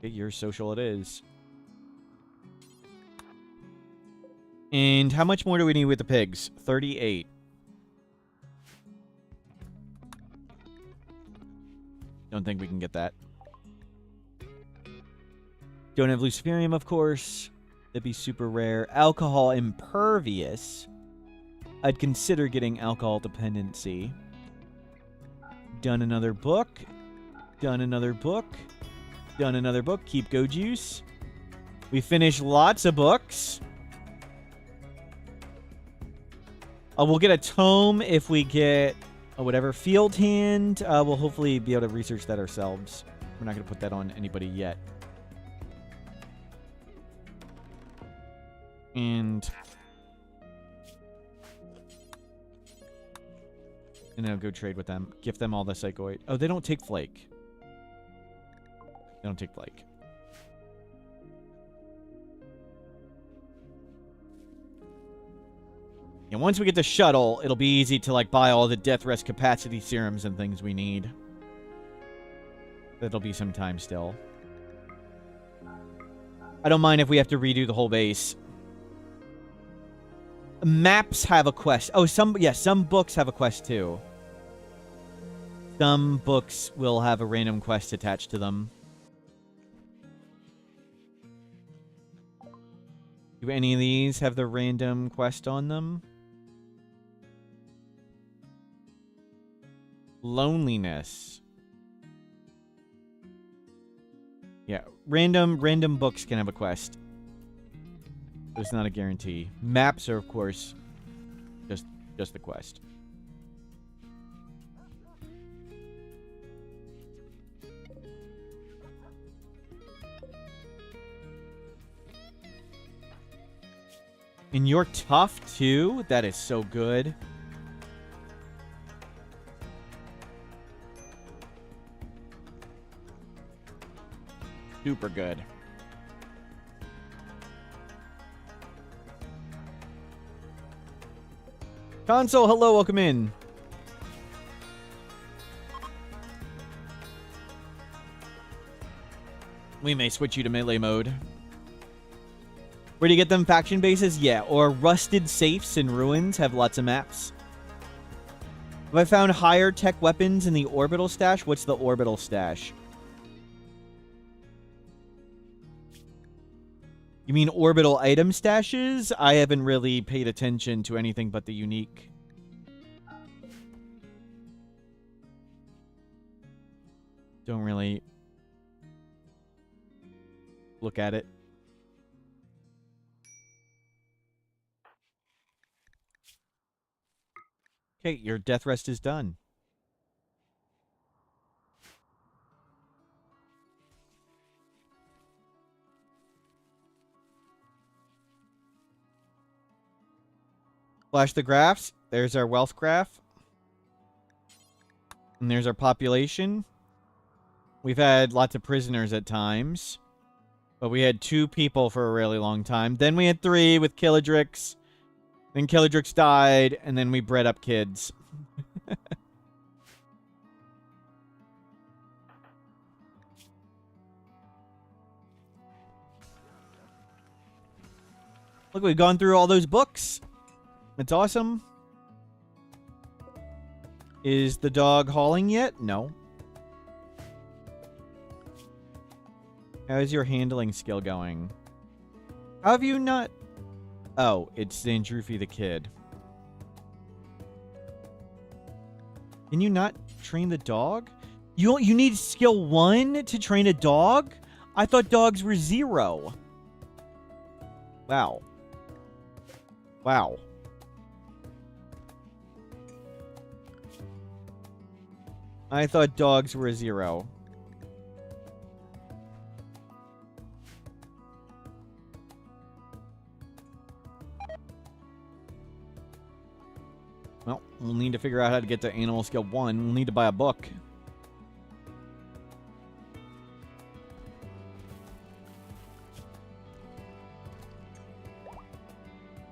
Get your social it is. And how much more do we need with the pigs? 38. Don't think we can get that. Don't have Luciferium, of course. That'd be super rare. Alcohol impervious. I'd consider getting alcohol dependency. Done another book. Done another book. Done another book. Keep go juice. We finished lots of books. We'll get a tome if we get whatever field hand. We'll hopefully be able to research that ourselves. We're not going to put that on anybody yet. And then I'll go trade with them. Gift them all the psychoid. Oh, they don't take flake. They don't take flake. And once we get the shuttle, it'll be easy to like buy all the death rest capacity serums and things we need. That'll be some time still. I don't mind if we have to redo the whole base. Maps have a quest. Oh, some books have a quest too. Some books will have a random quest attached to them. Do any of these have the random quest on them? Loneliness. Yeah, random books can have a quest. But it's not a guarantee. Maps are, of course, just the quest. And you're tough, too? That is so good. Super good. Console, hello, welcome in. We may switch you to melee mode. Where do you get them? Faction bases? Yeah, or rusted safes and ruins have lots of maps. Have I found higher tech weapons in the orbital stash? What's the orbital stash? You mean orbital item stashes? I haven't really paid attention to anything but the unique. Don't really look at it. Okay, your death rest is done. Flash the graphs. There's our wealth graph. And there's our population. We've had lots of prisoners at times. But we had 2 people for a really long time. Then we had 3 with Killadrix. Then Killadrix died, and then we bred up kids. Look, we've gone through all those books. It's awesome. Is the dog hauling yet? No. How is your handling skill going? How have you not... Oh, it's Zandrufi the kid. Can you not train the dog? You need skill 1 to train a dog? I thought dogs were 0. Wow. Wow. I thought dogs were 0. Well, we'll need to figure out how to get to animal skill 1. We'll need to buy a book.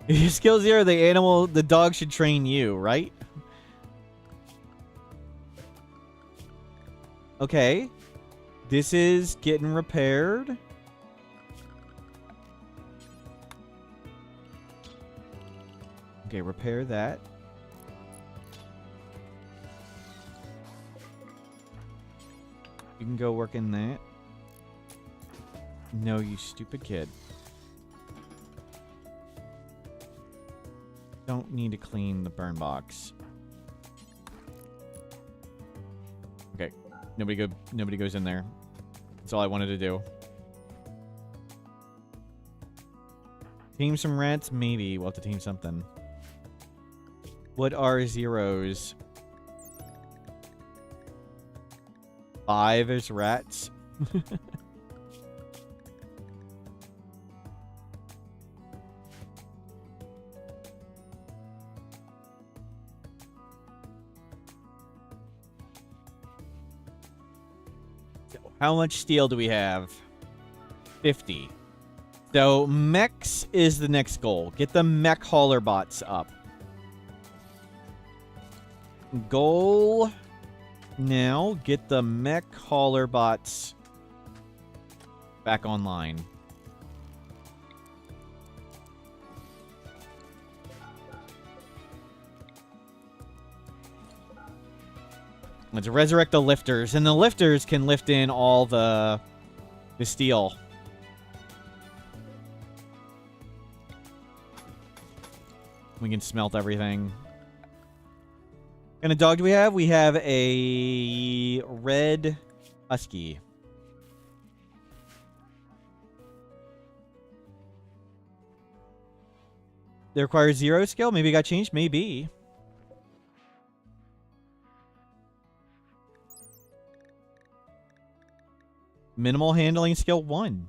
If you skill 0, the dog should train you, right? Okay. This is getting repaired. Okay, repair that. You can go work in that. No, you stupid kid. Don't need to clean the burn box. Okay. Nobody goes in there. That's all I wanted to do. Team some rats? Maybe. We'll have to team something. What are zeros? 5 is rats. So how much steel do we have? 50. So mechs is the next goal. Get the mech hauler bots up. Goal... Now, get the mech hauler bots back online. Let's resurrect the lifters. And the lifters can lift in all the steel. We can smelt everything. What kind of dog do we have? We have a red husky. They require 0 skill? Maybe it got changed? Maybe. Minimal handling skill 1.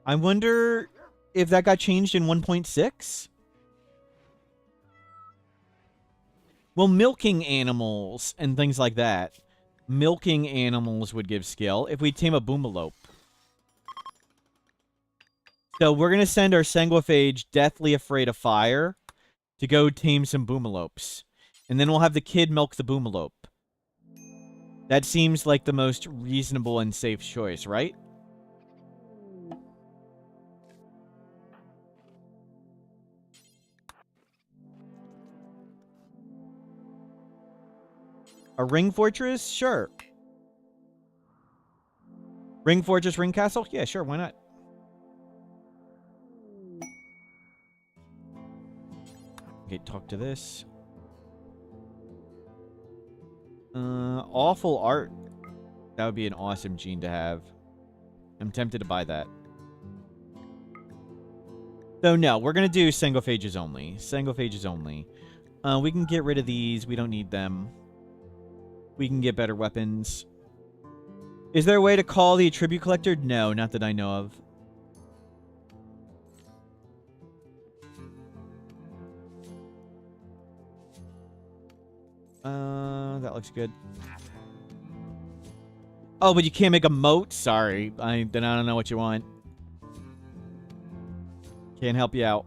I wonder if that got changed in 1.6? Well, milking animals and things like that. Milking animals would give skill if we tame a boomalope. So we're going to send our Sanguiphage Deathly Afraid of Fire to go tame some boomalopes. And then we'll have the kid milk the boomalope. That seems like the most reasonable and safe choice, right? A ring fortress? Sure. Ring fortress, ring castle? Yeah, sure, why not? Okay, talk to this. Awful art. That would be an awesome gene to have. I'm tempted to buy that. Though no, we're gonna do Sangophages only. Sangophages only. We can get rid of these. We don't need them. We can get better weapons. Is there a way to call the attribute collector? No, not that I know of. That looks good. Oh, but you can't make a moat? Sorry. Then I don't know what you want. Can't help you out.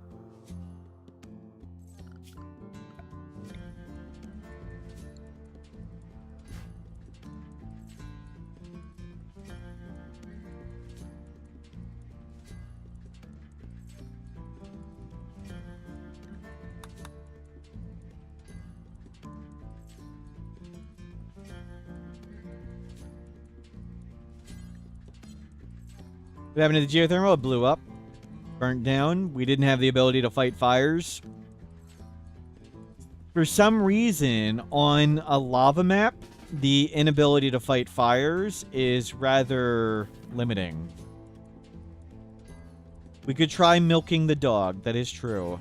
What happened to the geothermal? It blew up. Burnt down. We didn't have the ability to fight fires. For some reason, on a lava map, the inability to fight fires is rather limiting. We could try milking the dog. That is true.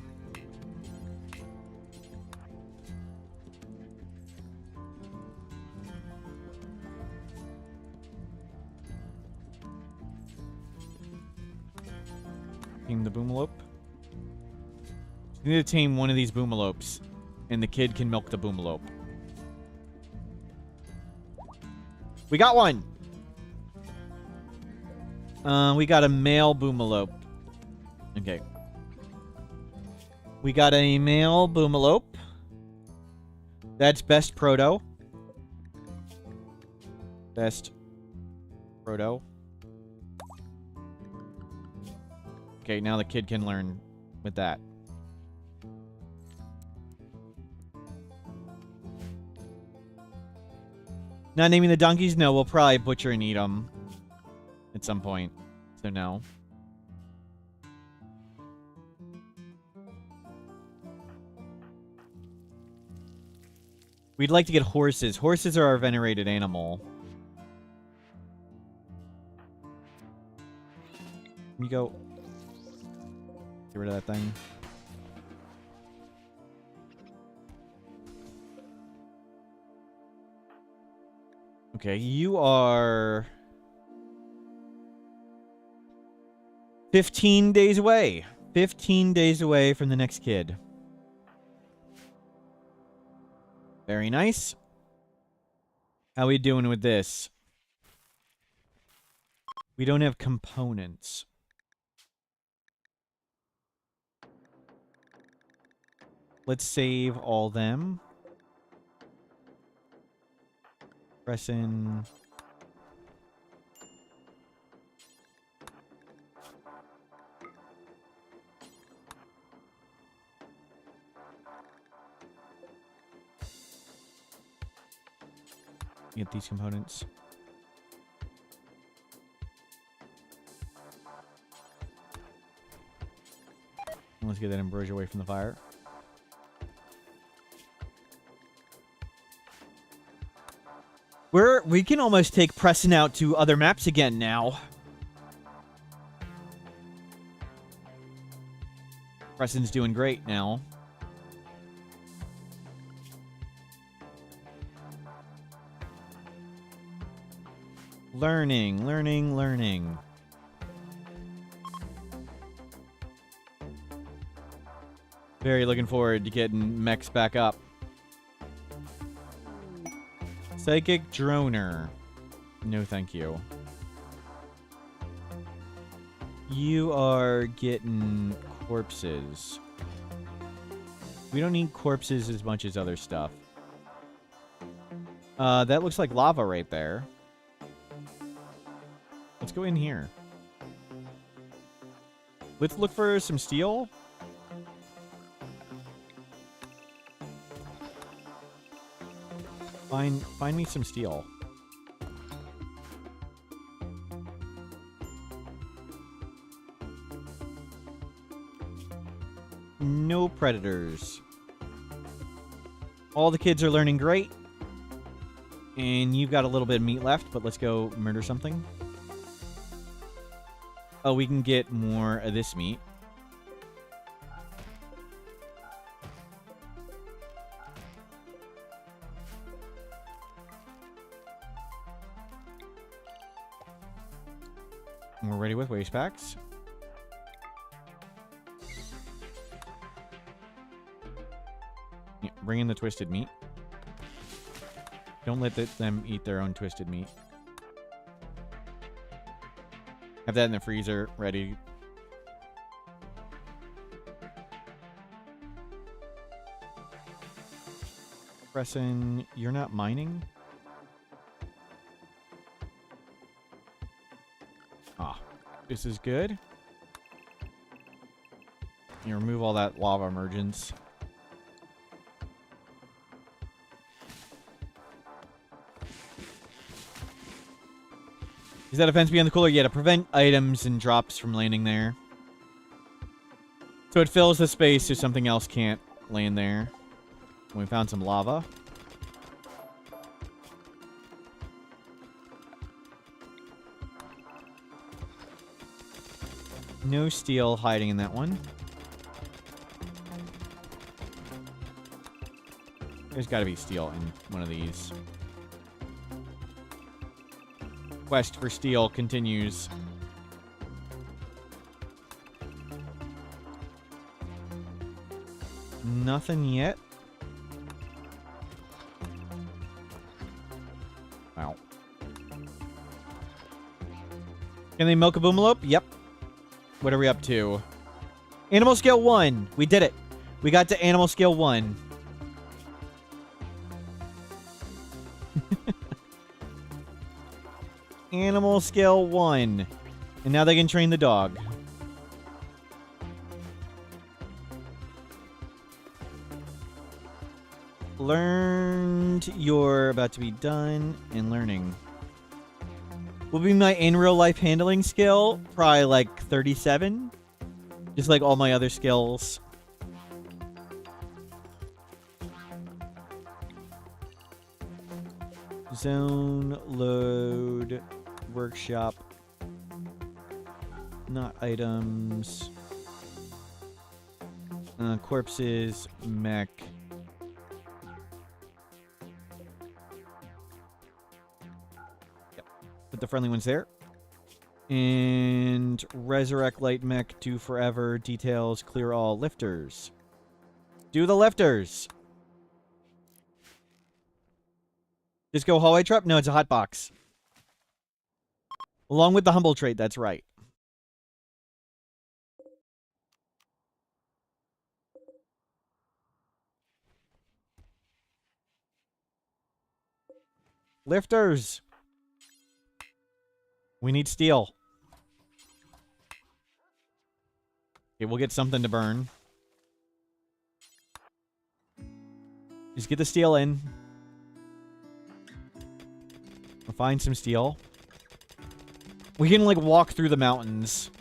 Tame the boomalope. We need to tame one of these boomalopes, and the kid can milk the boomalope. We got one! We got a male boomalope. Okay. We got a male boomalope. That's best proto. Best proto. Okay, now the kid can learn with that. Not naming the donkeys? No, we'll probably butcher and eat them at some point. So no. We'd like to get horses. Horses are our venerated animal. Can you go... Get rid of that thing. Okay, you are 15 days away. 15 days away from the next kid. Very nice. How we doing with this? We don't have components. Let's save all them. Press in. Get these components. Let's get that ambrosia away from the fire. We can almost take Preston out to other maps again now. Preston's doing great now. Learning, learning, learning. Very looking forward to getting mechs back up. Psychic Droner. No, thank you. You are getting corpses. We don't need corpses as much as other stuff. That looks like lava right there. Let's go in here. Let's look for some steel. Find me some steel. No predators. All the kids are learning great. And you've got a little bit of meat left, but let's go murder something. Oh, we can get more of this meat. We're ready with waste packs. Yeah, bring in the twisted meat. Don't let them eat their own twisted meat. Have that in the freezer, ready. Preston, you're not mining? Ah, this is good. You remove all that lava emergence. Is that a fence beyond the cooler? Yeah, to prevent items and drops from landing there. So it fills the space so something else can't land there. We found some lava. No steel hiding in that one. There's got to be steel in one of these. Quest for steel continues. Nothing yet. Wow. Can they milk a boomalope? Yep. What are we up to? Animal scale 1. We did it. We got to animal scale 1. Animal scale 1. And now they can train the dog. Learned. You're about to be done and learning. Will be my in real life handling skill. Probably like 37. Just like all my other skills. Zone, load, workshop, not items, corpses, mech. Yep. Put the friendly ones there. And resurrect light mech, do forever, details, clear all, lifters. Do the lifters. Just go hallway trap? No, it's a hot box. Along with the humble trait, that's right. Lifters. We need steel. Okay, we'll get something to burn. Just get the steel in. We'll find some steel. We can, like, walk through the mountains.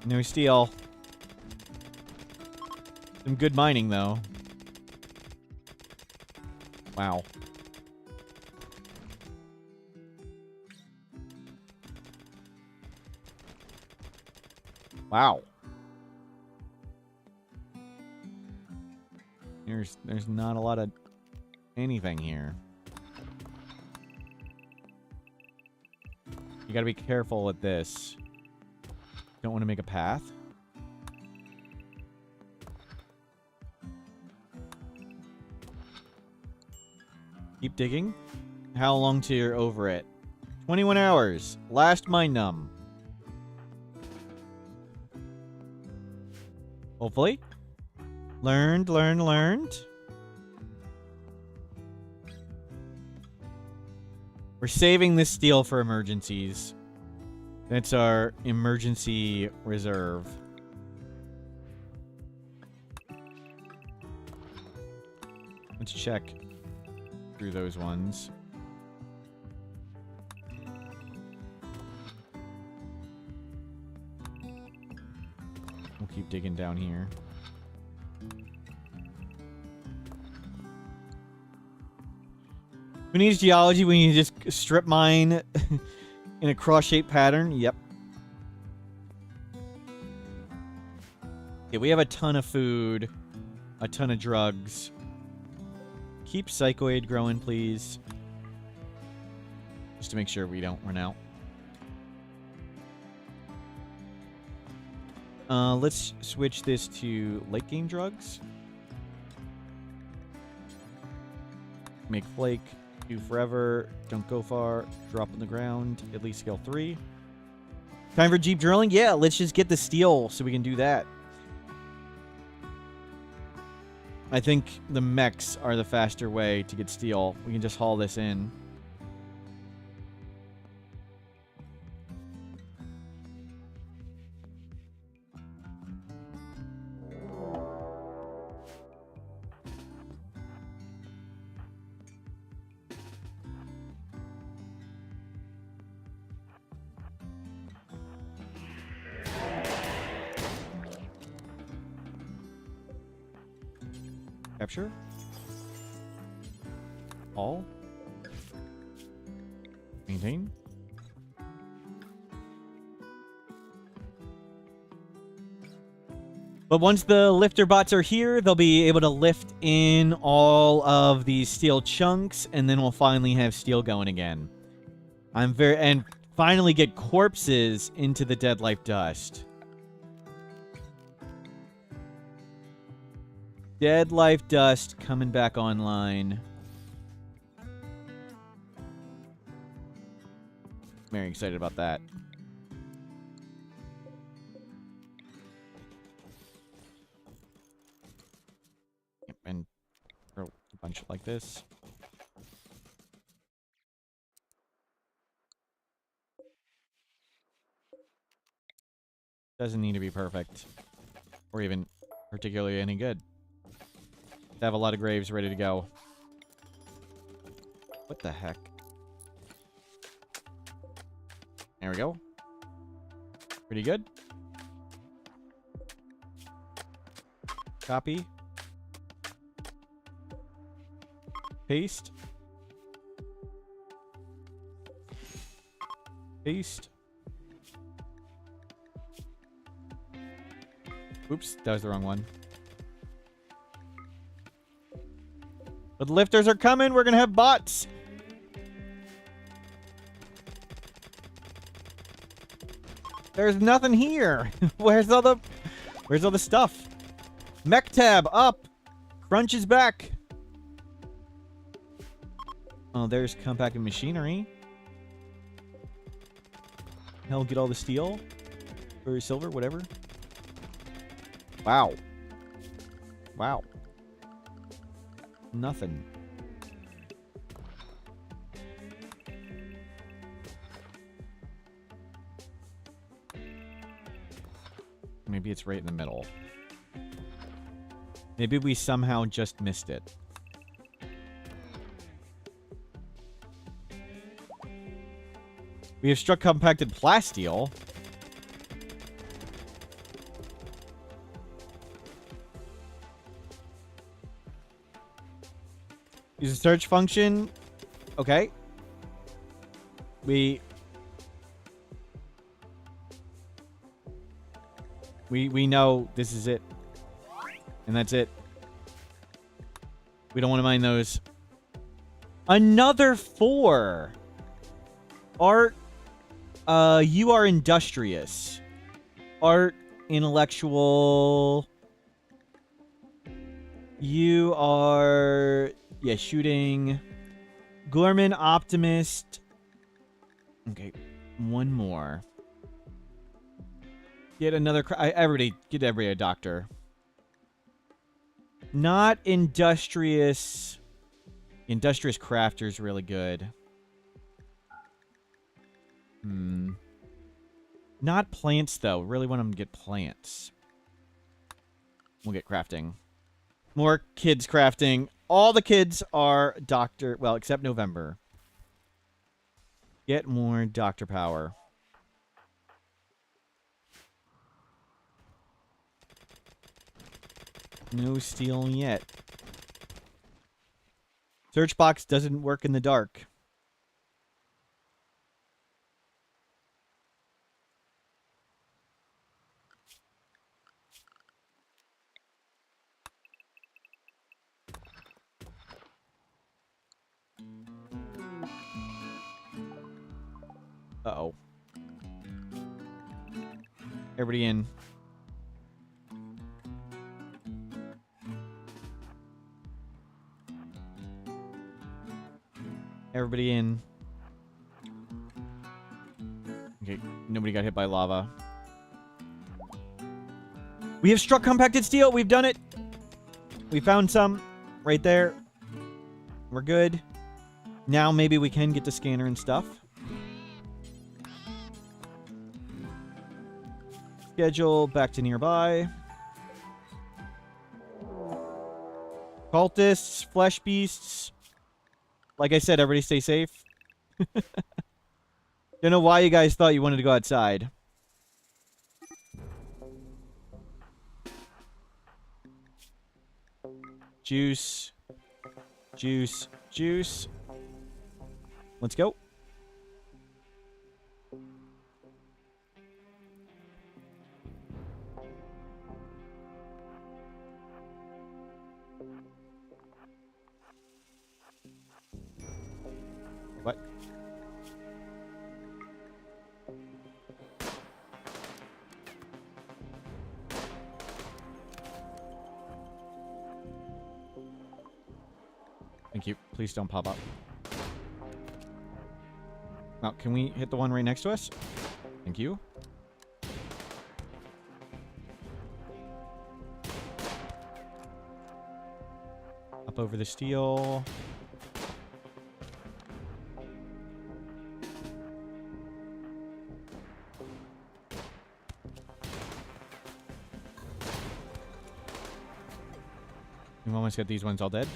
No steel. Some good mining, though. Wow. Wow. There's not a lot of anything here. You gotta be careful with this. Don't want to make a path. Keep digging. How long till you're over it? 21 hours. Last mine num. Hopefully. Learned. We're saving this steel for emergencies. That's our emergency reserve. Let's check through those ones. We'll keep digging down here. Who needs geology when you just strip mine in a cross-shaped pattern? Yep. Yeah, we have a ton of food, a ton of drugs. Keep psychoid growing, please. Just to make sure we don't run out. Let's switch this to late game drugs. Make flake. Do forever. Don't go far. Drop on the ground. At least scale 3. Time for Jeep drilling? Yeah, let's just get the steel so we can do that. I think the mechs are the faster way to get steel. We can just haul this in. Capture. All. Maintain. But once the lifter bots are here, they'll be able to lift in all of these steel chunks, and then we'll finally have steel going again. And finally get corpses into the dead life dust. Dead life dust coming back online. Very excited about that. Yep, and throw a bunch like this. Doesn't need to be perfect. Or even particularly any good. To have a lot of graves ready to go. What the heck? There we go. Pretty good. Copy. Paste. Paste. Oops, that was the wrong one. But the lifters are coming. We're going to have bots. There's nothing here. Where's all the stuff? Mech tab up. Crunch is back. Oh, there's compacted machinery. Hell, get all the steel or silver, whatever. Wow. Wow. Nothing. Maybe it's right in the middle. Maybe we somehow just missed it. We have struck compacted plasteel. Use a search function. Okay. We know this is it. And that's it. We don't want to mine those. Another 4. Art. You are industrious. Art, intellectual. You are... Yeah, shooting. Gorman, optimist. Okay, one more. Get another... Get everybody a doctor. Not industrious. Industrious crafter's really good. Not plants, though. Really want them to get plants. We'll get crafting. More kids crafting. All the kids are doctor... Well, except November. Get more doctor power. No steel yet. Search box doesn't work in the dark. Uh-oh. Everybody in. Everybody in. Okay, nobody got hit by lava. We have struck compacted steel. We've done it. We found some right there. We're good. Now maybe we can get the scanner and stuff. Schedule back to nearby. Cultists, flesh beasts. Like I said, everybody stay safe. Don't know why you guys thought you wanted to go outside. Juice. Juice. Juice. Let's go. What? Thank you. Please don't pop up. Now, can we hit the one right next to us? Thank you. Up over the steel. We've almost got these ones all dead.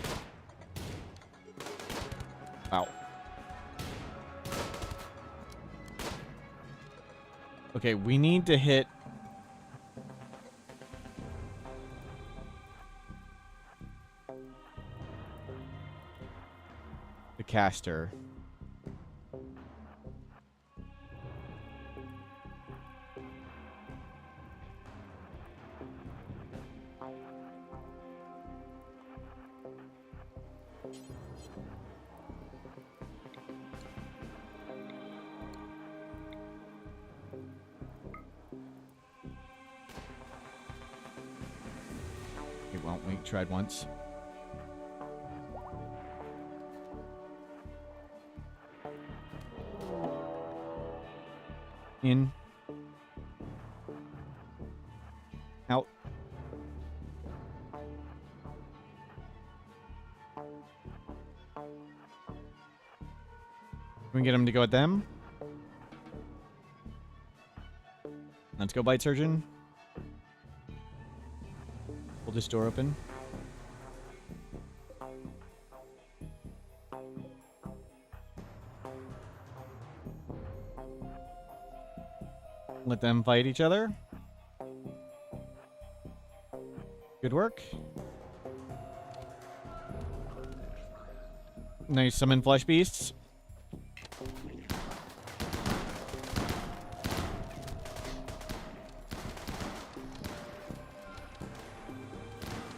Wow. Okay, we need to hit... the caster. Well, we tried once. In. Out. Can we get him to go at them? Let's go, Bite Surgeon. Hold this door open. Let them fight each other. Good work. Nice summon flesh beasts.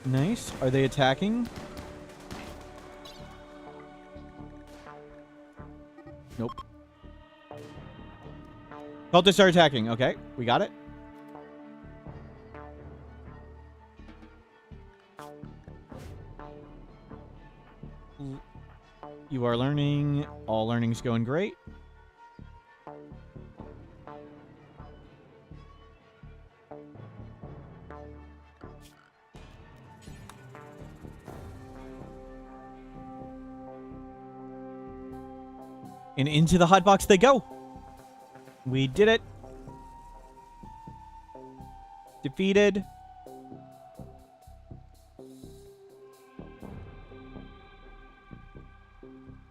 Nice. Are they attacking? Nope. Cultists are attacking. Okay, we got it. You are learning. All learning's going great. And into the hotbox they go. We did it. Defeated.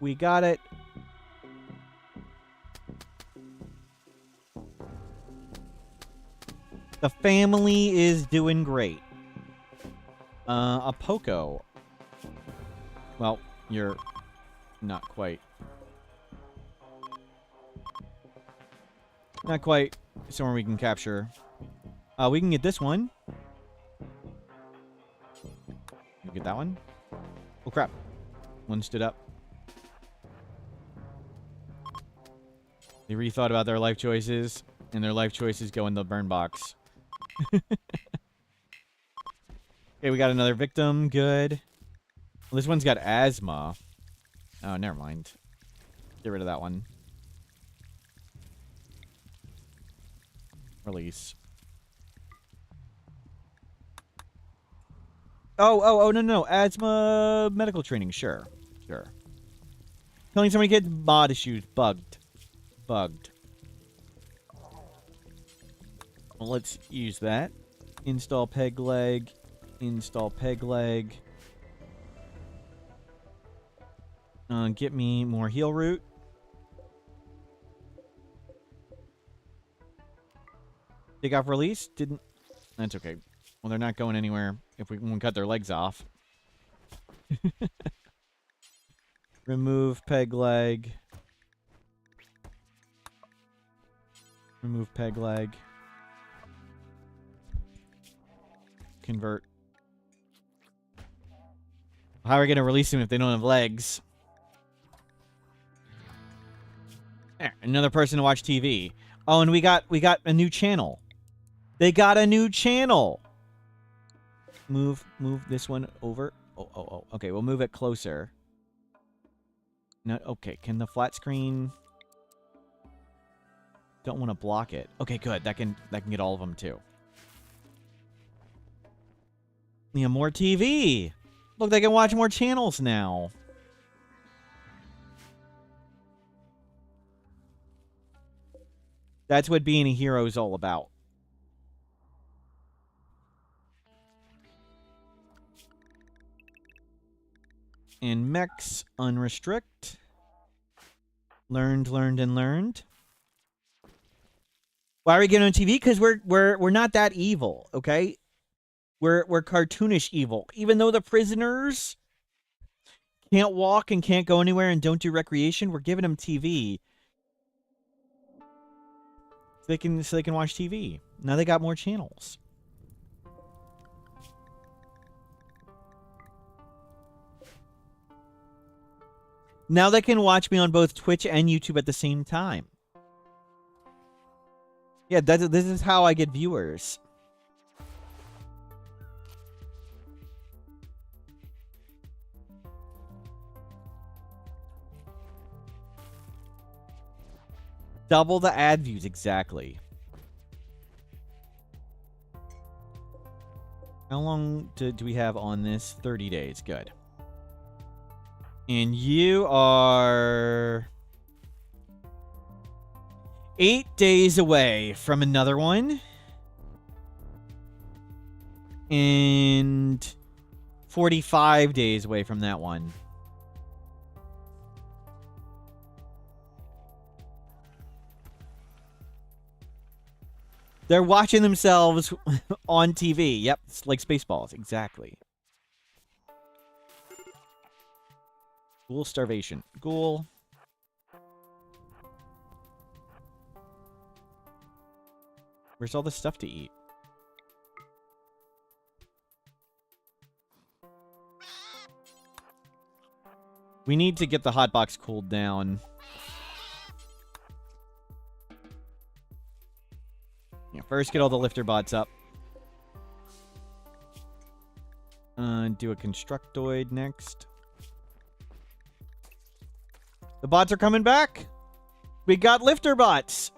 We got it. The family is doing great. A Poco. Well, you're not quite. Not quite somewhere we can capture. We can get this one. You get that one? Oh, crap. One stood up. They rethought about their life choices, and their life choices go in the burn box. Okay, we got another victim. Good. Well, this one's got asthma. Oh, never mind. Get rid of that one. Release. Oh, no. Asthma medical training. Sure. Killing so many kids. Mod issues. Bugged. Well, let's use that. Install peg leg. Get me more heal root. Take off release. Didn't. That's okay. Well, they're not going anywhere if we can cut their legs off. Remove peg leg. Convert. How are we going to release them if they don't have legs? There, another person to watch TV. Oh, and we got a new channel. They got a new channel. Move this one over. Oh. Okay, we'll move it closer. No, okay. Can the flat screen? Don't want to block it. Okay, good. That can get all of them too. Yeah, more TV. Look, they can watch more channels now. That's what being a hero is all about. And mechs, unrestrict. Learned. Why are we getting on TV? Because we're not that evil, okay? We're cartoonish evil. Even though the prisoners can't walk and can't go anywhere and don't do recreation, we're giving them TV. So they can watch TV. Now they got more channels. Now they can watch me on both Twitch and YouTube at the same time. Yeah, this is how I get viewers. Double the ad views, exactly. How long do we have on this? 30 days. Good. And you are 8 days away from another one. And 45 days away from that one. They're watching themselves on TV. Yep, it's like Spaceballs. Exactly. Ghoul starvation. Ghoul. Where's all the stuff to eat? We need to get the hotbox cooled down. Yeah, first get all the lifter bots up. Do a constructoid next. The bots are coming back. We got lifter bots.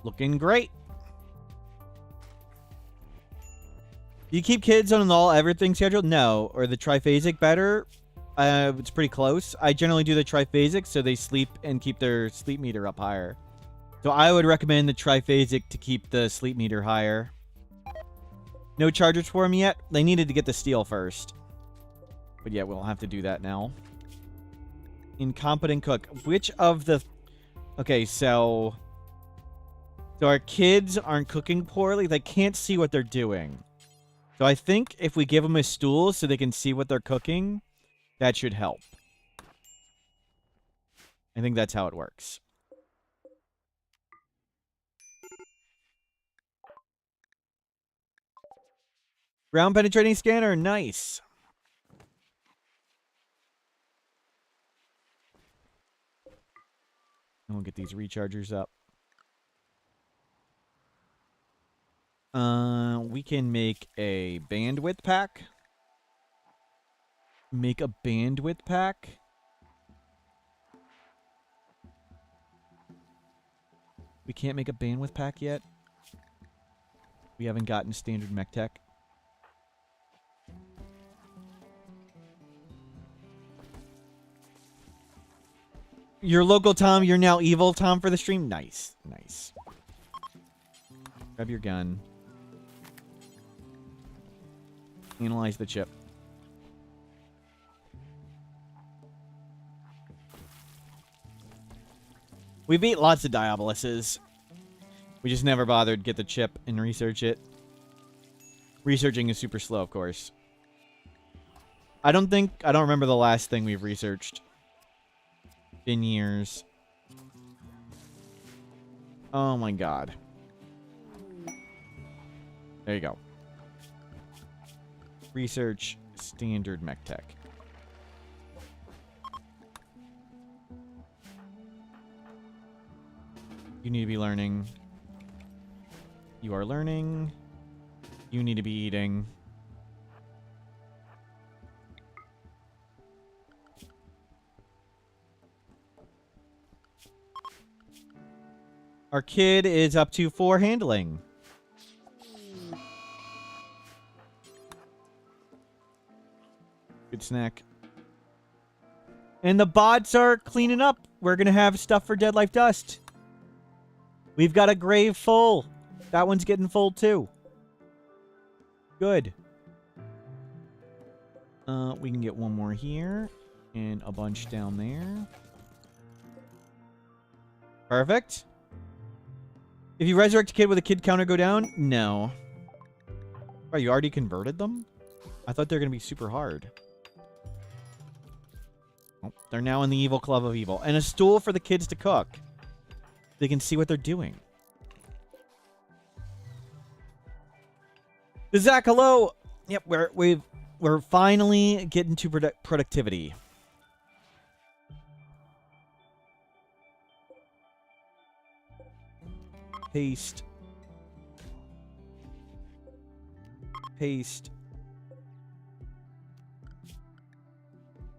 Looking great. You keep kids on an all everything schedule? No. Or the triphasic better? It's pretty close. I generally do the triphasic so they sleep and keep their sleep meter up higher. So I would recommend the triphasic to keep the sleep meter higher. No chargers for them yet? They needed to get the steel first. But yeah, we'll have to do that now. Incompetent cook. Which of the... Okay, so our kids aren't cooking poorly. They can't see what they're doing. So I think if we give them a stool so they can see what they're cooking, that should help. I think that's how it works. Ground penetrating scanner, nice. And we'll get these rechargers up. We can make a bandwidth pack. Make a bandwidth pack. We can't make a bandwidth pack yet. We haven't gotten standard mech tech. Your local Tom, you're now evil Tom for the stream. Nice. Nice. Grab your gun. Analyze the chip. We beat lots of Diaboluses. We just never bothered to get the chip and research it. Researching is super slow, of course. I don't remember the last thing we've researched. Been years. Oh my god. There you go. Research standard mech tech. You need to be learning. You are learning. You need to be eating. Our kid is up to 4 handling. Good snack. And the bots are cleaning up. We're going to have stuff for Dead Life Dust. We've got a grave full. That one's getting full too. Good. We can get one more here. And a bunch down there. Perfect. If you resurrect a kid, will the kid counter go down? No. Oh, you already converted them? I thought they were going to be super hard. Oh, they're now in the evil club of evil. And a stool for the kids to cook. They can see what they're doing. Zach, hello. Yep, we're finally getting to productivity. Paste. Paste.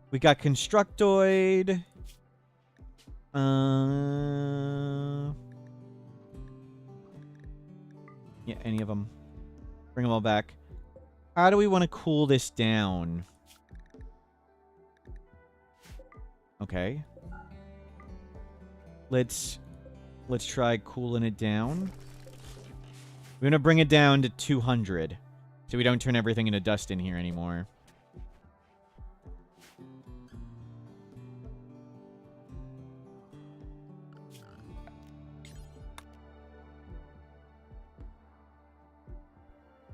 We got Constructoid. Yeah, any of them. Bring them all back. How do we want to cool this down? Okay. Let's try cooling it down. We're going to bring it down to 200. So we don't turn everything into dust in here anymore.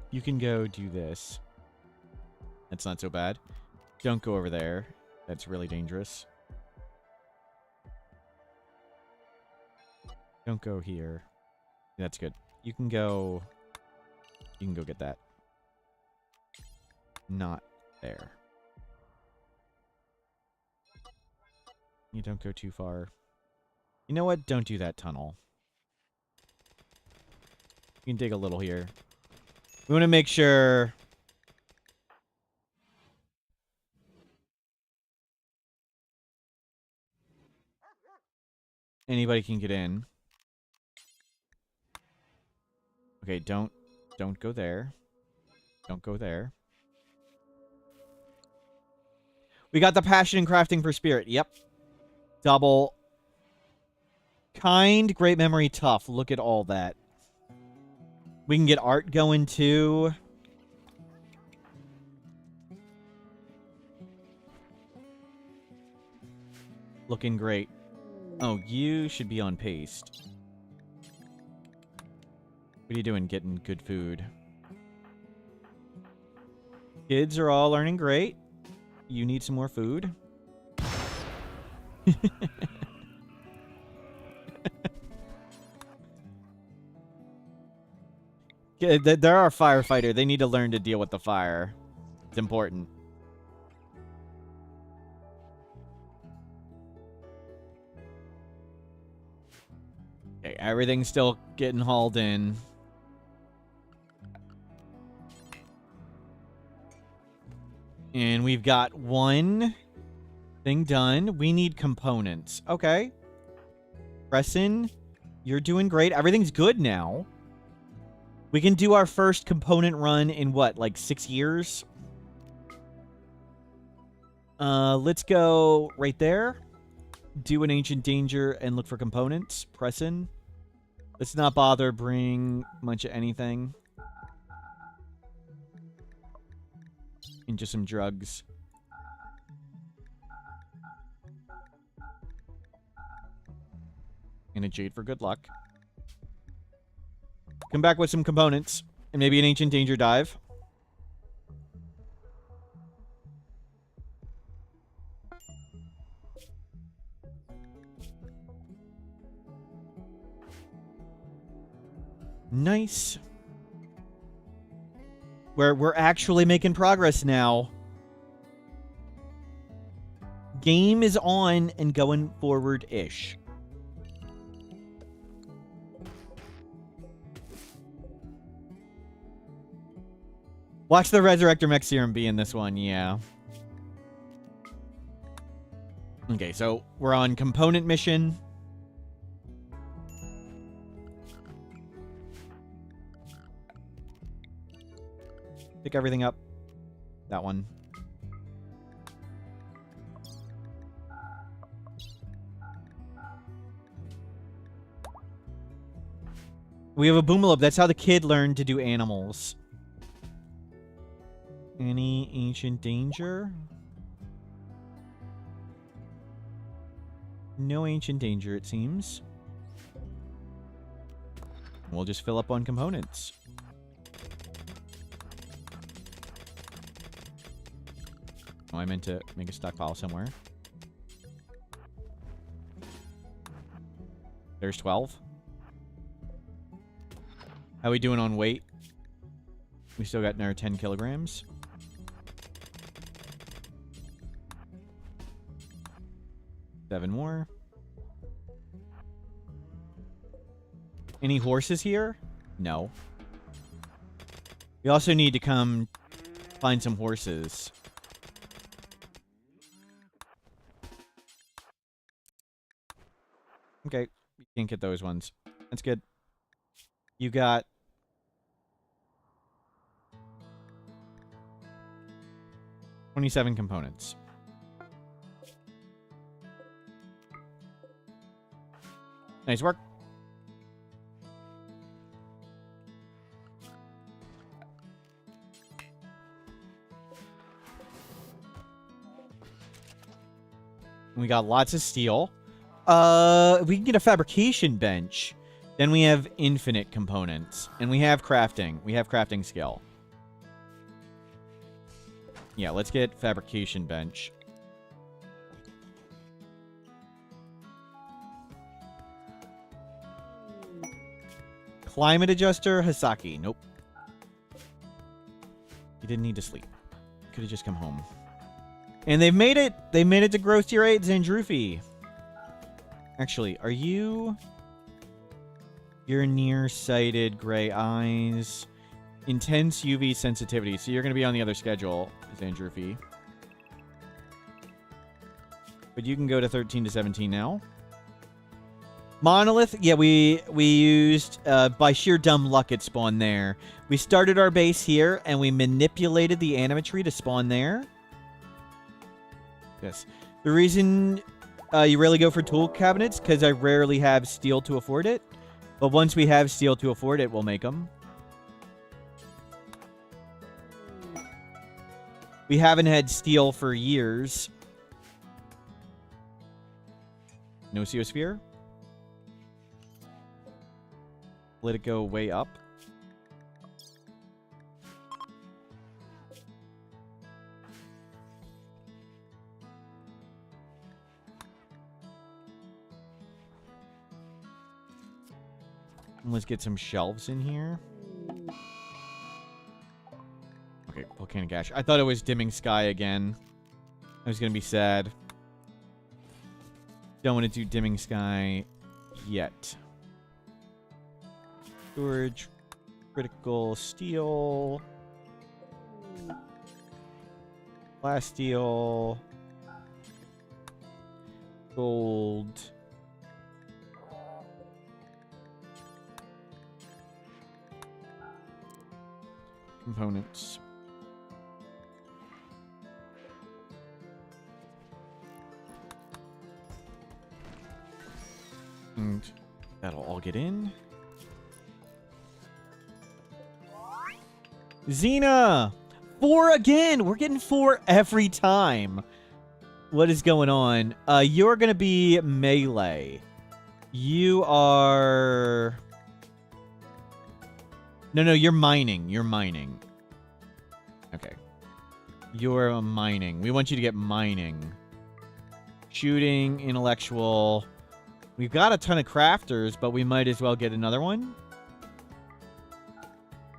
You can go do this. That's not so bad. Don't go over there. That's really dangerous. Don't go here. That's good. You can go get that. Not there. You don't go too far. You know what? Don't do that tunnel. You can dig a little here. We want to make sure... anybody can get in. Okay, don't go there. Don't go there. We got the passion and crafting for spirit. Yep. Double. Kind, great memory, tough. Look at all that. We can get art going too. Looking great. Oh, you should be on paste. What are you doing getting good food? Kids are all learning great. You need some more food. Yeah, they're our firefighter. They need to learn to deal with the fire. It's important. Okay, everything's still getting hauled in. And we've got one thing done. We need components. Okay. Preston, you're doing great. Everything's good now. We can do our first component run in what, like 6 years? Let's go right there. Do an ancient danger and look for components. Press in. Let's not bother bring much of anything. And just some drugs. And a jade for good luck. Come back with some components. And maybe an ancient danger dive. Nice. We're actually making progress now. Game is on and going forward-ish. Watch the Resurrector Mech Serum be in this one, yeah. Okay, so we're on component mission. Pick everything up. That one. We have a Boomalop. That's how the kid learned to do animals. Any ancient danger? No ancient danger, it seems. We'll just fill up on components. Oh, I meant to make a stockpile somewhere. There's 12. How we doing on weight? We still got another 10 kilograms. Seven more. Any horses here? No. We also need to come find some horses. Okay, you can't get those ones. That's good. You got... $27 components. Nice work. We got lots of steel. We can get a fabrication bench. Then we have infinite components. And we have crafting. We have crafting skill. Yeah, let's get fabrication bench. Climate adjuster, Hasaki. Nope. You didn't need to sleep. Could have just come home. And they've made it. They made it to growth tier 8, Zandrufi. Actually, are you... You're nearsighted, gray eyes, intense UV sensitivity. So you're going to be on the other schedule, Zandrufi. But you can go to 13 to 17 now. Monolith, yeah, we used, by sheer dumb luck, it spawned there. We started our base here, and we manipulated the animatry to spawn there. Yes. The reason you rarely go for tool cabinets, because I rarely have steel to afford it. But once we have steel to afford it, we'll make them. We haven't had steel for years. No Geosphere. Let it go way up. And let's get some shelves in here. Okay, volcanic ash. I thought it was dimming sky again. I was gonna be sad. Don't want to do dimming sky yet. Storage, critical steel, glass steel, gold, components. And that'll all get in. Xena! 4 again! We're getting 4 every time. What is going on? You're gonna be melee. You are... No, you're mining. You're mining. Okay. You're mining. We want you to get mining. Shooting, intellectual. We've got a ton of crafters, but we might as well get another one.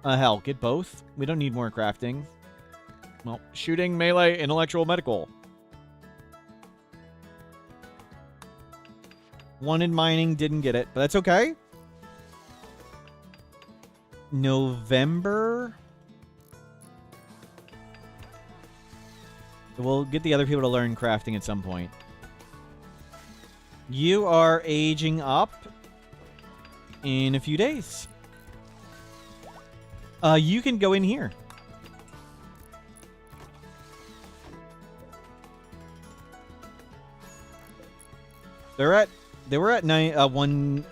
Hell, get both. We don't need more crafting. Well, shooting, melee, intellectual, medical. One in mining, didn't get it, but that's okay. November. We'll get the other people to learn crafting at some point. You are aging up in a few days. You can go in here. They were at 1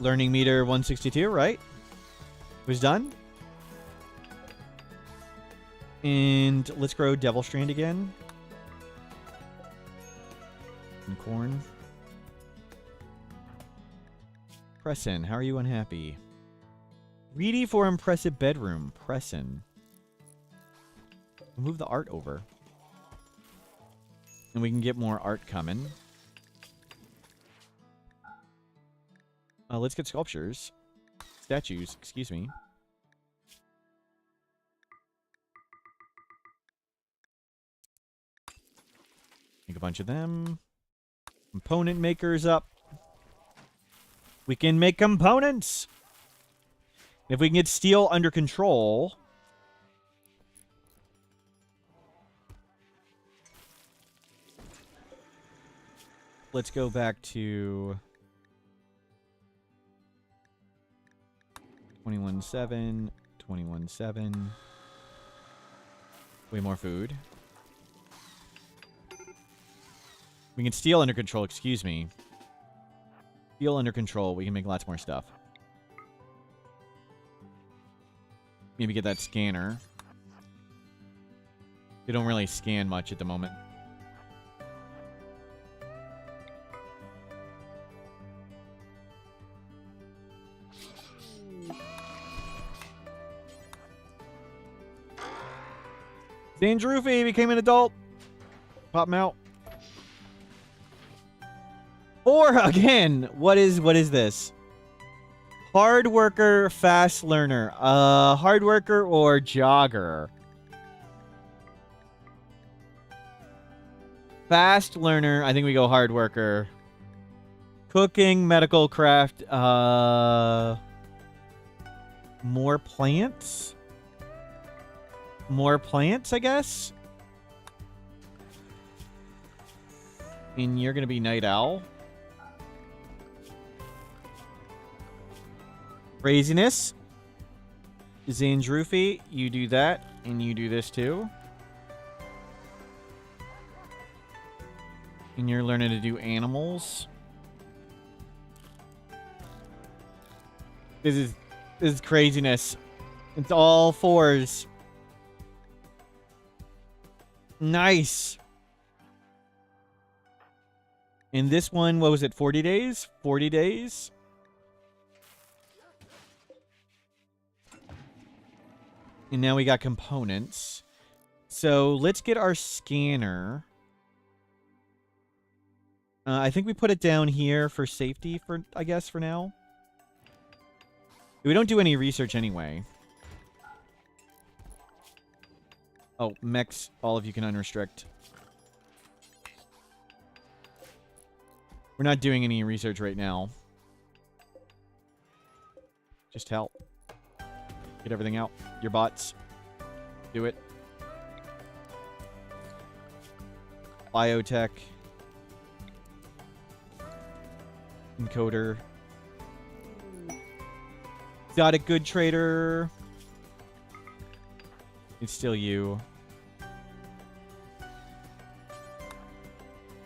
learning meter 162, right? It was done. And let's grow Devil Strand again. And corn. Pressin, how are you unhappy? Greedy for impressive bedroom. Pressin. Move the art over. And we can get more art coming. Let's get sculptures. Statues, excuse me. Make a bunch of them. Component makers up. We can make components! If we can get steel under control... Let's go back to... 21.7, 21.7. Way more food. We can steal under control, excuse me. Steal under control, we can make lots more stuff. Maybe get that scanner. They don't really scan much at the moment. Dangerufy became an adult. Pop him out. Or again, what is this? Hard worker, fast learner. Hard worker or jogger? Fast learner. I think we go hard worker. Cooking, medical, craft. More plants? More plants, I guess? And you're going to be Night Owl. Craziness. Zandrufi, you do that, and you do this too. And you're learning to do animals. This is craziness. It's all 4s. Nice. And this one, what was it, 40 days? 40 days? And now we got components. So let's get our scanner. I think we put it down here for safety, I guess, for now. We don't do any research anyway. Oh, mechs, all of you can unrestrict. We're not doing any research right now. Just help. Get everything out. Your bots. Do it. Biotech. Encoder. Exotic good trader. It's still you.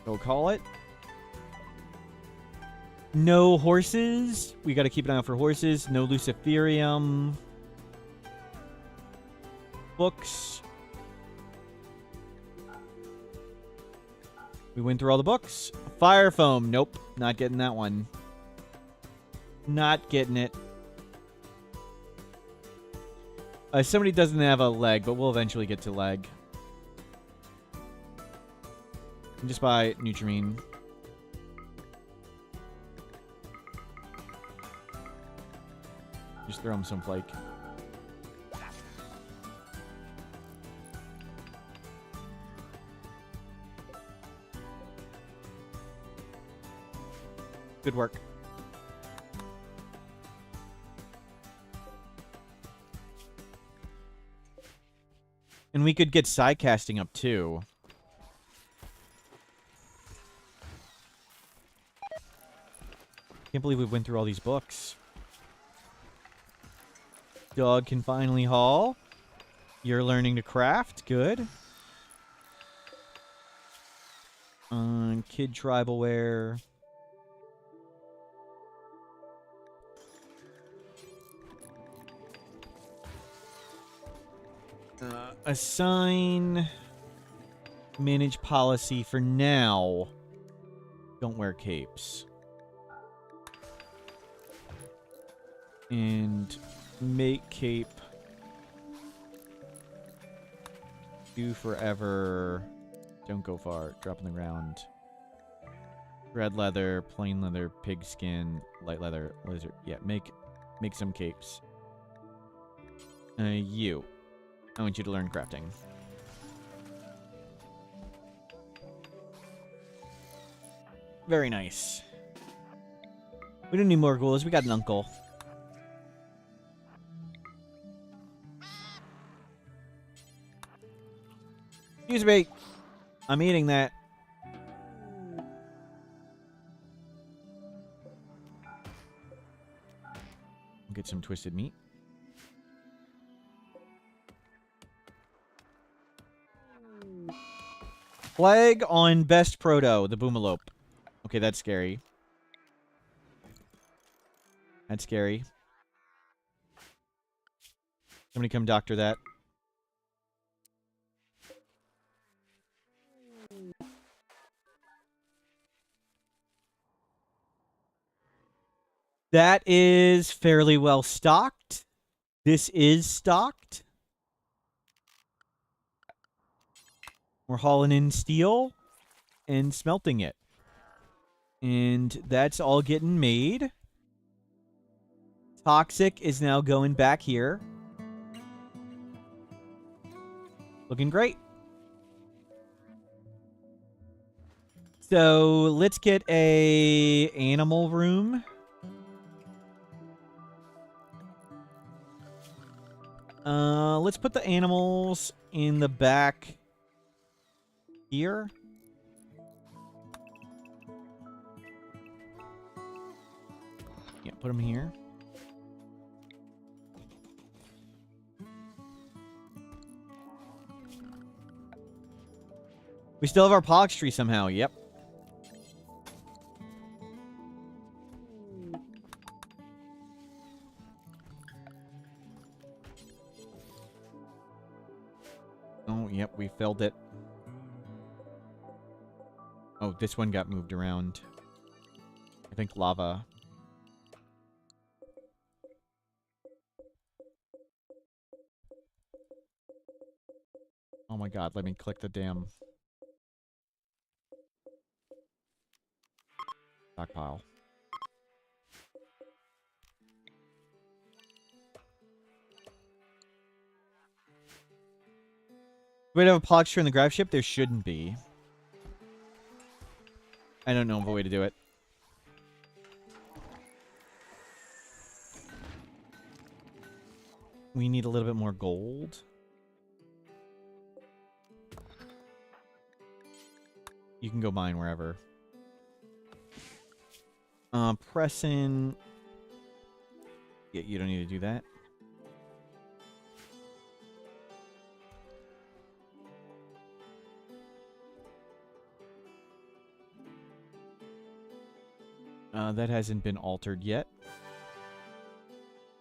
Go call it. No horses. We got to keep an eye out for horses. No Luciferium. Books. We went through all the books. Fire foam. Nope. Not getting that one. Not getting it. Somebody doesn't have a leg, but we'll eventually get to leg. Just buy Nutrimine. Just throw him some flake. Good work. And we could get side casting up too. Can't believe we went through all these books. Dog can finally haul. You're learning to craft. Good. Kid tribal wear. Assign. Manage policy for now. Don't wear capes. And make cape. Do forever. Don't go far. Drop on the ground. Red leather, plain leather, pig skin, light leather, lizard. Yeah, make some capes. You. I want you to learn crafting. Very nice. We don't need more ghouls. We got an uncle. Excuse me. I'm eating that. Get some twisted meat. Flag on best proto, the Boomalope. Okay, that's scary. That's scary. Somebody come doctor that. That is fairly well stocked. This is stocked. We're hauling in steel and smelting it. And that's all getting made. Toxic is now going back here. Looking great. So let's get a animal room. Let's put the animals in the back here. Yeah, put them here. We still have our Pox tree somehow. Yep. Oh, yep, we filled it. Oh, this one got moved around. I think lava. Oh my god, let me click the damn stockpile. Do we have a Pox tree in the grab ship? There shouldn't be. I don't know of a way to do it. We need a little bit more gold. You can go mine wherever. Press in. Yeah, you don't need to do that. That hasn't been altered yet.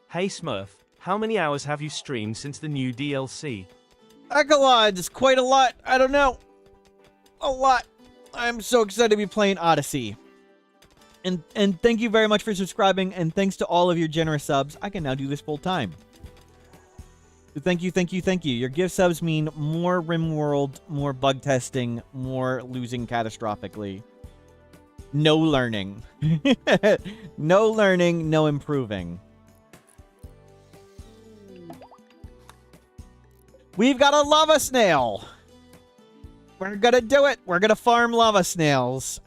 Hey Smurf, how many hours have you streamed since the new DLC? Echelons, quite a lot. I don't know. A lot. I'm so excited to be playing Odyssey. And thank you very much for subscribing, and thanks to all of your generous subs, I can now do this full time. So thank you, thank you, thank you. Your gift subs mean more Rimworld, more bug testing, more losing catastrophically. No learning. No learning, no improving. We've got a lava snail. We're gonna do it. We're gonna farm lava snails.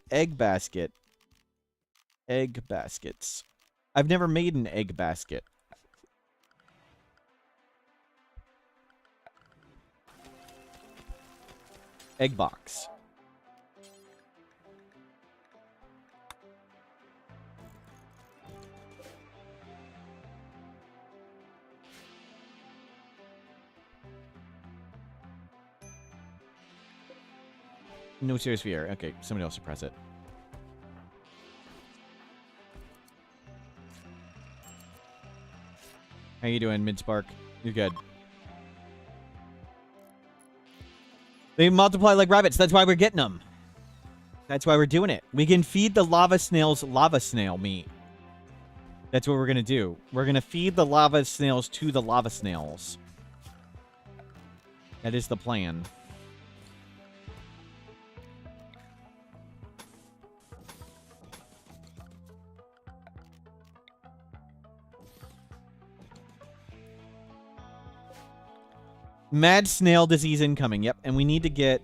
Egg basket. Egg baskets. I've never made an egg basket. Egg box. No serious fear. Okay, somebody else suppress it. How you doing, Midspark? You're good. They multiply like rabbits. That's why we're getting them. That's why we're doing it. We can feed the lava snails lava snail meat. That's what we're going to do. We're going to feed the lava snails to the lava snails. That is the plan. Mad snail disease incoming. Yep, and we need to get...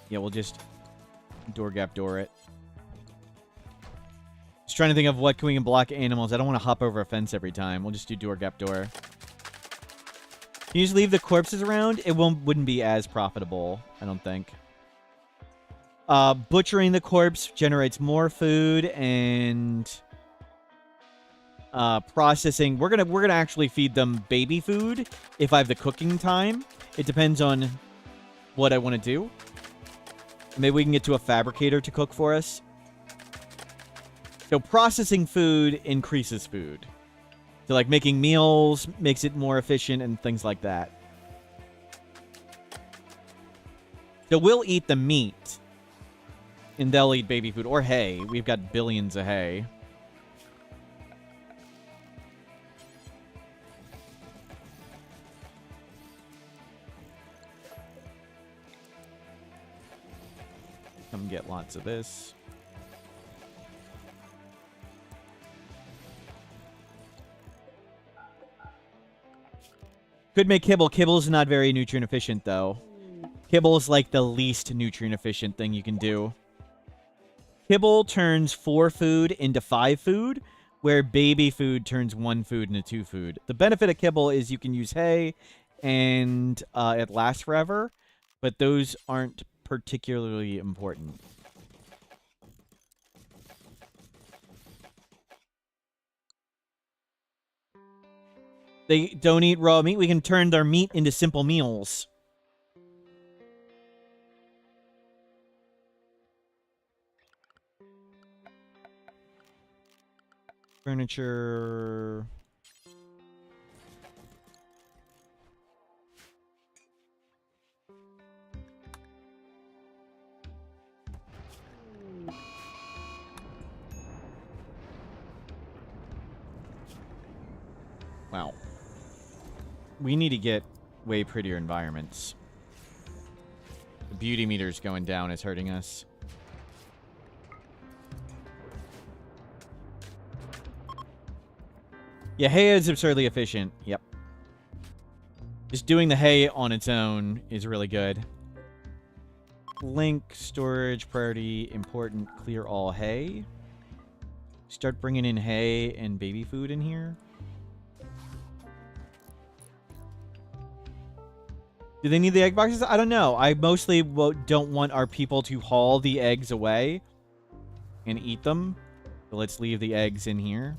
Yeah, we'll just door gap door it. Just trying to think of what can we block animals. I don't want to hop over a fence every time. We'll just do door gap door. Can you just leave the corpses around? It wouldn't be as profitable, I don't think. Butchering the corpse generates more food, and processing. We're gonna actually feed them baby food if I have the cooking time. It depends on what I want to do. Maybe we can get to a fabricator to cook for us. So processing food increases food. So, like, making meals makes it more efficient and things like that. So we'll eat the meat. And they'll eat baby food. Or hay. We've got billions of hay. Come get lots of this. Could make kibble. Kibble's not very nutrient efficient, though. Kibble's like the least nutrient efficient thing you can do. Kibble turns 4 food into 5 food, where baby food turns 1 food into 2 food. The benefit of kibble is you can use hay, and it lasts forever. But those aren't particularly important. They don't eat raw meat. We can turn their meat into simple meals. Furniture. Wow. We need to get way prettier environments. The beauty meter's going down. It's hurting us. Yeah, hay is absurdly efficient. Yep. Just doing the hay on its own is really good. Link, storage, priority, important, clear all hay. Start bringing in hay and baby food in here. Do they need the egg boxes? I don't know. I mostly don't want our people to haul the eggs away and eat them. So let's leave the eggs in here.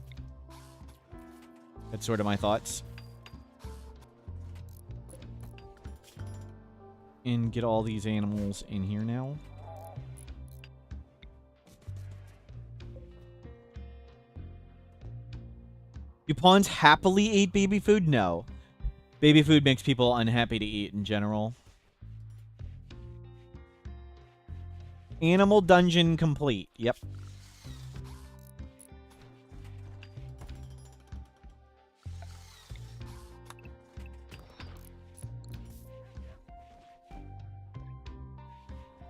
That's sort of my thoughts. And get all these animals in here now. Do pawns happily eat baby food? No. Baby food makes people unhappy to eat in general. Animal dungeon complete. Yep.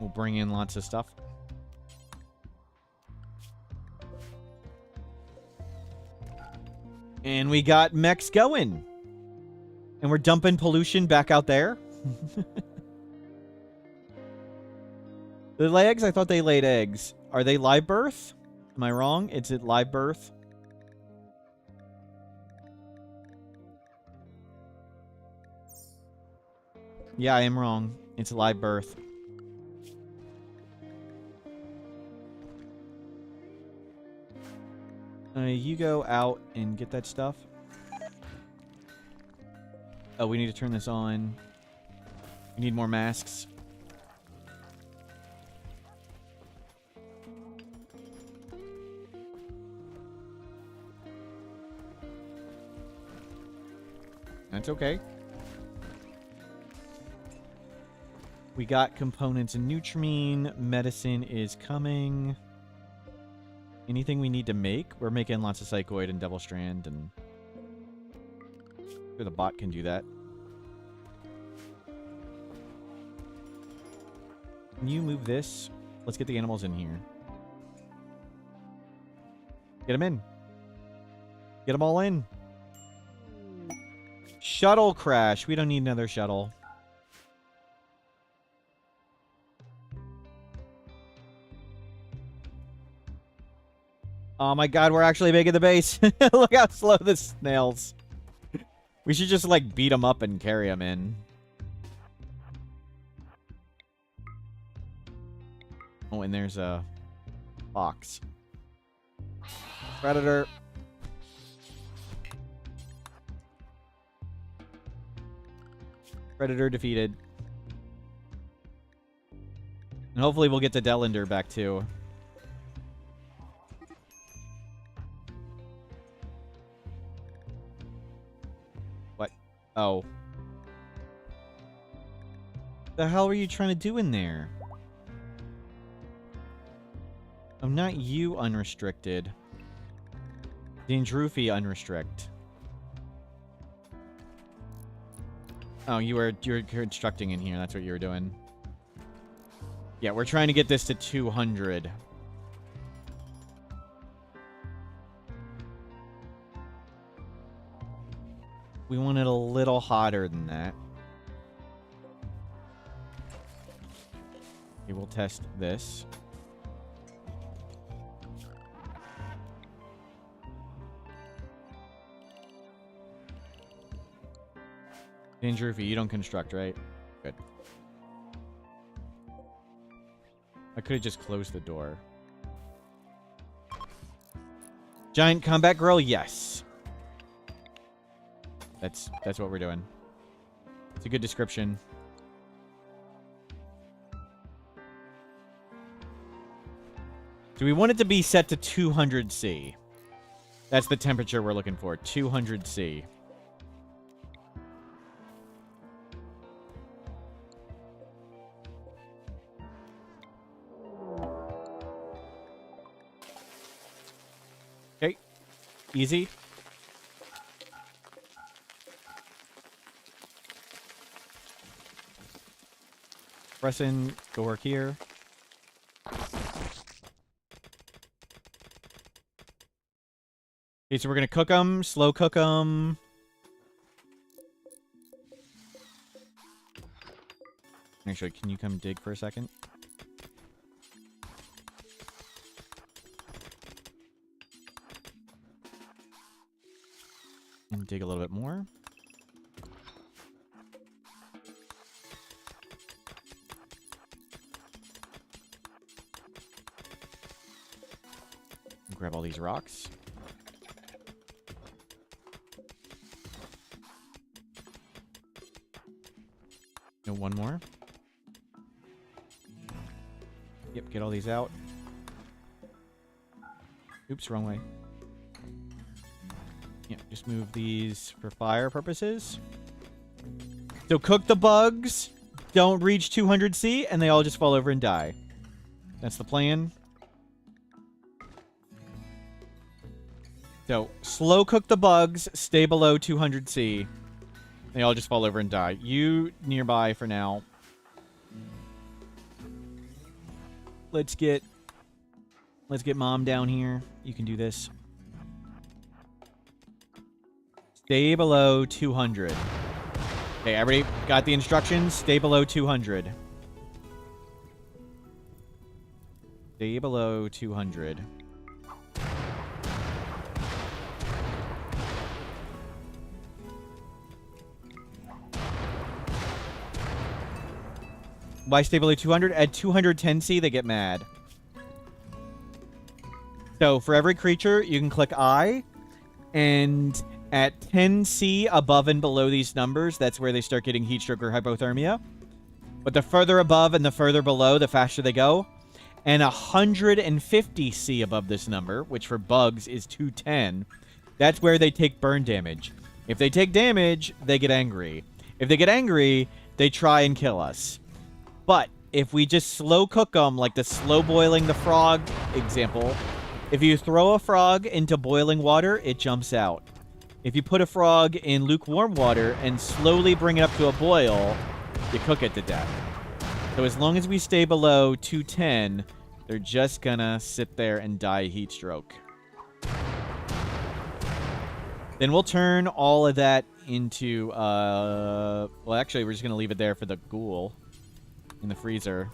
We'll bring in lots of stuff. And we got mechs going. And we're dumping pollution back out there. They lay eggs? I thought they laid eggs. Are they live birth? Am I wrong? Is it live birth? Yeah, I am wrong. It's live birth. You go out and get that stuff. Oh, we need to turn this on. We need more masks. That's okay. We got components in Nutrimine. Medicine is coming. Anything we need to make? We're making lots of Psychoid and Devil Strand, and sure the bot can do that. Can you move this? Let's get the animals in here. Get them in. Get them all in. Shuttle crash. We don't need another shuttle. Oh my god, we're actually making the base. Look how slow this snails. We should just, like, beat them up and carry them in. Oh, and there's a fox. Predator. Predator defeated. And hopefully we'll get the Delander back, too. What? Oh. The hell were you trying to do in there? I'm not you, unrestricted. Dandruffy, unrestrict. Oh, you're constructing in here. That's what you were doing. Yeah, we're trying to get this to 200. We want it a little hotter than that. Okay, we'll test this. Dandruffy, you don't construct, right? Good. I could have just closed the door. Giant combat grill, yes. That's what we're doing. It's a good description. So we want it to be set to 200 C. That's the temperature we're looking for, 200 C. Okay, easy. Press in, go work here. Okay, so we're gonna cook them, slow cook them. Actually, can you come dig for a second? And dig a little bit more. Grab all these rocks. And one more. Yep, get all these out. Oops, wrong way. Yeah, just move these for fire purposes. So cook the bugs, don't reach 200 C, and they all just fall over and die. That's the plan. So, slow cook the bugs, stay below 200 C. They all just fall over and die. You nearby for now. Let's get Mom down here. You can do this. Stay below 200. Okay, everybody got the instructions? Stay below 200. Stay below 200. Why stay below 200? At 210C, they get mad. So, for every creature, you can click I, and at 10C above and below these numbers, that's where they start getting heat stroke or hypothermia. But the further above and the further below, the faster they go. And 150C above this number, which for bugs is 210, that's where they take burn damage. If they take damage, they get angry. If they get angry, they try and kill us. But if we just slow cook them, like the slow boiling the frog example, if you throw a frog into boiling water, it jumps out. If you put a frog in lukewarm water and slowly bring it up to a boil, you cook it to death. So as long as we stay below 210, they're just gonna sit there and die heat stroke. Then we'll turn all of that into, well, actually, we're just gonna leave it there for the ghoul in the freezer.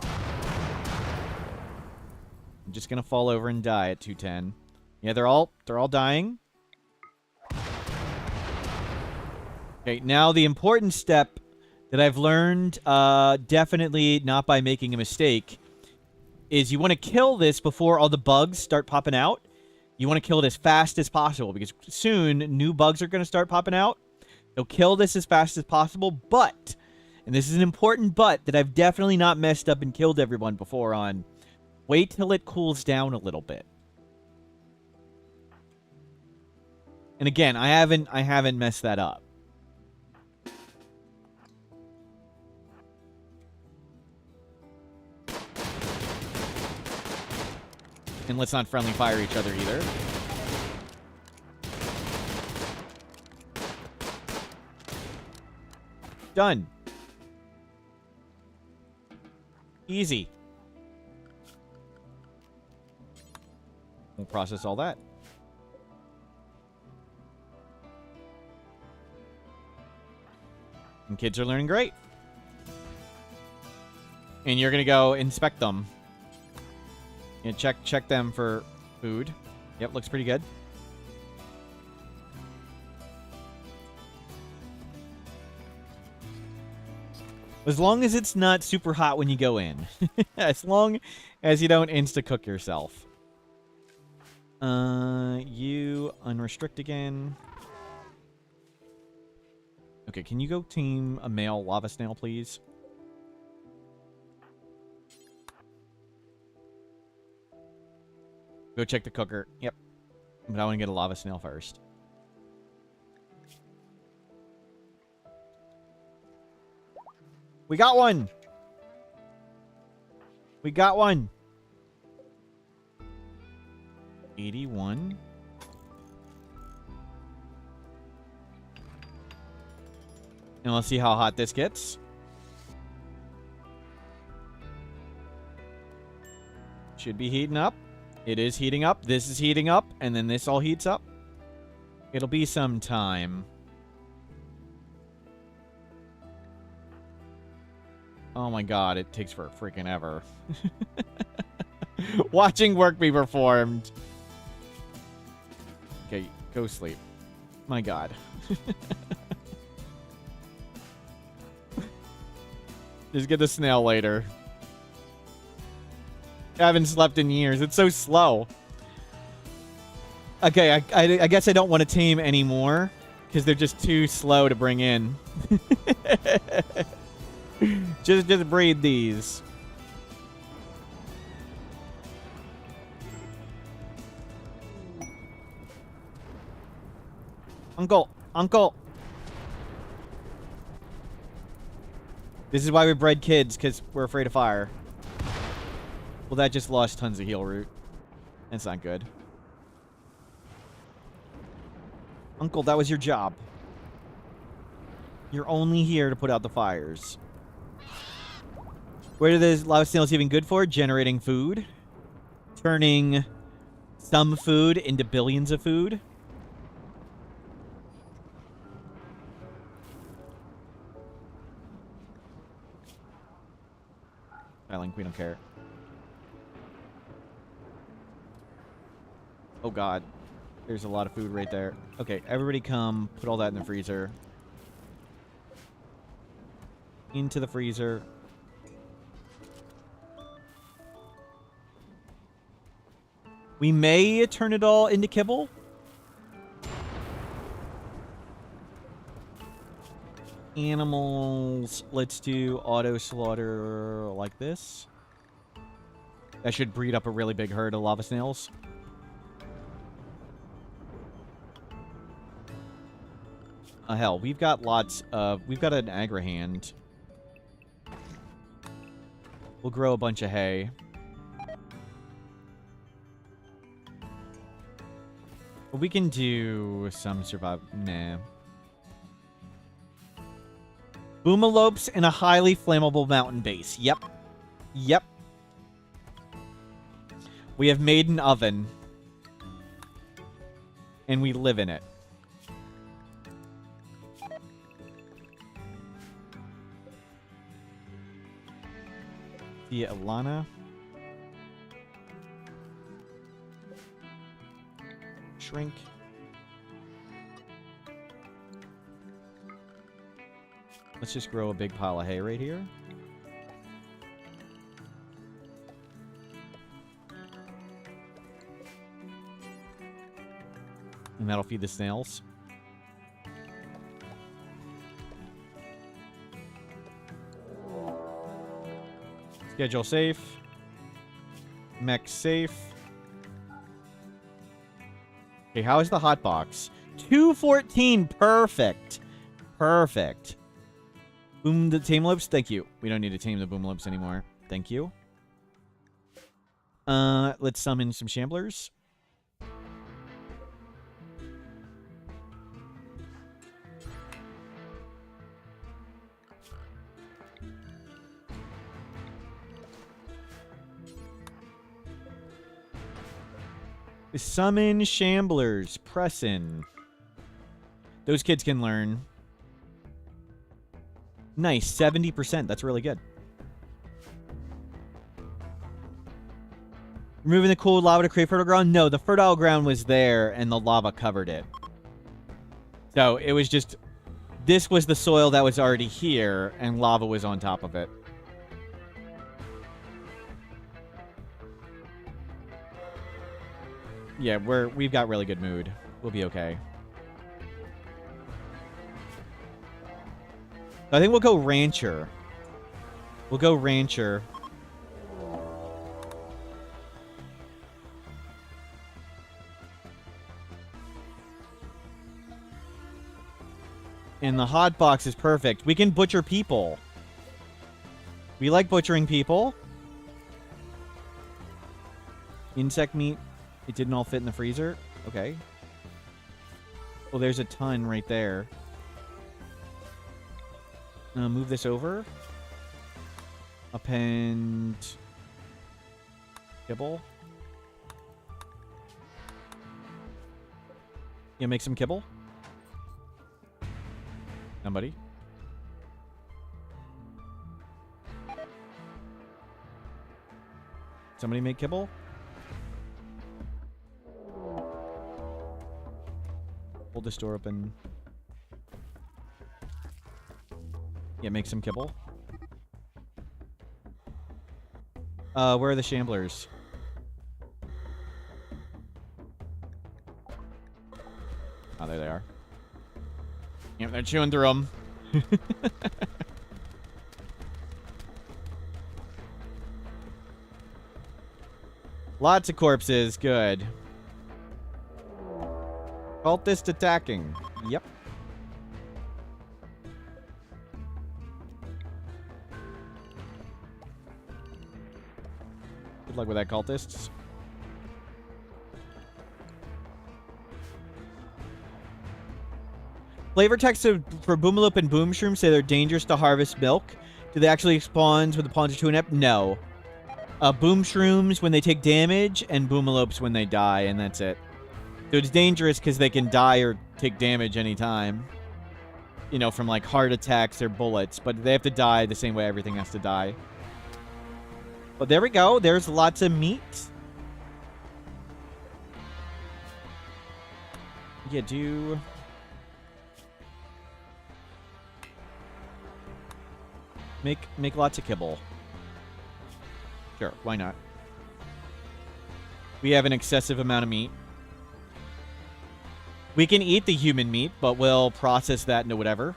I'm just gonna fall over and die at 210. Yeah, they're all dying. Okay, now the important step that I've learned, definitely not by making a mistake, is you want to kill this before all the bugs start popping out. You want to kill it as fast as possible, because soon new bugs are going to start popping out. So kill this as fast as possible, but, and this is an important but that I've definitely not messed up and killed everyone before on, wait till it cools down a little bit. And again, I haven't messed that up. And let's not friendly fire each other either. Done. Easy. We'll process all that. And kids are learning great. And you're going to go inspect them. And check them for food. Yep, looks pretty good. As long as it's not super hot when you go in. As long as you don't insta-cook yourself. You unrestrict again. Okay, can you go team a male lava snail, please? Go check the cooker. Yep. But I want to get a lava snail first. We got one! We got one! 81. And let's see how hot this gets. Should be heating up. It is heating up. This is heating up. And then this all heats up. It'll be some time. Oh my god, it takes for freaking ever. Watching work be performed. Okay, go sleep. My god. Just get the snail later. I haven't slept in years. It's so slow. Okay, I guess I don't want to tame anymore. Because they're just too slow to bring in. Just breed these. Uncle! This is why we bred kids, because we're afraid of fire. Well, that just lost tons of heal root. That's not good. Uncle, that was your job. You're only here to put out the fires. What are those lava snails even good for? Generating food. Turning some food into billions of food. Link, we don't care. Oh god. There's a lot of food right there. Okay, everybody come. Put all that in the freezer. Into the freezer. We may turn it all into kibble. Animals. Let's do auto slaughter like this. That should breed up a really big herd of lava snails. Hell, we've got lots of... We've got an agrihand. We'll grow a bunch of hay. We can do some survival. Nah. Boomalopes in a highly flammable mountain base. Yep. Yep. We have made an oven. And we live in it. The Alana. Shrink. Let's just grow a big pile of hay right here. And that'll feed the snails. Schedule safe. Mech safe. Okay, how is the hotbox? 214. Perfect. Perfect. Boom the tamelopes. Thank you. We don't need to tame the boomalopes anymore. Thank you. Let's summon some shamblers. Summon shamblers. Pressin. Those kids can learn. Nice. 70%. That's really good. Removing the cooled lava to create fertile ground? No, the fertile ground was there and the lava covered it. So it was just This was the soil that was already here, and lava was on top of it. Yeah, we've got really good mood. We'll be okay. I think we'll go rancher. We'll go rancher. And the hot box is perfect. We can butcher people. We like butchering people. Insect meat. It didn't all fit in the freezer. Okay. Well, there's a ton right there. Move this over. Append kibble. Yeah, make some kibble. Somebody. Somebody make kibble. Hold this door open. Yeah, make some kibble. Where are the shamblers? Oh, there they are. Yep, they're chewing through them. Lots of corpses. Good. Cultist attacking. Yep. Good luck with that, cultists. Flavor text for Boomalope and Boomshroom say they're dangerous to harvest milk. Do they actually spawn when the pawns are 2 and up? No. Boomshrooms when they take damage, and Boomalopes when they die, and that's it. So it's dangerous because they can die or take damage anytime. You know, from like heart attacks or bullets, but they have to die the same way everything has to die. But there we go. There's lots of meat. Yeah, do... Make lots of kibble. Sure, why not? We have an excessive amount of meat. We can eat the human meat, but we'll process that into whatever.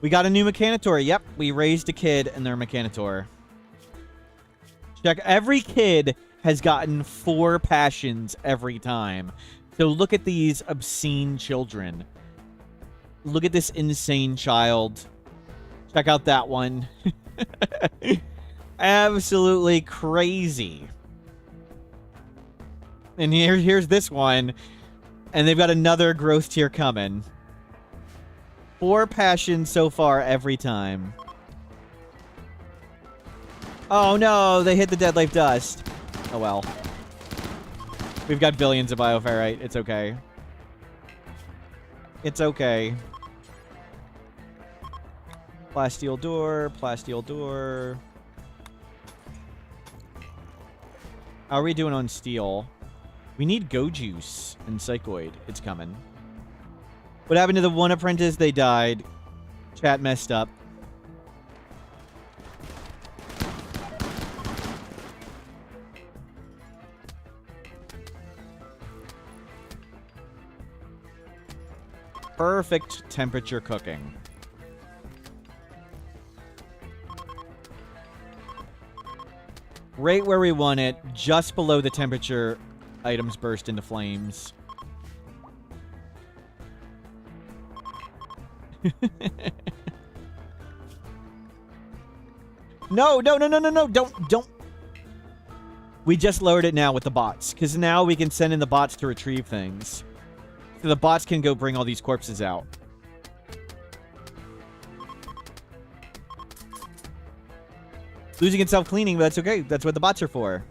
We got a new mechanator. Yep, we raised a kid and they're a mechanator. Check. Every kid has gotten 4 passions every time. So look at these obscene children. Look at this insane child. Check out that one. Absolutely crazy. And here's this one. And they've got another gross tier coming. 4 passions so far every time. Oh no, they hit the dead life dust. Oh well. We've got billions of bioferrite. It's okay. It's okay. Plasteel door, plasteel door. How are we doing on steel? We need Go Juice and Psychoid. It's coming. What happened to the one apprentice? They died. Chat messed up. Perfect temperature cooking. Right where we want it, just below the temperature, items burst into flames. No, don't. We just lowered it now with the bots, because now we can send in the bots to retrieve things. So the bots can go bring all these corpses out. Losing and self-cleaning, but that's okay. That's what the bots are for.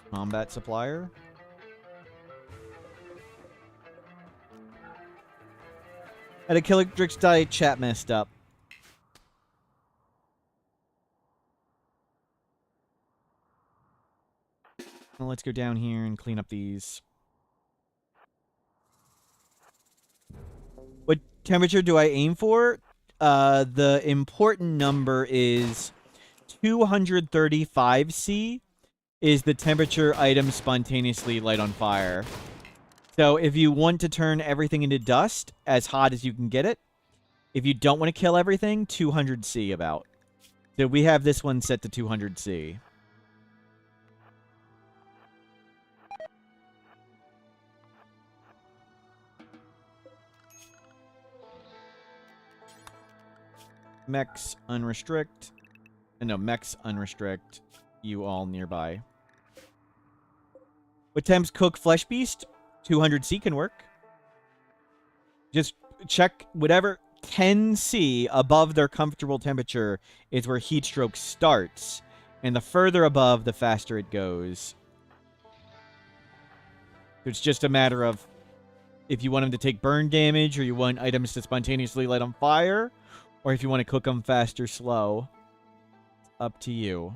Combat supplier. At a Killickdrix die, chat messed up. Well, let's go down here and clean up these. What temperature do I aim for? The important number is 235 C is the temperature items spontaneously light on fire. So if you want to turn everything into dust, as hot as you can get it. If you don't want to kill everything, 200 C about. So we have this one set to 200 C. Mechs unrestrict. No, mechs unrestrict. You all nearby. What temps cook flesh beast? 200 C can work. Just check whatever 10 C above their comfortable temperature is where heat stroke starts. And the further above, the faster it goes. It's just a matter of if you want them to take burn damage or you want items to spontaneously light on fire. Or if you want to cook them fast or slow. It's up to you.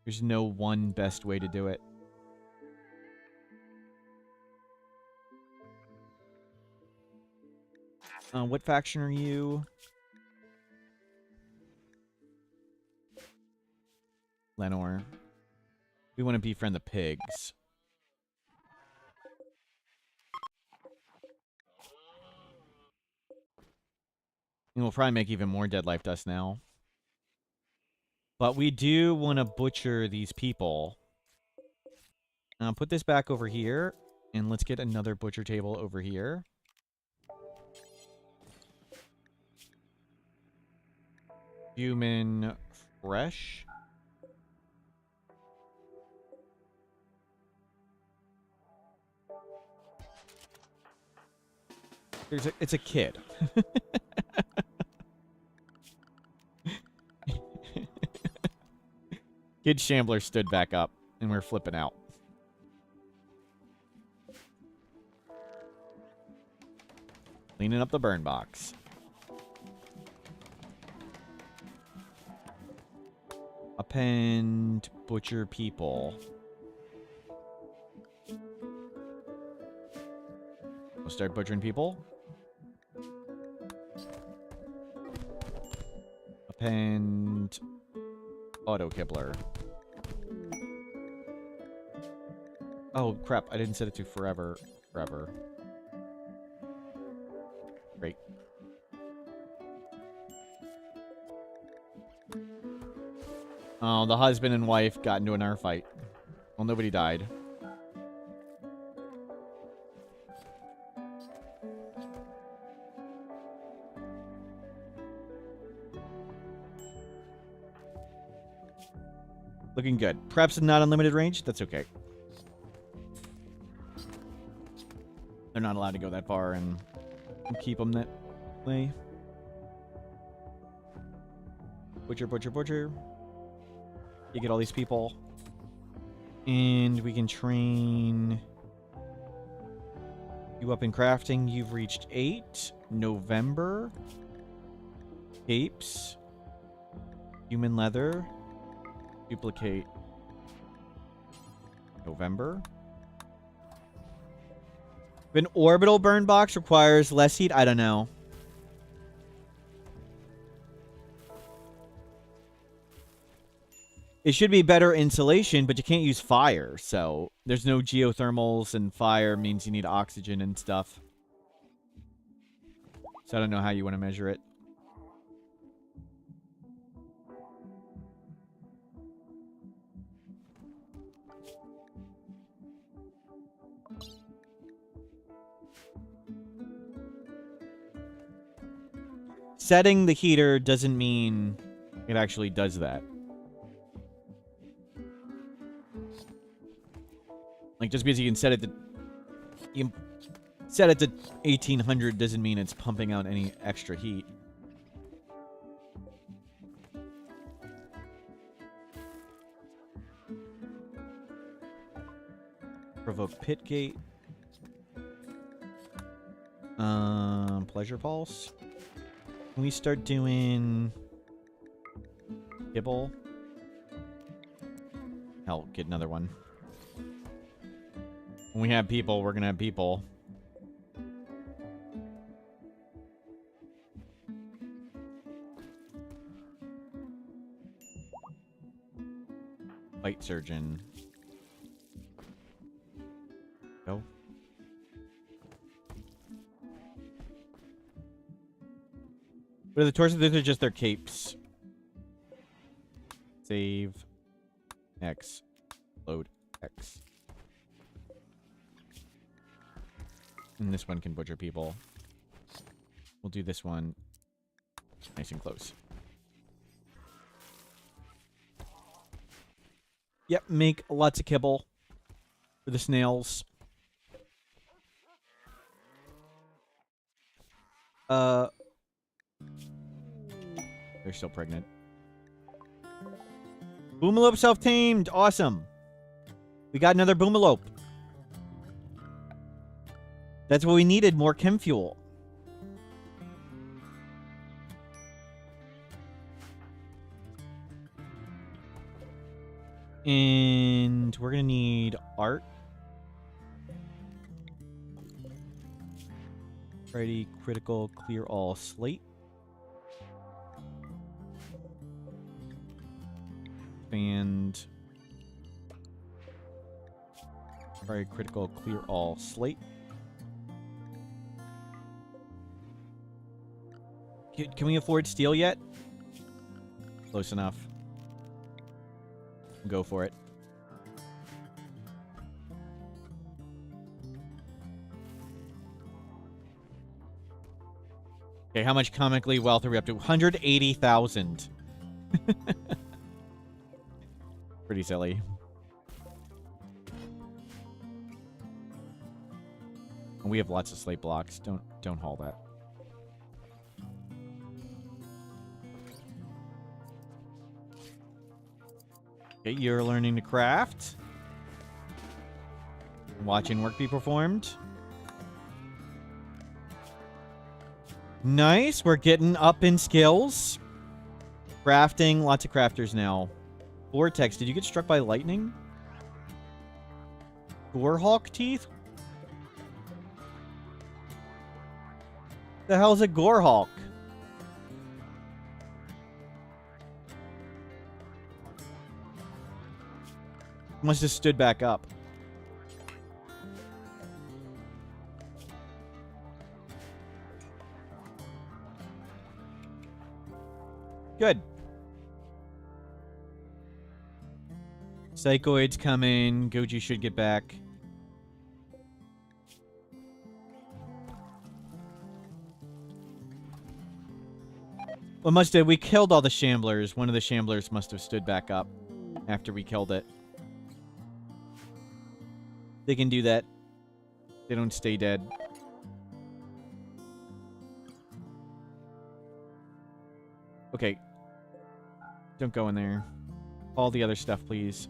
There's no one best way to do it. What faction are you? Lenore. We want to befriend the pigs. And we'll probably make even more dead life dust now. But we do want to butcher these people. Put this back over here. And let's get another butcher table over here. Human fresh. It's a kid. Kid Shambler stood back up, and we're flipping out. Cleaning up the burn box. Append butcher people. We'll start butchering people. Append auto Kibler. Oh crap, I didn't set it to forever. Great. Oh, the husband and wife got into an air fight. Well, nobody died. Looking good. Perhaps not unlimited range? That's okay. They're not allowed to go that far and keep them that way. Butcher, butcher, butcher. You get all these people. And we can train you up in crafting. You've reached 8. November. Capes. Human leather. Duplicate. November. If an orbital burn box requires less heat, I don't know. It should be better insulation, but you can't use fire, so there's no geothermals, and fire means you need oxygen and stuff. So I don't know how you want to measure it. Setting the heater doesn't mean it actually does that. Like, just because you can set it to 1800 doesn't mean it's pumping out any extra heat. Provoke pit gate. Pleasure pulse. Can we start doing kibble? Hell, get another one. When we have people, we're gonna have people. Fight surgeon. Go. What are the torsos? Those are just their capes. Save. X. Load. X. And this one can butcher people. We'll do this one nice and close. Yep, make lots of kibble for the snails. They're still pregnant. Boomalope self-tamed. Awesome. We got another Boomalope. That's what we needed, more chem fuel. And we're going to need art. Ready, critical, clear all, slate. Expand. Very critical, clear all, slate. Can we afford steel yet? Close enough. Go for it. Okay, how much comically wealth are we up to? 180,000. Pretty silly. And we have lots of slate blocks. Don't haul that. Okay, you're learning to craft. Watching work be performed. Nice, we're getting up in skills. Crafting, lots of crafters now. Vortex, did you get struck by lightning? Gorehawk teeth? The hell's a Gorehawk? Must have stood back up. Good. Psychoids come in. Goji should get back. Well, must have. We killed all the shamblers. One of the shamblers must have stood back up after we killed it. They can do that. They don't stay dead. Okay. Don't go in there. All the other stuff, please.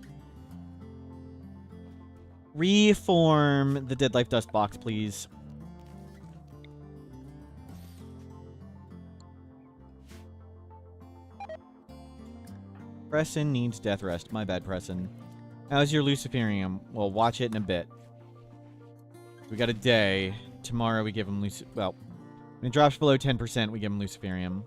Reform the Dead Life Dust box, please. Presson needs death rest. My bad, Presson. How's your Luciferium? Well, watch it in a bit. We got a day. Tomorrow we give him well, when it drops below 10%, we give him Luciferium.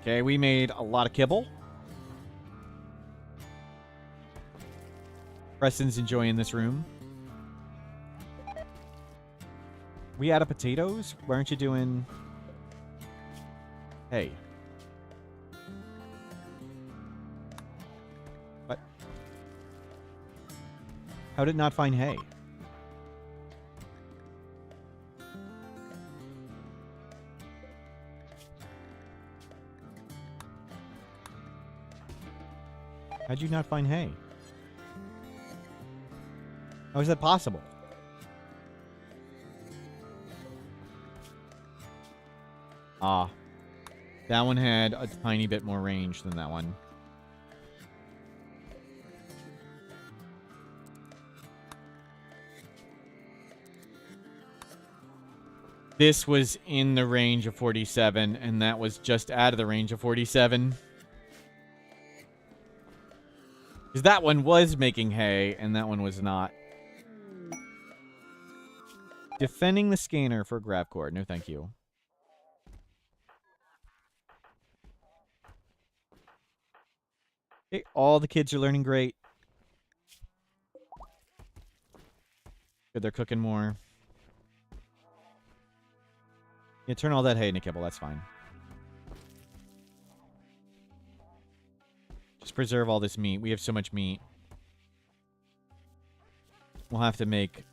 Okay, we made a lot of kibble. Preston's enjoying this room. We out of potatoes? Why aren't you doing... Hey. What? How did it not find hay? How'd you not find hay? How is that possible? Ah. That one had a tiny bit more range than that one. This was in the range of 47, and that was just out of the range of 47. Because that one was making hay, and that one was not. Defending the scanner for grav cord. No, thank you. Okay, all the kids are learning great. Good, they're cooking more. Yeah, turn all that hay into kibble. That's fine. Just preserve all this meat. We have so much meat. We'll have to make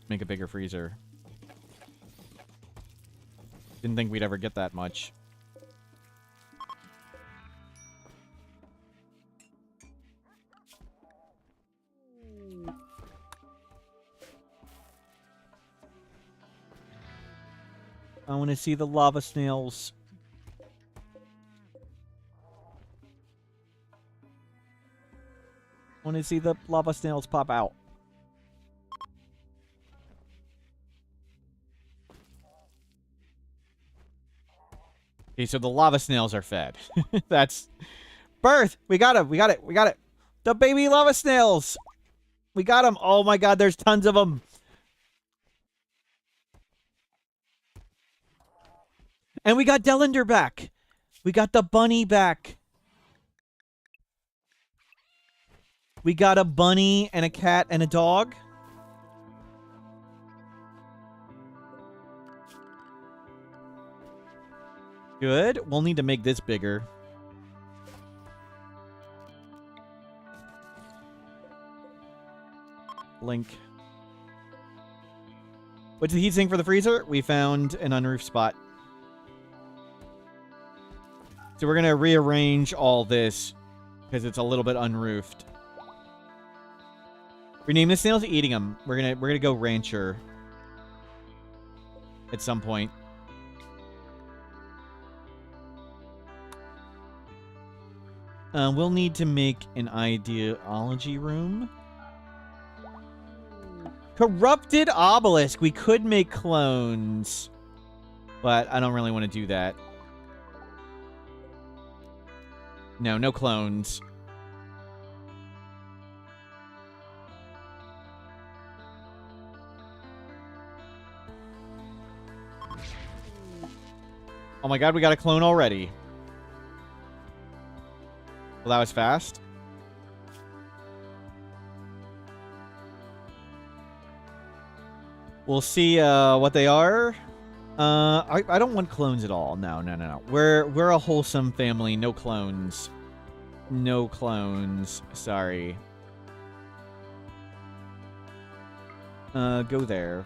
a bigger freezer. Didn't think we'd ever get that much. I want to see the lava snails. I want to see the lava snails pop out. Okay, so the lava snails are fed. That's... Birth! We got him! We got it! We got it! The baby lava snails! We got them! Oh my god, there's tons of them! And we got Delander back! We got the bunny back! We got a bunny and a cat and a dog. Good. We'll need to make this bigger. Link. What's the heat sink for the freezer? We found an unroofed spot. So we're going to rearrange all this because it's a little bit unroofed. Rename the snails, eating them. We're gonna go rancher at some point. We'll need to make an ideology room. Corrupted obelisk. We could make clones, but I don't really want to do that. No, no clones. Oh my god, we got a clone already. Well, that was fast. We'll see what they are. I don't want clones at all. No, no, no, no. We're a wholesome family. No clones. No clones. Sorry. Go there.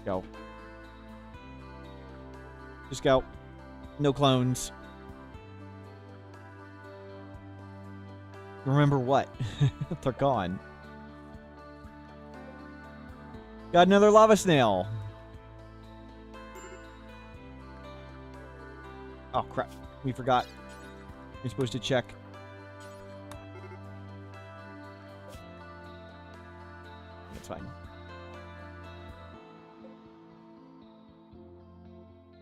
Go. Just go. No clones. Remember what? They're gone. Got another lava snail. Oh, crap. We forgot. We're supposed to check. That's fine.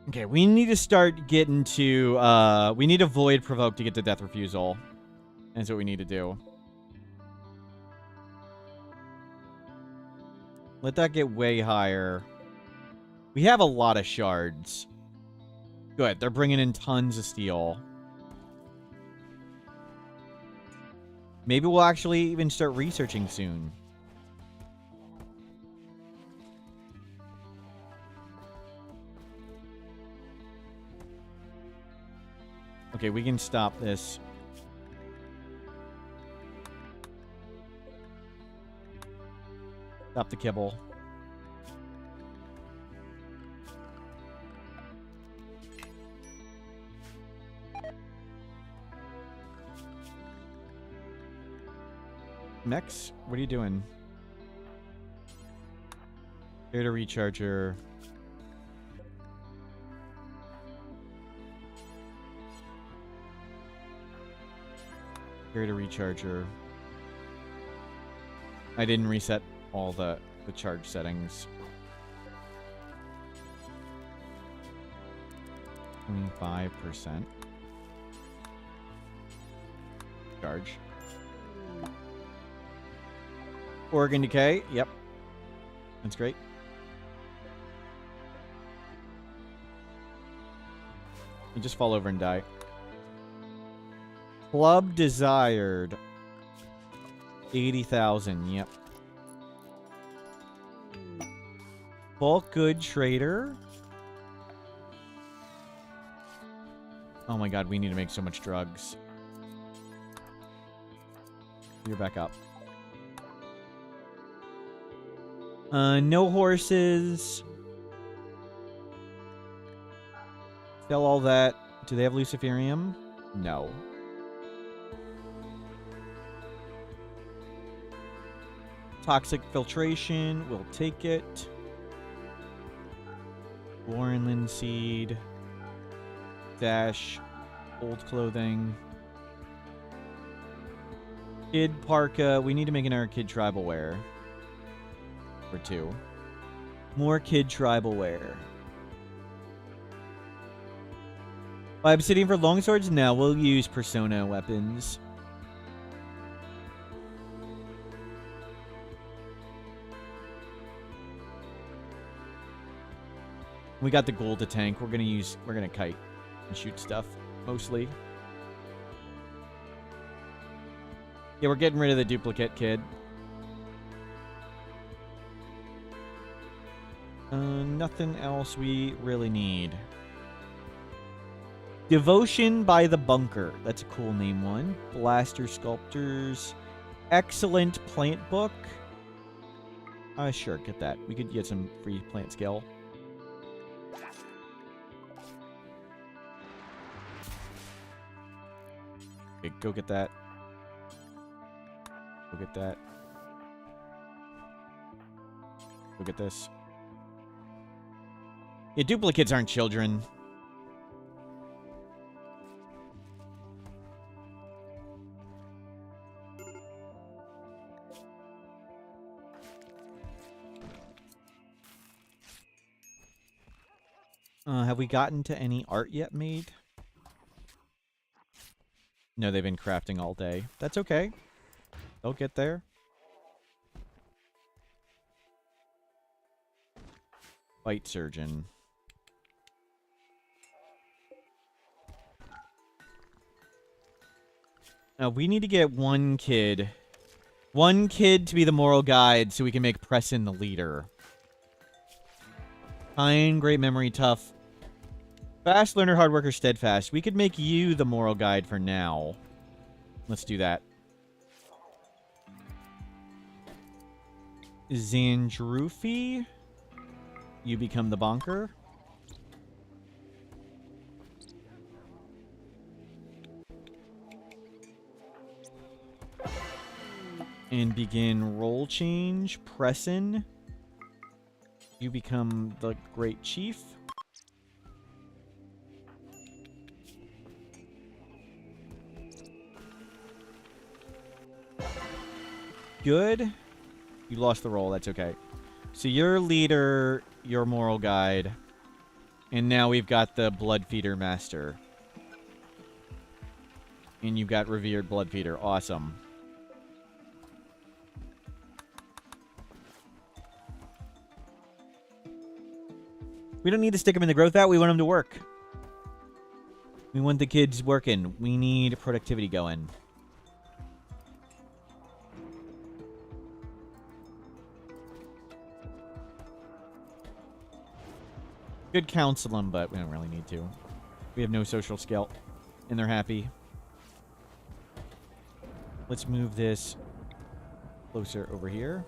Okay, we need to start getting to, we need to void provoke to get to death refusal. That's what we need to do. Let that get way higher. We have a lot of shards. Good, they're bringing in tons of steel. Maybe we'll actually even start researching soon. Okay, we can stop this. Stop the kibble. Mechs, what are you doing? Here to recharger. Here to recharger. I didn't reset all the charge settings. 25% charge. Organ decay. Yep. That's great. You just fall over and die. Club desired. 80,000. Yep. Bulk good trader. Oh my god, we need to make so much drugs. You're back up. No horses. Sell all that. Do they have Luciferium? No. Toxic filtration. We'll take it. Warren Linseed. Dash. Old clothing. Kid parka. We need to make another kid tribal wear. Or 2. More kid tribal wear. Buy obsidian for longswords? No, we'll use persona weapons. We got the gold to tank. We're gonna kite and shoot stuff, mostly. Yeah, we're getting rid of the duplicate kid. Nothing else we really need. Devotion by the Bunker. That's a cool name one. Blaster Sculptors. Excellent Plant Book. Sure, get that. We could get some free plant skill. Okay, go get that. Go get that. Go get this. Yeah, duplicates aren't children. Have we gotten to any art yet made? No, they've been crafting all day. That's okay. They'll get there. Fight surgeon. Now, we need to get one kid. One kid to be the moral guide so we can make Preston the leader. Kind, great memory, tough. Fast learner, hard worker, steadfast. We could make you the moral guide for now. Let's do that. Zandrufi. You become the bonker. And begin role change. Presson. You become the great chief. Good. You lost the role. That's okay. So you're leader, your moral guide. And now we've got the blood feeder master. And you've got revered blood feeder. Awesome. We don't need to stick them in the growth out. We want them to work. We want the kids working. We need productivity going. Could counsel them, but we don't really need to. We have no social skill, and they're happy. Let's move this closer over here.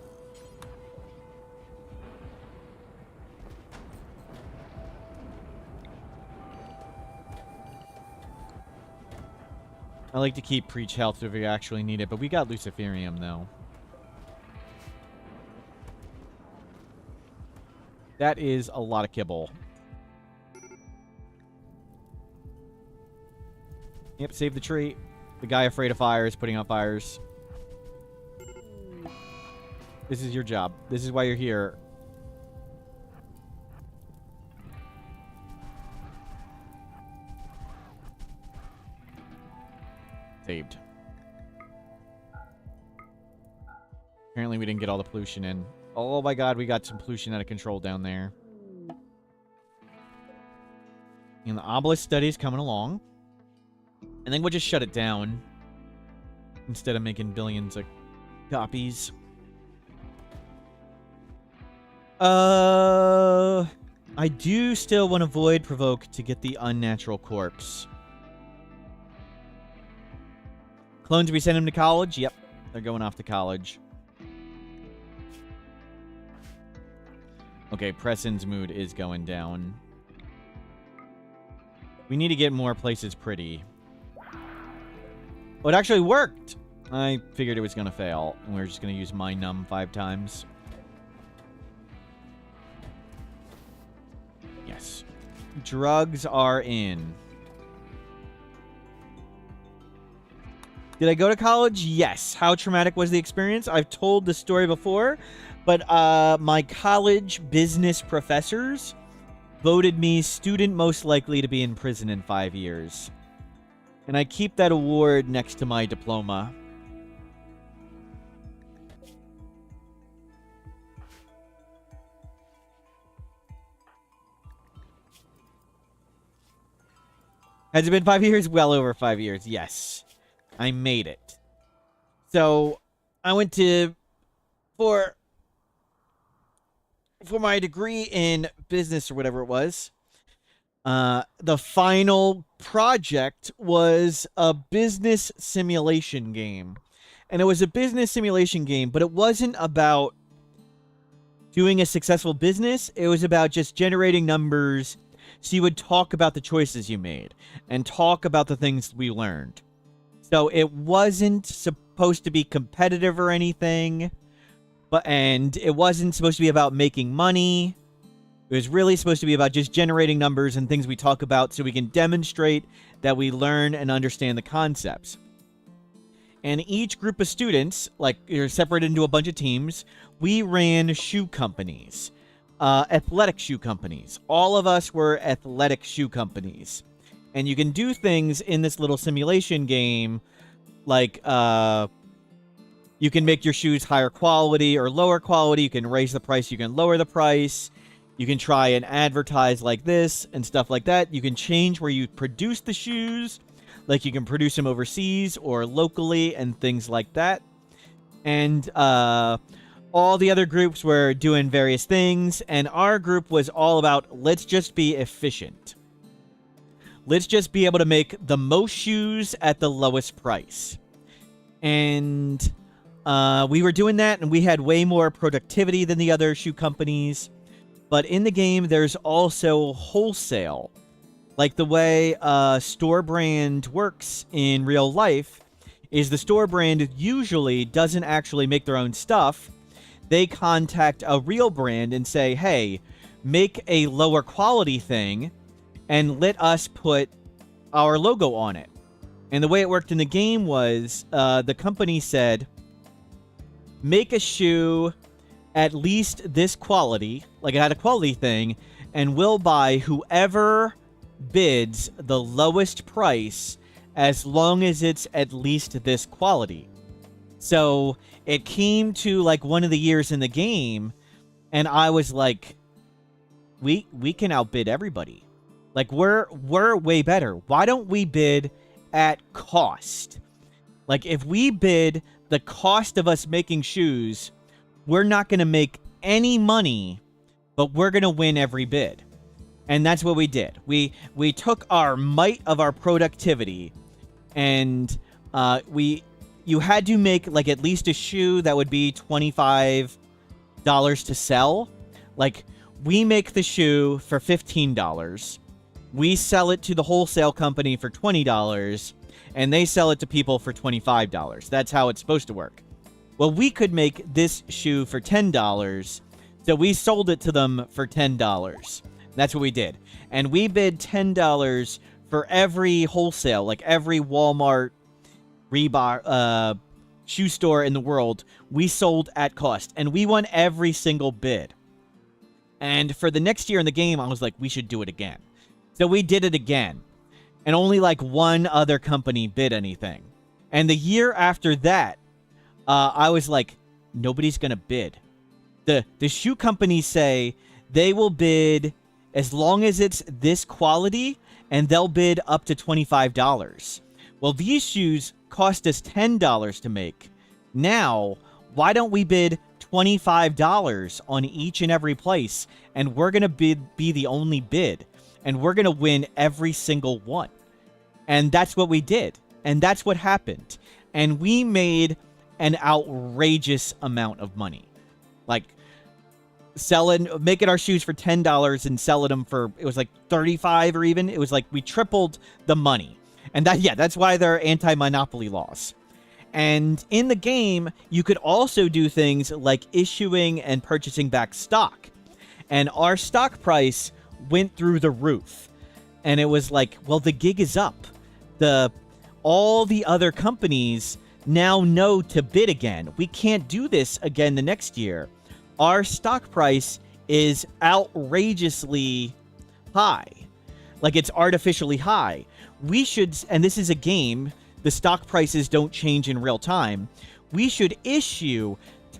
I like to keep preach health if we actually need it, but we got Luciferium, though. That is a lot of kibble. Yep, save the tree. The guy afraid of fire is putting out fires. This is your job. This is why you're here. Saved. Apparently we didn't get all the pollution in. Oh my god, we got some pollution out of control down there. And the obelisk study is coming along. And then we'll just shut it down. Instead of making billions of copies. I do still want to void provoke to get the unnatural corpse. Clones, we send them to college? Yep. They're going off to college. Okay, Preston's mood is going down. We need to get more places pretty. Oh, it actually worked! I figured it was going to fail, and we were just going to use my num 5 times. Yes. Drugs are in. Did I go to college? Yes. How traumatic was the experience? I've told the story before, but my college business professors voted me student most likely to be in prison in 5 years. And I keep that award next to my diploma. Has it been 5 years? Well over 5 years, yes. I made it. So, I went to... For my degree in business or whatever it was, the final project was a business simulation game. And it was a business simulation game, but it wasn't about doing a successful business. It was about just generating numbers so you would talk about the choices you made and talk about the things we learned. So it wasn't supposed to be competitive or anything, and it wasn't supposed to be about making money. It was really supposed to be about just generating numbers and things we talk about so we can demonstrate that we learn and understand the concepts. And each group of students, like, you're separated into a bunch of teams. We ran shoe companies, athletic shoe companies. All of us were athletic shoe companies. And you can do things in this little simulation game, like, you can make your shoes higher quality or lower quality. You can raise the price. You can lower the price. You can try and advertise like this and stuff like that. You can change where you produce the shoes. Like, you can produce them overseas or locally and things like that. And all the other groups were doing various things. And our group was all about, let's just be efficient. Let's just be able to make the most shoes at the lowest price. And we were doing that, and we had way more productivity than the other shoe companies. But in the game, there's also wholesale. Like the way store brand works in real life is the store brand usually doesn't actually make their own stuff. They contact a real brand and say, hey, make a lower quality thing and let us put our logo on it. And the way it worked in the game was the company said, make a shoe at least this quality, like it had a quality thing, and we'll buy whoever bids the lowest price as long as it's at least this quality. So it came to like one of the years in the game, and I was like, we can outbid everybody. Like, we're way better. Why don't we bid at cost? Like, if we bid the cost of us making shoes, we're not going to make any money, but we're going to win every bid. And that's what we did. We took our might of our productivity, and you had to make, like, at least a shoe that would be $25 to sell. Like, we make the shoe for $15. We sell it to the wholesale company for $20, and they sell it to people for $25. That's how it's supposed to work. Well, we could make this shoe for $10, so we sold it to them for $10. That's what we did. And we bid $10 for every wholesale, like every Walmart, Reebok, shoe store in the world, we sold at cost. And we won every single bid. And for the next year in the game, I was like, we should do it again. So we did it again. And only like one other company bid anything. And the year after that, I was like, nobody's going to bid. The shoe companies say they will bid as long as it's this quality, and they'll bid up to $25. Well, these shoes cost us $10 to make. Now, why don't we bid $25 on each and every place, and we're going to be the only bid, and we're going to win every single one. And that's what we did, and that's what happened. And we made an outrageous amount of money. Like, making our shoes for $10 and selling them for, it was like 35 or even, it was like we tripled the money. And that's why there are anti-monopoly laws. And in the game, you could also do things like issuing and purchasing back stock. And our stock price went through the roof. And it was like, well, the gig is up. All the other companies now know to bid again. We can't do this again the next year. Our stock price is outrageously high. Like, it's artificially high. We should, and this is a game, the stock prices don't change in real time. We should issue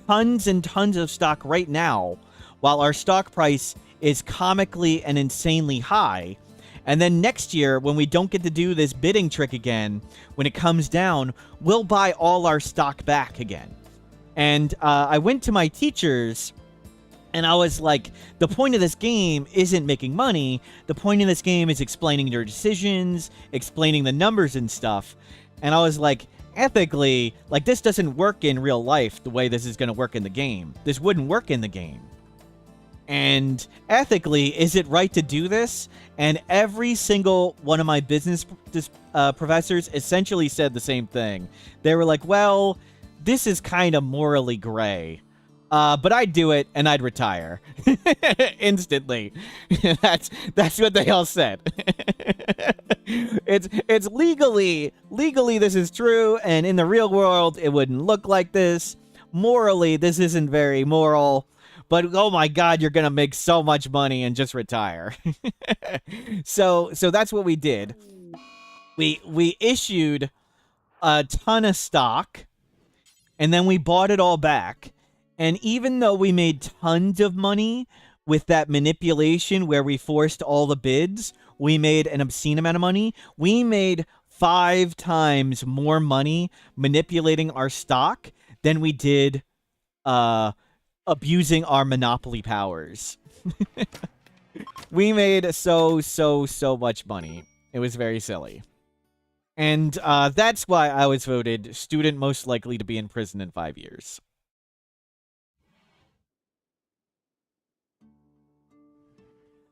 tons and tons of stock right now while our stock price is comically and insanely high. And then next year, when we don't get to do this bidding trick again, when it comes down, we'll buy all our stock back again. And I went to my teachers, and I was like, the point of this game isn't making money. The point of this game is explaining your decisions, explaining the numbers and stuff. And I was like, ethically, like, this doesn't work in real life the way this is going to work in the game. This wouldn't work in the game. And ethically, is it right to do this? And every single one of my business professors essentially said the same thing. They were like, well, this is kind of morally gray. But I'd do it, and I'd retire. Instantly. That's what they all said. It's legally this is true, and in the real world, it wouldn't look like this. Morally, this isn't very moral. But, oh my God, you're going to make so much money and just retire. So that's what we did. We issued a ton of stock, and then we bought it all back. And even though we made tons of money with that manipulation where we forced all the bids, we made an obscene amount of money. We made 5 times more money manipulating our stock than we did abusing our monopoly powers. We made so much money. It was very silly. And that's why I was voted student most likely to be in prison in 5 years.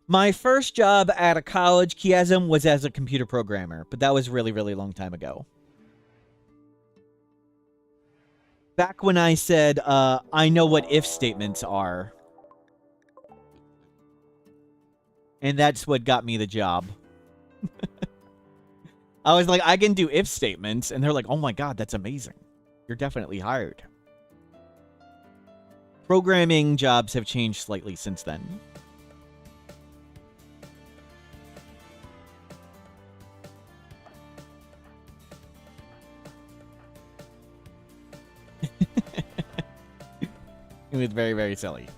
My first job at a college, Chiasm, was as a computer programmer, but that was really, really long time ago. Back when I said, I know what if statements are. And that's what got me the job. I was like, I can do if statements. And they're like, oh my God, that's amazing. You're definitely hired. Programming jobs have changed slightly since then. It was very, very silly.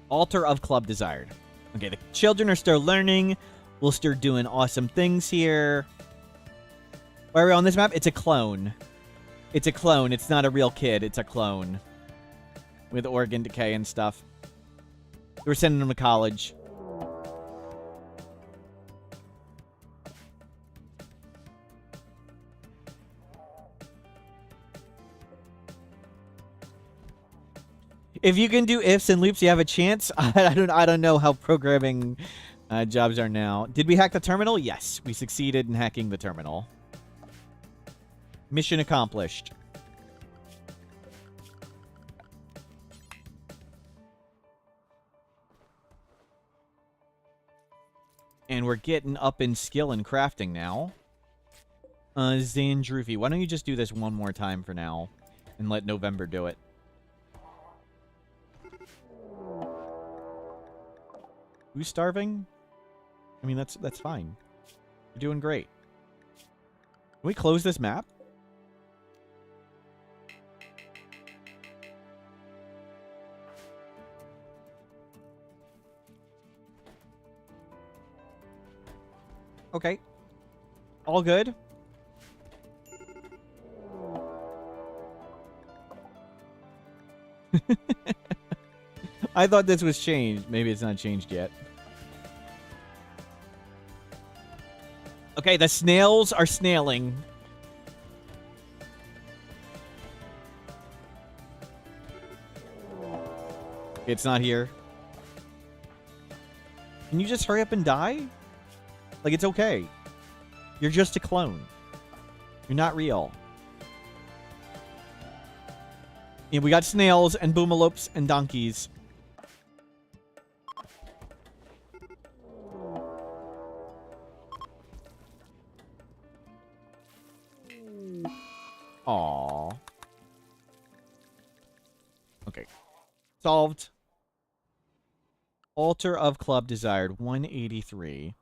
Altar of Club Desired. Okay, the children are still learning. We'll start doing awesome things here. Where are we on this map? It's a clone. It's a clone. It's not a real kid. It's a clone. With organ decay and stuff. We're sending him to college. If you can do ifs and loops, you have a chance. I don't know how programming jobs are now. Did we hack the terminal? Yes, we succeeded in hacking the terminal. Mission accomplished. And we're getting up in skill and crafting now. Zandrufi, why don't you just do this one more time for now and let November do it? Who's starving? I mean, that's fine. You're doing great. Can we close this map? Okay. All good. I thought this was changed. Maybe it's not changed yet. Okay, the snails are snailing. It's not here. Can you just hurry up and die? Like, it's okay. You're just a clone. You're not real. Yeah, we got snails and boomalopes and donkeys. Aww. Okay. Solved. Altar of Club Desired, 183.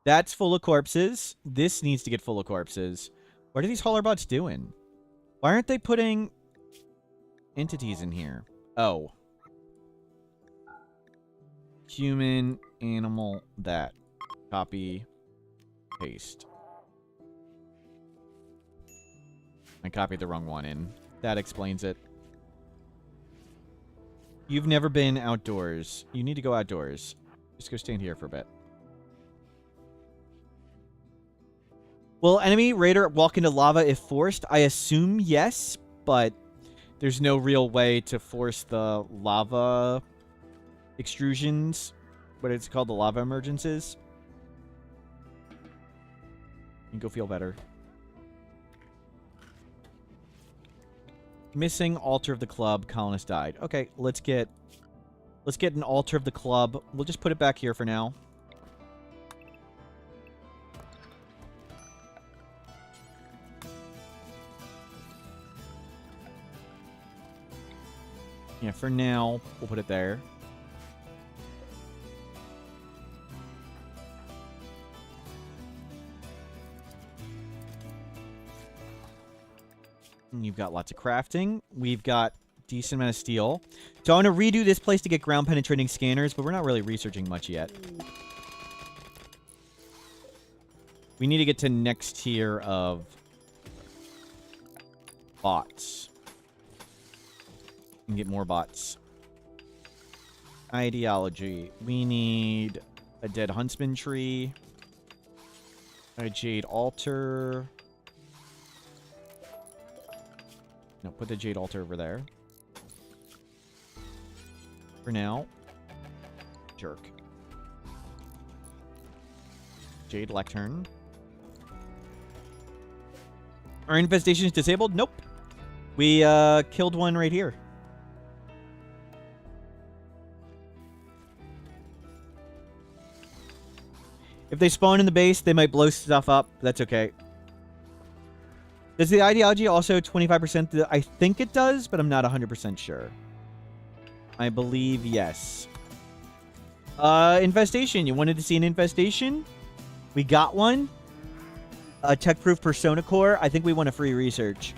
That's full of corpses. This needs to get full of corpses. What are these Hollerbots doing? Why aren't they putting entities in here? Oh. Human, animal, that. Copy, paste. I copied the wrong one in. That explains it. You've never been outdoors. You need to go outdoors. Just go stand here for a bit. Will enemy raider walk into lava if forced? I assume yes, but there's no real way to force the lava extrusions. What it's called, the lava emergences. You can go feel better. Missing altar of the club. Colonist died. Okay, let's get an altar of the club. We'll just put it back here for now. Yeah, for now, we'll put it there. And you've got lots of crafting. We've got decent amount of steel. So I want to redo this place to get ground penetrating scanners, but we're not really researching much yet. We need to get to next tier of bots. And get more bots. Ideology. We need a dead huntsman tree. A jade altar. No, put the jade altar over there. For now. Jerk. Jade lectern. Our infestation is disabled? Nope. We killed one right here. If they spawn in the base, they might blow stuff up. That's okay. Does the ideology also 25%? I think it does, but I'm not 100% sure. I believe yes. Infestation. You wanted to see an infestation? We got one. A tech-proof persona core. I think we want a free research.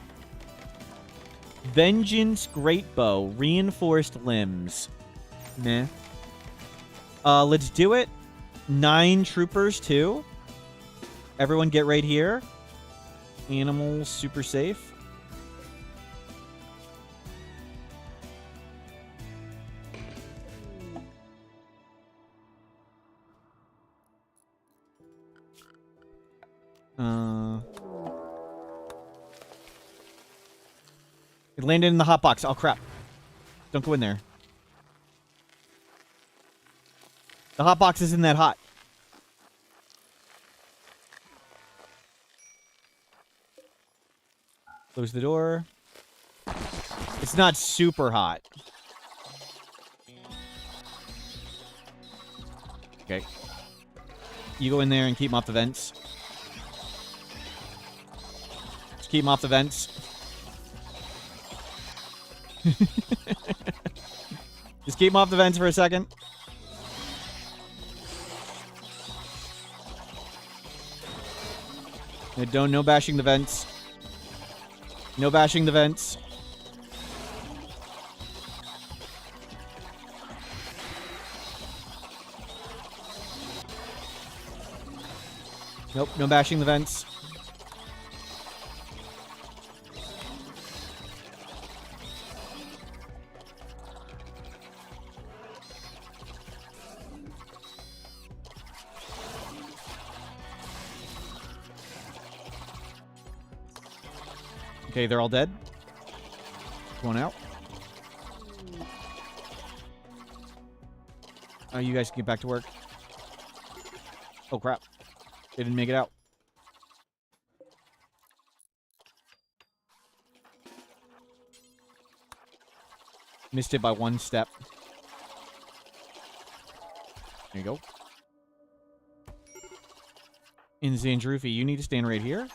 Vengeance Great Bow. Reinforced limbs. Meh. Let's do it. 9 troopers, too. Everyone get right here. Animals, super safe. It landed in the hot box. Oh, crap. Don't go in there. The hot box isn't that hot. Close the door. It's not super hot. Okay. You go in there and keep them off the vents. Just keep him off the vents. Just keep him off the vents for a second. No bashing the vents. No bashing the vents. Nope, no bashing the vents. Okay, they're all dead. Going out. Oh, you guys can get back to work. Oh, crap. They didn't make it out. Missed it by 1 step. There you go. In Zandrufi, you need to stand right here.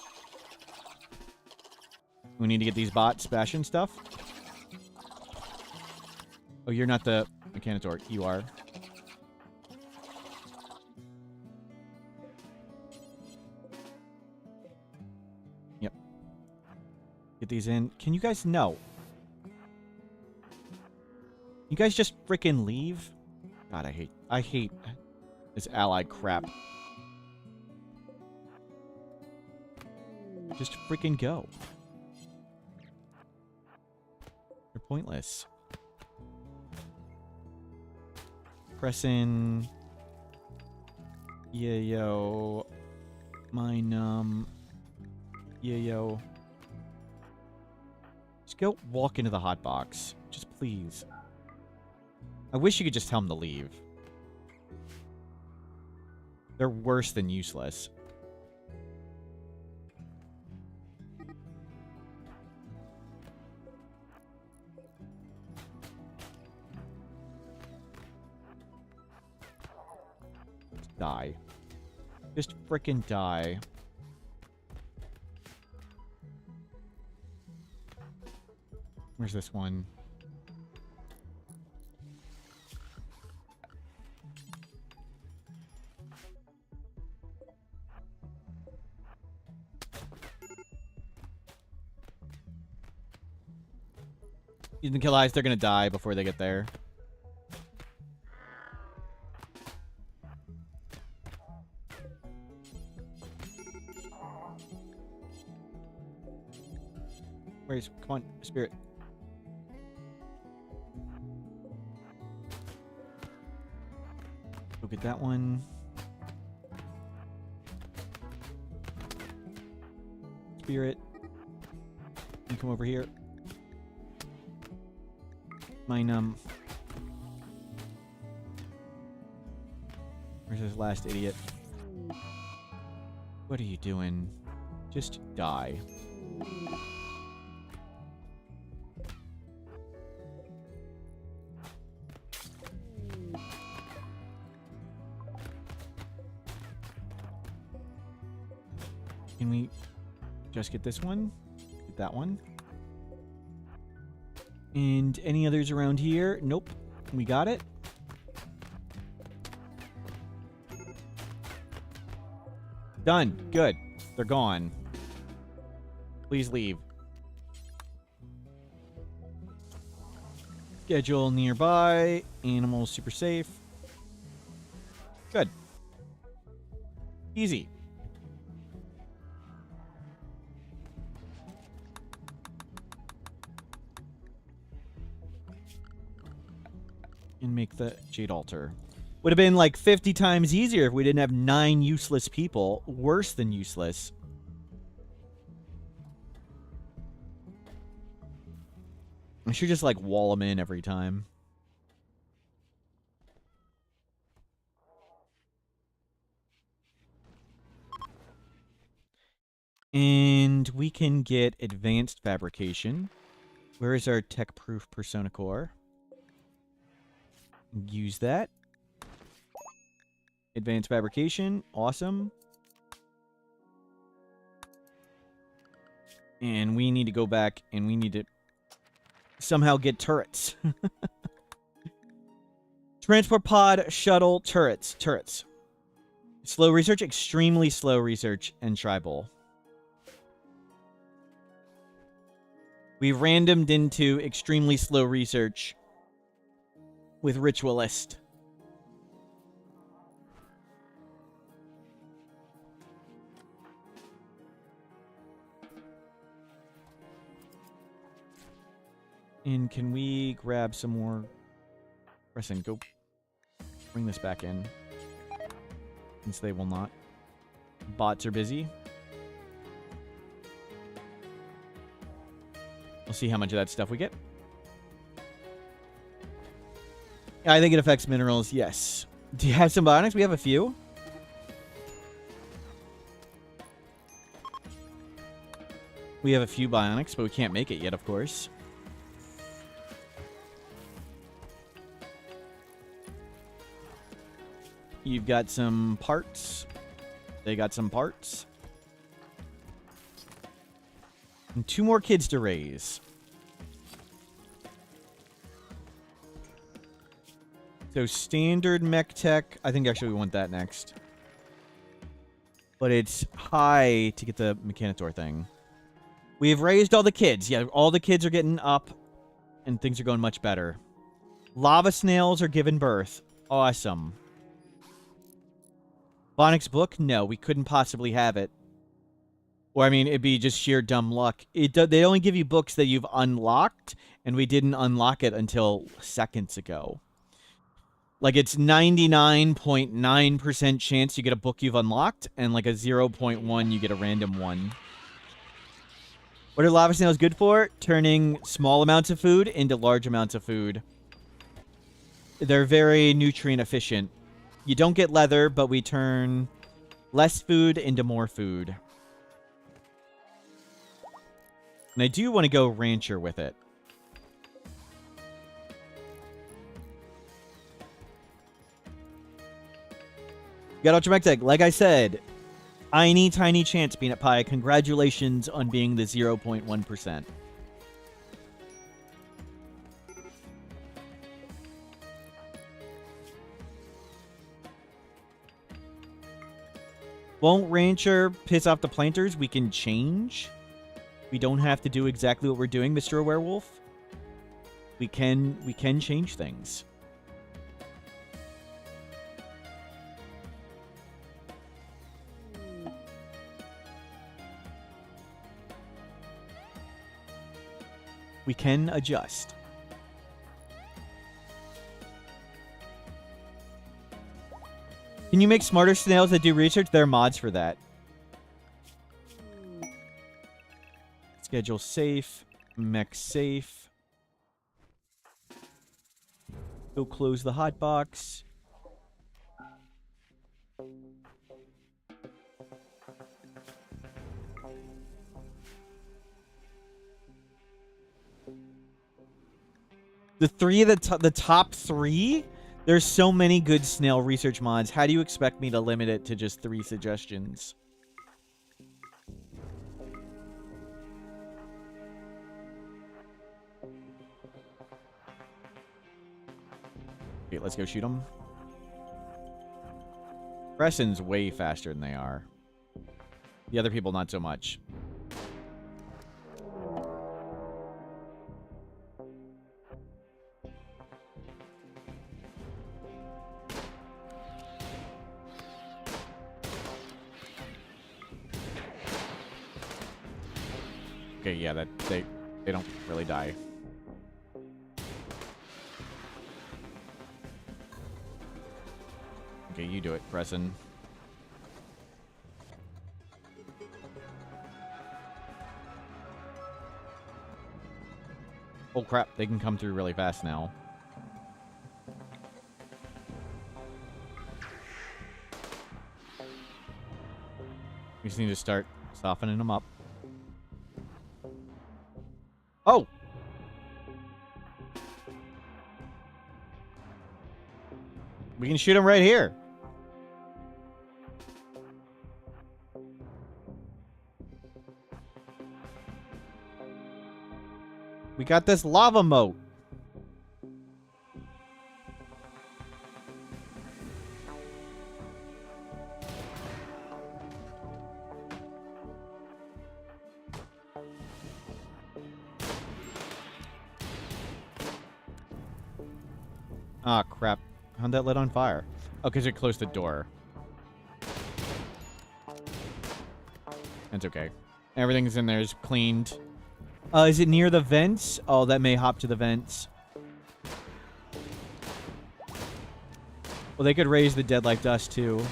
We need to get these bots bashing stuff. Oh, you're not the mechanator. You are. Yep. Get these in. Can you guys... No. You guys just frickin' leave? God, I hate this allied crap. Just frickin' go. They're pointless. Press in. Yeah, yo. Mine, yeah, yo. Just go walk into the hot box. Just please. I wish you could just tell them to leave. They're worse than useless. Die. Just frickin' die. Where's this one? You can kill eyes, they're gonna die before they get there. Where's... Come on, spirit. Go get that one. Spirit. You come over here. Mine, where's this last idiot? What are you doing? Just die. Can we just get this one? Get that one? And any others around here? Nope. We got it. Done. Good. They're gone. Please leave. Schedule nearby. Animals super safe. Good. Easy. And make the Jade Altar. Would have been like 50 times easier if we didn't have 9 useless people. Worse than useless. I should just like wall them in every time. And we can get advanced fabrication. Where is our tech-proof persona core? Use that. Advanced fabrication. Awesome. And we need to go back and we need to somehow get turrets. Transport pod, shuttle, turrets. Turrets. Slow research, extremely slow research, and tribal. We randomed into extremely slow research with ritualist. And can we grab some more? Preston, go bring this back in. Since they will not. Bots are busy. We'll see how much of that stuff we get. I think it affects minerals, yes. Do you have some bionics? We have a few. We have a few bionics, but we can't make it yet, of course. You've got some parts. They got some parts. And 2 more kids to raise. So standard mech tech. I think actually we want that next. But it's high to get the mechanator thing. We've raised all the kids. Yeah, all the kids are getting up. And things are going much better. Lava snails are giving birth. Awesome. Bionics book? No, we couldn't possibly have it. Or, I mean, it'd be just sheer dumb luck. They only give you books that you've unlocked, and we didn't unlock it until seconds ago. Like, it's 99.9% chance you get a book you've unlocked, and like a 0.1 you get a random one. What are lava snails good for? Turning small amounts of food into large amounts of food. They're very nutrient efficient. You don't get leather, but we turn less food into more food. And I do want to go rancher with it. You got Ultra Mech Tech. Like I said, tiny, tiny chance, Peanut Pie. Congratulations on being the 0.1%. Won't rancher piss off the planters? We can change. We don't have to do exactly what we're doing, Mr. Werewolf. We can change things. We can adjust. Can you make smarter snails that do research? There are mods for that. Schedule safe. Mech safe. Go close the hotbox. The top 3? There's so many good snail research mods. How do you expect me to limit it to just 3 suggestions? Okay, let's go shoot them. Preston's way faster than they are. The other people, not so much. Okay, yeah, that they don't really die. Okay, you do it, Preston. Oh crap, they can come through really fast now. We just need to start softening them up. Oh! We can shoot him right here. We got this lava moat. Ah, crap. How'd that lit on fire? Oh, because it closed the door. That's okay. Everything's in there is cleaned. Is it near the vents? Oh, that may hop to the vents. Well, they could raise the dead like dust, too.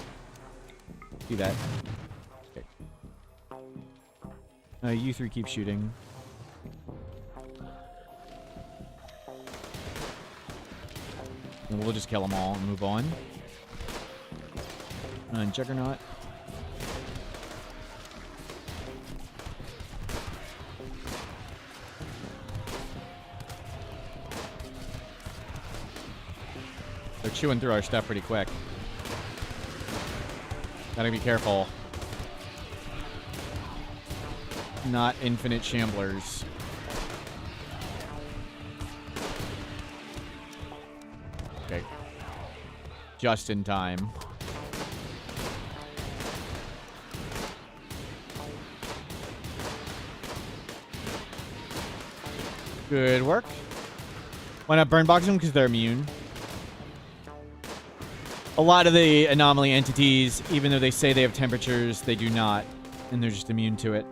Do that. Okay. You three keep shooting. And we'll just kill them all and move on. And Juggernaut. They're chewing through our stuff pretty quick. Gotta be careful. Not infinite shamblers. Okay. Just in time. Good work. Why not burn box them? Because they're immune. A lot of the anomaly entities, even though they say they have temperatures, they do not. And they're just immune to it.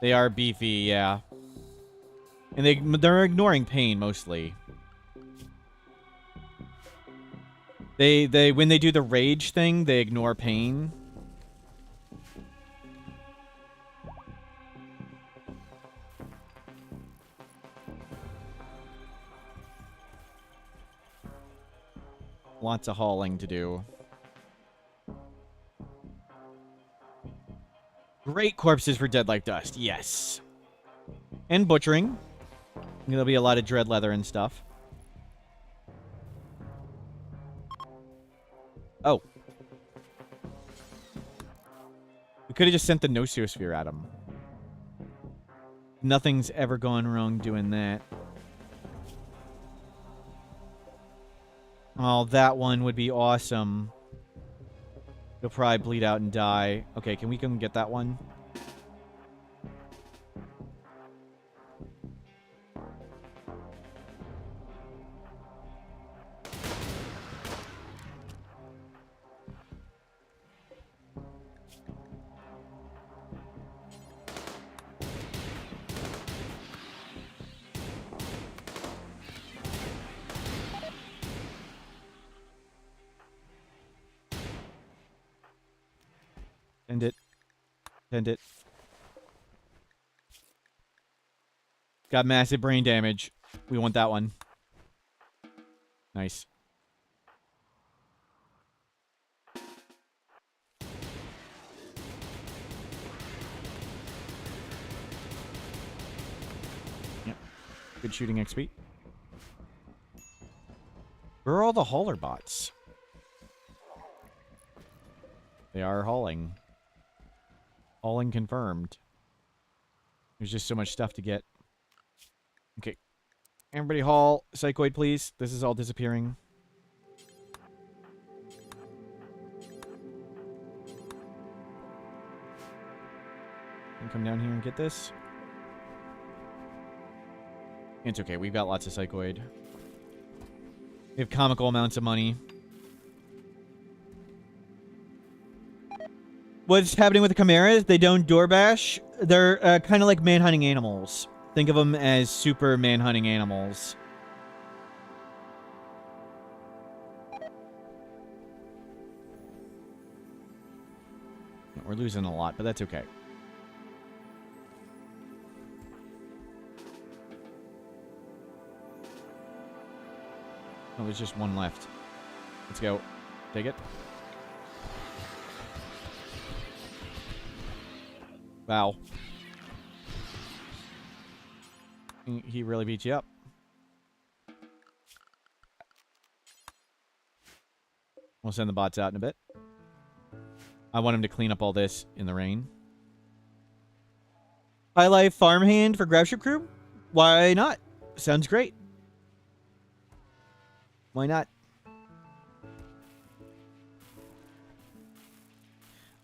They are beefy, yeah. And they're ignoring pain mostly. They when they do the rage thing, they ignore pain. Lots of hauling to do. Great corpses for dead like dust. Yes. And butchering. There'll be a lot of dread leather and stuff. Oh. We could have just sent the Nosiosphere at him. Nothing's ever gone wrong doing that. Oh, that one would be awesome. He'll probably bleed out and die. Okay, can we come get that one? End it. End it. Got massive brain damage. We want that one. Nice. Yep. Good shooting XP. Where are all the hauler bots? They are hauling. Hauling confirmed. There's just so much stuff to get. Okay. Everybody haul. Psychoid, please. This is all disappearing. Can come down here and get this. It's okay. We've got lots of Psychoid. We have comical amounts of money. What's happening with the Chimeras? They don't doorbash. They're kind of like manhunting animals. Think of them as super manhunting animals. We're losing a lot, but that's okay. Oh, there's just one left. Let's go. Take it. Wow. He really beat you up. We'll send the bots out in a bit. I want him to clean up all this in the rain. High life farmhand for Grabship Crew? Why not? Sounds great. Why not?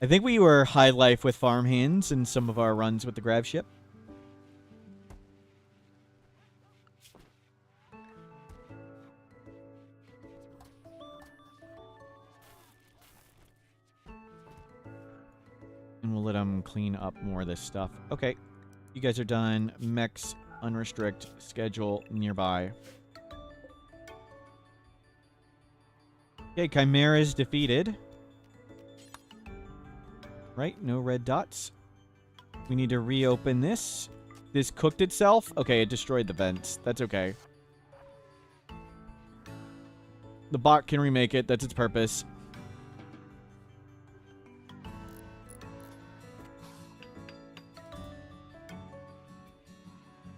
I think we were high life with farmhands in some of our runs with the grab ship. And we'll let them clean up more of this stuff. Okay. You guys are done. Mechs, unrestrict, schedule nearby. Okay, Chimera's defeated. Right, no red dots. We need to reopen this. This cooked itself? Okay, it destroyed the vents. That's okay. The bot can remake it. That's its purpose.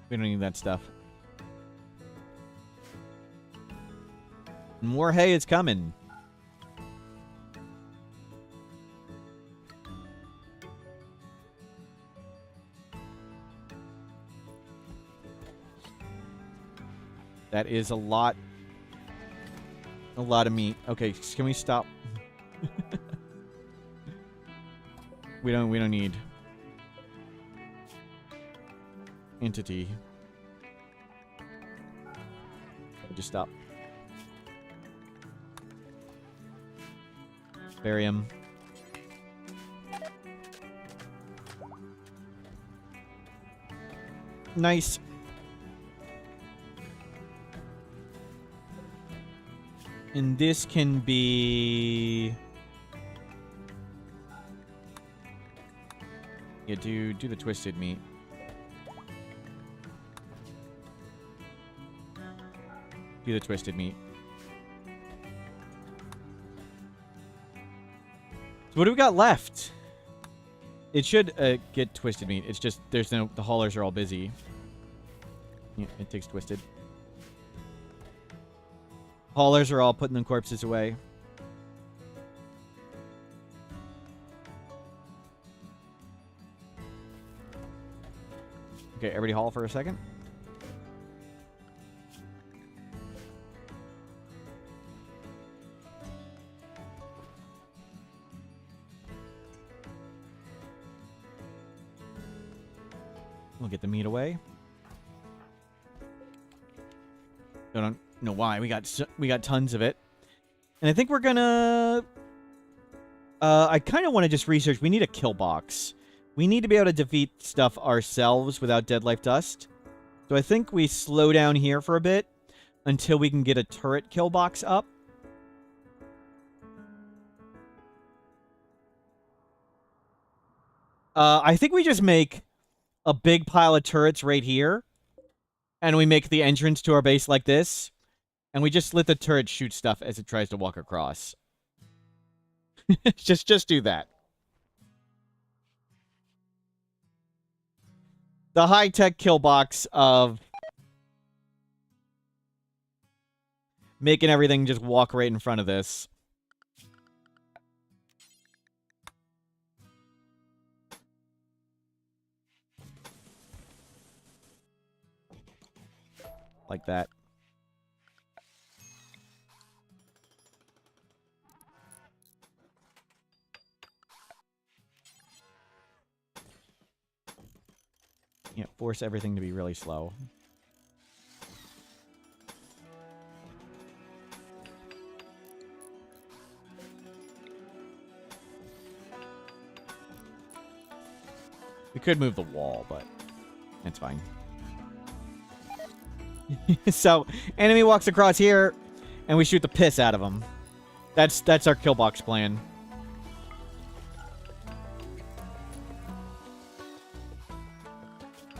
We don't need that stuff. More hay is coming. That is a lot of meat. Okay, can we stop? we don't need entity. Just stop. Bury him. Nice. And this can be... Yeah, do the twisted meat. Do the twisted meat. So what do we got left? It should get twisted meat. It's just there's no... The haulers are all busy. Yeah, it takes twisted. Haulers are all putting the corpses away. Okay, everybody haul for a second. We'll get the meat away. Don't know why. We got tons of it. And I think we're gonna... I kind of want to just research. We need a kill box. We need to be able to defeat stuff ourselves without dead life dust. So I think we slow down here for a bit until we can get a turret kill box up. I think we just make a big pile of turrets right here. And we make the entrance to our base like this. And we just let the turret shoot stuff as it tries to walk across. just do that. The high-tech kill box of making everything just walk right in front of this. Like that. Yeah, force everything to be really slow. We could move the wall, but it's fine. So, enemy walks across here, and we shoot the piss out of him. That's our kill box plan.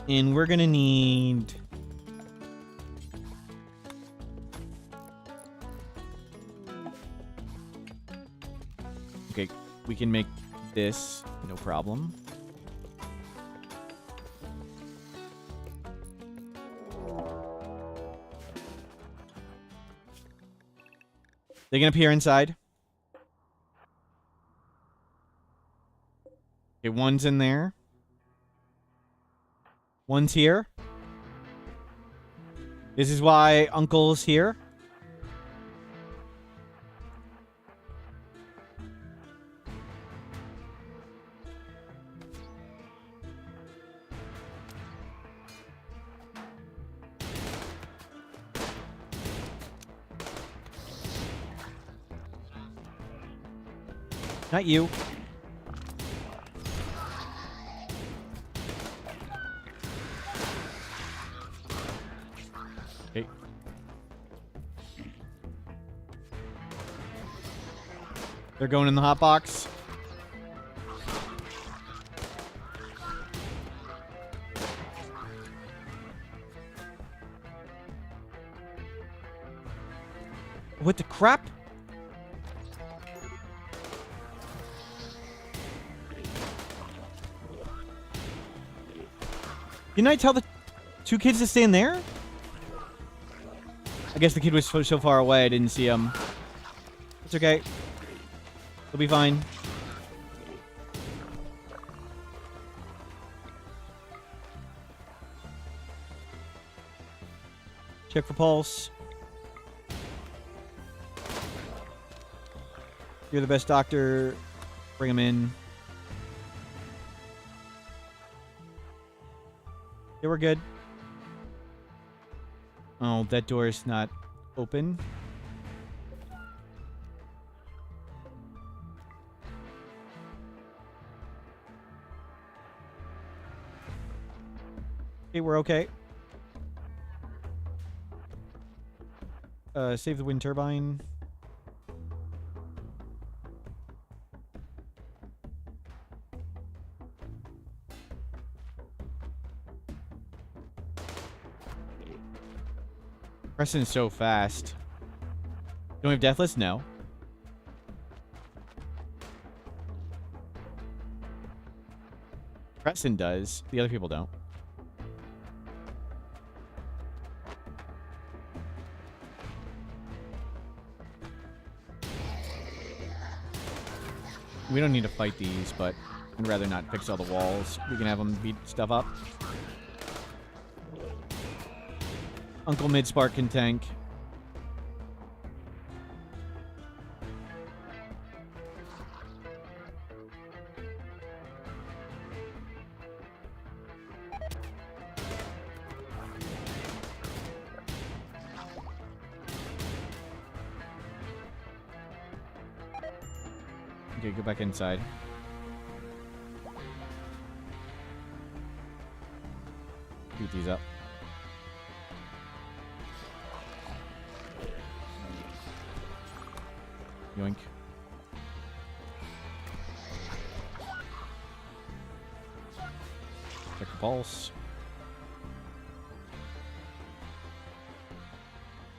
And we're gonna need... Okay, we can make this, no problem. They can appear inside. Okay, one's in there. One's here. This is why Uncle's here. Not you. Okay. They're going in the hot box. What the crap? Didn't I tell the two kids to stay in there? I guess the kid was so far away I didn't see him. It's okay. He'll be fine. Check for pulse. You're the best doctor. Bring him in. Yeah, we're good. Oh, that door is not open. Okay, we're okay. Save the wind turbine. Preston's so fast. Don't we have Deathless? No. Preston does. The other people don't. We don't need to fight these, but I'd rather not fix all the walls. We can have them beat stuff up. Uncle Midspark can tank. Okay, go back inside. Beat these up. Yoink. Check the pulse.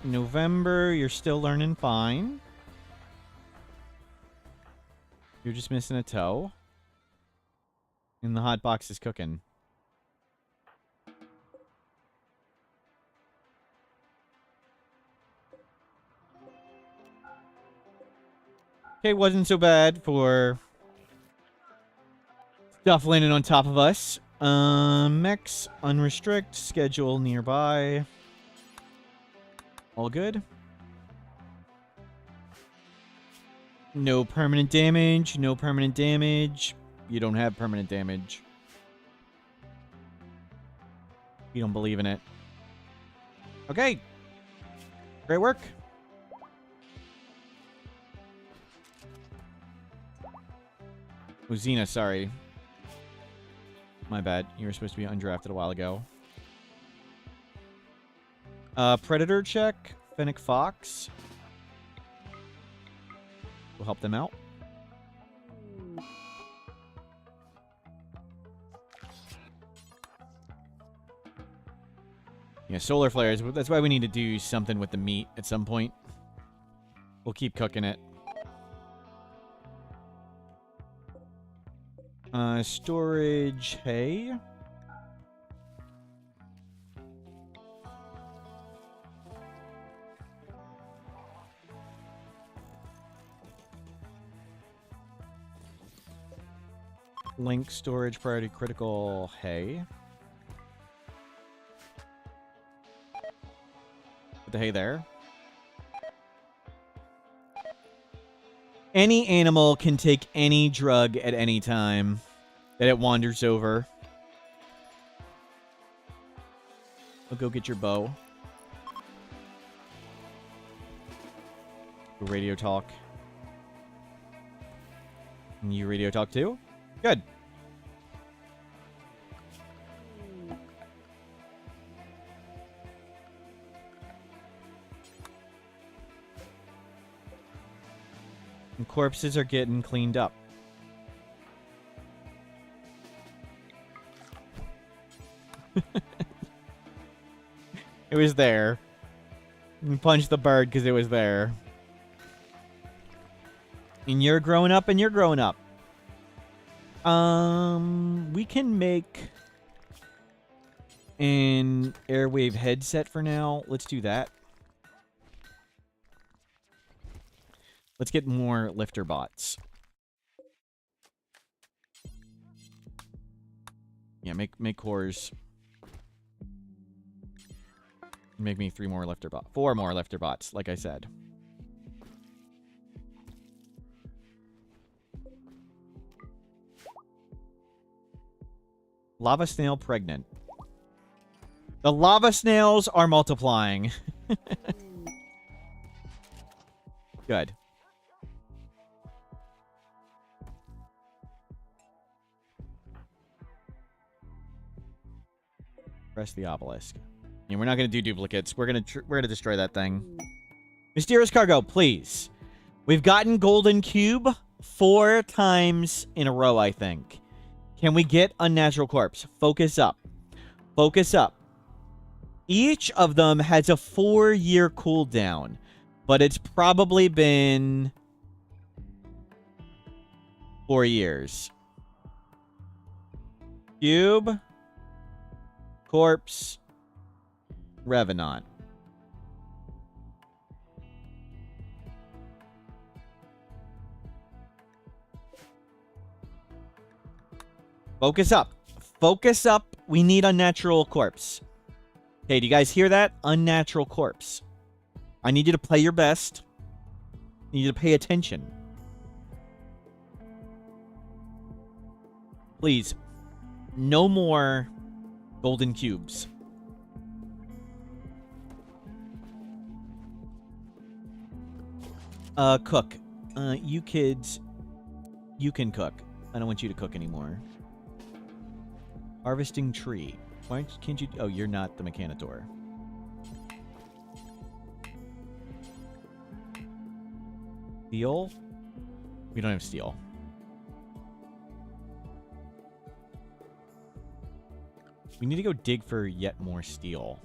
November, you're still learning fine. You're just missing a toe. And the hot box is cooking. Okay, wasn't so bad for stuff landing on top of us. Mechs, unrestrict, schedule nearby. All good. No permanent damage, no permanent damage. You don't have permanent damage. You don't believe in it. Okay. Great work. Oh, Xena, sorry. My bad. You were supposed to be undrafted a while ago. Predator check. Fennec Fox. We'll help them out. Yeah, solar flares. That's why we need to do something with the meat at some point. We'll keep cooking it. Storage hay. Link storage priority critical hay. Put the hay there. Any animal can take any drug at any time that it wanders over. I'll go get your bow. Radio talk. And you radio talk too? Good. And corpses are getting cleaned up. It was there. You punched the bird because it was there. And you're growing up and you're growing up. We can make an airwave headset for now. Let's do that. Let's get more lifter bots. Yeah, make cores. Make me 3 more lifter bots. 4 more lifter bots, like I said. Lava snail pregnant. The lava snails are multiplying. Good. Press the obelisk. And we're not going to do duplicates. We're going to destroy that thing. Mysterious cargo, please. We've gotten golden cube 4 times in a row, I think. Can we get unnatural corpse? Focus up. Focus up. Each of them has a 4-year cooldown, but it's probably been 4 years. Cube. Corpse. Revenant. Focus up. Focus up. We need unnatural corpse. Okay, do you guys hear that? Unnatural corpse. I need you to play your best. I need you to pay attention. Please. No more golden cubes. Cook. You kids, you can cook. I don't want you to cook anymore. Harvesting tree. Why can't you? Oh, you're not the mechanator. Steel? We don't have steel. We need to go dig for yet more steel.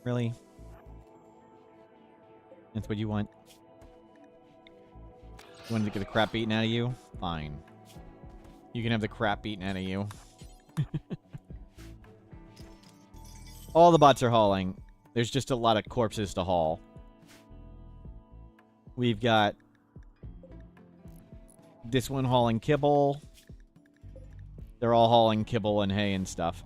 Really? That's what you want? You wanted to get the crap beaten out of you? Fine. You can have the crap beaten out of you. All the bots are hauling. There's just a lot of corpses to haul. We've got this one hauling kibble. They're all hauling kibble and hay and stuff.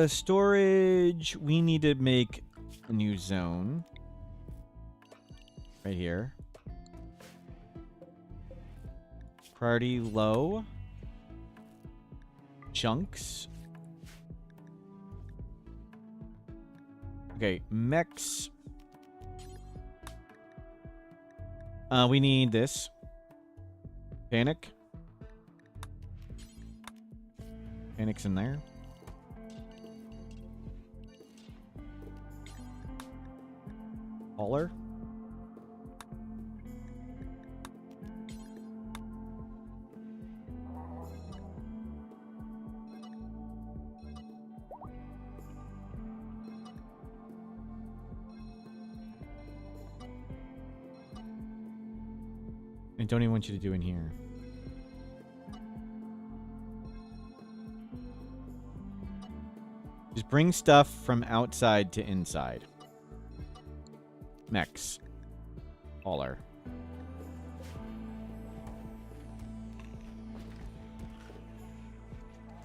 Storage. We need to make a new zone. Right here. Priority low. Chunks. Okay, mechs. We need this. Panic. Panic's in there. Hauler. I don't even want you to do in here. Just bring stuff from outside to inside. Mechs. Hauler.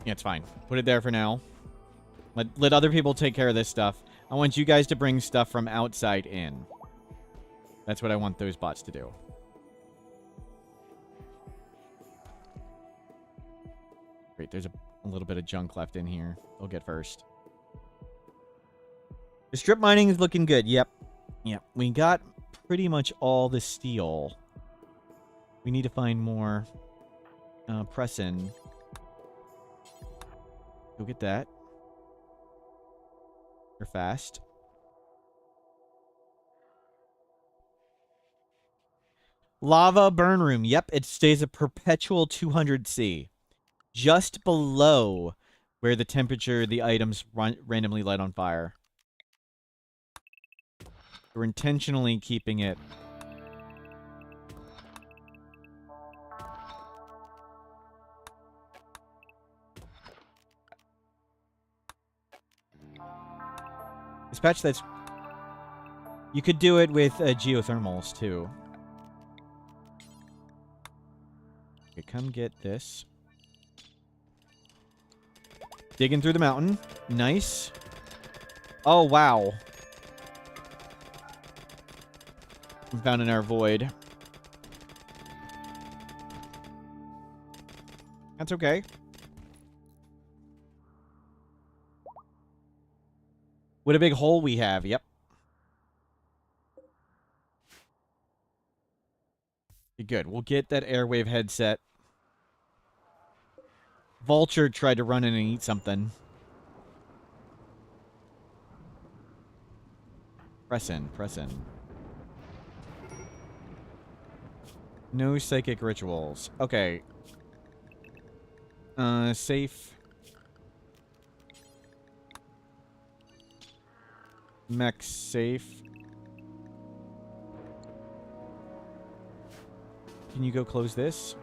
Yeah, it's fine. Put it there for now. Let other people take care of this stuff. I want you guys to bring stuff from outside in. That's what I want those bots to do. Great, there's a little bit of junk left in here. They'll get first. The strip mining is looking good. Yep. Yep. We got pretty much all the steel. We need to find more. Press in. Go get that. They're fast. Lava burn room. Yep, it stays a perpetual 200C. Just below where the temperature the items randomly light on fire. We're intentionally keeping it. Dispatch that's... You could do it with geothermals, too. Okay, come get this. Digging through the mountain. Nice. Oh, wow. We found an air void. That's okay. What a big hole we have. Yep. Good. We'll get that airwave headset. Vulture tried to run in and eat something. Press in. Press in. No psychic rituals. Okay. Safe. Mech safe. Can you go close this?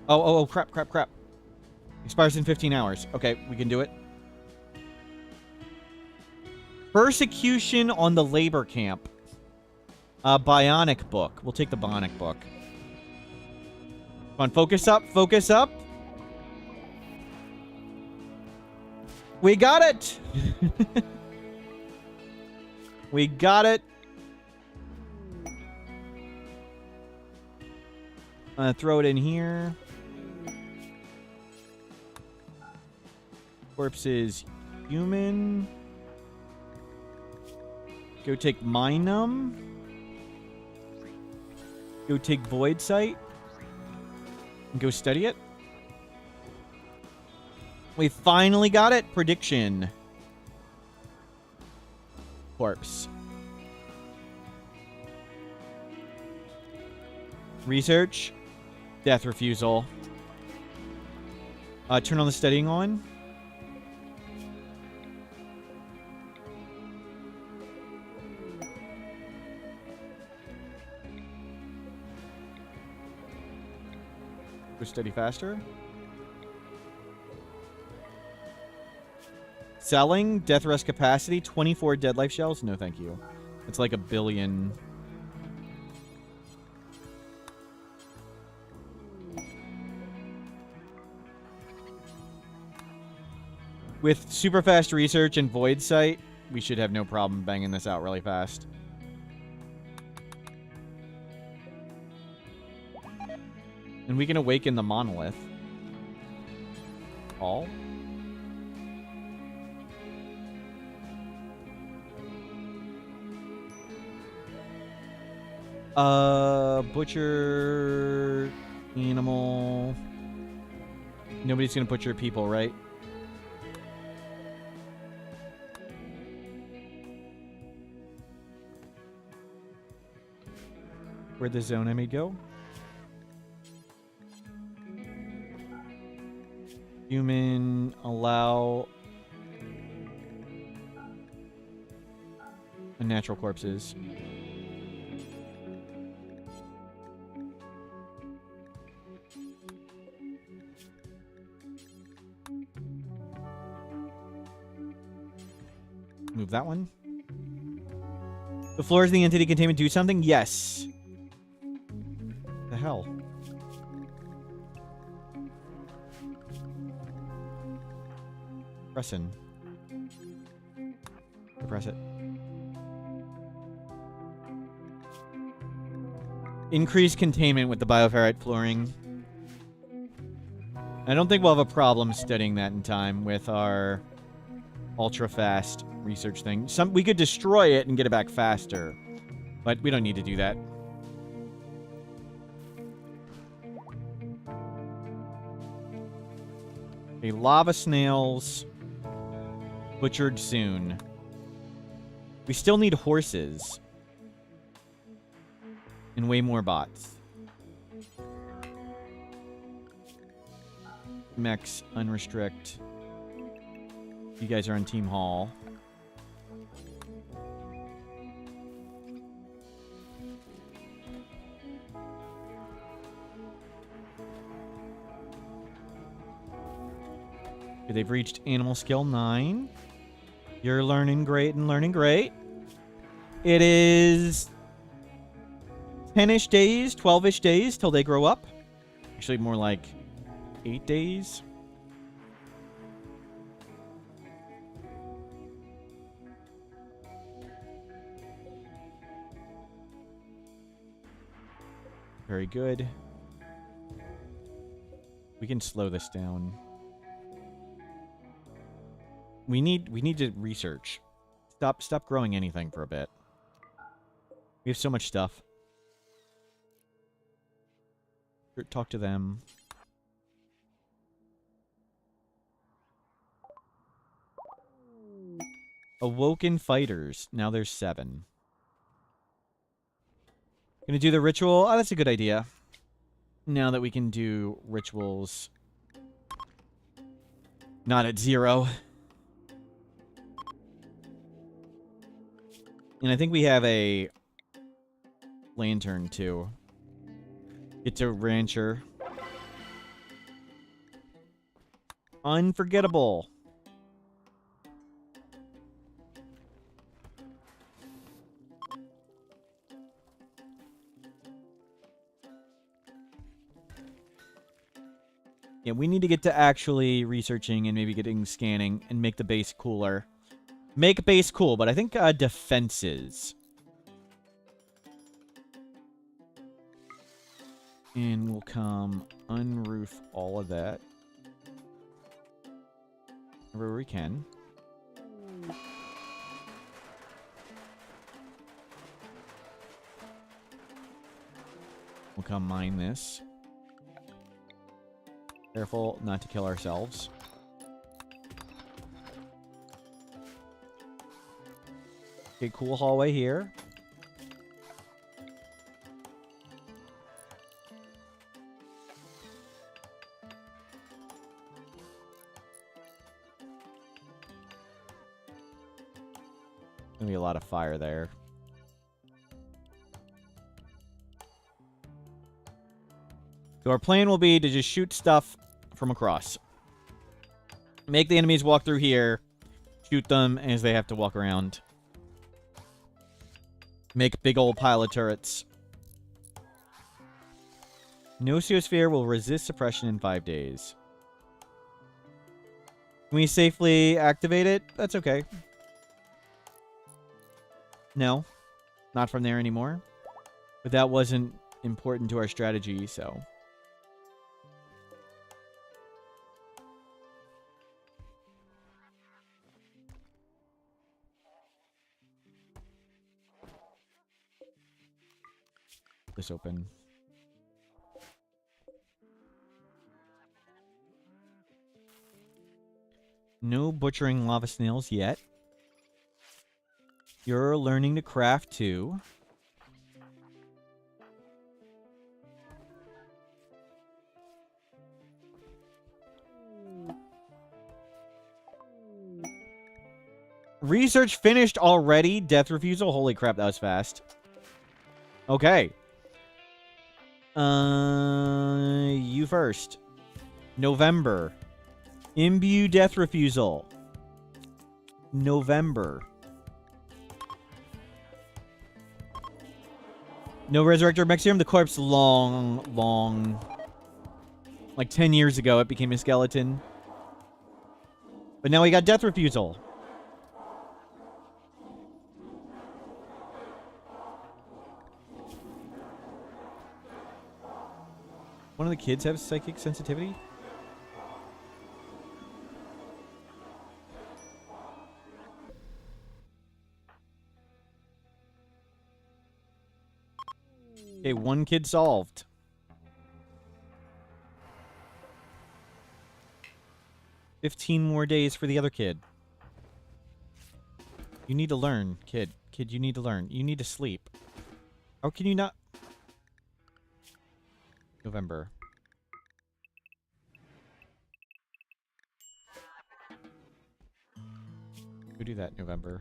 Oh, crap. Expires in 15 hours. Okay, we can do it. Persecution on the labor camp. Bionic book. We'll take the bionic book. Come on, focus up, focus up. We got it! We got it. Throw it in here. Corpse is human. Go take Minum. Go take Void Sight. And go study it. We finally got it. Prediction. Corpse. Research. Death refusal. Turn on the studying on. Go study faster. Selling. Death rest capacity. 24 dead life shells. No, thank you. It's like 1 billion. With super fast research and void sight, we should have no problem banging this out really fast. And we can awaken the monolith. All? Butcher... Animal... Nobody's gonna butcher people, right? Where'd the zone enemy go? Human, allow... Unnatural corpses. remove that one. The floors of the entity containment do something? Yes. The hell? Press in. Press it. Increase containment with the bioferrite flooring. I don't think we'll have a problem studying that in time with our ultra-fast research thing. We could destroy it and get it back faster, but we don't need to do that. Okay, lava snails. Butchered soon. We still need horses. And way more bots. Mechs, unrestrict. You guys are on Team Hall. Okay, they've reached animal skill 9. You're learning great and learning great. It is 10-ish days, 12-ish days till they grow up. Actually, more like 8 days. Very good. We can slow this down. We need to research. Stop growing anything for a bit. We have so much stuff. Talk to them. Awoken fighters. Now there's 7. Gonna do the ritual. Oh, that's a good idea. Now that we can do rituals. Not at 0. And I think we have a lantern, too. Get to rancher. Unforgettable. Yeah, we need to get to actually researching and maybe getting scanning and make the base cooler. Make base cool, but I think defenses. And we'll come unroof all of that. Wherever we can. We'll come mine this. Careful not to kill ourselves. Okay, cool hallway here. Gonna be a lot of fire there. So our plan will be to just shoot stuff from across. Make the enemies walk through here. Shoot them as they have to walk around. Make big old pile of turrets. Nocosphere will resist suppression in 5 days. Can we safely activate it? That's okay. No. Not from there anymore. But that wasn't important to our strategy, so... this open. No butchering lava snails yet. You're learning to craft too. Research finished already? Death refusal? Holy crap, that was fast. Okay. You first. November. Imbue death refusal. November. No Resurrector Mexium. The corpse long... Like 10 years ago, it became a skeleton. But now we got Death Refusal. One of the kids have psychic sensitivity? Okay, one kid solved. $15 more days for the other kid. You need to learn, kid. Kid, you need to learn. You need to sleep. How can you not... November. Go do that, November.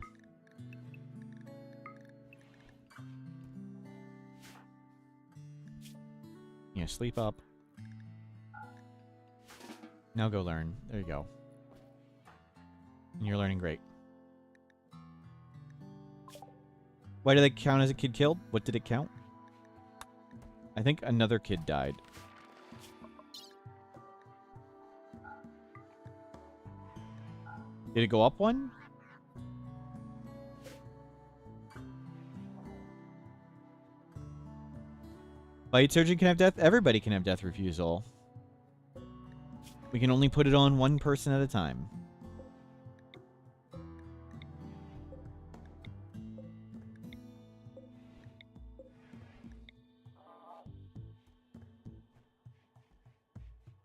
Yeah, sleep up. Now go learn. There you go. And you're learning great. Why do they count as a kid killed? What did it count? I think another kid died. Did it go up one? Bite surgeon can have death. Everybody can have death refusal. We can only put it on one person at a time.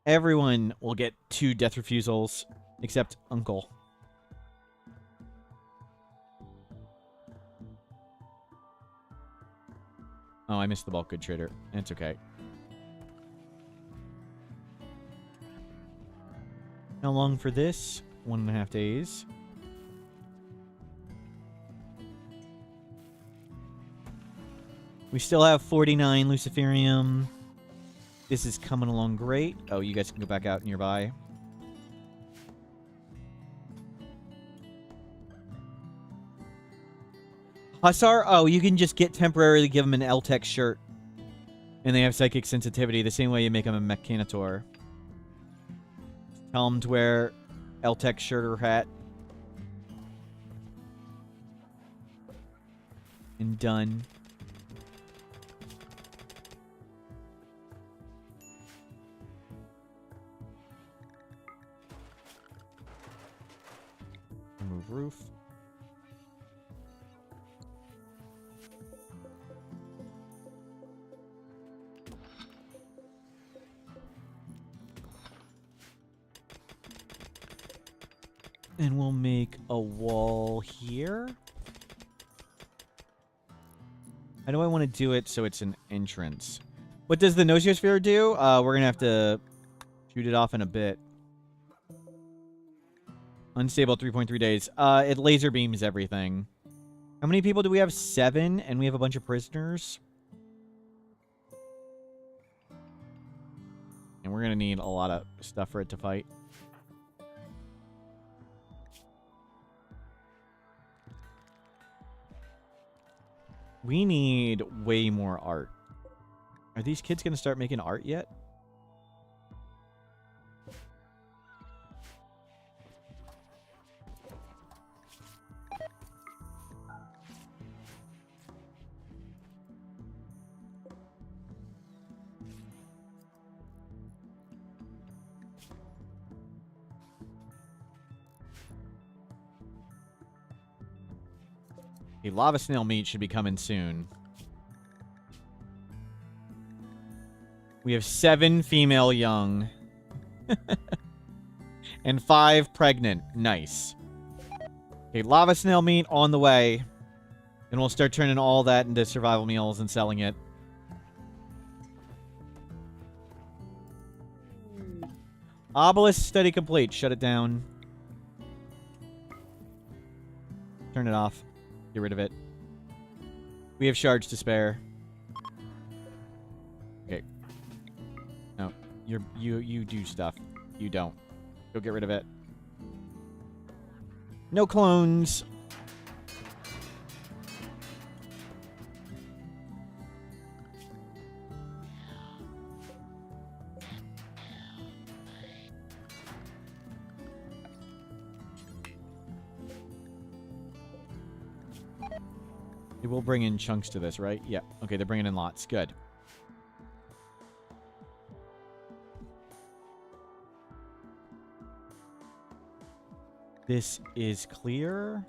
Everyone will get 2 death refusals, except Uncle. Oh, I missed the bulk good trader. It's okay. How long for this? 1.5 days. We still have 49 Luciferium. This is coming along great. Oh, you guys can go back out nearby. Hussar? Oh, you can just temporarily give them an L-Tech shirt. And they have psychic sensitivity, the same way you make them a mechanator. Tell them to wear L-Tech shirt or hat. And done. Remove roof. And we'll make a wall here. How do I want to do it so it's an entrance? What does the Nosiosphere do? We're going to have to shoot it off in a bit. Unstable 3.3 days. It laser beams everything. How many people do we have? 7, and we have a bunch of prisoners. And we're going to need a lot of stuff for it to fight. We need way more art. Are these kids going to start making art yet? Lava snail meat should be coming soon. We have 7 female young. And 5 pregnant. Nice. Okay, lava snail meat on the way. And we'll start turning all that into survival meals and selling it. Obelisk study complete. Shut it down. Turn it off. Get rid of it. We have shards to spare. Okay. No, you do stuff. You don't. Go get rid of it. No clones. They will bring in chunks to this, right? Yeah. Okay, they're bringing in lots. Good. This is clear.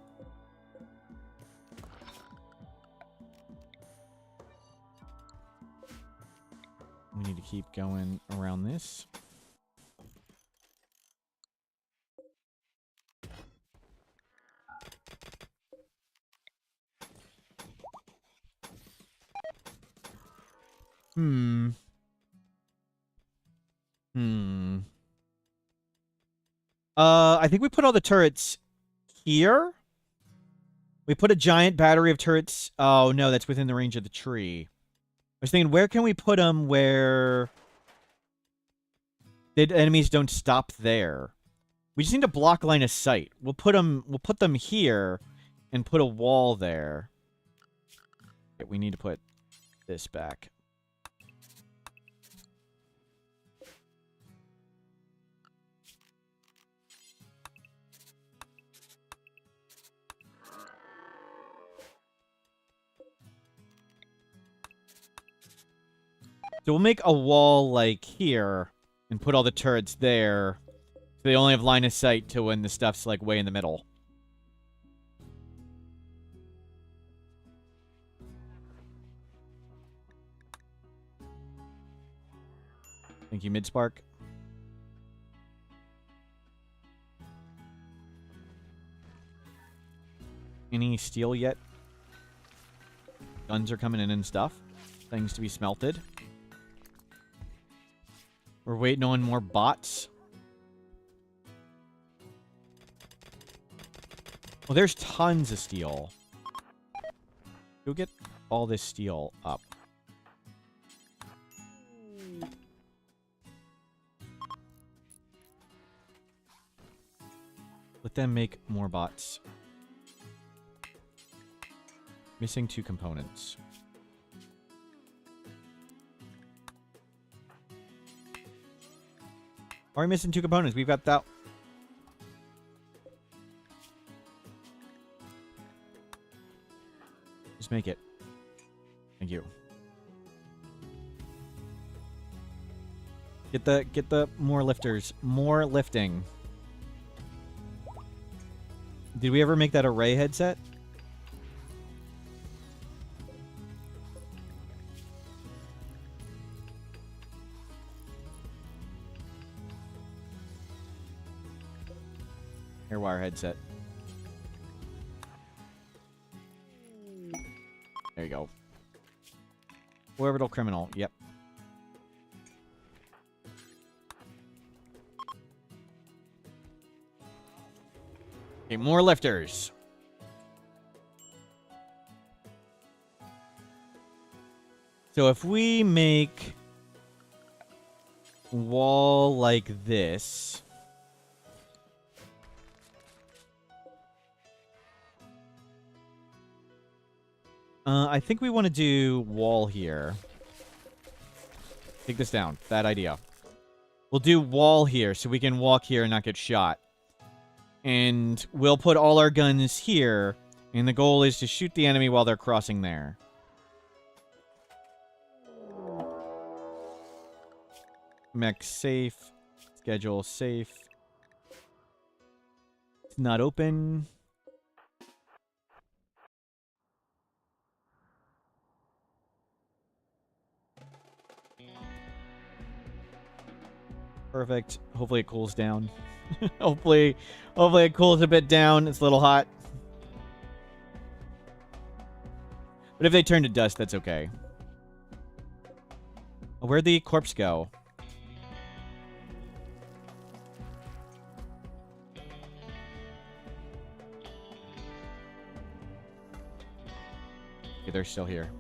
We need to keep going around this. Hmm. I think we put all the turrets here. We put a giant battery of turrets. Oh, no, that's within the range of the tree. I was thinking, where can we put them where the enemies don't stop there? We just need to block line of sight. We'll put them here and put a wall there. Okay, we need to put this back. So we'll make a wall like here and put all the turrets there. So they only have line of sight to when the stuff's like way in the middle. Thank you, Midspark. Any steel yet? Guns are coming in and stuff. Things to be smelted. We're waiting on more bots. Well, there's tons of steel. Go get all this steel up. Let them make more bots. Missing 2 components. Why are we missing 2 components? We've got that. Just make it. Thank you. Get the more lifters. More lifting. Did we ever make that array headset? Airwire headset. There you go. Orbital criminal. Yep. Okay, more lifters. So if we make a wall like this, I think we want to do wall here. Take this down. Bad idea. We'll do wall here so we can walk here and not get shot. And we'll put all our guns here, and the goal is to shoot the enemy while they're crossing there. Mech safe. Schedule safe. It's not open. Perfect. Hopefully it cools down. hopefully it cools a bit down. It's a little hot. But if they turn to dust, that's okay. Oh, where'd the corpse go? Okay, they're still here.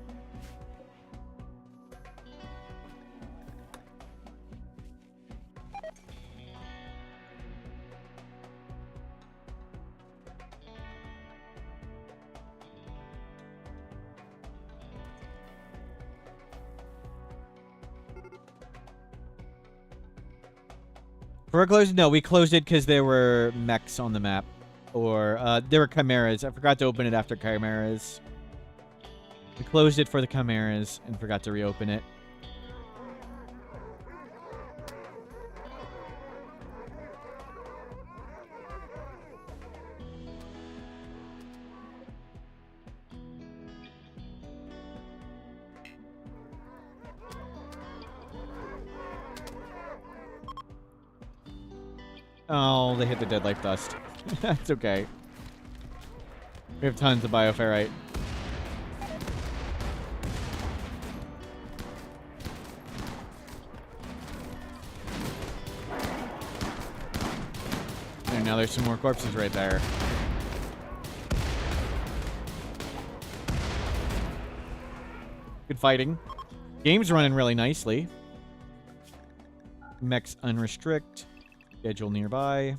We're closed? No, we closed it because there were mechs on the map. Or, there were chimeras. I forgot to open it after chimeras. We closed it for the chimeras and forgot to reopen it. Oh, they hit the dead life dust. That's okay. We have tons of bioferrite. And now there's some more corpses right there. Good fighting. Game's running really nicely. Mechs unrestrict. Schedule nearby.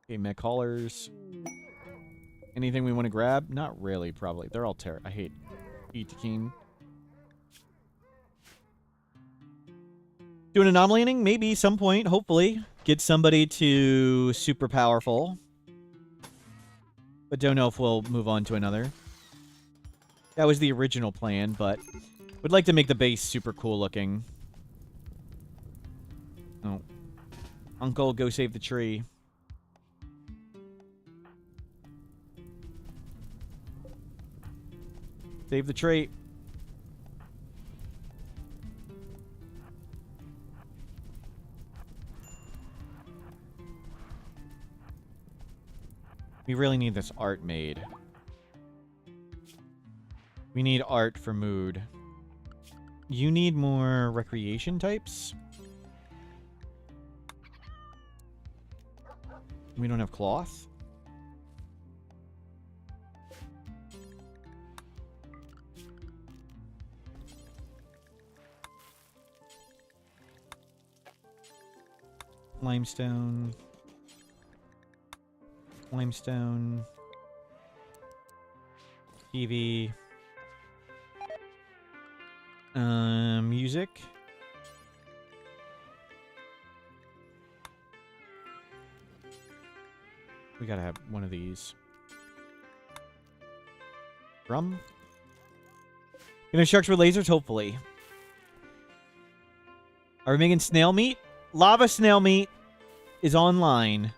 Okay, mech haulers. Anything we want to grab? Not really, probably. They're all I hate Etekeen. Do an anomaly landing? Maybe, some point, hopefully. Get somebody to super powerful. But don't know if we'll move on to another. That was the original plan, but would like to make the base super cool looking. Oh. Uncle, go save the tree. Save the tree. We really need this art made. We need art for mood. You need more recreation types? We don't have cloth? Limestone. Limestone. TV. Music. We gotta have one of these. Drum. Gonna sharks with lasers, hopefully. Are we making snail meat? Lava snail meat is online.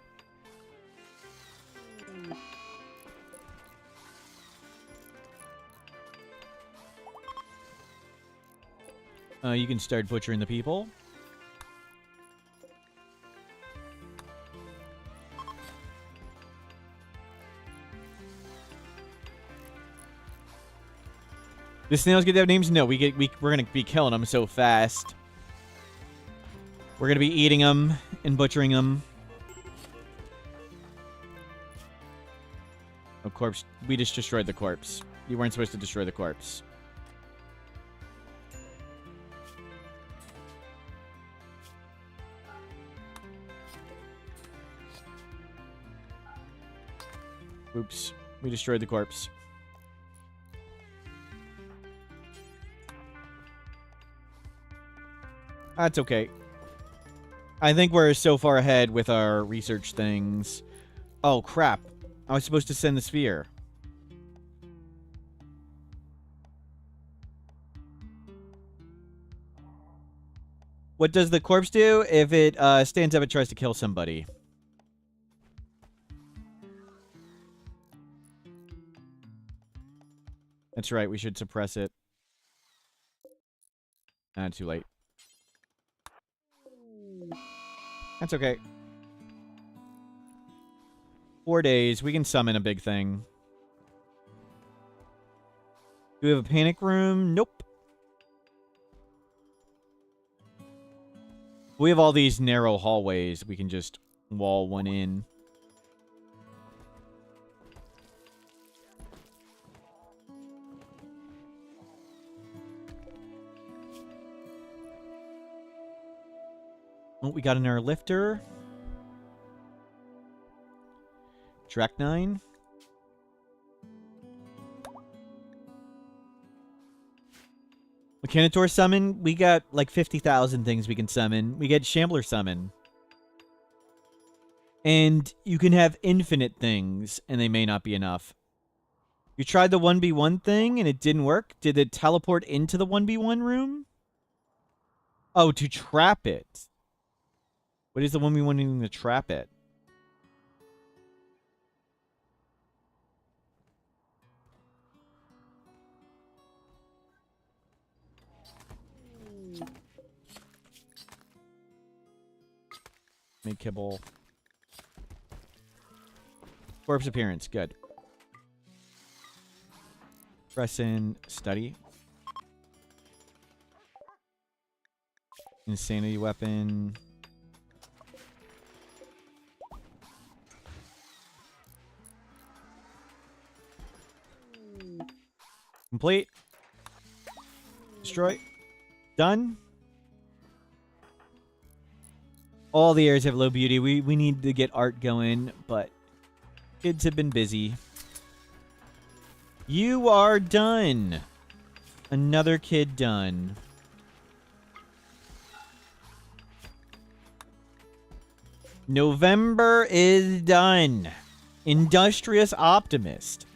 You can start butchering the people. The snails get their names? No, we're gonna be killing them so fast. We're gonna be eating them and butchering them. Oh, corpse. We just destroyed the corpse. You weren't supposed to destroy the corpse. Oops. We destroyed the corpse. That's okay. I think we're so far ahead with our research things. Oh, crap. I was supposed to send the sphere. What does the corpse do? If it stands up, it tries to kill somebody. That's right, we should suppress it. Too late. That's okay. 4 days, we can summon a big thing. Do we have a panic room? Nope. We have all these narrow hallways. We can just wall one in. Oh, we got an air lifter. Track 9. Mechanator summon, we got like 50,000 things we can summon. We get Shambler summon. And you can have infinite things, and they may not be enough. You tried the 1v1 thing, and it didn't work? Did it teleport into the 1v1 room? Oh, to trap it. What is the 1v1 needing to trap it? Make kibble. Corpse appearance. Good. Press in. Study. Insanity weapon. Complete. Destroy. Done. All the areas have low beauty. We need to get art going, but kids have been busy. You are done. Another kid done. November is done. Industrious Optimist.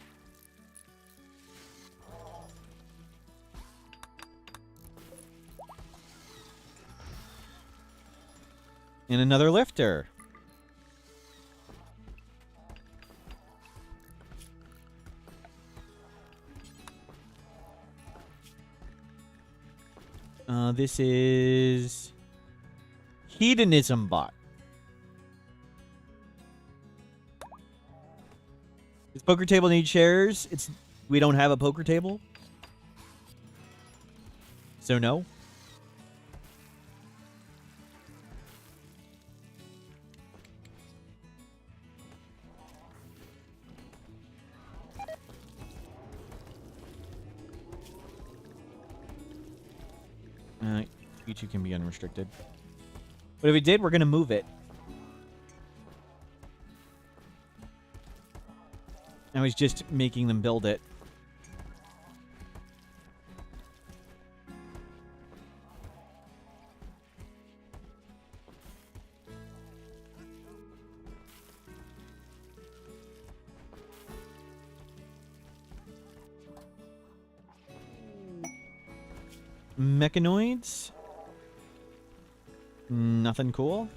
And another lifter. This is Hedonism Bot. Does poker table need chairs? We don't have a poker table. So no. Each can be unrestricted. But if we did, we're going to move it. I was just making them build it. Mechanoids? Nothing cool.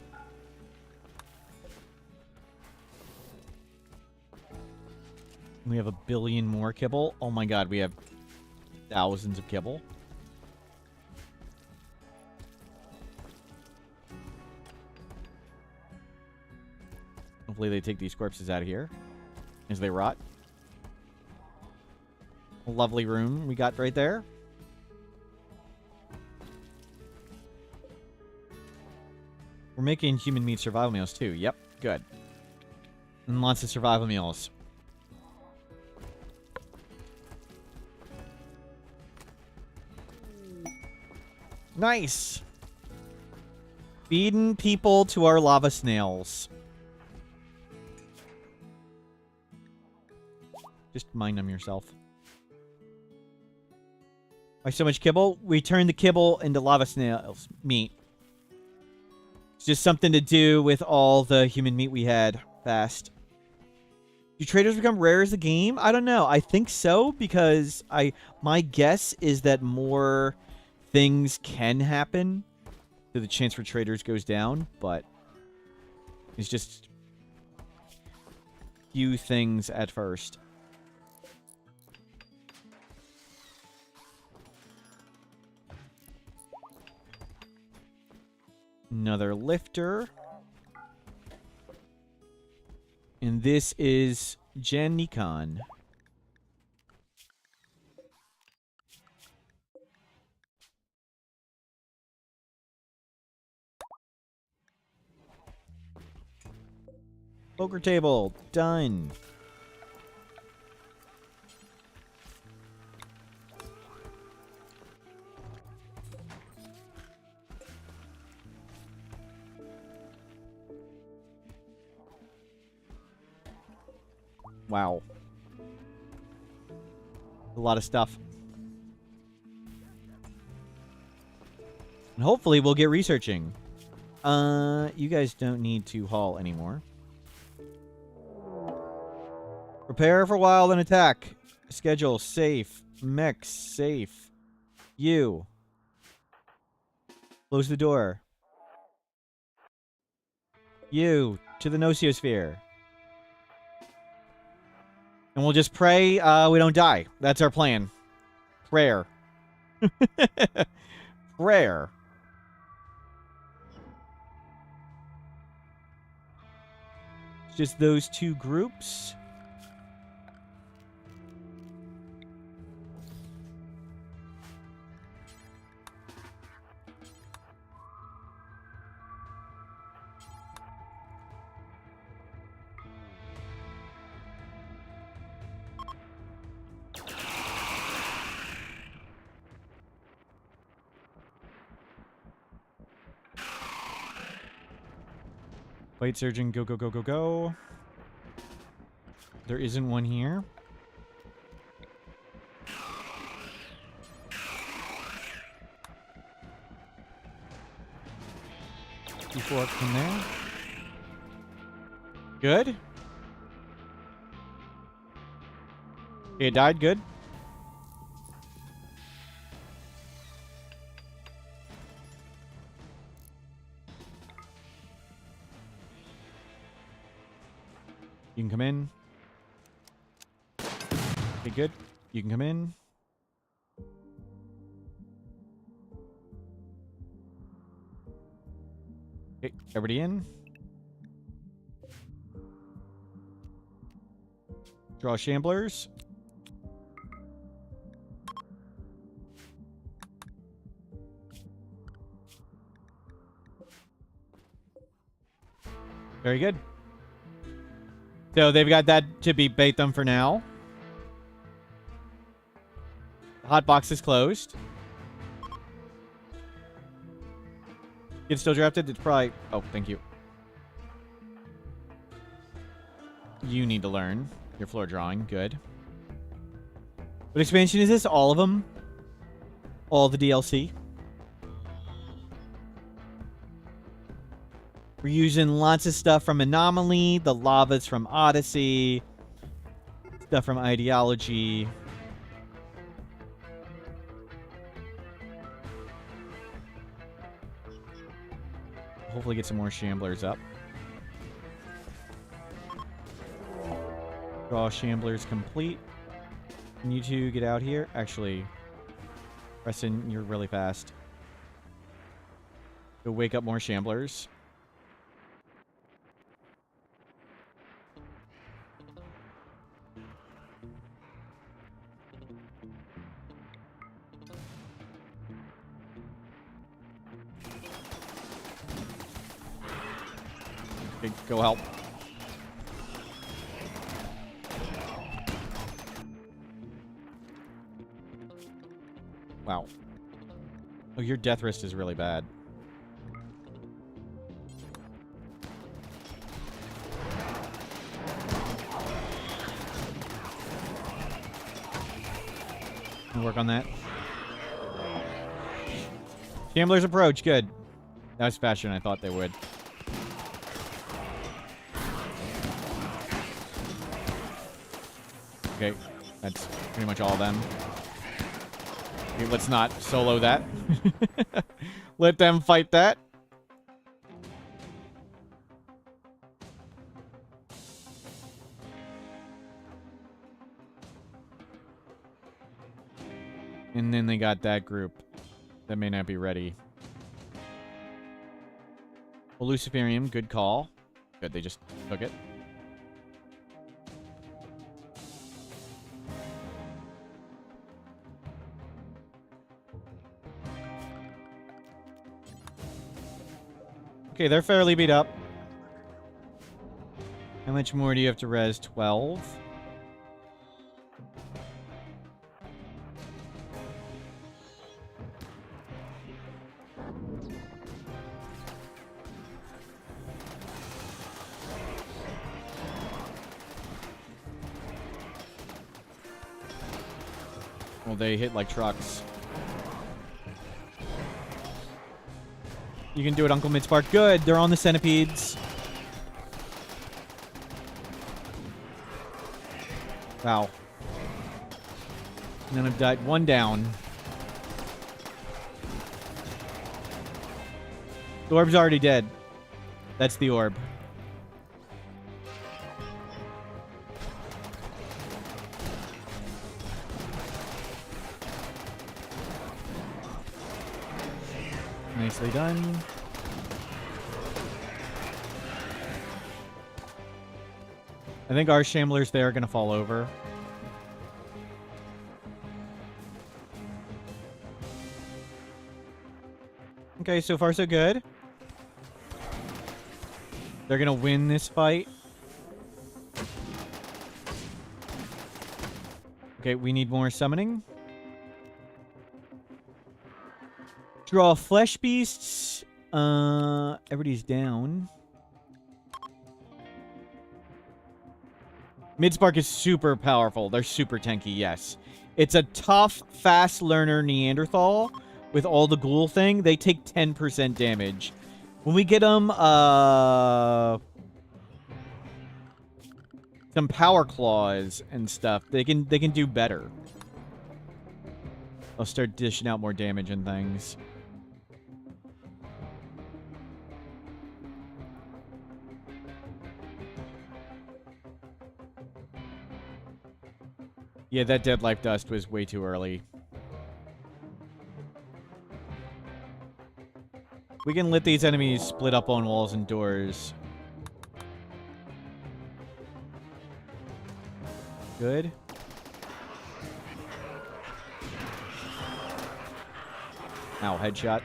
We have a billion more kibble. Oh my god, we have thousands of kibble. Hopefully they take these corpses out of here as they rot. A lovely room we got right there. We're making human meat survival meals too. Yep, good. And lots of survival meals. Nice. Feeding people to our lava snails. Just mind them yourself. Why so much kibble? We turned the kibble into lava snails meat. It's just something to do with all the human meat we had fast. Do traders become rare as a game? I don't know. I think so because my guess is that more things can happen, so the chance for traders goes down, but it's just few things at first. Another lifter. And this is Jan Nikon. Poker table. Done. Wow. A lot of stuff. And hopefully we'll get researching. You guys don't need to haul anymore. Prepare for wild and attack. Schedule safe. Mechs safe. You. Close the door. You to the Nociosphere. And we'll just pray we don't die. That's our plan. Prayer. Prayer. It's just those two groups. White surgeon, go, go, go, go, go. There isn't one here. Before it from there. Good. It died, good. You can come in. Okay, good. You can come in. Okay, everybody in. Draw shamblers. Very good. So they've got that to bait them for now. The hot box is closed. Kid still drafted? It's probably... Oh, thank you. You need to learn your floor drawing. Good. What expansion is this? All of them? All the DLC? We're using lots of stuff from Anomaly, the lavas from Odyssey, stuff from Ideology. Hopefully get some more shamblers up. Draw shamblers complete. Can you two get out here? Actually, Preston, you're really fast. Go wake up more shamblers. Okay, go help. Wow. Oh, your death wrist is really bad. Can work on that. Gambler's approach, good. That was faster than I thought they would. Okay, that's pretty much all of them. Okay, let's not solo that. Let them fight that. And then they got that group that may not be ready. Well, Luciferium, good call. Good, they just took it. Okay, they're fairly beat up. How much more do you have to res? 12? Well, they hit like trucks. You can do it, Uncle Midspark. Good. They're on the centipedes. Wow. None have died. One down. The orb's already dead. That's the orb. Nicely done. I think our Shamblers there are going to fall over. Okay, so far so good. They're going to win this fight. Okay, we need more summoning. Draw flesh beasts. Everybody's down. Midspark is super powerful. They're super tanky, yes. It's a tough, fast learner Neanderthal with all the ghoul thing. They take 10% damage. When we get them, some power claws and stuff, they can do better. I'll start dishing out more damage and things. Yeah, that Dead Life Dust was way too early. We can let these enemies split up on walls and doors. Good. Ow, headshot.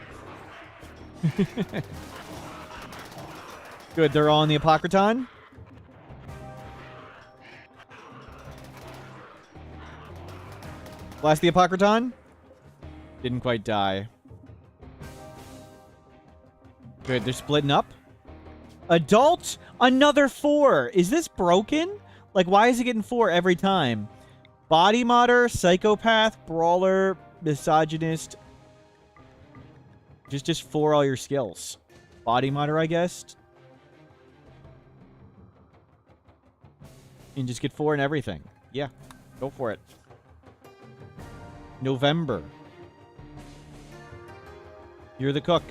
Good, they're all on the Apocryton. Blast the Apocryton. Didn't quite die. Good, they're splitting up. Adult, another 4. Is this broken? Like, why is it getting 4 every time? Body modder, psychopath, brawler, misogynist. Just 4 all your skills. Body modder, I guess. And just get 4 in everything. Yeah, go for it. November. You're the cook.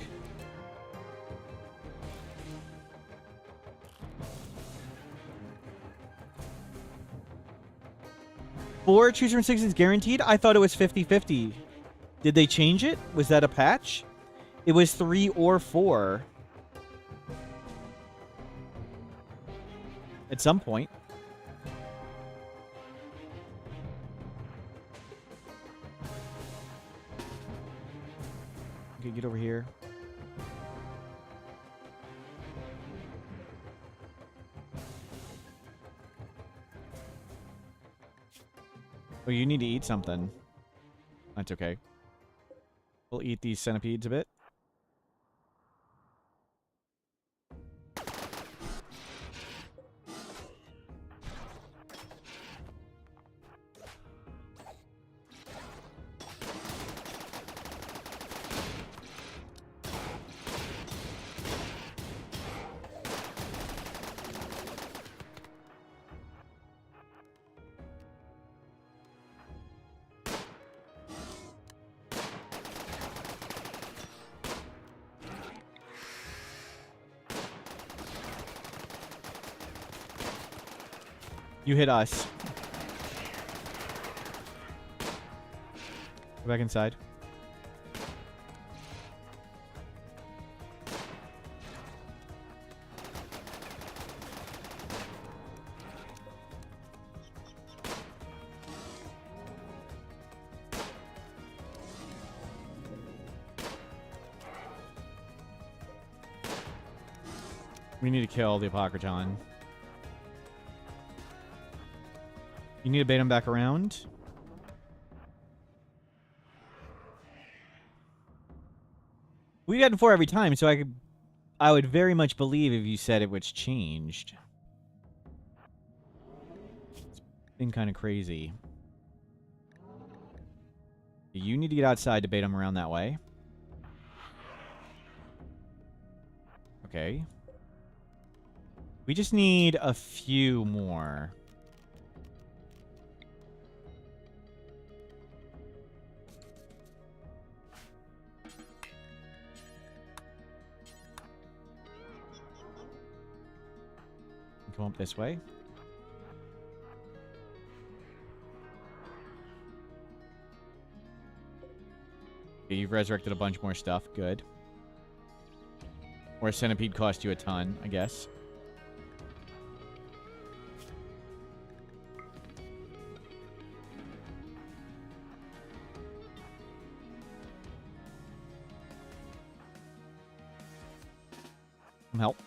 Four choose from 6 is guaranteed? I thought it was 50-50. Did they change it? Was that a patch? It was 3 or 4. At some point. Okay, get over here. Oh, you need to eat something. That's okay. We'll eat these centipedes a bit. You hit us. Go back inside. We need to kill the Apocryton. You need to bait him back around. We've gotten 4 every time, so I would very much believe if you said it was changed. It's been kind of crazy. You need to get outside to bait him around that way. Okay. We just need a few more. Come up this way. Okay, you've resurrected a bunch more stuff. Good. Or a centipede cost you a ton, I guess. Some help.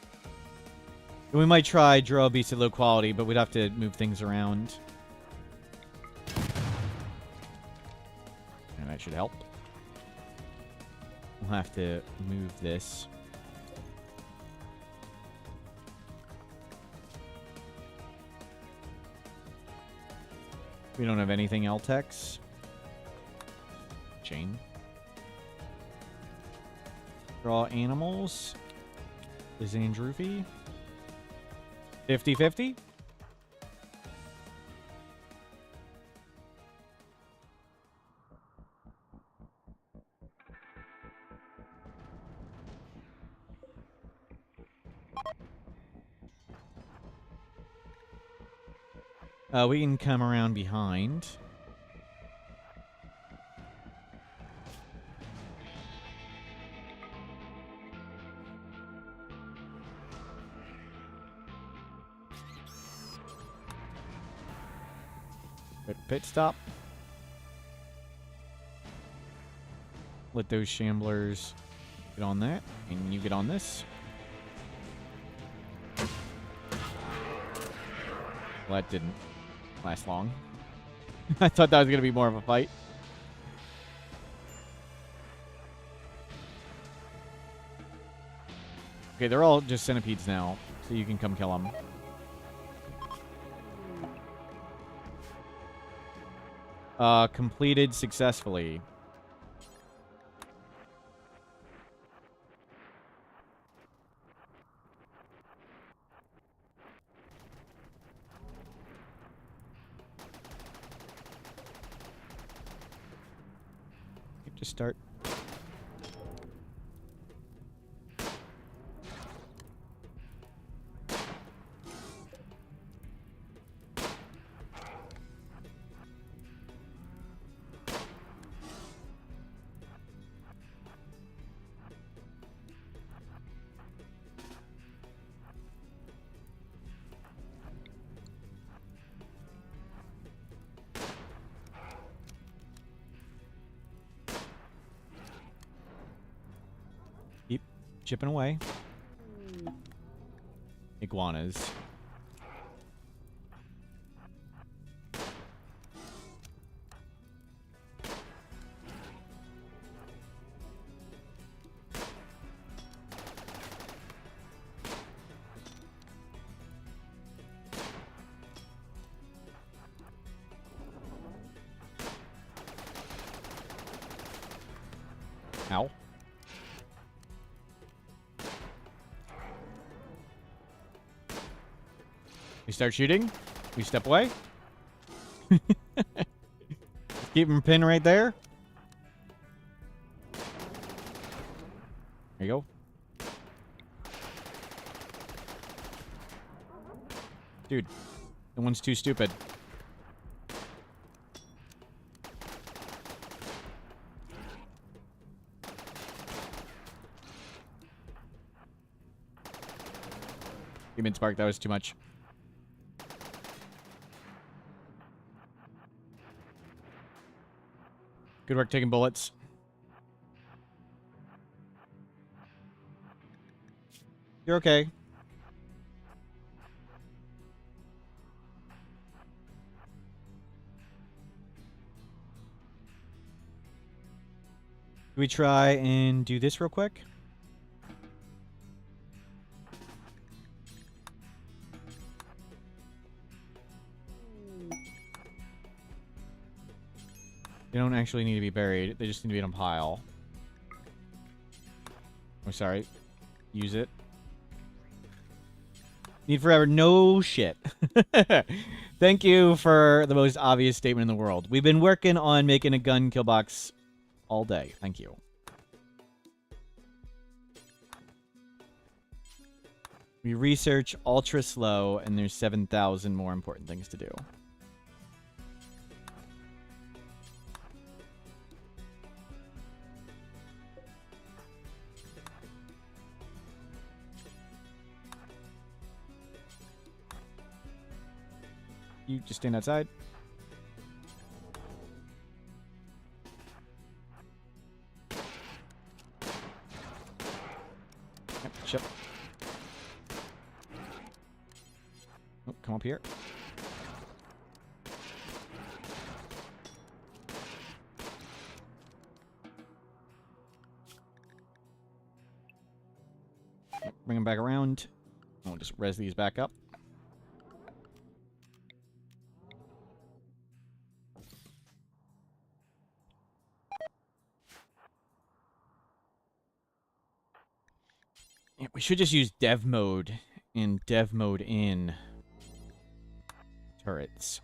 And we might try draw a beast at low quality, but we'd have to move things around. And that should help. We'll have to move this. We don't have anything L-Tex. Chain. Draw animals. Is Androofy. 50-50? We can come around behind. Pit stop. Let those shamblers get on that, and you get on this. Well, that didn't last long. I thought that was going to be more of a fight. Okay, they're all just centipedes now, so you can come kill them. Completed successfully. Just start. Keep chipping away. Iguanas. Ow. We start shooting. We step away. Keep him pinned right there. There you go. Dude, the one's too stupid. Human spark, that was too much. Good work taking bullets. You're okay. Can we try and do this real quick? They don't actually need to be buried. They just need to be in a pile. Oh, sorry. Use it. Need forever. No shit. Thank you for the most obvious statement in the world. We've been working on making a gun kill box all day. Thank you. We research ultra slow, and there's 7,000 more important things to do. You just stand outside. Yep, shut. Oh, come up here. Bring them back around. We'll just res these back up. Yeah, we should just use dev mode and dev mode in turrets.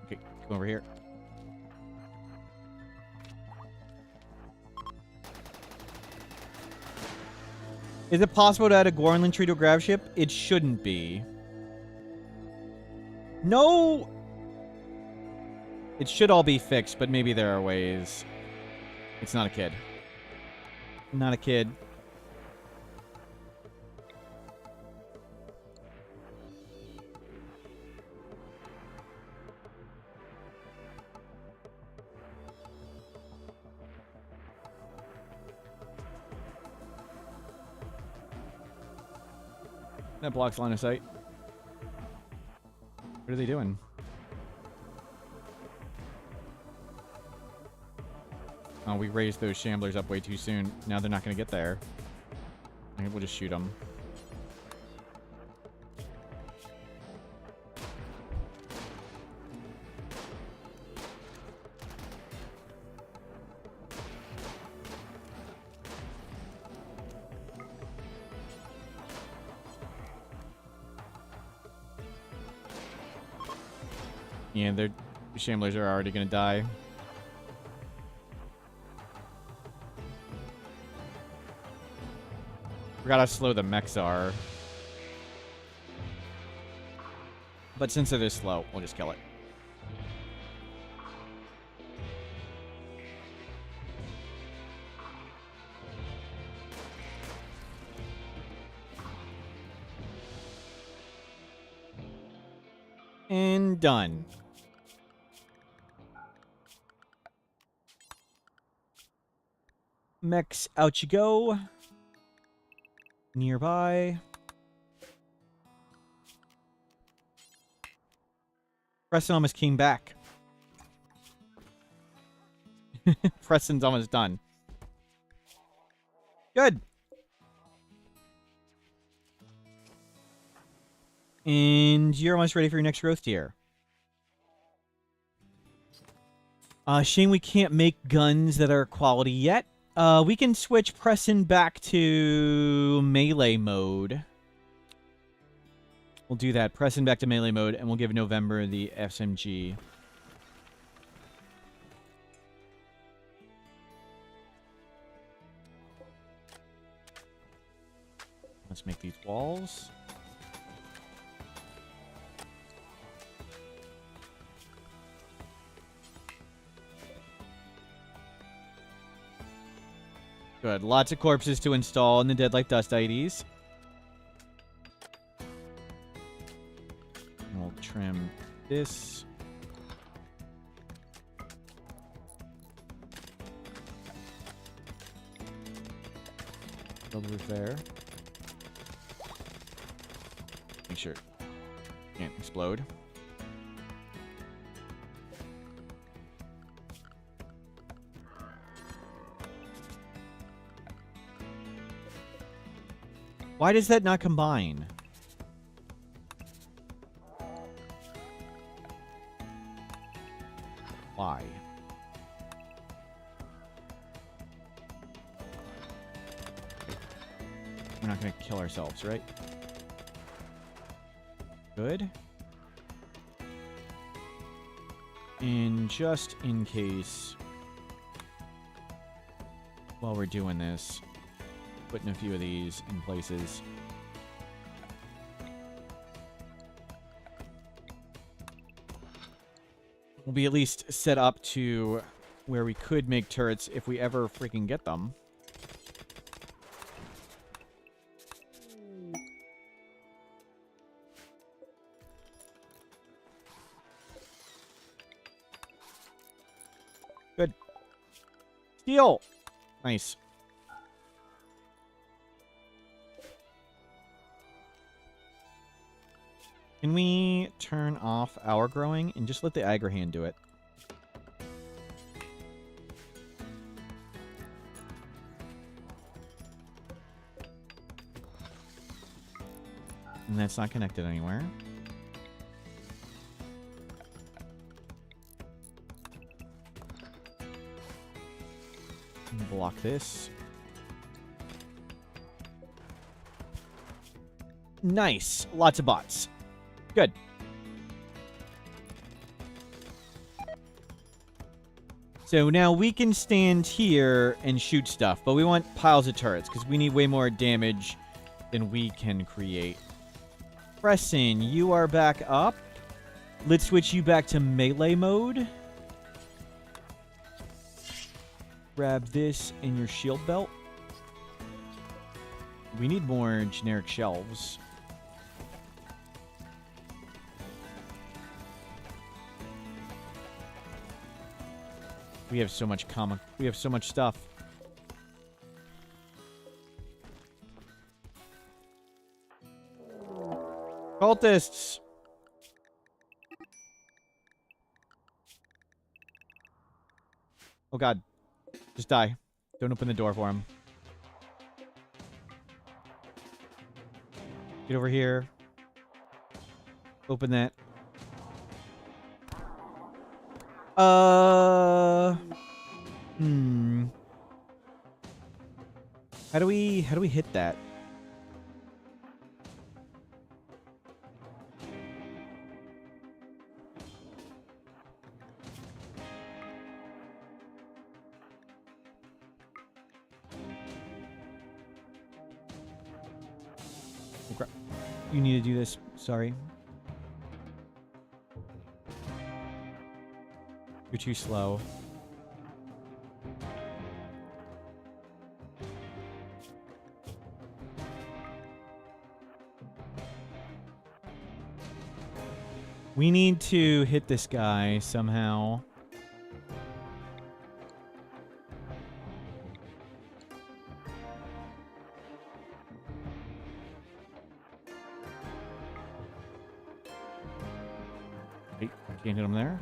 Okay, come over here. Is it possible to add a Gornland tree to a grav ship? It shouldn't be. No! It should all be fixed, but maybe there are ways. It's not a kid. Not a kid. That blocks line of sight. What are they doing? Oh, we raised those shamblers up way too soon. Now they're not going to get there. I think we'll just shoot them. Yeah, their shamblers are already going to die. Forgot how slow the mechs are. But since they're this slow, we'll just kill it. And done. Mechs, out you go. Nearby. Preston almost came back. Preston's almost done. Good. And you're almost ready for your next growth tier. Shame we can't make guns that are quality yet. We can switch Preston back to melee mode. We'll do that. Preston back to melee mode, and we'll give November the SMG. Let's make these walls. Good. Lots of corpses to install in the Dead Like Dust IDs. We'll trim this. Build a roof there. Make sure it can't explode. Why does that not combine? Why? We're not going to kill ourselves, right? Good. And just in case, while we're doing this, putting a few of these in places. We'll be at least set up to where we could make turrets if we ever freaking get them. Good. Steel! Nice. Can we turn off our growing and just let the Agrahan do it? And that's not connected anywhere. Block this. Nice. Lots of bots. Good. So now we can stand here and shoot stuff, but we want piles of turrets because we need way more damage than we can create. Preston, you are back up. Let's switch you back to melee mode. Grab this in your shield belt. We need more generic shelves. We have so much comic. We have so much stuff. Cultists! Oh god. Just die. Don't open the door for him. Get over here. Open that. How do we hit that? You need to do this. Sorry. You're too slow. We need to hit this guy somehow. Wait, can't hit him there.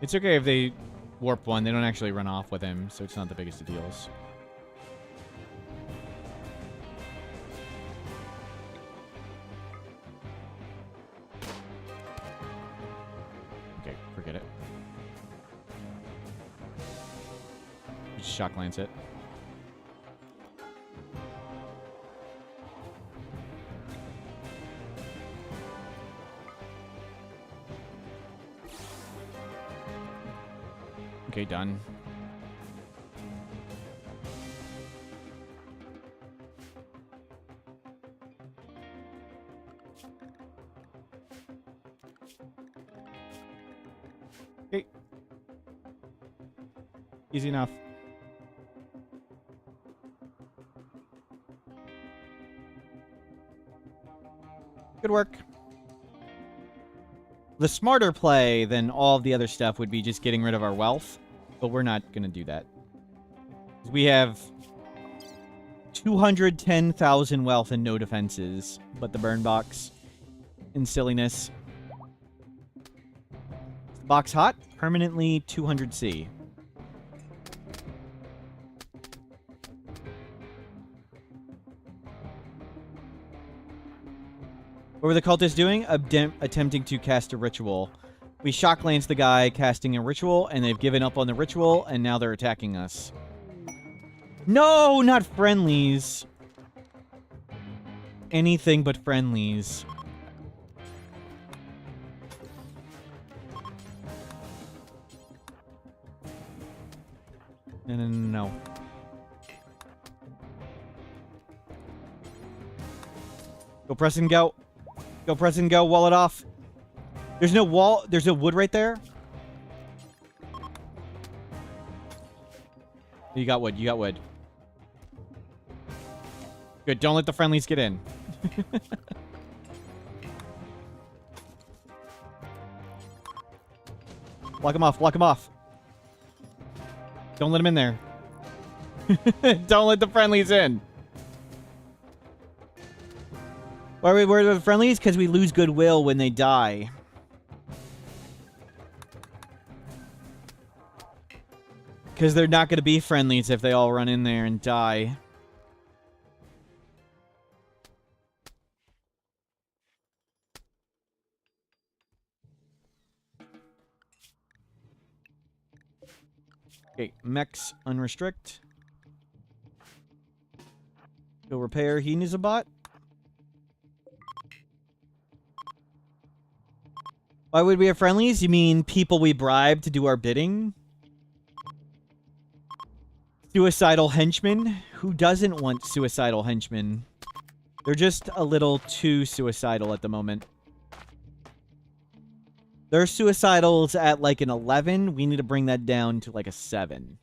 It's okay if they warp one. They don't actually run off with him, so it's not the biggest of deals. Okay, forget it. Just shock lance it. Okay, done. Okay. Easy enough. Good work. The smarter play than all of the other stuff would be just getting rid of our wealth. But we're not going to do that. We have 210,000 wealth and no defenses, but the burn box and silliness. Box hot, permanently 200C. What were the cultists doing? Attempting to cast a ritual. We shock lance the guy casting a ritual, and they've given up on the ritual, and now they're attacking us. No, not friendlies. Anything but friendlies. No. Go press and go. Go press and go. Wall it off. There's no wall. There's no wood right there. You got wood. You got wood. Good. Don't let the friendlies get in. Block him off. Block him off. Don't let him in there. Don't let the friendlies in. Why are we worried about the friendlies? Because we lose goodwill when they die. Because they're not going to be friendlies if they all run in there and die. Okay, mechs unrestrict. Go repair. He needs a bot. Why would we have friendlies? You mean people we bribe to do our bidding? Suicidal henchmen? Who doesn't want suicidal henchmen? They're just a little too suicidal at the moment. They're suicidals at like an 11. We need to bring that down to like a 7.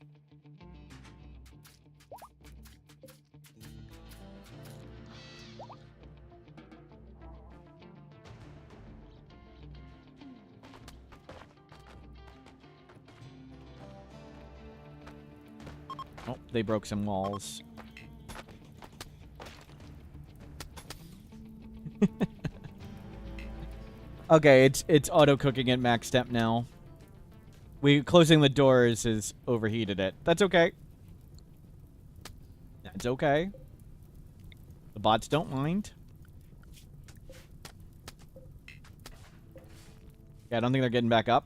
Oh, they broke some walls. Okay, it's auto cooking at max temp now. Closing the doors has overheated it. That's okay. That's okay. The bots don't mind. Yeah, I don't think they're getting back up.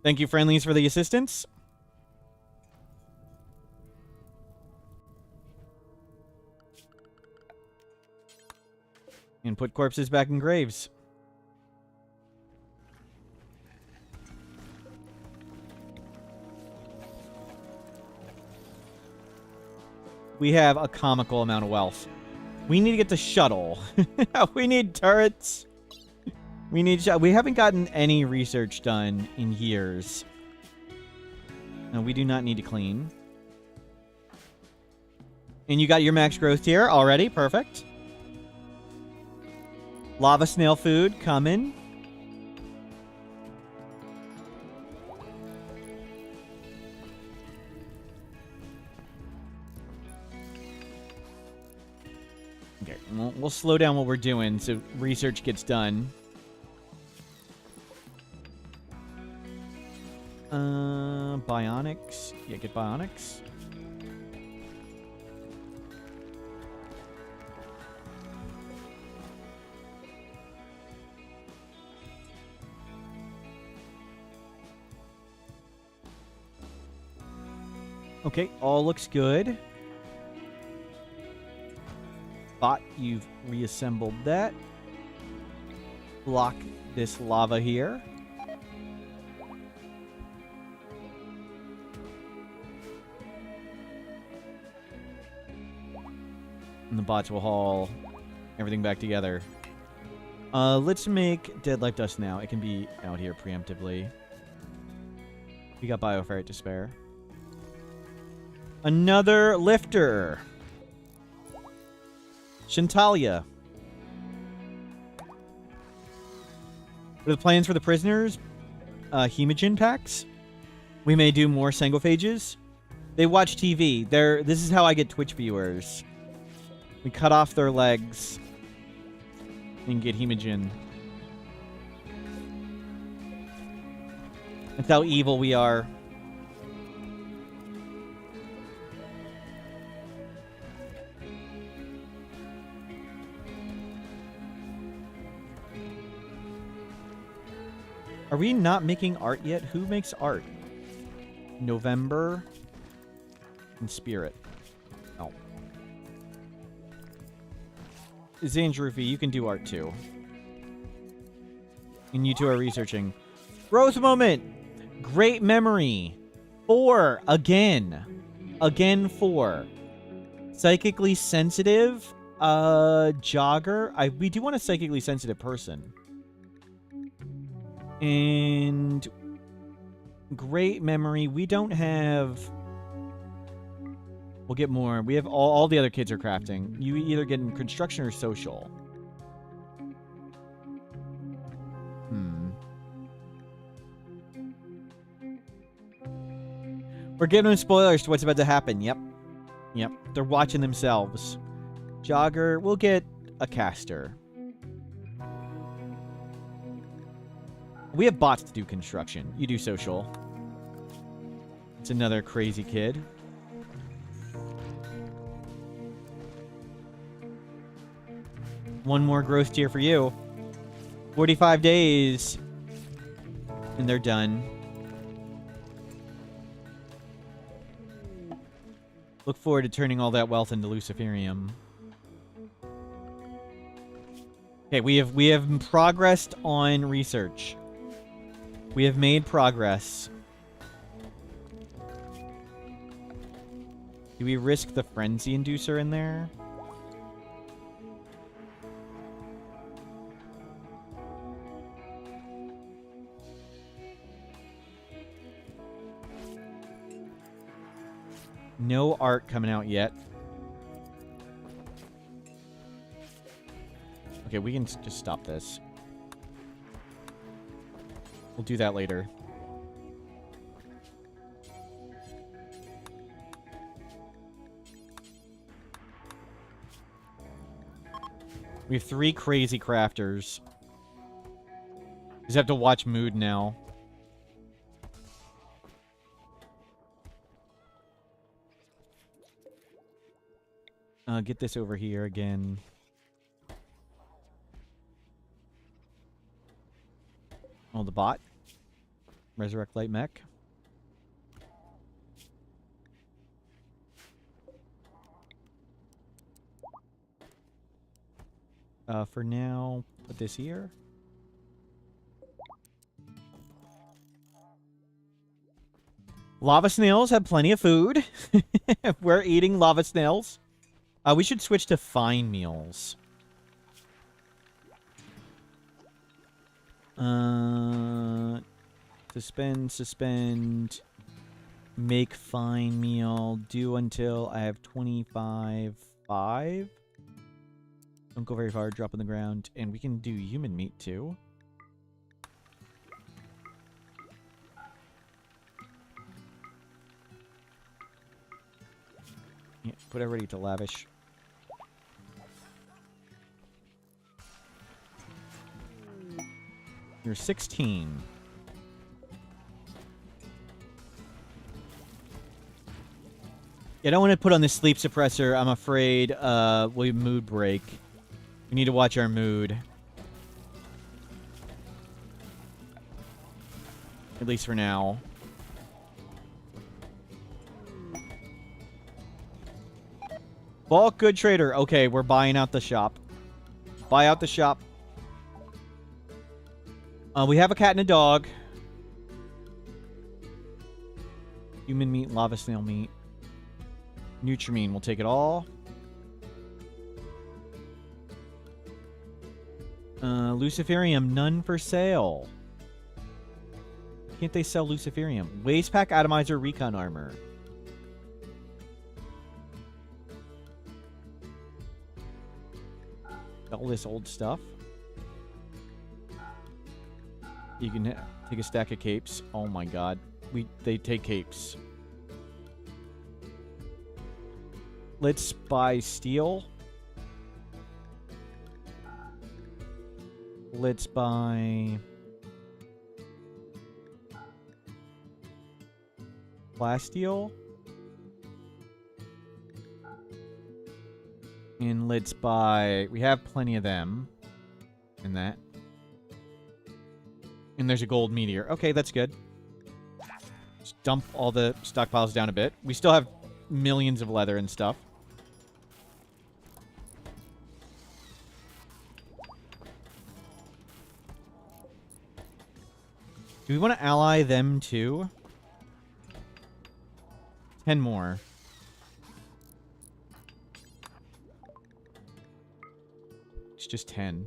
Thank you, friendlies, for the assistance. And put corpses back in graves. We have a comical amount of wealth. We need to get the shuttle. We need turrets. We haven't gotten any research done in years. No, we do not need to clean. And you got your max growth tier already. Perfect. Lava snail food coming. Okay, we'll slow down what we're doing so research gets done. Bionics. Yeah, get bionics. Okay, all looks good. Bot, you've reassembled that. Block this lava here. And the bots will haul everything back together. Let's make Dead Life Dust now. It can be out here preemptively. We got Bioferret to spare. Another lifter. Shantalia. What are the plans for the prisoners? Hemogen packs. We may do more sangophages. They watch TV. This is how I get Twitch viewers. We cut off their legs and get hemogen. That's how evil we are. Are we not making art yet? Who makes art? November and Spirit. Oh. Zandrufi, you can do art too. And you two are researching. Growth moment! Great memory. 4. Again. Again 4. Psychically sensitive. Jogger. We do want a psychically sensitive person. And great memory. We don't have... We'll get more. We have all the other kids are crafting. You either get in construction or social. We're giving them spoilers to what's about to happen. Yep. Yep. They're watching themselves. Jogger. We'll get a caster. We have bots to do construction. You do social. It's another crazy kid. One more growth tier for you. 45 days. And they're done. Look forward to turning all that wealth into Luciferium. Okay, we have progressed on research. We have made progress. Do we risk the frenzy inducer in there? No art coming out yet. Okay, we can just stop this. We'll do that later. We have 3 crazy crafters. Just have to watch mood now. Get this over here again. Oh, the bot. Resurrect Light Mech. For now, put this here. Lava snails have plenty of food. We're eating lava snails. We should switch to fine meals. Suspend. Make fine meal. Do until I have 25. 5. Don't go very far. Drop on the ground. And we can do human meat too. Yeah, put everybody to lavish. You're 16. Yeah, I don't want to put on the sleep suppressor. I'm afraid we mood break. We need to watch our mood. At least for now. Bulk good trader. Okay, we're buying out the shop. Buy out the shop. We have a cat and a dog. Human meat, lava snail meat. Nutrimine, we'll take it all. Luciferium, none for sale. Can't they sell Luciferium? Waste pack atomizer recon armor. All this old stuff. You can take a stack of capes. Oh my god. They take capes. Let's buy steel. Let's buy plasteel. And let's buy... We have plenty of them. In that. And there's a gold meteor. Okay, that's good. Just dump all the stockpiles down a bit. We still have millions of leather and stuff. Do we want to ally them too? 10 more. It's just 10.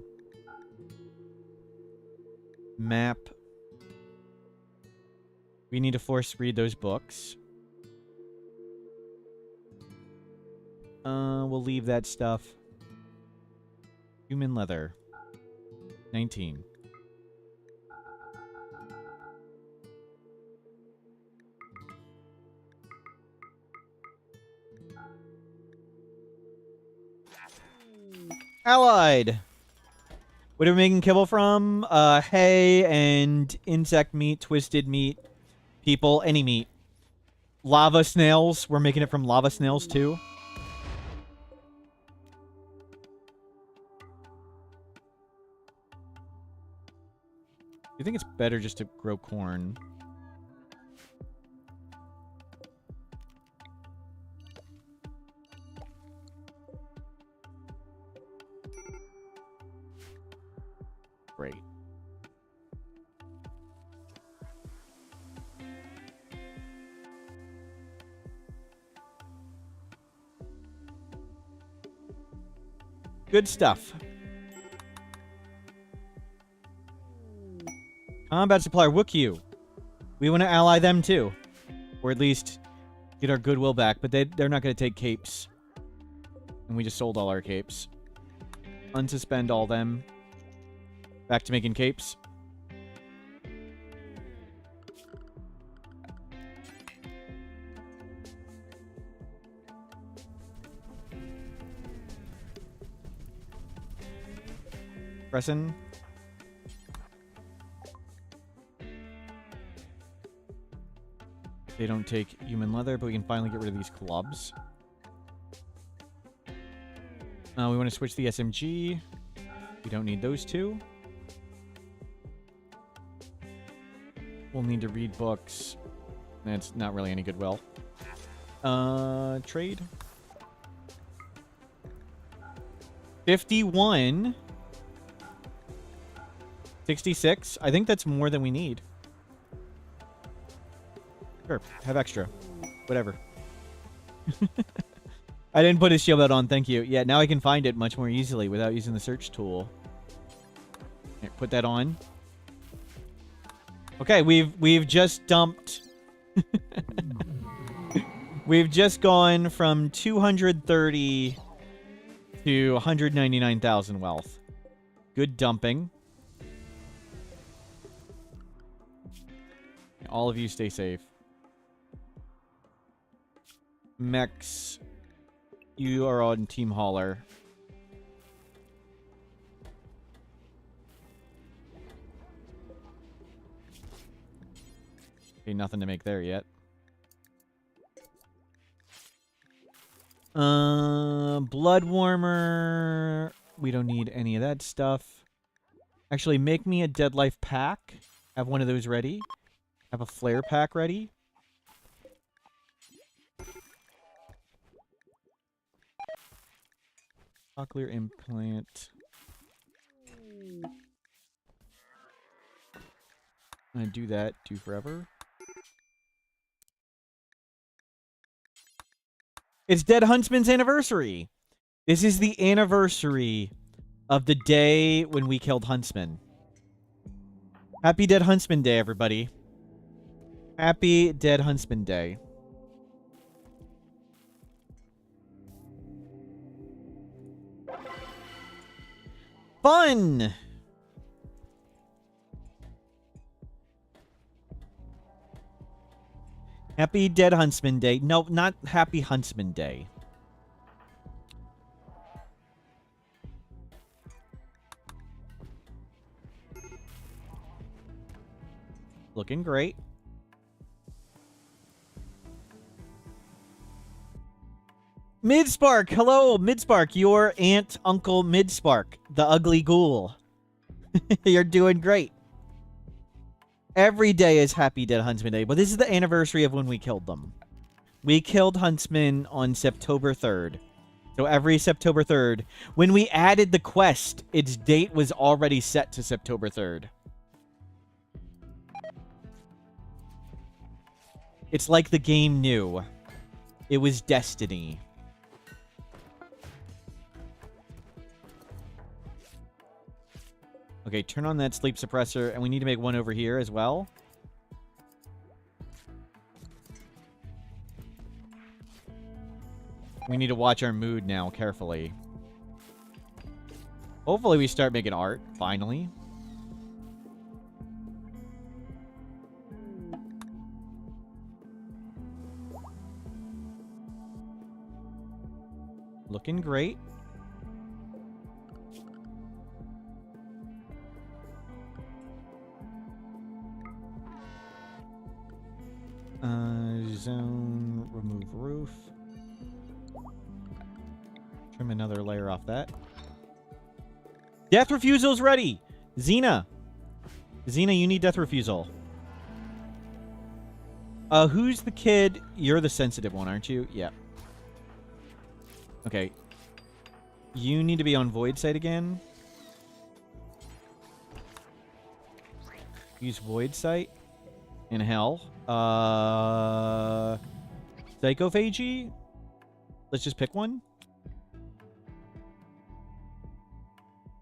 Map. We need to force read those books. We'll leave that stuff. Human leather. 19. Allied. What are we making kibble from? Hay and insect meat, twisted meat, people, any meat. Lava snails. We're making it from lava snails too. I think it's better just to grow corn. Great. Good stuff. Combat supplier, Wookiew. We want to ally them too. Or at least get our goodwill back, but they're not going to take capes. And we just sold all our capes. Unsuspend all them. Back to making capes. Pressin. They don't take human leather, but we can finally get rid of these clubs. We want to switch the SMG. We don't need those two. We'll need to read books. That's not really any goodwill. Trade. 51. 66. I think that's more than we need. Sure, have extra. Whatever. I didn't put his shield belt on, thank you. Yeah, now I can find it much more easily without using the search tool. Here, put that on. Okay, we've just dumped. We've just gone from 230 to 199,000 wealth. Good dumping. All of you stay safe. Mechs, you are on Team Hauler. Okay, nothing to make there yet. Blood warmer. We don't need any of that stuff. Actually, make me a Dead Life pack. Have one of those ready. Have a flare pack ready. Cochlear implant. I'm gonna do that. Do forever. It's Dead Huntsman's anniversary. This is the anniversary of the day when we killed Huntsman. Happy Dead Huntsman Day, everybody. Happy Dead Huntsman Day. Fun! Happy Dead Huntsman Day. No, not Happy Huntsman Day. Looking great. Midspark! Hello, Midspark. Your aunt, Uncle Midspark. The ugly ghoul. You're doing great. Every day is Happy Dead Huntsman Day, but this is the anniversary of when we killed them. We killed Huntsman on September 3rd. So every September 3rd, when we added the quest, its date was already set to September 3rd. It's like the game knew. It was destiny. Okay, turn on that sleep suppressor, and we need to make one over here as well. We need to watch our mood now carefully. Hopefully we start making art, finally. Looking great. Zone, remove roof. Trim another layer off that. Death Refusal's ready! Xena! Xena, you need Death Refusal. Who's the kid? You're the sensitive one, aren't you? Yeah. Okay. You need to be on Void Sight again. Use Void Sight. In hell. Psychophagy? Let's just pick one.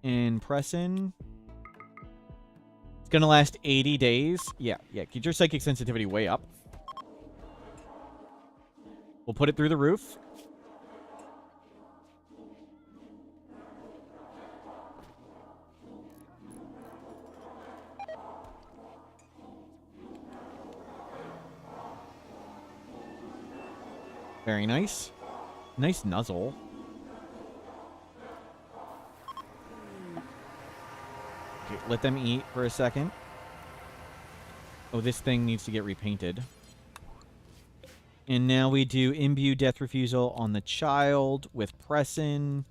And press in. It's gonna last 80 days. Yeah. Keep your psychic sensitivity way up. We'll put it through the roof. Very nice. Nice nuzzle. Okay, let them eat for a second. Oh, this thing needs to get repainted. And now we do Imbue Death Refusal on the child with press in.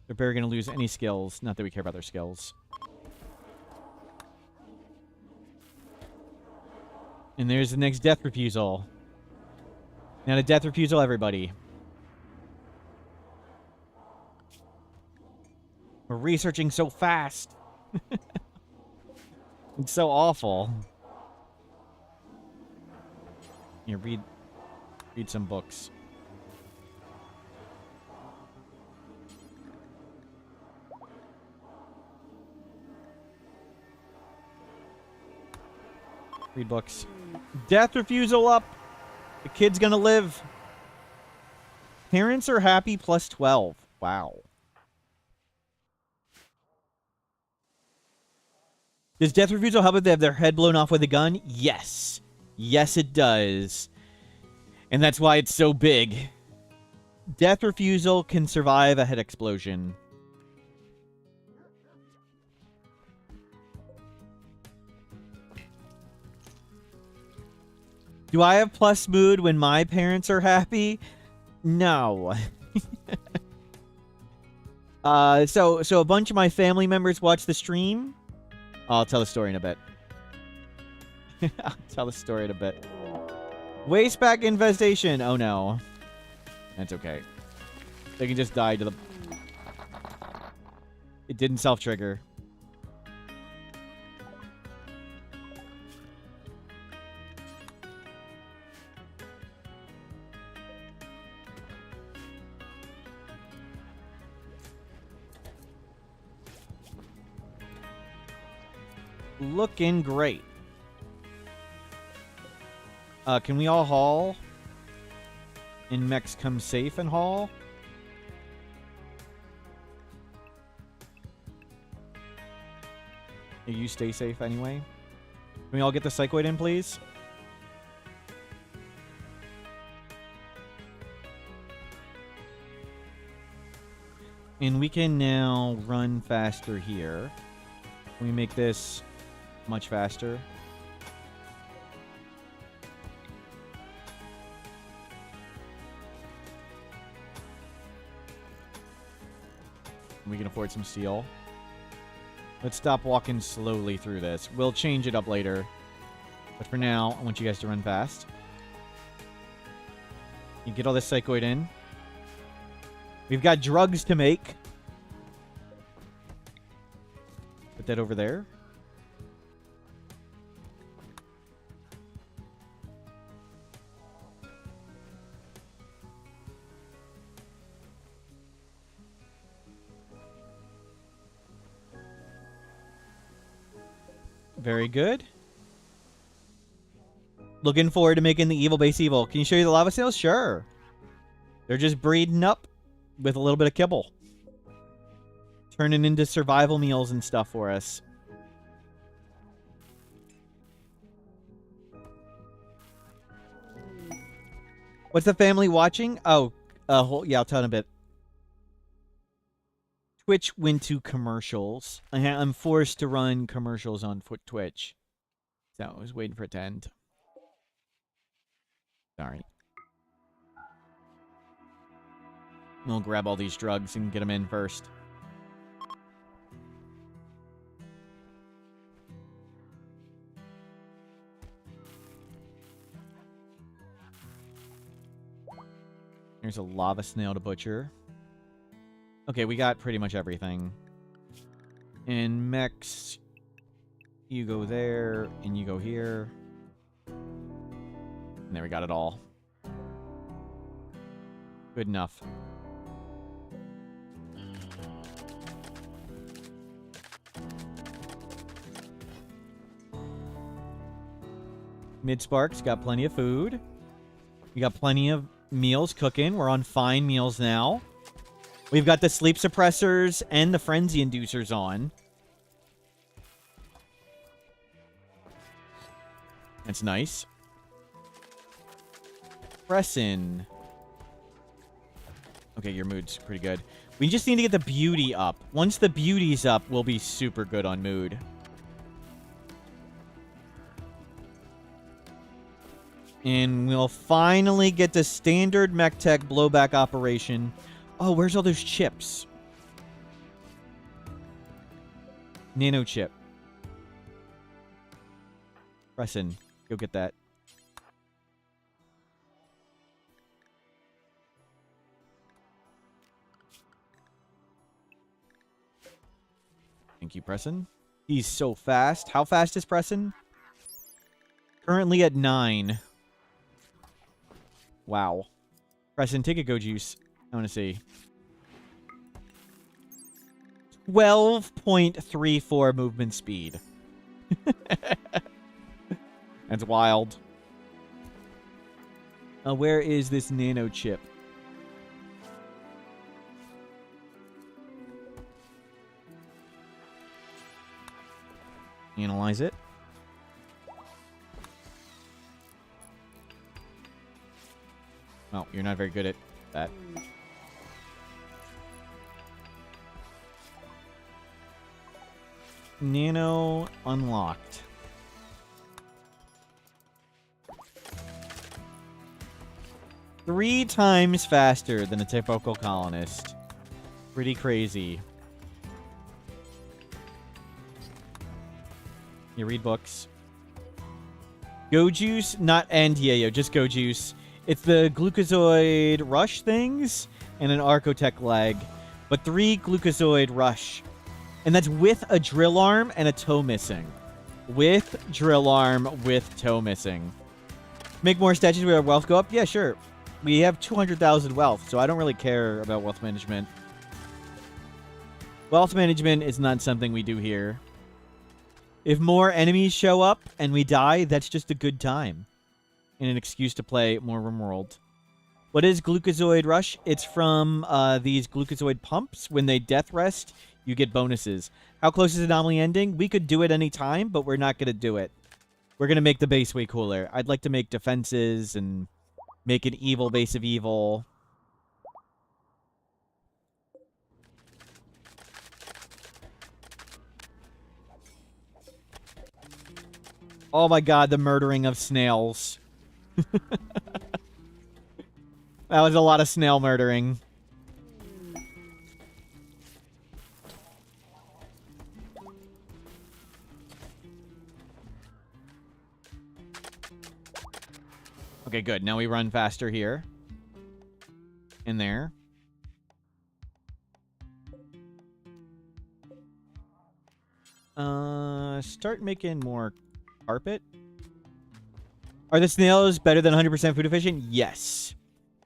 They're barely going to lose any skills. Not that we care about their skills. And there's the next Death Refusal. Now to Death Refusal, everybody. We're researching so fast. It's so awful. Here, read some books. Read books. Death Refusal up. The kid's gonna live. Parents are happy plus 12. Wow. Does Death Refusal help if they have their head blown off with a gun? Yes. Yes, it does. And that's why it's so big. Death Refusal can survive a head explosion. Do I have plus mood when my parents are happy? No. So a bunch of my family members watch the stream. I'll tell the story in a bit. I'll tell the story in a bit. Wasteback infestation. Oh no. That's okay. They can just die to the... It didn't self-trigger. Looking great. Can we all haul? And mechs come safe and haul? Yeah, you stay safe anyway. Can we all get the psychoid in, please? And we can now run faster here. Can we make this much faster? We can afford some steel. Let's stop walking slowly through this. We'll change it up later. But for now, I want you guys to run fast. You get all this psychoid in. We've got drugs to make. Put that over there. Very good. Looking forward to making the evil base evil. Can you show you the lava snails? Sure. They're just breeding up with a little bit of kibble. Turning into survival meals and stuff for us. What's the family watching? Oh, yeah, I'll tell in a bit. Twitch went to commercials. I'm forced to run commercials on Twitch. So I was waiting for it to end. Sorry. We'll grab all these drugs and get them in first. Here's a lava snail to butcher. Okay, we got pretty much everything. And mechs, you go there, and you go here. And there we got it all. Good enough. Mid-Sparks got plenty of food. We got plenty of meals cooking. We're on fine meals now. We've got the sleep suppressors and the frenzy inducers on. That's nice. Pressin. Okay, your mood's pretty good. We just need to get the beauty up. Once the beauty's up, we'll be super good on mood. And we'll finally get the standard mech tech blowback operation. Oh, where's all those chips? Nano chip. Pressin, go get that. Thank you, Pressin. He's so fast. How fast is Pressin? Currently at 9. Wow. Pressin, take a go juice. I want to see. 12.34 movement speed. That's wild. Where is this nano chip? Analyze it. Well, you're not very good at that. Nano unlocked. Three times faster than a typical colonist. Pretty crazy. You read books. Go juice, not and yayo, just go juice. It's the glucozoid rush things and an archotech leg, but 3 glucozoid rush. And that's with a drill arm and a toe missing. With drill arm, with toe missing. Make more statues where our wealth go up? Yeah, sure. We have 200,000 wealth, so I don't really care about wealth management. Wealth management is not something we do here. If more enemies show up and we die, that's just a good time. And an excuse to play more Rimworld. What is Glucozoid Rush? It's from these Glucozoid pumps. When they death rest, you get bonuses. How close is Anomaly ending? We could do it any time, but we're not going to do it. We're going to make the base way cooler. I'd like to make defenses and make an evil base of evil. Oh my god, the murdering of snails. That was a lot of snail murdering. Okay, good. Now we run faster here. In there. Start making more carpet. Are the snails better than 100% food efficient? Yes.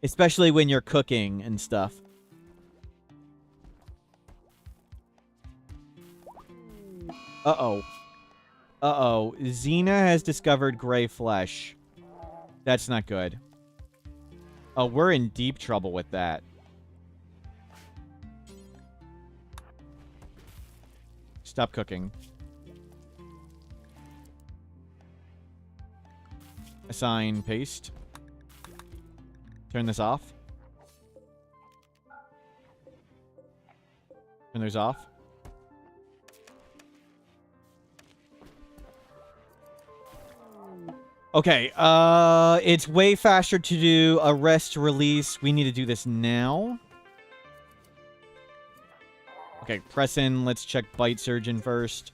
Especially when you're cooking and stuff. Uh-oh. Uh-oh. Xena has discovered gray flesh. That's not good. Oh, we're in deep trouble with that. Stop cooking. Assign paste. Turn this off. Turn those off. Okay, it's way faster to do a rest release. We need to do this now. Okay, press in. Let's check Bite Surgeon first.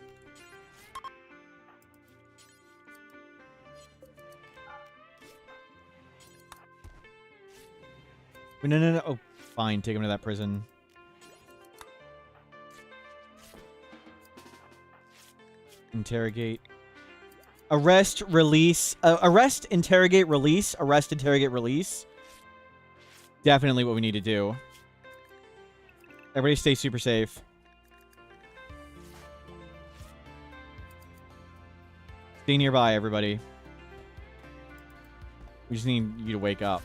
No. Oh, fine. Take him to that prison. Interrogate. Arrest, release. Arrest, interrogate, release. Arrest, interrogate, release. Definitely what we need to do. Everybody stay super safe. Stay nearby, everybody. We just need you to wake up.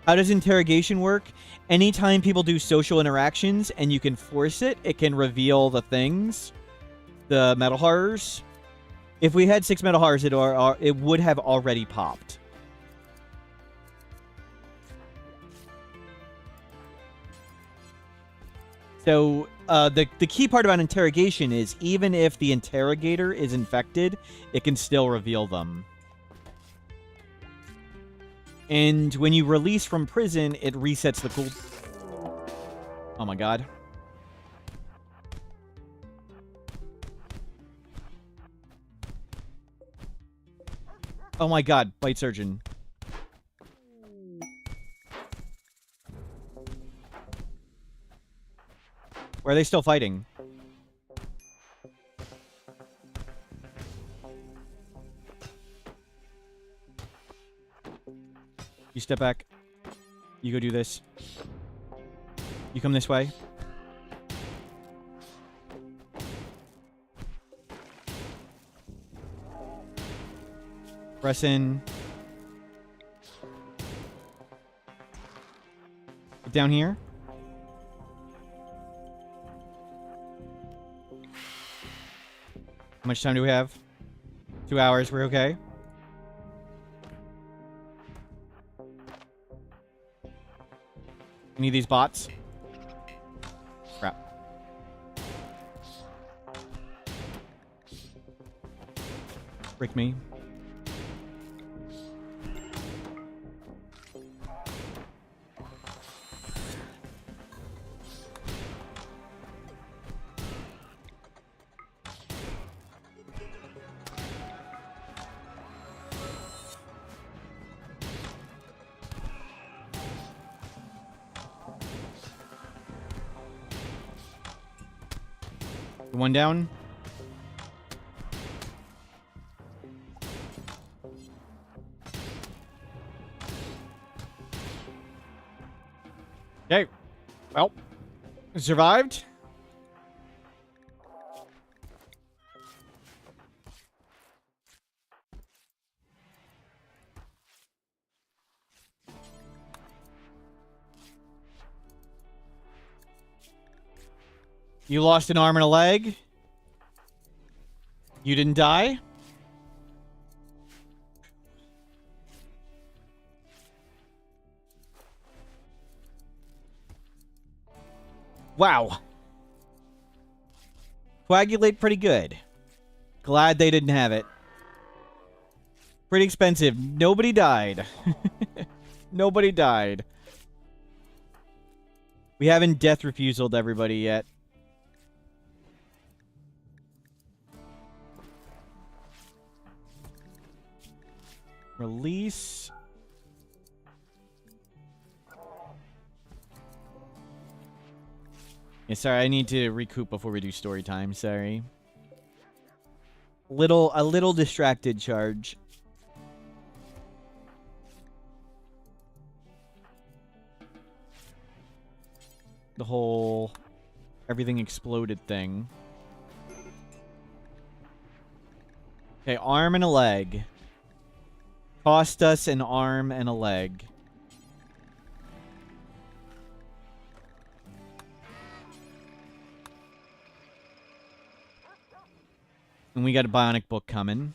How does interrogation work? Anytime people do social interactions and you can force it, it can reveal the things. The metal horrors. If we had 6 metal horrors, it would have already popped. So, the key part about interrogation is even if the interrogator is infected, it can still reveal them. And when you release from prison, it resets the cool... Oh my god. Oh my god, Bite Surgeon. Where are they still fighting? You step back. You go do this. You come this way. Press in. Get down here. How much time do we have? 2 hours. We're okay. Any of these bots? Crap. Break me. One down. Okay. Well, survived. You lost an arm and a leg. You didn't die. Wow. Coagulate pretty good. Glad they didn't have it. Pretty expensive. Nobody died. Nobody died. We haven't death refusaled everybody yet. Release. Yeah, sorry, I need to recoup before we do story time. Sorry. A little distracted, Charge. The whole everything exploded thing. Okay, arm and a leg. Cost us an arm and a leg. And we got a bionic book coming.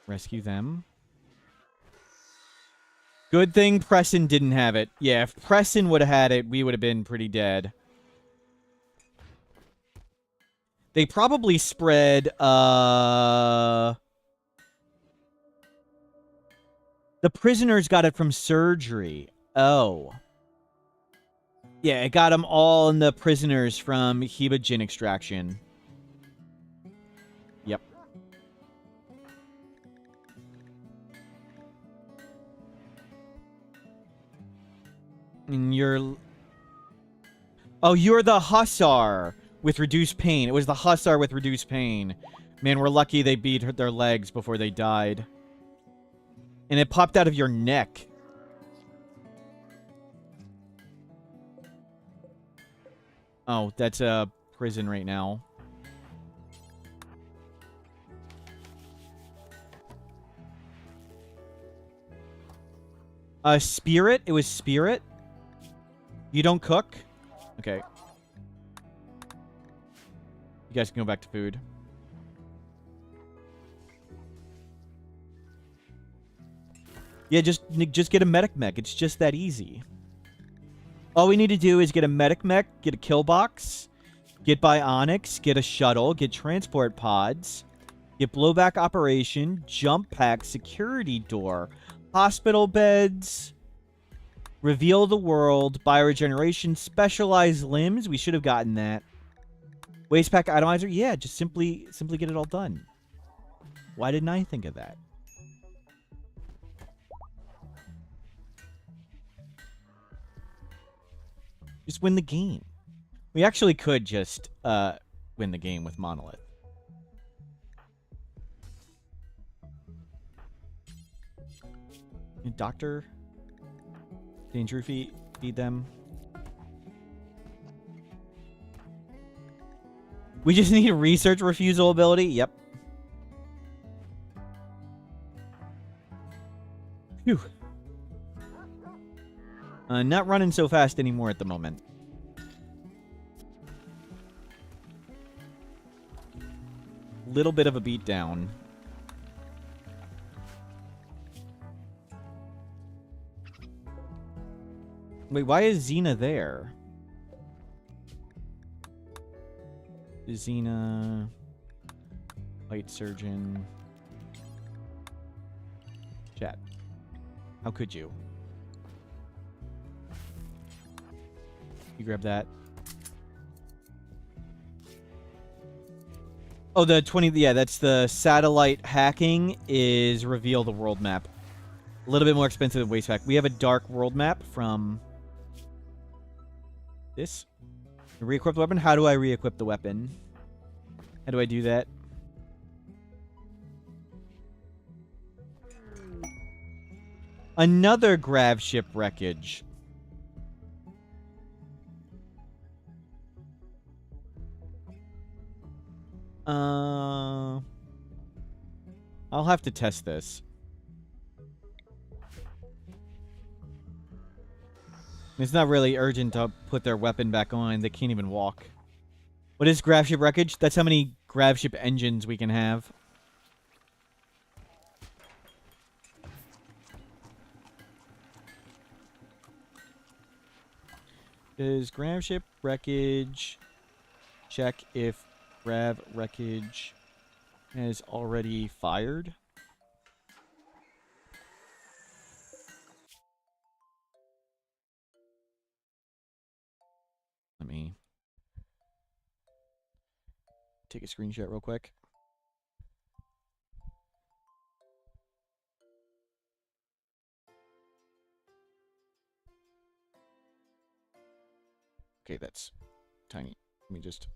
Rescue them. Good thing Preston didn't have it. Yeah, if Preston would have had it, we would have been pretty dead. They probably spread, the prisoners got it from surgery. Oh. Yeah, it got them all in the prisoners from Hebajin extraction. Yep. And you're... Oh, you're the Hussar with reduced pain. It was the Hussar with reduced pain. Man, we're lucky they beat their legs before they died. And it popped out of your neck. Oh, that's a prison right now. Spirit? It was Spirit? You don't cook? Okay. You guys can go back to food. Yeah, just get a medic mech. It's just that easy. All we need to do is get a medic mech, get a kill box, get bionics, get a shuttle, get transport pods, get blowback operation, jump pack, security door, hospital beds, reveal the world, bioregeneration, specialized limbs. We should have gotten that. Waste pack atomizer. Yeah, just simply get it all done. Why didn't I think of that? Just win the game. We actually could just win the game with Monolith. Doctor? Danger feed them. We just need a research refusal ability. Yep. Phew. Not running so fast anymore at the moment. Little bit of a beatdown. Wait, why is Xena there? Xena... Light Surgeon... Chat. How could you? You grab that. Oh, the 20... Yeah, that's the satellite hacking is reveal the world map. A little bit more expensive than waste pack. We have a dark world map from... this. Re-equip the weapon? How do I re-equip the weapon? How do I do that? Another grav ship wreckage. I'll have to test this. It's not really urgent to put their weapon back on. They can't even walk. What is grav ship wreckage? That's how many grav ship engines we can have. Does grav ship wreckage check if grav wreckage has already fired? Let me take a screenshot real quick. Okay, that's tiny. Let me just...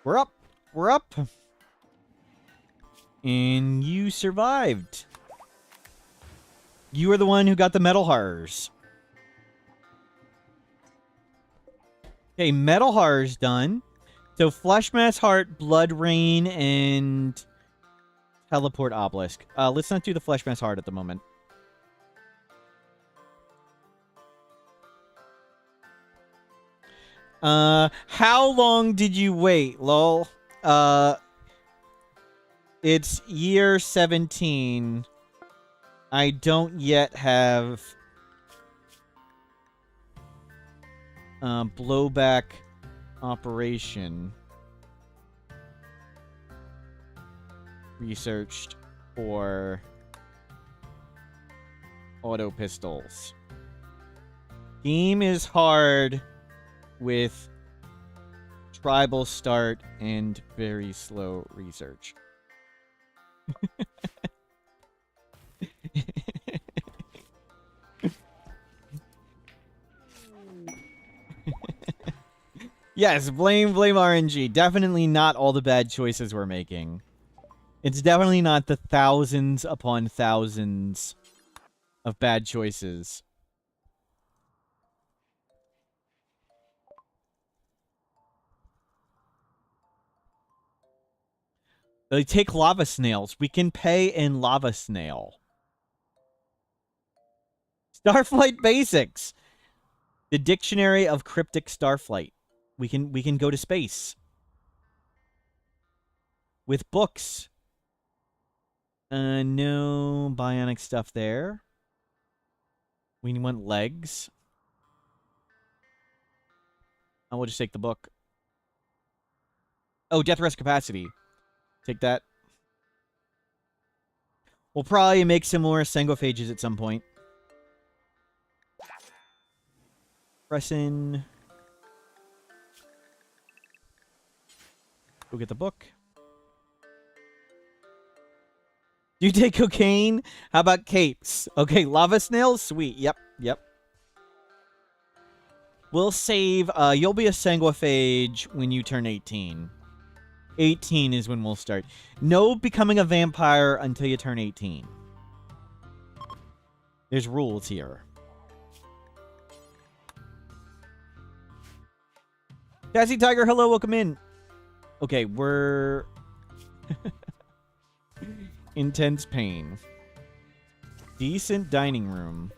We're up. We're up. And you survived. You were the one who got the metal horrors. Okay, metal horrors done. So Flesh Mass Heart, Blood Rain, and Teleport Obelisk. Let's not do the Flesh Mass Heart at the moment. How long did you wait, lol? It's year 17. I don't yet have blowback operation researched for auto pistols. Game is hard with tribal start and very slow research. Yes, blame RNG. Definitely not all the bad choices we're making. It's definitely not the thousands upon thousands of bad choices. They take lava snails. We can pay in lava snail. Starflight basics. The dictionary of cryptic starflight. We can go to space. With books. No bionic stuff there. We want legs. I will just take the book. Oh, death rest capacity. Take that. We'll probably make some more sangophages at some point. Press in. Go get the book. Do you take cocaine? How about capes? Okay, lava snails? Sweet. Yep. We'll save. You'll be a sanguiphage when you turn 18. 18 is when we'll start. No becoming a vampire until you turn 18. There's rules here. Sassy Tiger, hello, welcome in. Okay, we're... Intense pain. Decent dining room.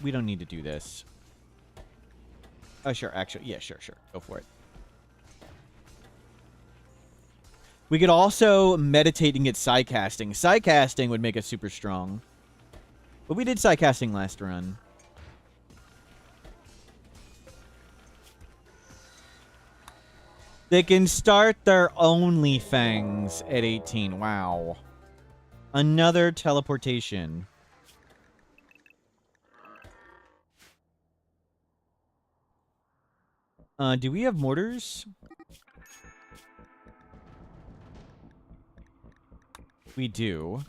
We don't need to do this. Oh, sure. Actually, yeah, sure. Go for it. We could also meditate and get psycasting. Psycasting would make us super strong. But we did psycasting last run. They can start their OnlyFangs at 18. Wow. Another teleportation. Do we have mortars? We do.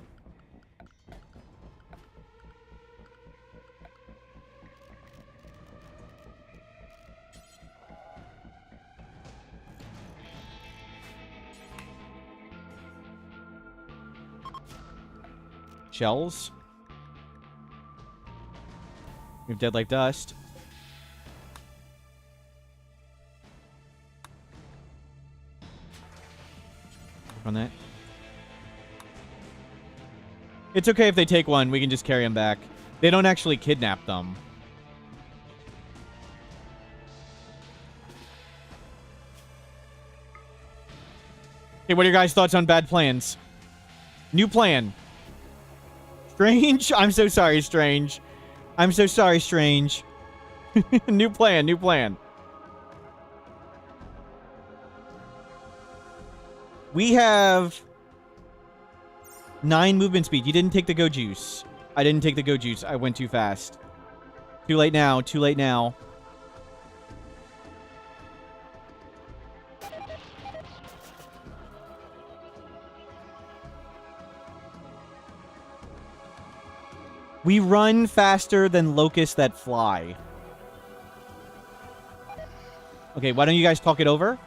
Shells. We have Dead Like Dust. On that. It's okay if they take one. We can just carry them back. They don't actually kidnap them. Hey, what are your guys' thoughts on bad plans? New plan. Strange? I'm so sorry, Strange. I'm so sorry, Strange. New plan, new plan. We have 9 movement speed. You didn't take the go juice. I didn't take the go juice. I went too fast. Too late now. Too late now. We run faster than locusts that fly. Okay, why don't you guys talk it over?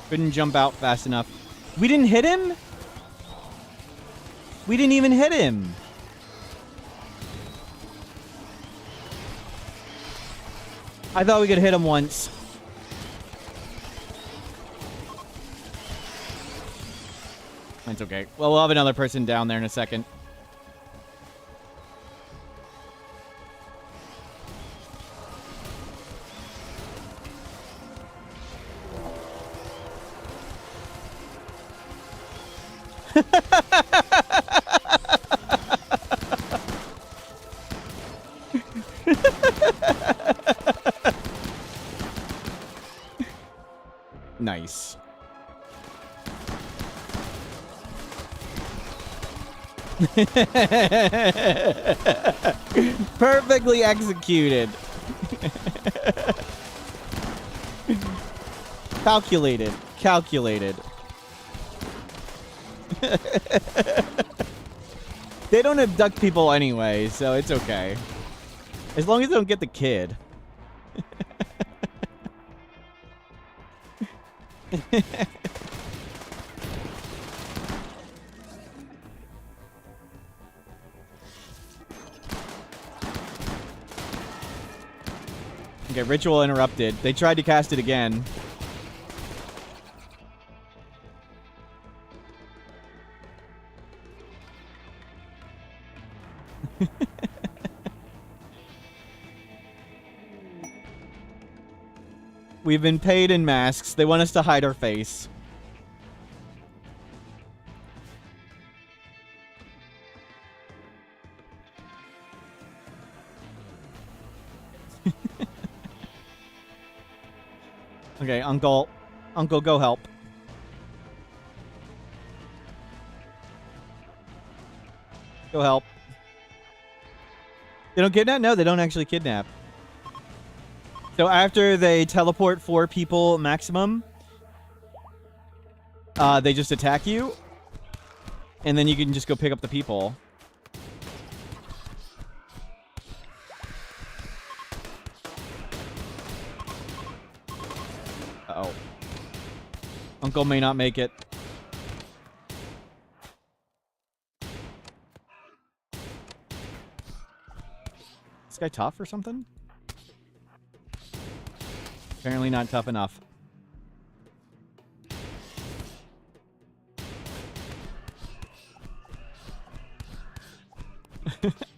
Couldn't jump out fast enough. We didn't hit him? We didn't even hit him. I thought we could hit him once. That's okay. Well, we'll have another person down there in a second. Nice. Perfectly executed. Calculated. Calculated. They don't abduct people anyway, so it's okay. As long as they don't get the kid. Okay, ritual interrupted. They tried to cast it again. We've been paid in masks. They want us to hide our face. Okay, Uncle. Uncle, go help. Go help. They don't kidnap? No, they don't actually kidnap. So after they teleport 4 people maximum, they just attack you. And then you can just go pick up the people. Uh-oh. Uncle may not make it. This guy tough or something? Apparently not tough enough.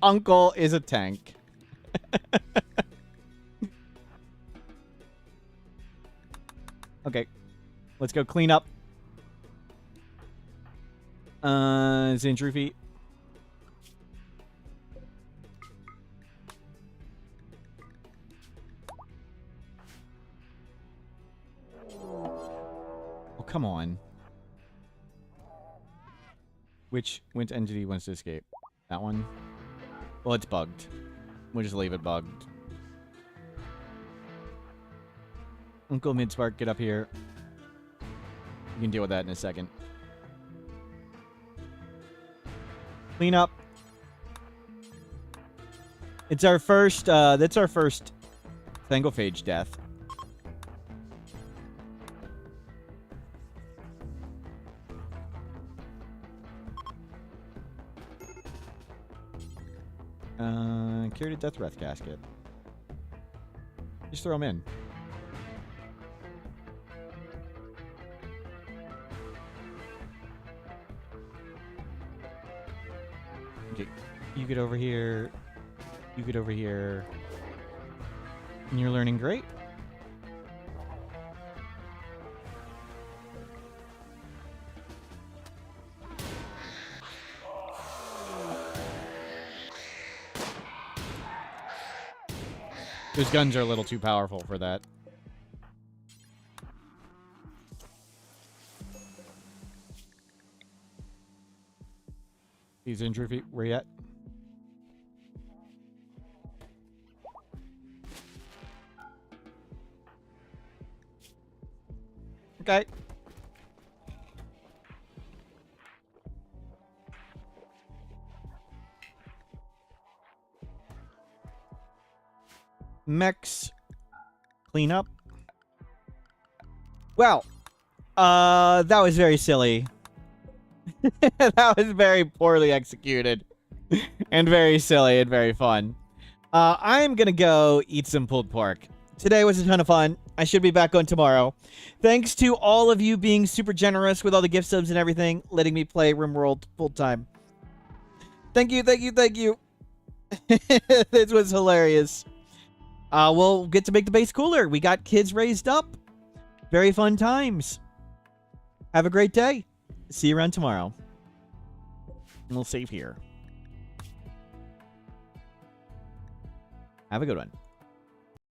Uncle is a tank. Okay. Let's go clean up. Zindrufi. Come on. Which entity wants to escape? That one? Well, it's bugged. We'll just leave it bugged. Uncle Midspark, get up here. You can deal with that in a second. Clean up. It's our first, that's our first Thangophage death. Curated Death Breath Casket. Just throw them in. Okay, you get over here. You get over here. And you're learning great. Those guns are a little too powerful for that. These injury feet, where you at? Okay. Mechs. Clean up. Well, that was very silly. That was very poorly executed. And very silly and very fun. I'm gonna go eat some pulled pork. Today was a ton of fun. I should be back on tomorrow. Thanks to all of you being super generous with all the gift subs and everything, letting me play Rimworld full time. Thank you, thank you, thank you. This was hilarious. We'll get to make the base cooler. We got kids raised up. Very fun times. Have a great day. See you around tomorrow. And we'll save here. Have a good one.